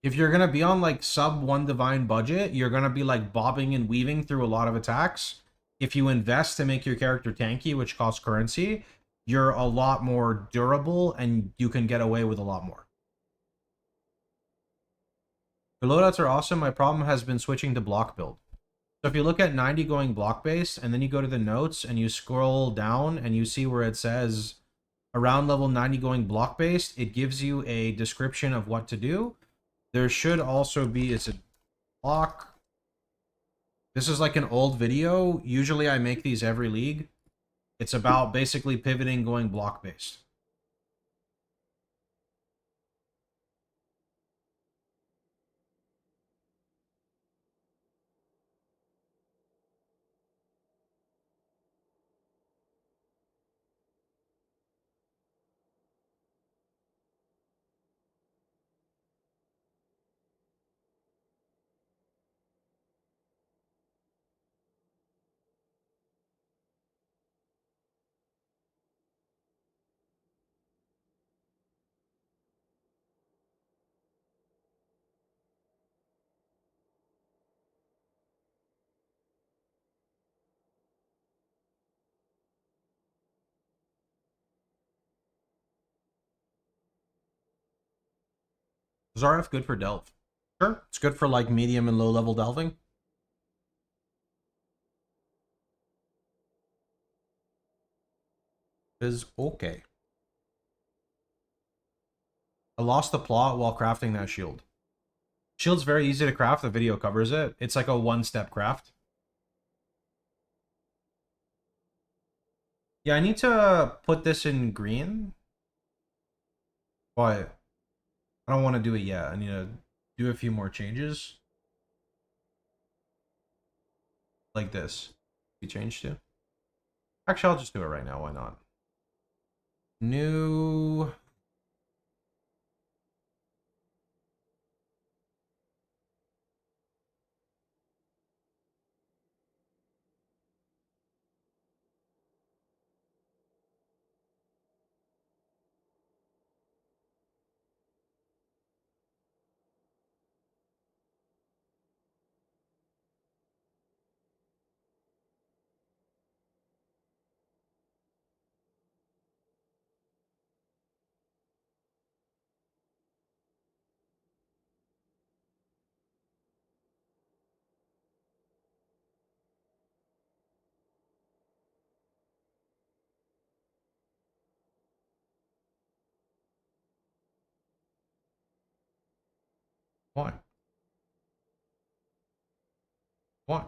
If you're going to be on like sub 1 divine budget, you're going to be like bobbing and weaving through a lot of attacks. If you invest to make your character tanky, which costs currency, you're a lot more durable and you can get away with a lot more. The loadouts are awesome. My problem has been switching to block build. So if you look at 90 going block based and then you go to the notes and you scroll down and you see where it says around level 90 going block based, it gives you a description of what to do. There should also be, it's a block. This is like an old video. Usually I make these every league. It's about basically pivoting going block based. Is RF good for delve? Sure. It's good for like medium and low level delving. Is okay. I lost the plot while crafting that shield. Shield's very easy to craft. The video covers it. It's like a one-step craft. Yeah, I need to put this in green. But I don't want to do it yet. I need to do a few more changes. Like this. Be changed to. Actually, I'll just do it right now. Why not? New. Why? Why?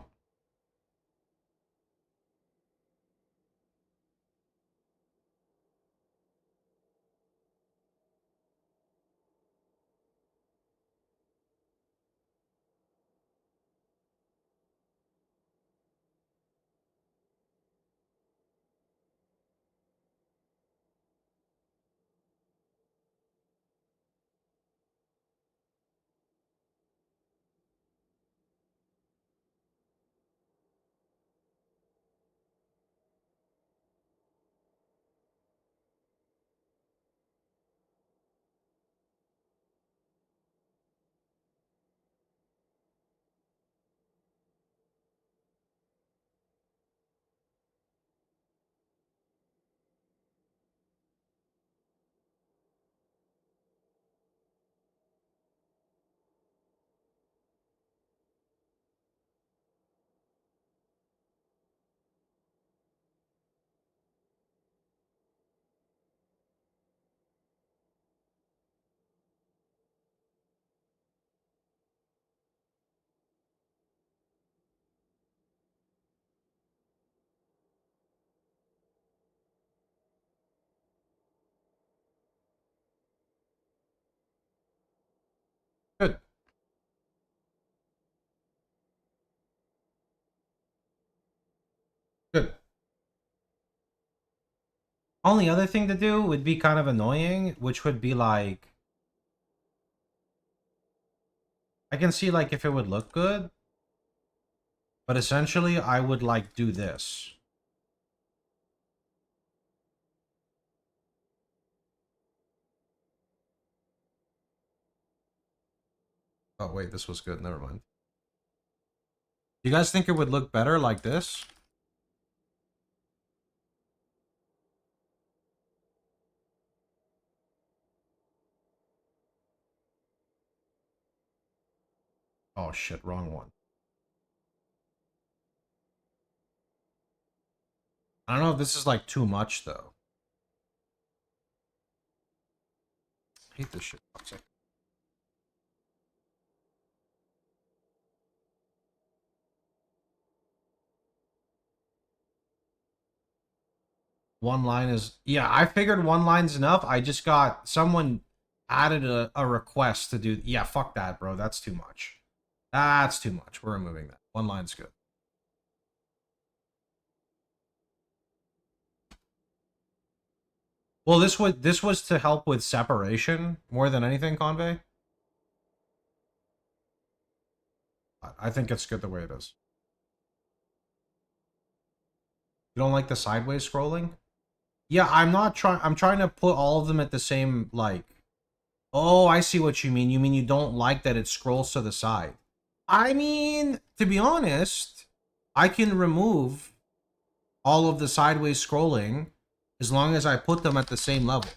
Good. Good. Only other thing to do would be kind of annoying, which would be like, I can see like if it would look good, but essentially I would like do this. Oh wait, this was good. Never mind. You guys think it would look better like this? Oh shit, wrong one. I don't know if this is like too much though. I hate this shit. Toxic. One line is, yeah, I figured one line's enough. I just got someone added a request to do, yeah, fuck that, bro. That's too much. That's too much. We're removing that. One line's good. Well, this was to help with separation more than anything, Convey. I think it's good the way it is. You don't like the sideways scrolling? Yeah, I'm not trying. I'm trying to put all of them at the same, like. Oh, I see what you mean. You mean you don't like that it scrolls to the side. I mean, to be honest, I can remove all of the sideways scrolling as long as I put them at the same level.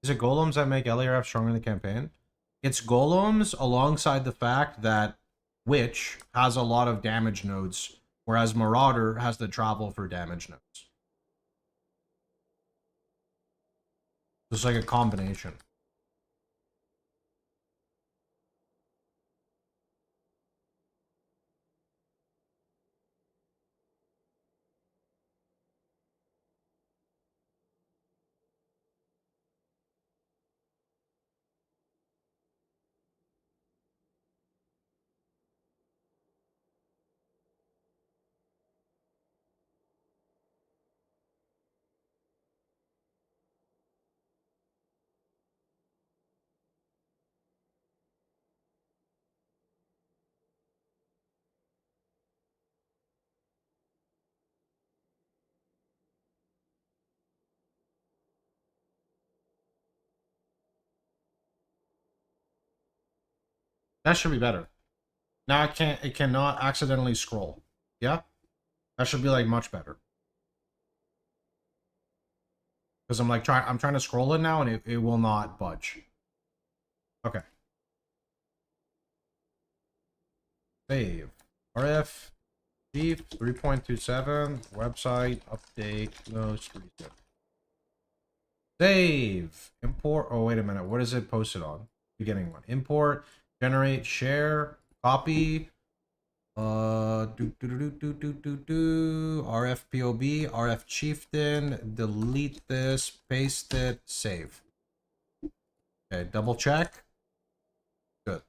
Is it golems that make LARF stronger in the campaign? It's golems alongside the fact that Witch has a lot of damage nodes, whereas Marauder has the travel for damage nodes. It's like a combination. That should be better. Now it cannot accidentally scroll. Yeah? That should be like much better. Because I'm trying to scroll it now and it will not budge. Okay. Save. RF Chief 3.27 website update most recent. Save. Import. Oh, wait a minute. What is it posted on? Beginning one. Import. Generate. Share. Copy. RF POB. RF Chieftain. Delete this. Paste it. Save. Okay. Double check. Good.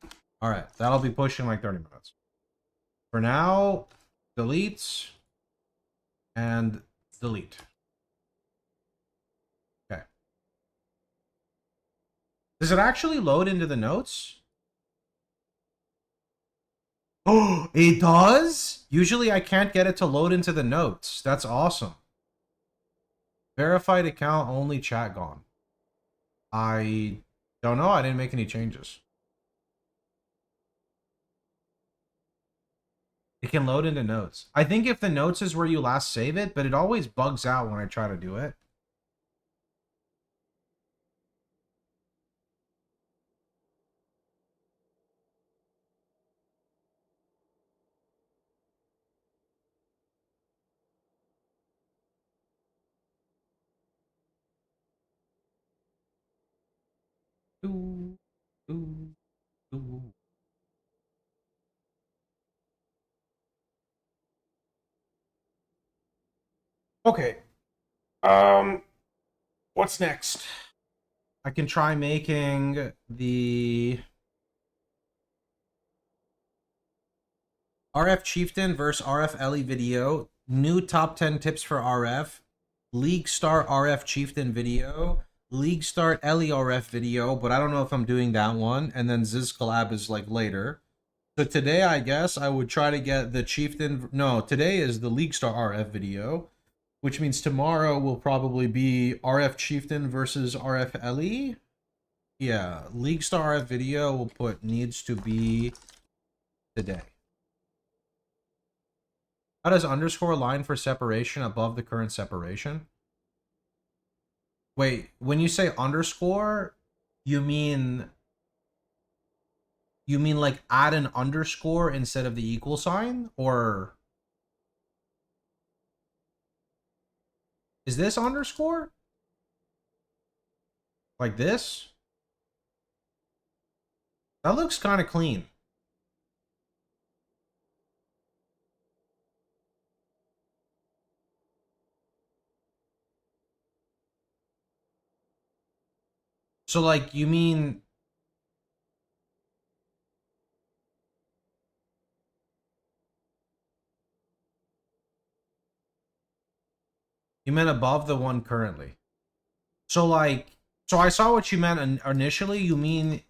All right. That'll be pushing like 30 minutes. For now, delete. And delete. Okay. Does it actually load into the notes? Oh, it does? Usually I can't get it to load into the notes. That's awesome. Verified account, only chat gone. I don't know. I didn't make any changes. It can load into notes. I think if the notes is where you last save it, but it always bugs out when I try to do it. Ooh, ooh, ooh. Okay. What's next? I can try making the RF Chieftain versus RF Ellie video, new top 10 tips for RF, League Start RF Chieftain video, League Start Ellie RF video, but I don't know if I'm doing that one, and then Ziz collab is like later. So today, I guess, I would try to get the Chieftain... No, today is the League Star RF video, which means tomorrow will probably be RF Chieftain versus RF Ellie. Yeah, League Star RF video will put needs to be today. How does underscore line for separation above the current separation? Wait, when you say underscore, you mean like add an underscore instead of the equal sign? Or is this underscore? Like this? That looks kind of clean. So like you mean you meant above the one currently. So like so I saw what you meant initially. You mean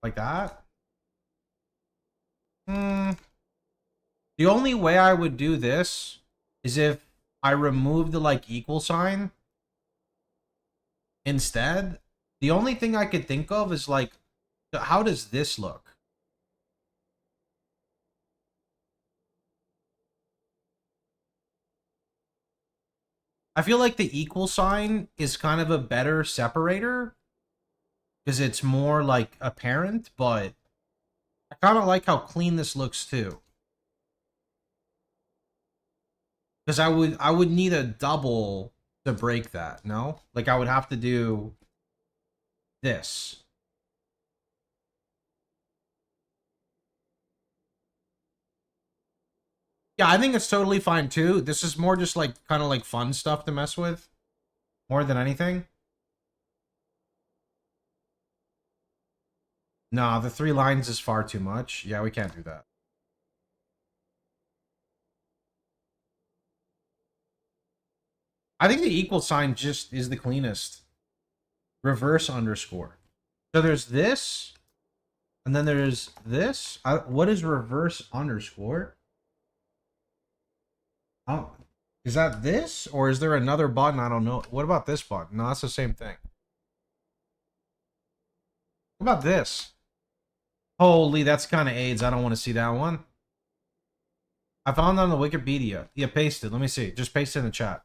like that? Hmm. The only way I would do this is if I remove the like equal sign instead. The only thing I could think of is like, how does this look? I feel like the equal sign is kind of a better separator because it's more like apparent, but I kind of like how clean this looks too. Because I would need a double to break that, no? Like I would have to do this. Yeah, I think it's totally fine too. This is more just like kind of like fun stuff to mess with. More than anything. Nah, the 3 lines is far too much. Yeah, we can't do that. I think the equal sign just is the cleanest. Reverse underscore. So there's this, And then there's this. What is reverse underscore? Oh, is that this? Or is there another button? I don't know. What about this button? No, that's the same thing. What about this? Holy, that's kind of AIDS. I don't want to see that one. I found it on the Wikipedia. Yeah, paste it. Let me see. Just paste it in the chat.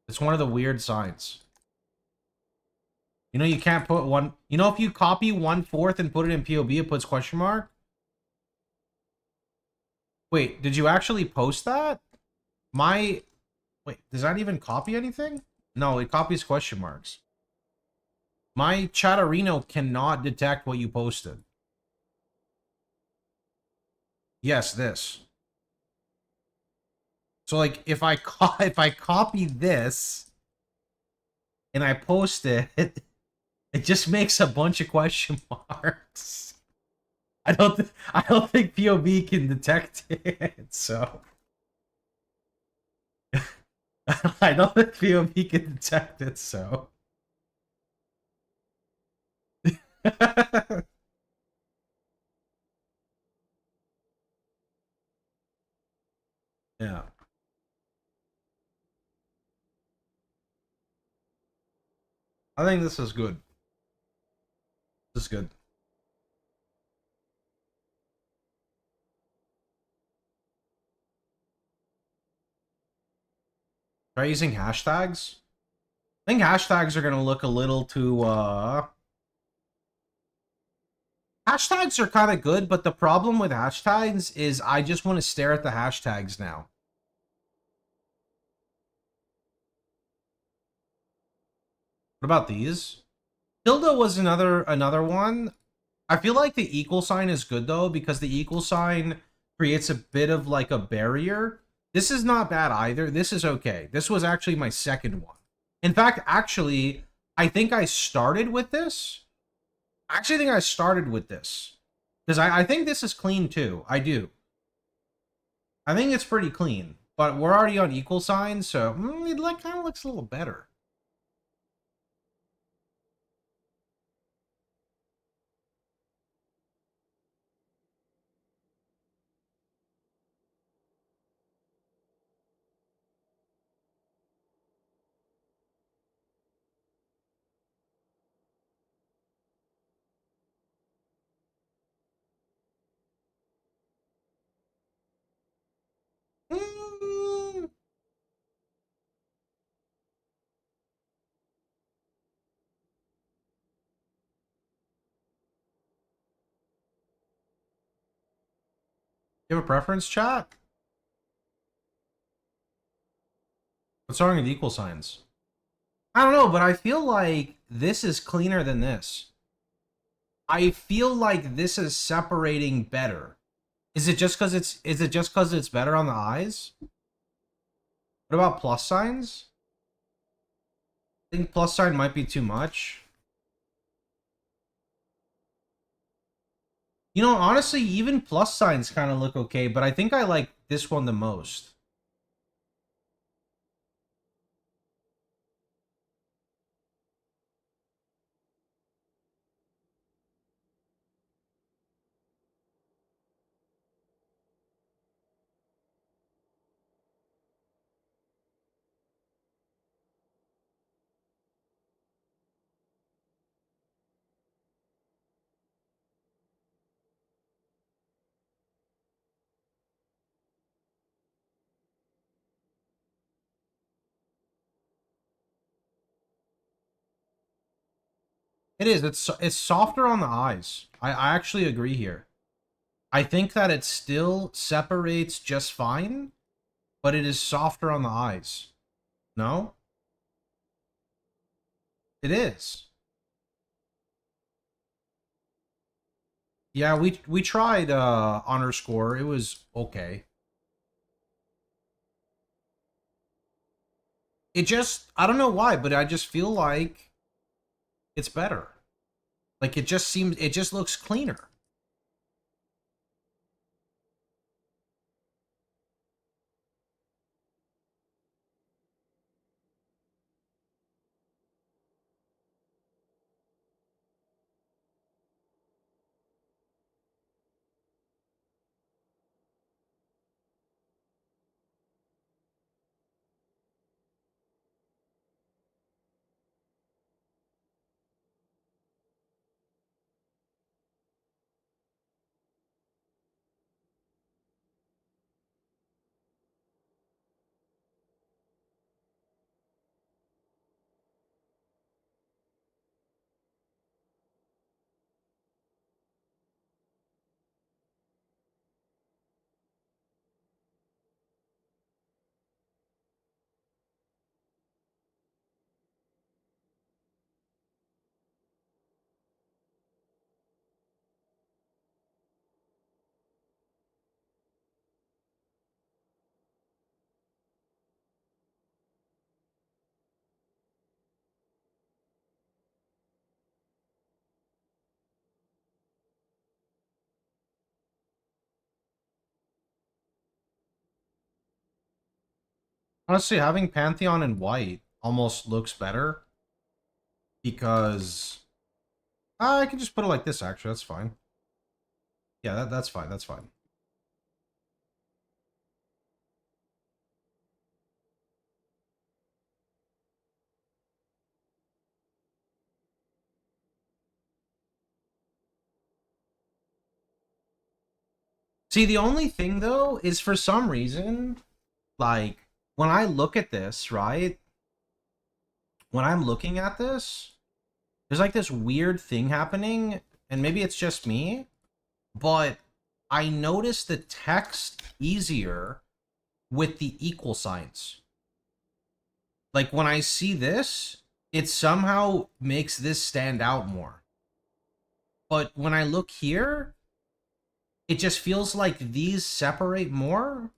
It's one of the weird signs. You know, you can't put one... You know, if you copy 1/4 and put it in POB, it puts question mark? Wait, did you actually post that? Wait, does that even copy anything? No, it copies question marks. My Chatterino cannot detect what you posted. Yes, this. So, like, if I copy this and I post it, it just makes a bunch of question marks. I don't think POV can detect it. So I don't think POV can detect it. So yeah. I think this is good. This is good. Try using hashtags. I think hashtags are gonna look a little too hashtags are kind of good, but the problem with hashtags is I just want to stare at the hashtags now. What about these? Tilde was another one. I feel like the equal sign is good though, because the equal sign creates a bit of like a barrier. This is not bad either. This is okay. This was actually my second one. In fact, actually, I think I started with this. I actually think I started with this. Because I think this is clean too. I do. I think it's pretty clean. But we're already on equal sign, so it like kind of looks a little better. Mm. You have a preference, chat? What's wrong with equal signs? I don't know, but I feel like this is cleaner than this. I feel like this is separating better. Is it just because it's better on the eyes? What about plus signs? I think plus sign might be too much. You know, honestly, even plus signs kind of look okay, but I think I like this one the most. It is. It's softer on the eyes. I actually agree here. I think that it still separates just fine, but it is softer on the eyes. No? It is. Yeah, we tried honor score. It was okay. It just I don't know why, but I just feel like it's better. Like it just looks cleaner. Honestly, having Pantheon in white almost looks better because I can just put it like this. Actually, that's fine. Yeah, that's fine. That's fine. See, the only thing though is for some reason, like when I look at this, right? When I'm looking at this, there's like this weird thing happening, and maybe it's just me, but I notice the text easier with the equal signs. Like when I see this, it somehow makes this stand out more. But when I look here, it just feels like these separate more.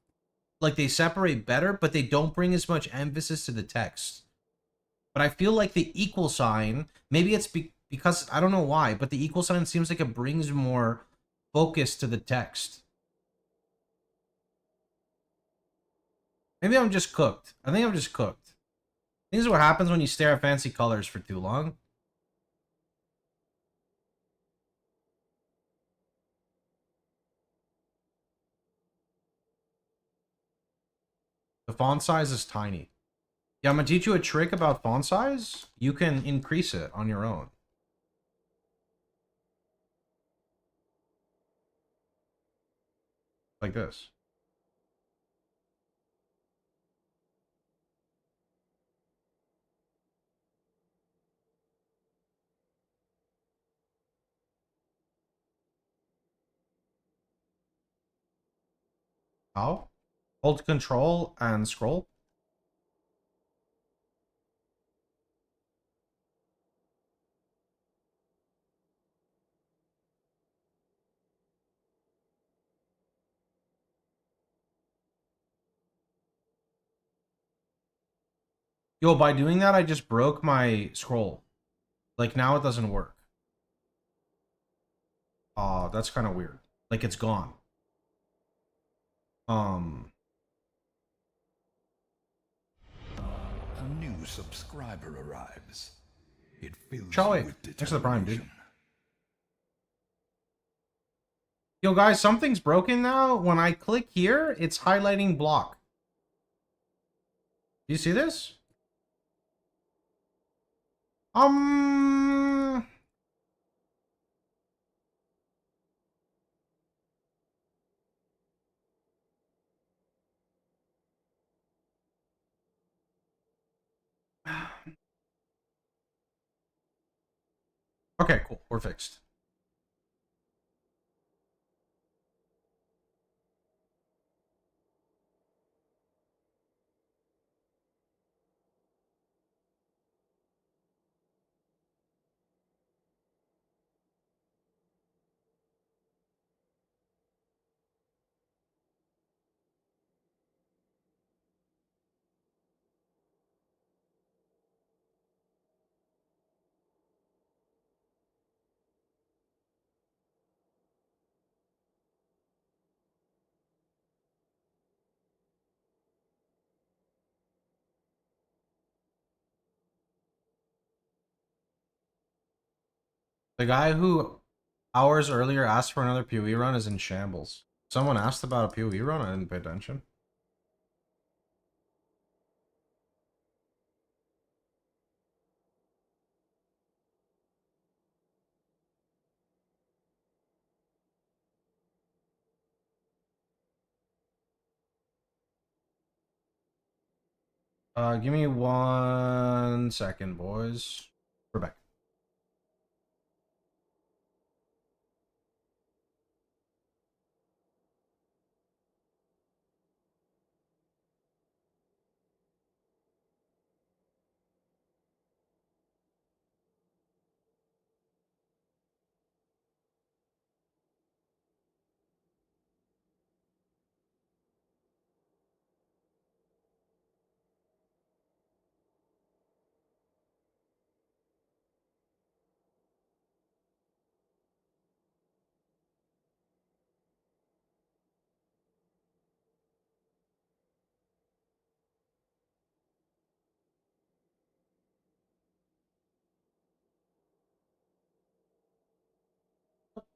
Like they separate better, but they don't bring as much emphasis to the text. But I feel like the equal sign, maybe it's because I don't know why, but the equal sign seems like it brings more focus to the text. Maybe I'm just cooked. I think I'm just cooked. This is what happens when you stare at fancy colors for too long. The font size is tiny. Yeah, I'm gonna teach you a trick about font size. You can increase it on your own. Like this. How? Hold control and scroll. Yo, by doing that, I just broke my scroll. Like, now it doesn't work. Oh, that's kind of weird. Like, it's gone. A new subscriber arrives. It fills Charlie, you with thanks for the prime, dude. determination. Yo, guys, something's broken now. When I click here, it's highlighting block. Do you see this? Okay, cool. We're fixed. The guy who hours earlier asked for another PoE run is in shambles. Someone asked about a PoE run. I didn't pay attention. Give me 1 second, boys. We're back.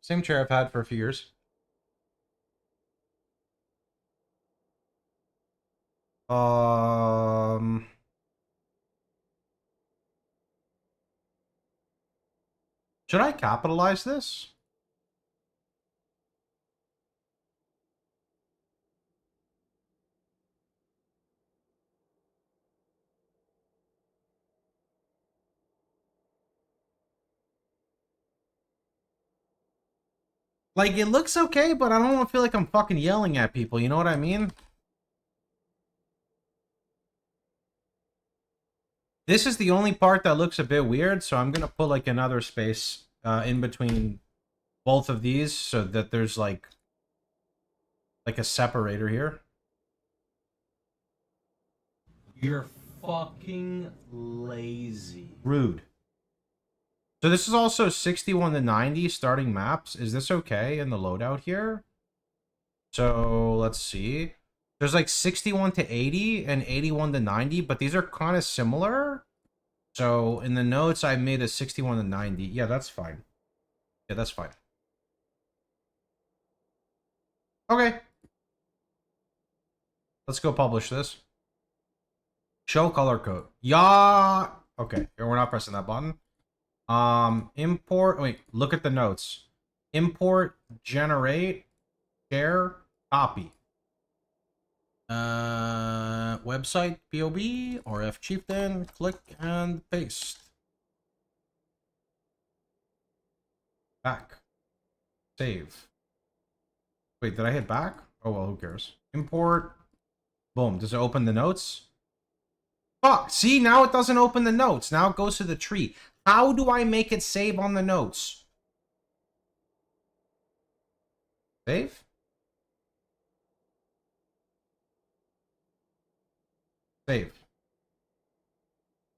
Same chair I've had for a few years. Should I capitalize this? Like, it looks okay, but I don't want to feel like I'm fucking yelling at people, you know what I mean? This is the only part that looks a bit weird, so I'm gonna put like another space in between both of these so that there's like a separator here. You're fucking lazy. Rude. So this is also 61 to 90 starting maps. Is this okay in the loadout here? So let's see. There's like 61 to 80 and 81 to 90, but these are kind of similar. So in the notes, I made a 61 to 90. Yeah, that's fine. Yeah, that's fine. Okay. Let's go publish this. Show color code. Yeah. Okay, we're not pressing that button. Import. Wait, look at the notes. Import, generate, share, copy. Website, POE, RF Chieftain, click and paste. Back. Save. Wait, did I hit back? Oh well, who cares? Import. Boom. Does it open the notes? Fuck. See, now it doesn't open the notes. Now it goes to the tree. How do I make it save on the notes? Save? Save.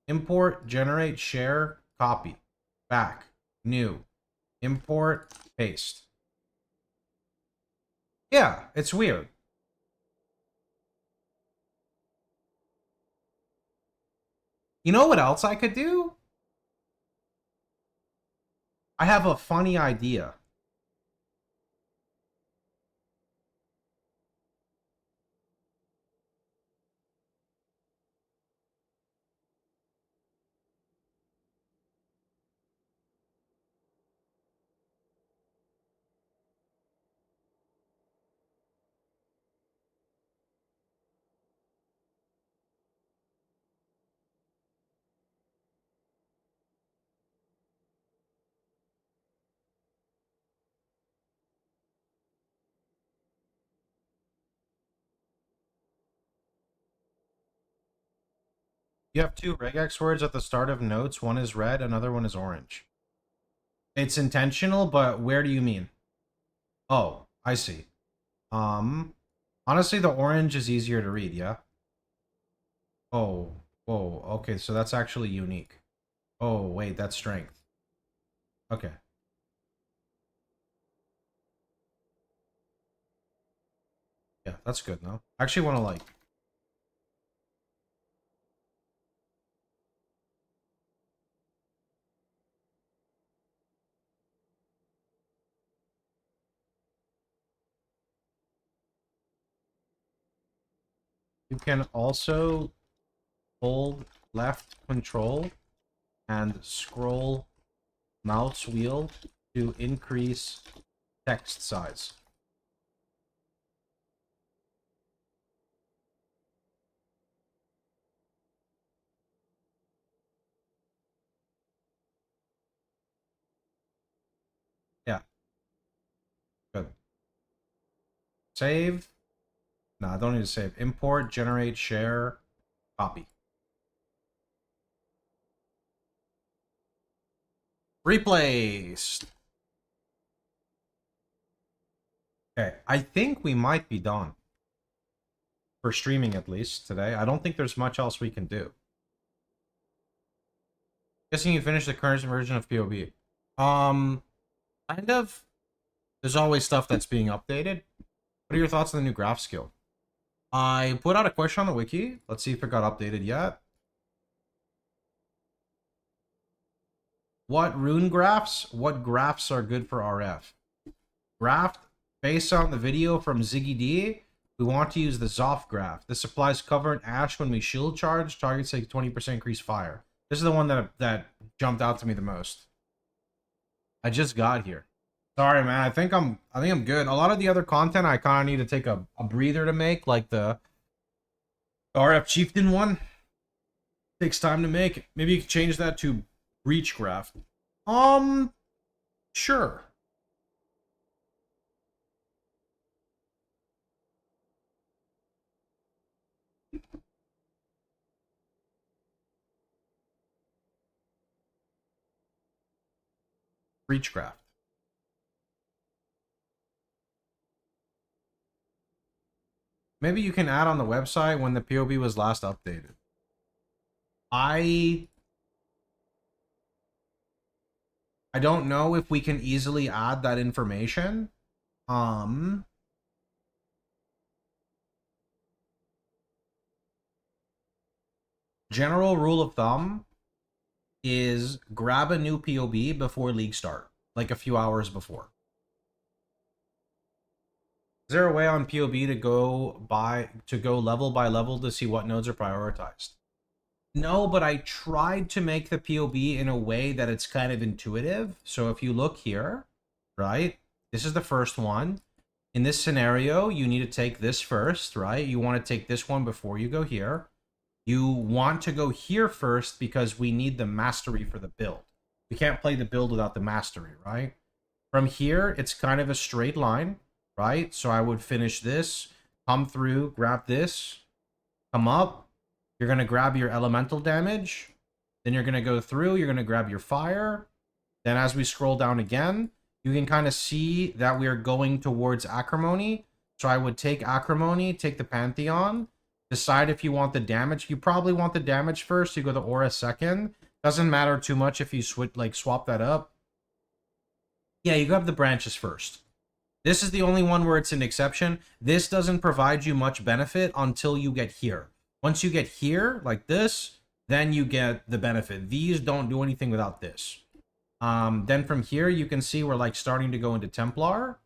Import, generate, share, copy. Back. New. Import, paste. Yeah, it's weird. You know what else I could do? I have a funny idea. You have two regex words at the start of notes. One is red, another one is orange. It's intentional, but where do you mean? Oh, I see. Honestly, the orange is easier to read, yeah? Oh, whoa, okay, so that's actually unique. Oh, wait, that's strength. Okay. Yeah, that's good, no? I actually want to, like... You can also hold left control and scroll mouse wheel to increase text size. Yeah. Good. Save. No, I don't need to save. Import, generate, share, copy. Replaced. Okay, I think we might be done. For streaming, at least, today. I don't think there's much else we can do. Guessing you finished the current version of POE. Kind of. There's always stuff that's being updated. What are your thoughts on the new graph skill? I put out a question on the wiki. Let's see if it got updated yet. What rune graphs? What graphs are good for RF? Graph, based on the video from ZiggyD, we want to use the Zoff graph. This applies cover and ash when we shield charge. Targets take 20% increased fire. This is the one that jumped out to me the most. I just got here. Sorry, man. I think I'm good. A lot of the other content I kind of need to take a breather to make, like the RF Chieftain one. Takes time to make. Maybe you could change that to Breach graph. Sure. Breachcraft. Maybe you can add on the website when the POB was last updated. I don't know if we can easily add that information. General rule of thumb is grab a new POB before league start, like a few hours before. Is there a way on POB to go level by level to see what nodes are prioritized? No, but I tried to make the POB in a way that it's kind of intuitive. So if you look here, right? This is the first one. In this scenario, you need to take this first, right? You want to take this one before you go here. You want to go here first because we need the mastery for the build. We can't play the build without the mastery, right? From here, it's kind of a straight line, right? So I would finish this, come through, grab this, come up. You're going to grab your elemental damage. Then you're going to go through, you're going to grab your fire. Then as we scroll down again, you can kind of see that we are going towards acrimony. So I would take acrimony, take the Pantheon, decide if you want the damage. You probably want the damage first. You go the aura second. Doesn't matter too much if you swap that up. Yeah, you grab the branches first. This is the only one where it's an exception. This doesn't provide you much benefit until you get here. Once you get here, like this, then you get the benefit. These don't do anything without this. Then from here, you can see we're like starting to go into Templar.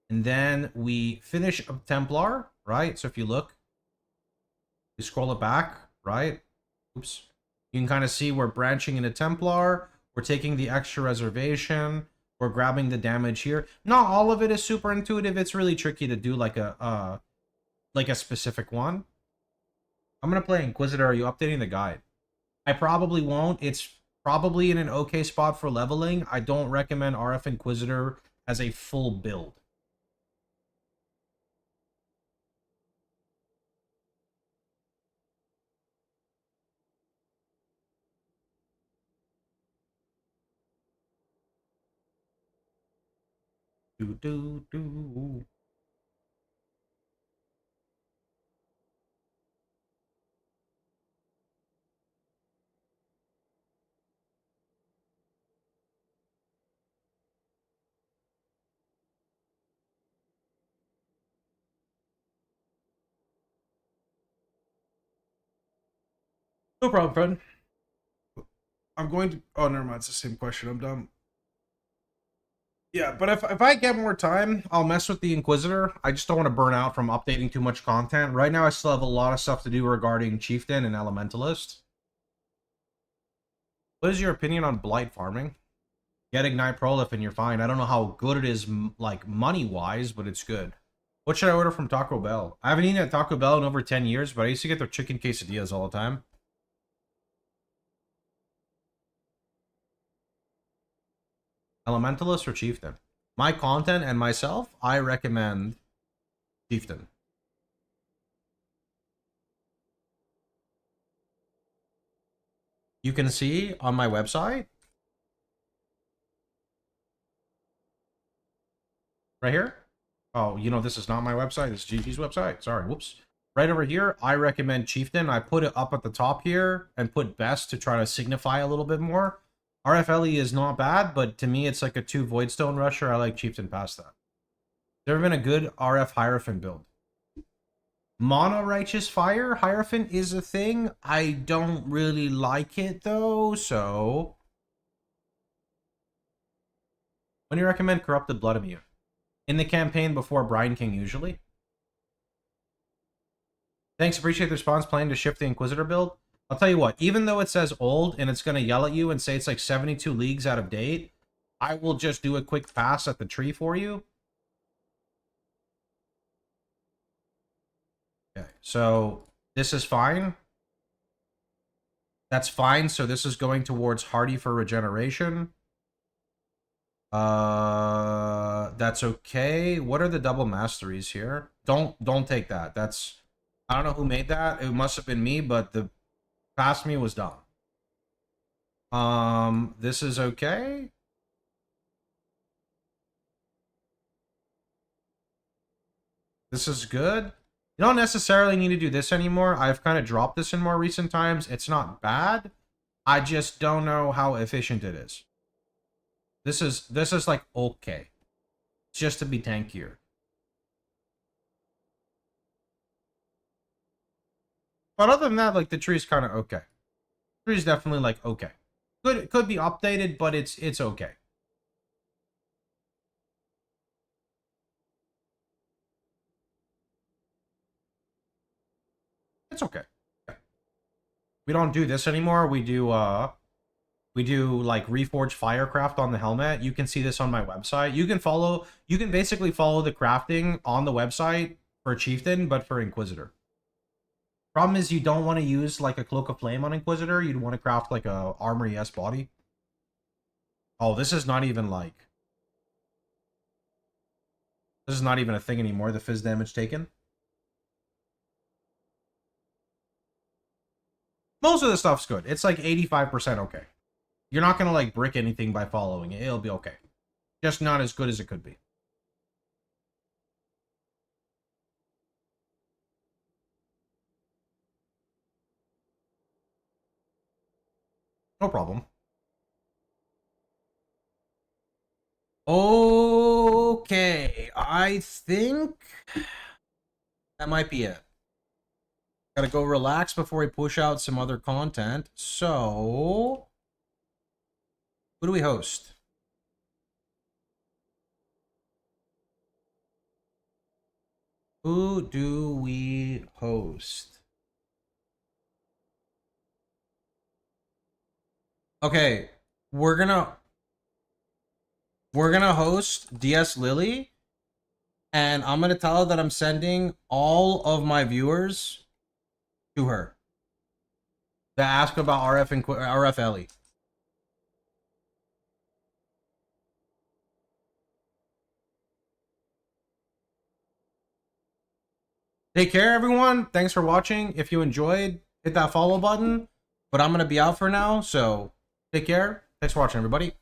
And then we finish up Templar, right? So if you look, you scroll it back, right? Oops. You can kind of see we're branching into Templar. We're taking the extra reservation. We're grabbing the damage here. Not all of it is super intuitive. It's really tricky to do like a specific one. I'm going to play Inquisitor. Are you updating the guide? I probably won't. It's probably in an okay spot for leveling. I don't recommend RF Inquisitor as a full build. Do. No problem, friend. I'm going to... Oh, never mind. It's the same question. I'm dumb. Yeah, but if I get more time, I'll mess with the Inquisitor. I just don't want to burn out from updating too much content. Right now, I still have a lot of stuff to do regarding Chieftain and Elementalist. What is your opinion on Blight farming? Get Ignite Prolif and you're fine. I don't know how good it is, like, money-wise, but it's good. What should I order from Taco Bell? I haven't eaten at Taco Bell in over 10 years, but I used to get their chicken quesadillas all the time. Elementalist or Chieftain? My content and myself, I recommend Chieftain. You can see on my website, right here. Oh, you know, this is not my website. This is GG's website. Sorry, whoops. Right over here, I recommend Chieftain. I put it up at the top here and put best to try to signify a little bit more. RFLE is not bad, but to me, it's like a 2 Voidstone Rusher. I like Chieftain past that. There ever been a good RF Hierophant build? Mono Righteous Fire Hierophant is a thing. I don't really like it, though, so... When do you recommend Corrupted Blood Immune? in the campaign before Brine King usually. Thanks, appreciate the response. Planning to shift the Inquisitor build. I'll tell you what, even though it says old and it's going to yell at you and say it's like 72 leagues out of date, I will just do a quick pass at the tree for you. Okay, so this is fine. That's fine, so this is going towards Hardy for regeneration. That's okay. What are the double masteries here? Don't take that. That's, I don't know who made that. It must have been me, but the past me was dumb. This is okay. This is good. You don't necessarily need to do this anymore. I've kind of dropped this in more recent times. It's not bad. I just don't know how efficient it is. This is like okay. It's just to be tankier. But other than that, like the tree's kind of okay. The tree's definitely like okay. It could be updated, but it's okay. It's okay. Yeah. We don't do this anymore. We do like Reforged Firecraft on the helmet. You can see this on my website. You can basically follow the crafting on the website for Chieftain, but for Inquisitor. Problem is you don't want to use like a Cloak of Flame on Inquisitor. You'd want to craft like a Armory S body. Oh, this is not even like... This is not even a thing anymore, the fizz damage taken. Most of the stuff's good. It's like 85% okay. You're not going to like brick anything by following it. It'll be okay. Just not as good as it could be. No problem. Okay, I think that might be it. Gotta go relax before we push out some other content. So, who do we host? Who do we host? Okay, we're gonna host DS Lily, and I'm gonna tell her that I'm sending all of my viewers to her to ask about RF Ellie. Take care, everyone. Thanks for watching. If you enjoyed, hit that follow button. But I'm gonna be out for now, so take care. Thanks for watching, everybody.